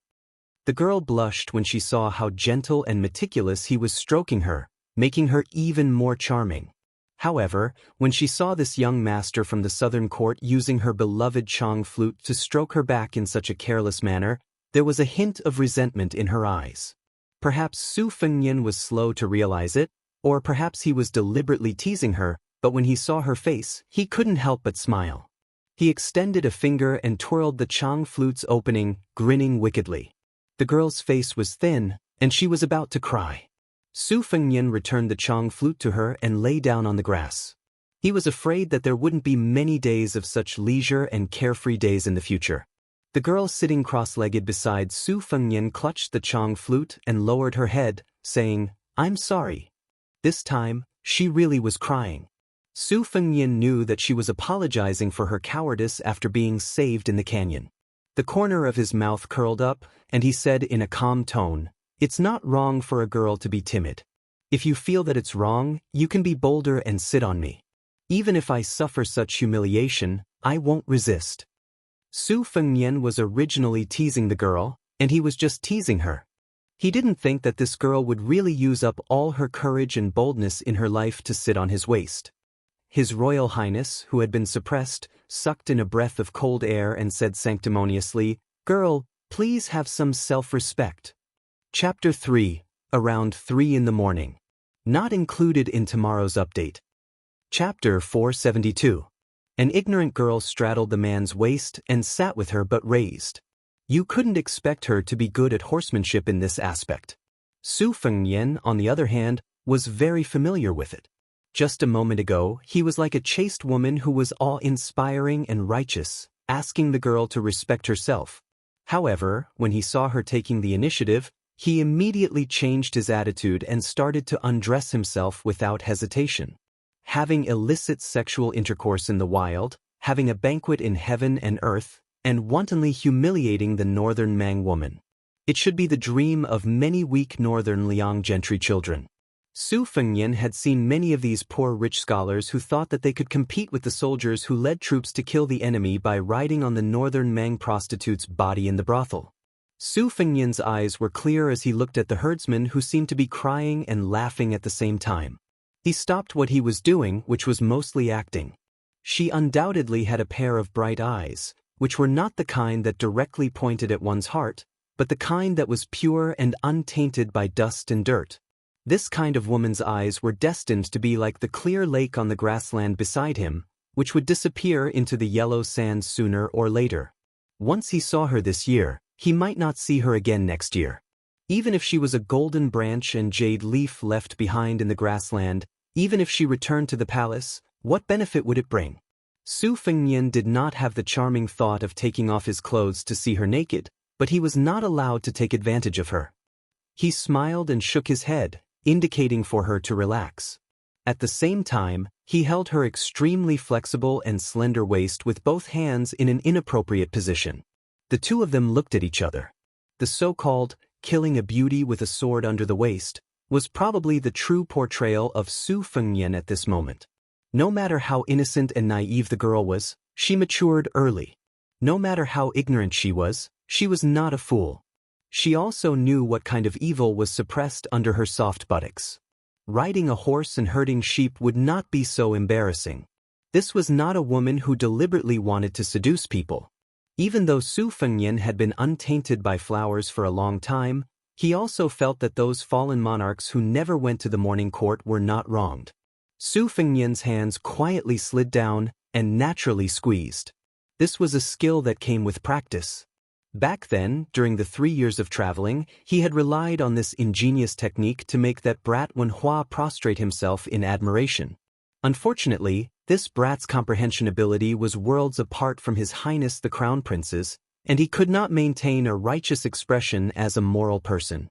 The girl blushed when she saw how gentle and meticulous he was stroking her, making her even more charming. However, when she saw this young master from the southern court using her beloved Chong flute to stroke her back in such a careless manner, there was a hint of resentment in her eyes. Perhaps Su Fengnian was slow to realize it, or perhaps he was deliberately teasing her, but when he saw her face, he couldn't help but smile. He extended a finger and twirled the Chong flute's opening, grinning wickedly. The girl's face was thin, and she was about to cry. Su Fengnian returned the Chong flute to her and lay down on the grass. He was afraid that there wouldn't be many days of such leisure and carefree days in the future. The girl sitting cross-legged beside Su Fengnian clutched the Chong flute and lowered her head, saying, "I'm sorry." This time, she really was crying. Su Fengnian knew that she was apologizing for her cowardice after being saved in the canyon. The corner of his mouth curled up, and he said in a calm tone, "It's not wrong for a girl to be timid. If you feel that it's wrong, you can be bolder and sit on me. Even if I suffer such humiliation, I won't resist." Su Fengnian was originally teasing the girl, and he was just teasing her. He didn't think that this girl would really use up all her courage and boldness in her life to sit on his waist. His Royal Highness, who had been suppressed, sucked in a breath of cold air and said sanctimoniously, "Girl, please have some self-respect." Chapter 3, around 3 in the morning. Not included in tomorrow's update. Chapter 472. An ignorant girl straddled the man's waist and sat with her butt raised. You couldn't expect her to be good at horsemanship in this aspect. Su Fengyan, on the other hand, was very familiar with it. Just a moment ago, he was like a chaste woman who was awe-inspiring and righteous, asking the girl to respect herself. However, when he saw her taking the initiative, he immediately changed his attitude and started to undress himself without hesitation. Having illicit sexual intercourse in the wild, having a banquet in heaven and earth, and wantonly humiliating the northern Mang woman. It should be the dream of many weak northern Liang gentry children. Su Fengyan had seen many of these poor rich scholars who thought that they could compete with the soldiers who led troops to kill the enemy by riding on the northern Mang prostitute's body in the brothel. Su Fengyan's eyes were clear as he looked at the herdsman who seemed to be crying and laughing at the same time. He stopped what he was doing, which was mostly acting. She undoubtedly had a pair of bright eyes, which were not the kind that directly pointed at one's heart, but the kind that was pure and untainted by dust and dirt. This kind of woman's eyes were destined to be like the clear lake on the grassland beside him, which would disappear into the yellow sand sooner or later. Once he saw her this year, he might not see her again next year. Even if she was a golden branch and jade leaf left behind in the grassland, even if she returned to the palace, what benefit would it bring? Su Fengyan did not have the charming thought of taking off his clothes to see her naked, but he was not allowed to take advantage of her. He smiled and shook his head, indicating for her to relax. At the same time, he held her extremely flexible and slender waist with both hands in an inappropriate position. The two of them looked at each other. The so-called killing a beauty with a sword under the waist was probably the true portrayal of Su Fengyan at this moment. No matter how innocent and naive the girl was, she matured early. No matter how ignorant she was not a fool. She also knew what kind of evil was suppressed under her soft buttocks. Riding a horse and herding sheep would not be so embarrassing. This was not a woman who deliberately wanted to seduce people. Even though Su Fengyan had been untainted by flowers for a long time, he also felt that those fallen monarchs who never went to the morning court were not wronged. Su Fengyan's hands quietly slid down and naturally squeezed. This was a skill that came with practice. Back then, during the 3 years of traveling, he had relied on this ingenious technique to make that brat Wenhua prostrate himself in admiration. Unfortunately, this brat's comprehension ability was worlds apart from His Highness the Crown Prince's, and he could not maintain a righteous expression as a moral person.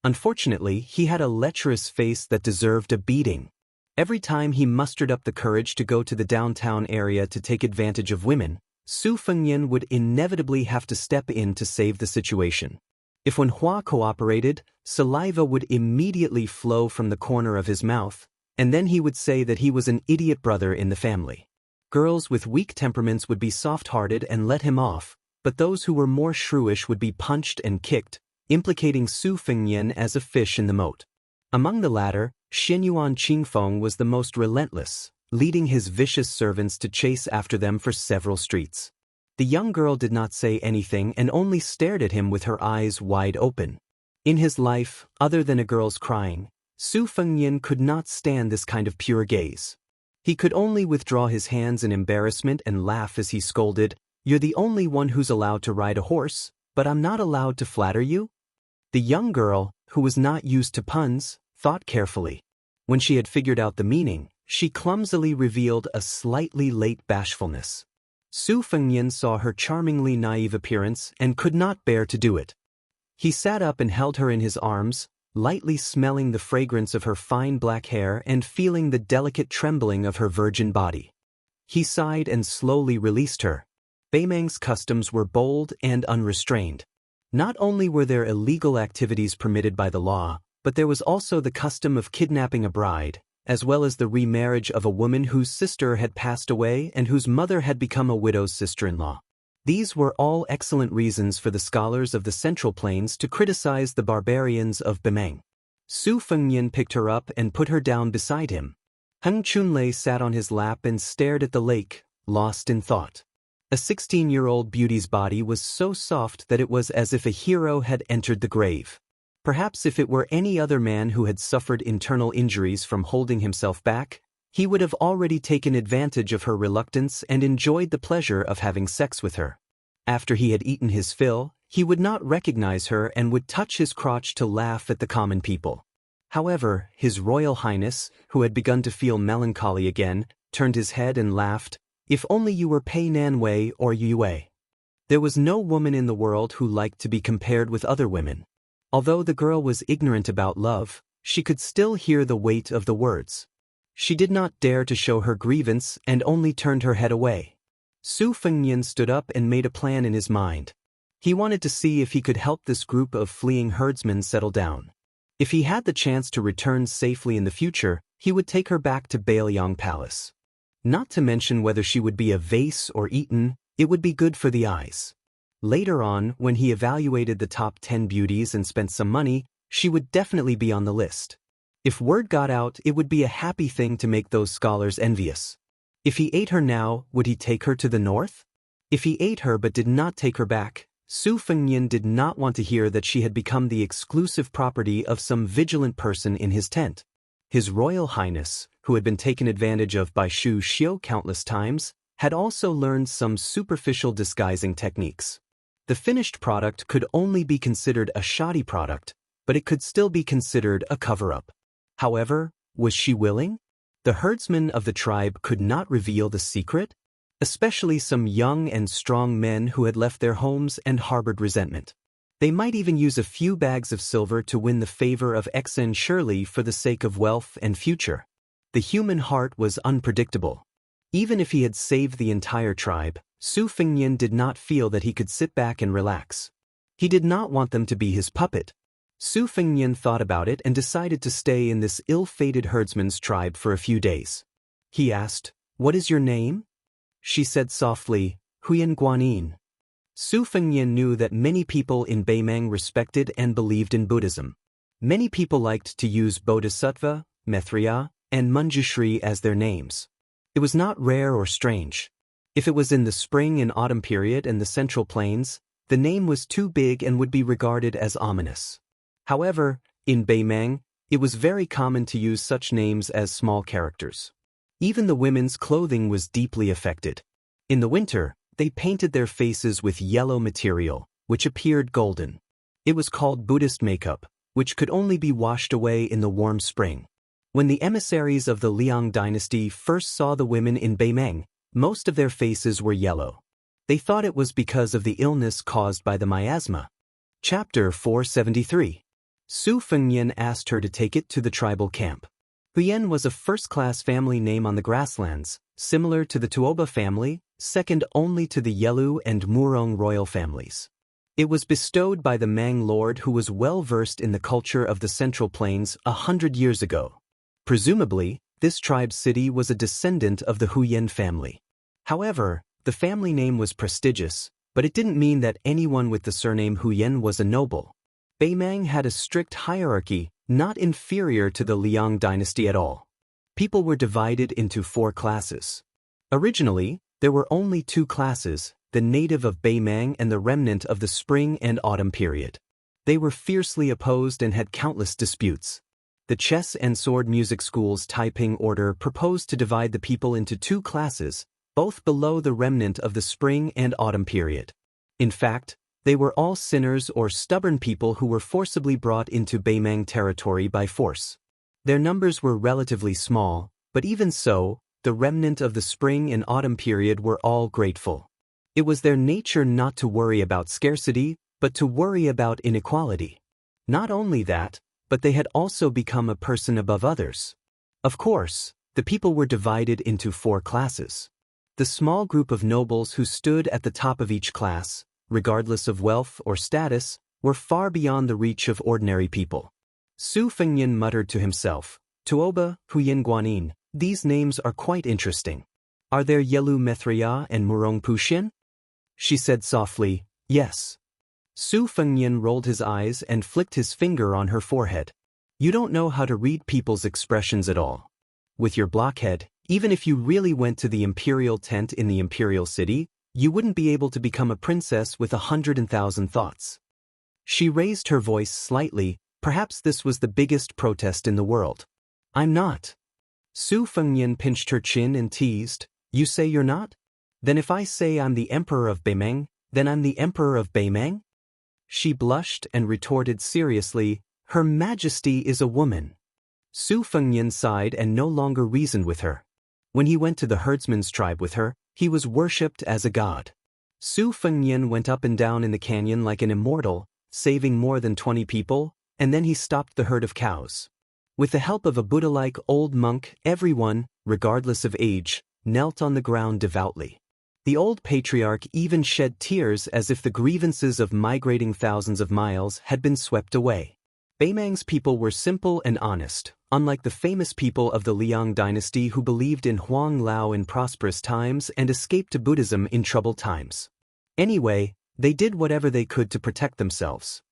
Unfortunately, he had a lecherous face that deserved a beating. Every time he mustered up the courage to go to the downtown area to take advantage of women, Su Fengyan would inevitably have to step in to save the situation. If Wenhua cooperated, saliva would immediately flow from the corner of his mouth, and then he would say that he was an idiot brother in the family. Girls with weak temperaments would be soft-hearted and let him off, but those who were more shrewish would be punched and kicked, implicating Su Fengyan as a fish in the moat. Among the latter, Xianyuan Qingfeng was the most relentless, leading his vicious servants to chase after them for several streets. The young girl did not say anything and only stared at him with her eyes wide open. In his life, other than a girl's crying, Su Fengyan could not stand this kind of pure gaze. He could only withdraw his hands in embarrassment and laugh as he scolded, "You're the only one who's allowed to ride a horse, but I'm not allowed to flatter you?" The young girl, who was not used to puns, thought carefully. When she had figured out the meaning, she clumsily revealed a slightly late bashfulness. Su Fengyan saw her charmingly naive appearance and could not bear to do it. He sat up and held her in his arms, lightly smelling the fragrance of her fine black hair and feeling the delicate trembling of her virgin body. He sighed and slowly released her. Beimang's customs were bold and unrestrained. Not only were there illegal activities permitted by the law, but there was also the custom of kidnapping a bride, as well as the remarriage of a woman whose sister had passed away and whose mother had become a widow's sister-in-law. These were all excellent reasons for the scholars of the Central Plains to criticize the barbarians of Beimang. Su Fengyan picked her up and put her down beside him. Heng Chunlei sat on his lap and stared at the lake, lost in thought. A 16-year-old beauty's body was so soft that it was as if a hero had entered the grave. Perhaps if it were any other man who had suffered internal injuries from holding himself back, He would have already taken advantage of her reluctance and enjoyed the pleasure of having sex with her. After he had eaten his fill, he would not recognize her and would touch his crotch to laugh at the common people. However, His Royal Highness, who had begun to feel melancholy again, turned his head and laughed, "If only you were Pei Nan Wei or Yue." There was no woman in the world who liked to be compared with other women. Although the girl was ignorant about love, she could still hear the weight of the words. She did not dare to show her grievance and only turned her head away. Su Fengnian stood up and made a plan in his mind. He wanted to see if he could help this group of fleeing herdsmen settle down. If he had the chance to return safely in the future, he would take her back to Bailiang Palace. Not to mention whether she would be a vase or eaten, it would be good for the eyes. Later on, when he evaluated the top 10 beauties and spent some money, she would definitely be on the list. If word got out, it would be a happy thing to make those scholars envious. If he ate her now, would he take her to the north? If he ate her but did not take her back, Su Fengnian did not want to hear that she had become the exclusive property of some vigilant person in his tent. His Royal Highness, who had been taken advantage of by Shu Xiu countless times, had also learned some superficial disguising techniques. The finished product could only be considered a shoddy product, but it could still be considered a cover-up. However, was she willing? The herdsmen of the tribe could not reveal the secret, especially some young and strong men who had left their homes and harbored resentment. They might even use a few bags of silver to win the favor of Xen Shirley for the sake of wealth and future. The human heart was unpredictable. Even if he had saved the entire tribe, Su Fengnian did not feel that he could sit back and relax. He did not want them to be his puppet. Su Fengnian thought about it and decided to stay in this ill-fated herdsman's tribe for a few days. He asked, "What is your name?" She said softly, "Huyan Guanyin." Su Fengnian knew that many people in Beimeng respected and believed in Buddhism. Many people liked to use Bodhisattva, Maitreya, and Manjushri as their names. It was not rare or strange. If it was in the spring and autumn period and the Central Plains, the name was too big and would be regarded as ominous. However, in Beimeng, it was very common to use such names as small characters. Even the women's clothing was deeply affected. In the winter, they painted their faces with yellow material, which appeared golden. It was called Buddhist makeup, which could only be washed away in the warm spring. When the emissaries of the Liang dynasty first saw the women in Beimeng, most of their faces were yellow. They thought it was because of the illness caused by the miasma. Chapter 473. Su Fengnian asked her to take it to the tribal camp. Huyen was a first-class family name on the grasslands, similar to the Tuoba family, second only to the Yelu and Murong royal families. It was bestowed by the Mang lord who was well-versed in the culture of the Central Plains 100 years ago. Presumably, this tribe's city was a descendant of the Huyen family. However, the family name was prestigious, but it didn't mean that anyone with the surname Huyen was a noble. Beimeng had a strict hierarchy, not inferior to the Liang dynasty at all. People were divided into 4 classes. Originally, there were only 2 classes, the native of Beimeng and the remnant of the spring and autumn period. They were fiercely opposed and had countless disputes. The chess and sword music school's Taiping order proposed to divide the people into 2 classes, both below the remnant of the spring and autumn period. In fact, they were all sinners or stubborn people who were forcibly brought into Beimeng territory by force. Their numbers were relatively small, but even so, the remnant of the spring and autumn period were all grateful. It was their nature not to worry about scarcity, but to worry about inequality. Not only that, but they had also become a person above others. Of course, the people were divided into 4 classes. The small group of nobles who stood at the top of each class, regardless of wealth or status, were far beyond the reach of ordinary people. Su Fengnian muttered to himself, "Tuoba, Huyen Guanyin, these names are quite interesting. Are there Yelu Maitreya and Murong Puxian?" She said softly, "Yes." Su Fengnian rolled his eyes and flicked his finger on her forehead. "You don't know how to read people's expressions at all. With your blockhead, even if you really went to the imperial tent in the imperial city, you wouldn't be able to become a princess with 100,000 thoughts." She raised her voice slightly, perhaps this was the biggest protest in the world. "I'm not." Su Fengnian pinched her chin and teased, "You say you're not? Then if I say I'm the emperor of Beimeng, then I'm the emperor of Beimeng?" She blushed and retorted seriously, "Her Majesty is a woman." Su Fengnian sighed and no longer reasoned with her. When he went to the herdsman's tribe with her, he was worshipped as a god. Su Fengnian went up and down in the canyon like an immortal, saving more than 20 people, and then he stopped the herd of cows. With the help of a Buddha-like old monk, everyone, regardless of age, knelt on the ground devoutly. The old patriarch even shed tears as if the grievances of migrating thousands of miles had been swept away. Beimeng's people were simple and honest, unlike the famous people of the Liang dynasty who believed in Huang Lao in prosperous times and escaped to Buddhism in troubled times. Anyway, they did whatever they could to protect themselves.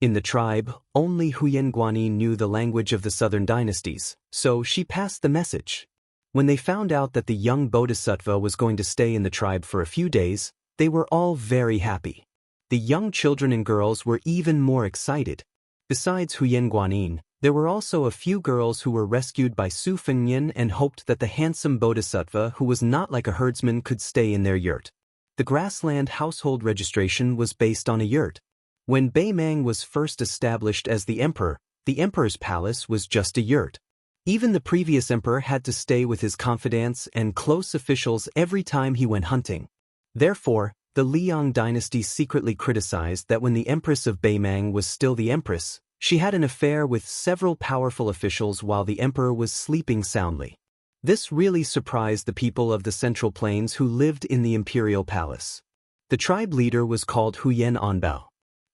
In the tribe, only Huyen Guanyin knew the language of the southern dynasties, so she passed the message. When they found out that the young bodhisattva was going to stay in the tribe for a few days, they were all very happy. The young children and girls were even more excited. Besides Huyen Guanyin, there were also a few girls who were rescued by Su Fengnian and hoped that the handsome bodhisattva who was not like a herdsman could stay in their yurt. The grassland household registration was based on a yurt. When Beimeng was first established as the emperor's palace was just a yurt. Even the previous emperor had to stay with his confidants and close officials every time he went hunting. Therefore, the Liang dynasty secretly criticized that when the empress of Beimeng was still the empress, she had an affair with several powerful officials while the emperor was sleeping soundly. This really surprised the people of the Central Plains who lived in the imperial palace. The tribe leader was called Huyen Anbao.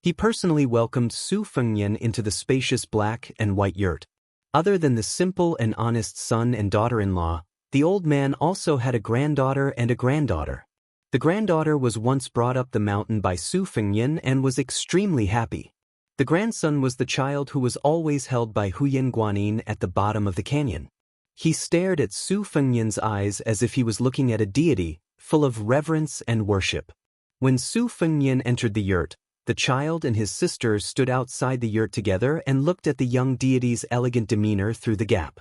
He personally welcomed Su Fengnian into the spacious black and white yurt. Other than the simple and honest son and daughter-in-law, the old man also had a granddaughter and a granddaughter. The granddaughter was once brought up the mountain by Su Fengnian and was extremely happy. The grandson was the child who was always held by Huyen Guanyin at the bottom of the canyon. He stared at Su Fengnian's eyes as if he was looking at a deity, full of reverence and worship. When Su Fengnian entered the yurt, the child and his sister stood outside the yurt together and looked at the young deity's elegant demeanor through the gap.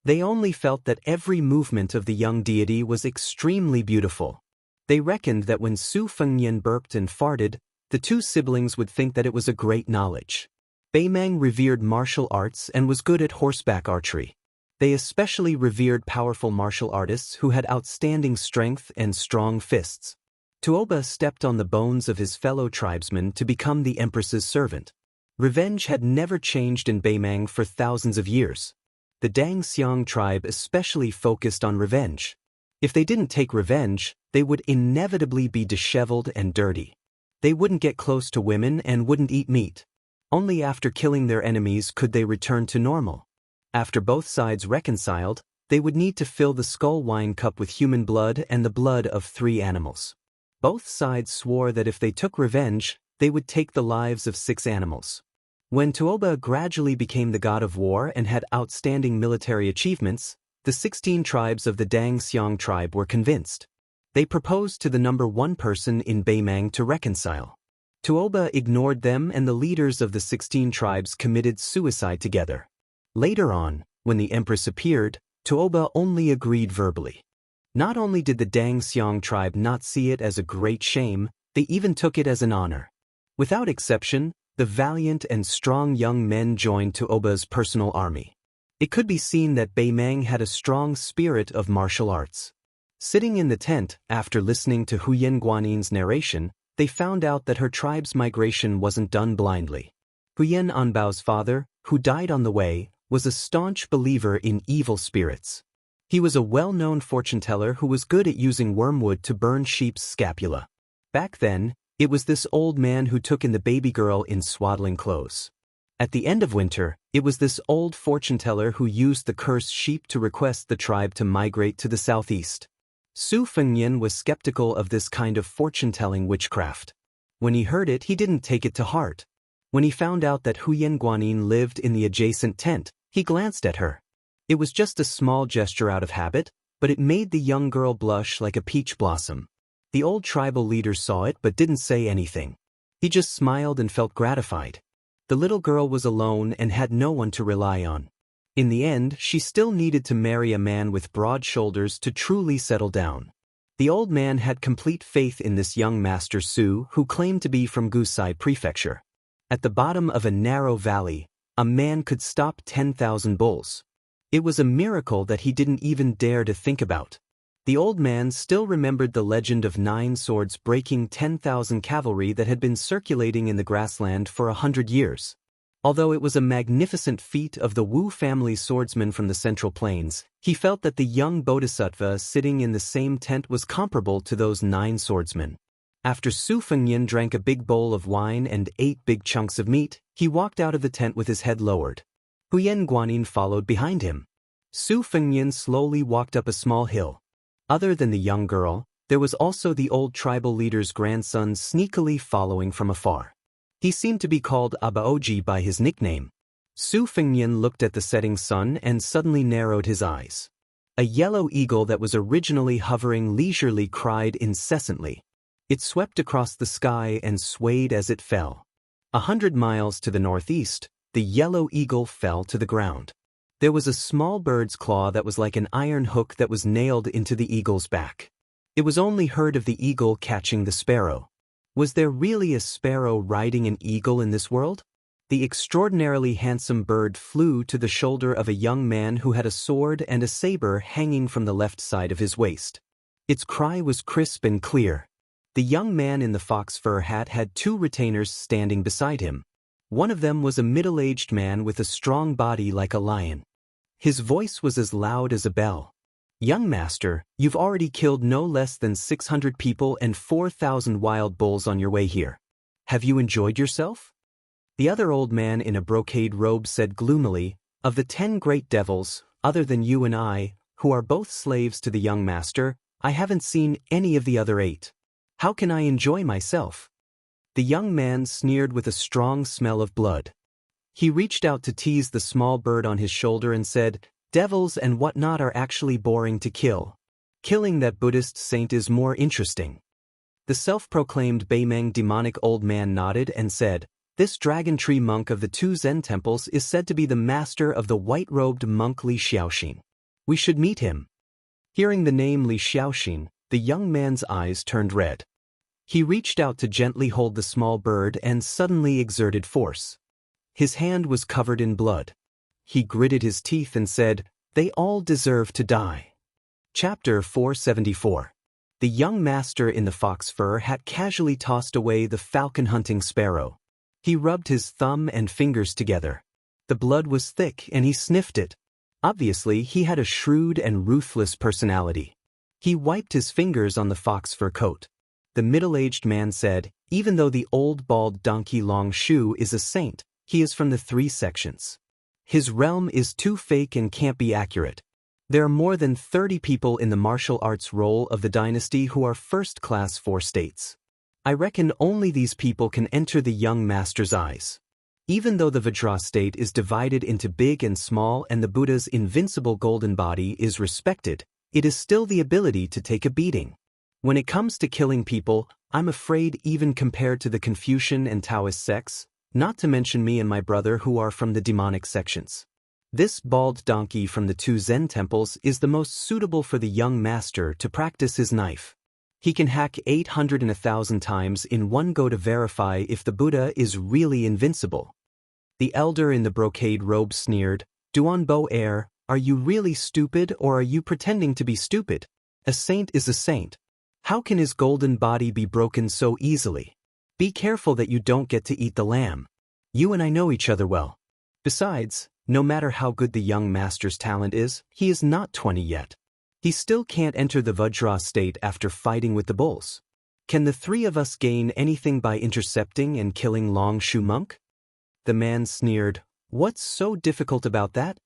They only felt that every movement of the young deity was extremely beautiful. They reckoned that when Su Fengnian burped and farted, the two siblings would think that it was a great knowledge. Beimeng revered martial arts and was good at horseback archery. They especially revered powerful martial artists who had outstanding strength and strong fists. Tuoba stepped on the bones of his fellow tribesmen to become the empress's servant. Revenge had never changed in Beimeng for thousands of years. The Dangxiang tribe especially focused on revenge. If they didn't take revenge, they would inevitably be disheveled and dirty. They wouldn't get close to women and wouldn't eat meat. Only after killing their enemies could they return to normal. After both sides reconciled, they would need to fill the skull wine cup with human blood and the blood of 3 animals. Both sides swore that if they took revenge, they would take the lives of 6 animals. When Tuoba gradually became the god of war and had outstanding military achievements, the 16 tribes of the Dangxiang tribe were convinced. They proposed to the number 1 person in Beimeng to reconcile. Tuoba ignored them and the leaders of the 16 tribes committed suicide together. Later on, when the empress appeared, Tuoba only agreed verbally. Not only did the Dangxiang tribe not see it as a great shame, they even took it as an honor. Without exception, the valiant and strong young men joined Tuoba's personal army. It could be seen that Beimeng had a strong spirit of martial arts. Sitting in the tent, after listening to Huyen Guanyin's narration, they found out that her tribe's migration wasn't done blindly. Huyen Anbao's father, who died on the way, was a staunch believer in evil spirits. He was a well-known fortune-teller who was good at using wormwood to burn sheep's scapula. Back then, it was this old man who took in the baby girl in swaddling clothes. At the end of winter, it was this old fortune-teller who used the cursed sheep to request the tribe to migrate to the southeast. Su Fengnian was skeptical of this kind of fortune-telling witchcraft. When he heard it, he didn't take it to heart. When he found out that Huyen Guanyin lived in the adjacent tent, he glanced at her. It was just a small gesture out of habit, but it made the young girl blush like a peach blossom. The old tribal leader saw it but didn't say anything. He just smiled and felt gratified. The little girl was alone and had no one to rely on. In the end, she still needed to marry a man with broad shoulders to truly settle down. The old man had complete faith in this young master Su, who claimed to be from Gusai Prefecture. At the bottom of a narrow valley, a man could stop 10,000 bulls. It was a miracle that he didn't even dare to think about. The old man still remembered the legend of 9 swords breaking 10,000 cavalry that had been circulating in the grassland for 100 years. Although it was a magnificent feat of the Wu family swordsmen from the Central Plains, he felt that the young bodhisattva sitting in the same tent was comparable to those 9 swordsmen. After Su Fengyan drank a big bowl of wine and ate big chunks of meat, he walked out of the tent with his head lowered. Huyen Guanyin followed behind him. Su Fengyan slowly walked up a small hill. Other than the young girl, there was also the old tribal leader's grandson sneakily following from afar. He seemed to be called Abaoji by his nickname. Su Fengyan looked at the setting sun and suddenly narrowed his eyes. A yellow eagle that was originally hovering leisurely cried incessantly. It swept across the sky and swayed as it fell. 100 miles to the northeast, the yellow eagle fell to the ground. There was a small bird's claw that was like an iron hook that was nailed into the eagle's back. It was only heard of the eagle catching the sparrow. Was there really a sparrow riding an eagle in this world? The extraordinarily handsome bird flew to the shoulder of a young man who had a sword and a saber hanging from the left side of his waist. Its cry was crisp and clear. The young man in the fox fur hat had 2 retainers standing beside him. One of them was a middle-aged man with a strong body like a lion. His voice was as loud as a bell. "Young master, you've already killed no less than 600 people and 4,000 wild bulls on your way here. Have you enjoyed yourself?" The other old man in a brocade robe said gloomily, "Of the 10 great devils, other than you and I, who are both slaves to the young master, I haven't seen any of the other 8. How can I enjoy myself?" The young man sneered with a strong smell of blood. He reached out to tease the small bird on his shoulder and said, "Devils and whatnot are actually boring to kill. Killing that Buddhist saint is more interesting." The self-proclaimed Beimeng demonic old man nodded and said, "This dragon tree monk of the 2 Zen temples is said to be the master of the white-robed monk Li Xiaoxin. We should meet him." Hearing the name Li Xiaoxin, the young man's eyes turned red. He reached out to gently hold the small bird and suddenly exerted force. His hand was covered in blood. He gritted his teeth and said, "They all deserve to die." Chapter 474. The young master in the fox fur hat casually tossed away the falcon-hunting sparrow. He rubbed his thumb and fingers together. The blood was thick and he sniffed it. Obviously, he had a shrewd and ruthless personality. He wiped his fingers on the fox fur coat. The middle-aged man said, "Even though the old bald donkey Long Shu is a saint, he is from the 3 sections. His realm is too fake and can't be accurate. There are more than 30 people in the martial arts role of the dynasty who are first-class 4 states. I reckon only these people can enter the young master's eyes." Even though the Vajra state is divided into big and small and the Buddha's invincible golden body is respected, it is still the ability to take a beating. When it comes to killing people, I'm afraid even compared to the Confucian and Taoist sects, not to mention me and my brother who are from the demonic sections. This bald donkey from the 2 Zen temples is the most suitable for the young master to practice his knife. He can hack 800 and 1,000 times in one go to verify if the Buddha is really invincible. The elder in the brocade robe sneered, "Duan Bo Air, are you really stupid or are you pretending to be stupid? A saint is a saint. How can his golden body be broken so easily? Be careful that you don't get to eat the lamb. You and I know each other well. Besides, no matter how good the young master's talent is, he is not 20 yet. He still can't enter the Vajra state after fighting with the bulls. Can the 3 of us gain anything by intercepting and killing Long Shu Monk?" The man sneered, "What's so difficult about that?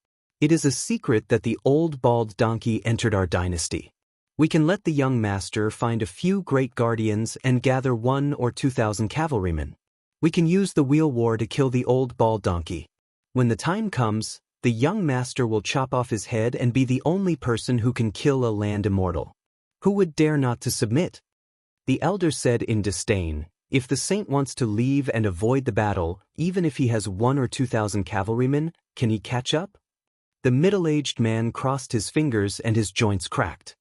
It is a secret that the old bald donkey entered our dynasty. We can let the young master find a few great guardians and gather 1 or 2,000 cavalrymen. We can use the wheel war to kill the old bald donkey. When the time comes, the young master will chop off his head and be the only person who can kill a land immortal. Who would dare not to submit?" The elder said in disdain, "If the saint wants to leave and avoid the battle, even if he has 1 or 2,000 cavalrymen, can he catch up?" The middle-aged man crossed his fingers and his joints cracked.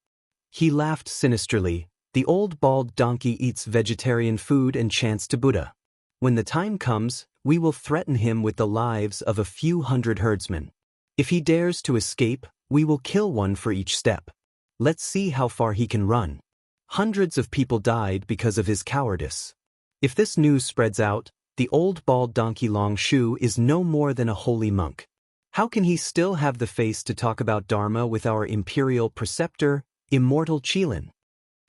He laughed sinisterly. The old bald donkey eats vegetarian food and chants to Buddha. When the time comes, we will threaten him with the lives of a few hundred herdsmen. If he dares to escape, we will kill one for each step. Let's see how far he can run. Hundreds of people died because of his cowardice. If this news spreads out, the old bald donkey Long Shu is no more than a holy monk. How can he still have the face to talk about Dharma with our imperial preceptor, Immortal Qilin?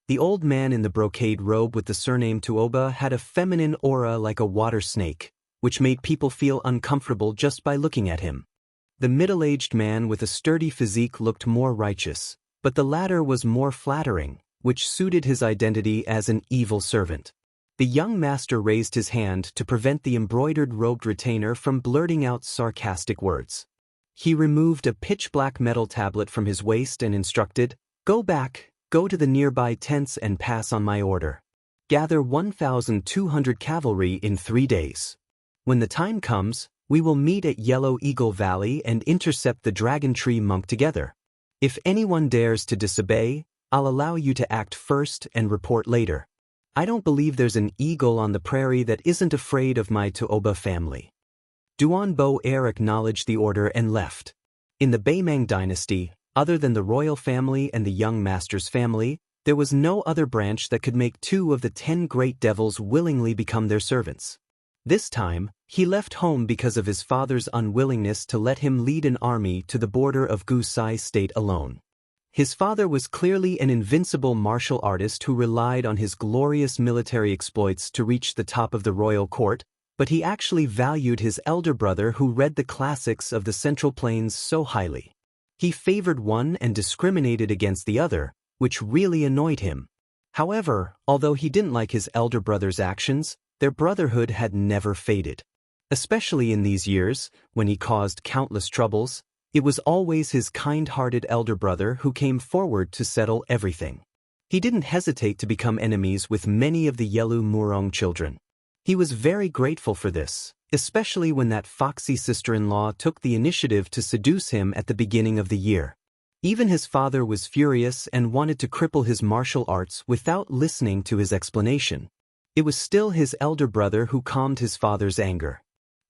The old man in the brocade robe with the surname Tuoba had a feminine aura like a water snake, which made people feel uncomfortable just by looking at him. The middle-aged man with a sturdy physique looked more righteous, but the latter was more flattering, which suited his identity as an evil servant. The young master raised his hand to prevent the embroidered robed retainer from blurting out sarcastic words. He removed a pitch-black metal tablet from his waist and instructed, "Go back, go to the nearby tents and pass on my order. Gather 1,200 cavalry in 3 days. When the time comes, we will meet at Yellow Eagle Valley and intercept the Dragon Tree monk together. If anyone dares to disobey, I'll allow you to act first and report later. I don't believe there's an eagle on the prairie that isn't afraid of my Tuoba family." Duan Bo Air acknowledged the order and left. In the Beimang dynasty, other than the royal family and the young master's family, there was no other branch that could make 2 of the 10 great devils willingly become their servants. This time, he left home because of his father's unwillingness to let him lead an army to the border of Gusai state alone. His father was clearly an invincible martial artist who relied on his glorious military exploits to reach the top of the royal court, but he actually valued his elder brother who read the classics of the Central Plains so highly. He favored one and discriminated against the other, which really annoyed him. However, although he didn't like his elder brother's actions, their brotherhood had never faded. Especially in these years, when he caused countless troubles, it was always his kind-hearted elder brother who came forward to settle everything. He didn't hesitate to become enemies with many of the Yelu Murong children. He was very grateful for this, especially when that foxy sister-in-law took the initiative to seduce him at the beginning of the year. Even his father was furious and wanted to cripple his martial arts without listening to his explanation. It was still his elder brother who calmed his father's anger.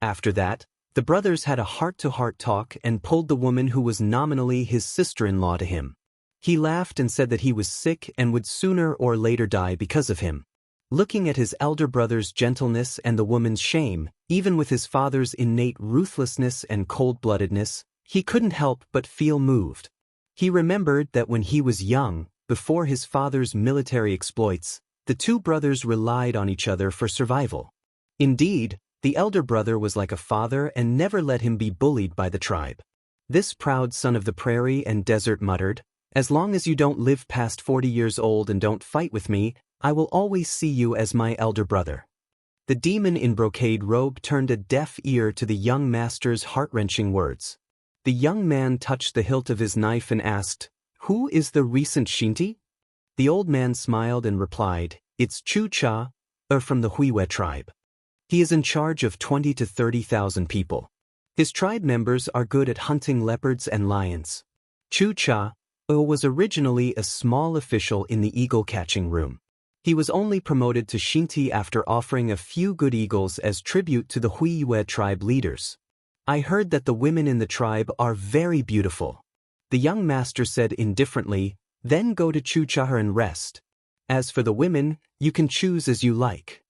After that, the brothers had a heart-to-heart talk and pulled the woman who was nominally his sister-in-law to him. He laughed and said that he was sick and would sooner or later die because of him. Looking at his elder brother's gentleness and the woman's shame, even with his father's innate ruthlessness and cold-bloodedness, he couldn't help but feel moved. He remembered that when he was young, before his father's military exploits, the 2 brothers relied on each other for survival. Indeed, the elder brother was like a father and never let him be bullied by the tribe. This proud son of the prairie and desert muttered, "As long as you don't live past 40 years old and don't fight with me, I will always see you as my elder brother." The demon in brocade robe turned a deaf ear to the young master's heart-wrenching words. The young man touched the hilt of his knife and asked, "Who is the recent Shinti?" The old man smiled and replied, "It's Chu Cha, from the Huiwe tribe. He is in charge of 20 to 30,000 people. His tribe members are good at hunting leopards and lions." Chu Cha was originally a small official in the eagle-catching room. He was only promoted to Shinti after offering a few good eagles as tribute to the Huiwe tribe leaders. "I heard that the women in the tribe are very beautiful," the young master said indifferently, "then go to Chu Cha and rest. As for the women, you can choose as you like."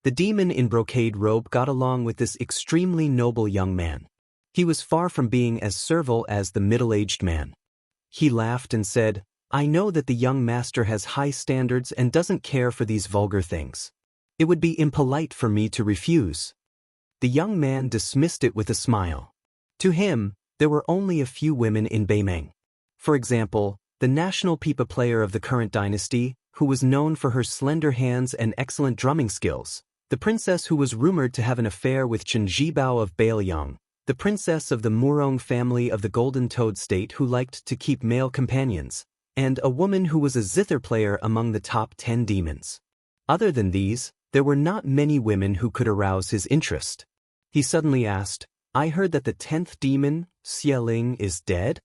The demon in brocade robe got along with this extremely noble young man. He was far from being as servile as the middle-aged man. He laughed and said, "I know that the young master has high standards and doesn't care for these vulgar things. It would be impolite for me to refuse." The young man dismissed it with a smile. To him, there were only a few women in Beimang. For example, the national pipa player of the current dynasty, who was known for her slender hands and excellent drumming skills, the princess who was rumored to have an affair with Chen Zhibao of Baoyang, the princess of the Murong family of the Golden Toad State who liked to keep male companions, and a woman who was a zither player among the top 10 demons. Other than these, there were not many women who could arouse his interest. He suddenly asked, I heard that the 10th demon, Xieling, is dead?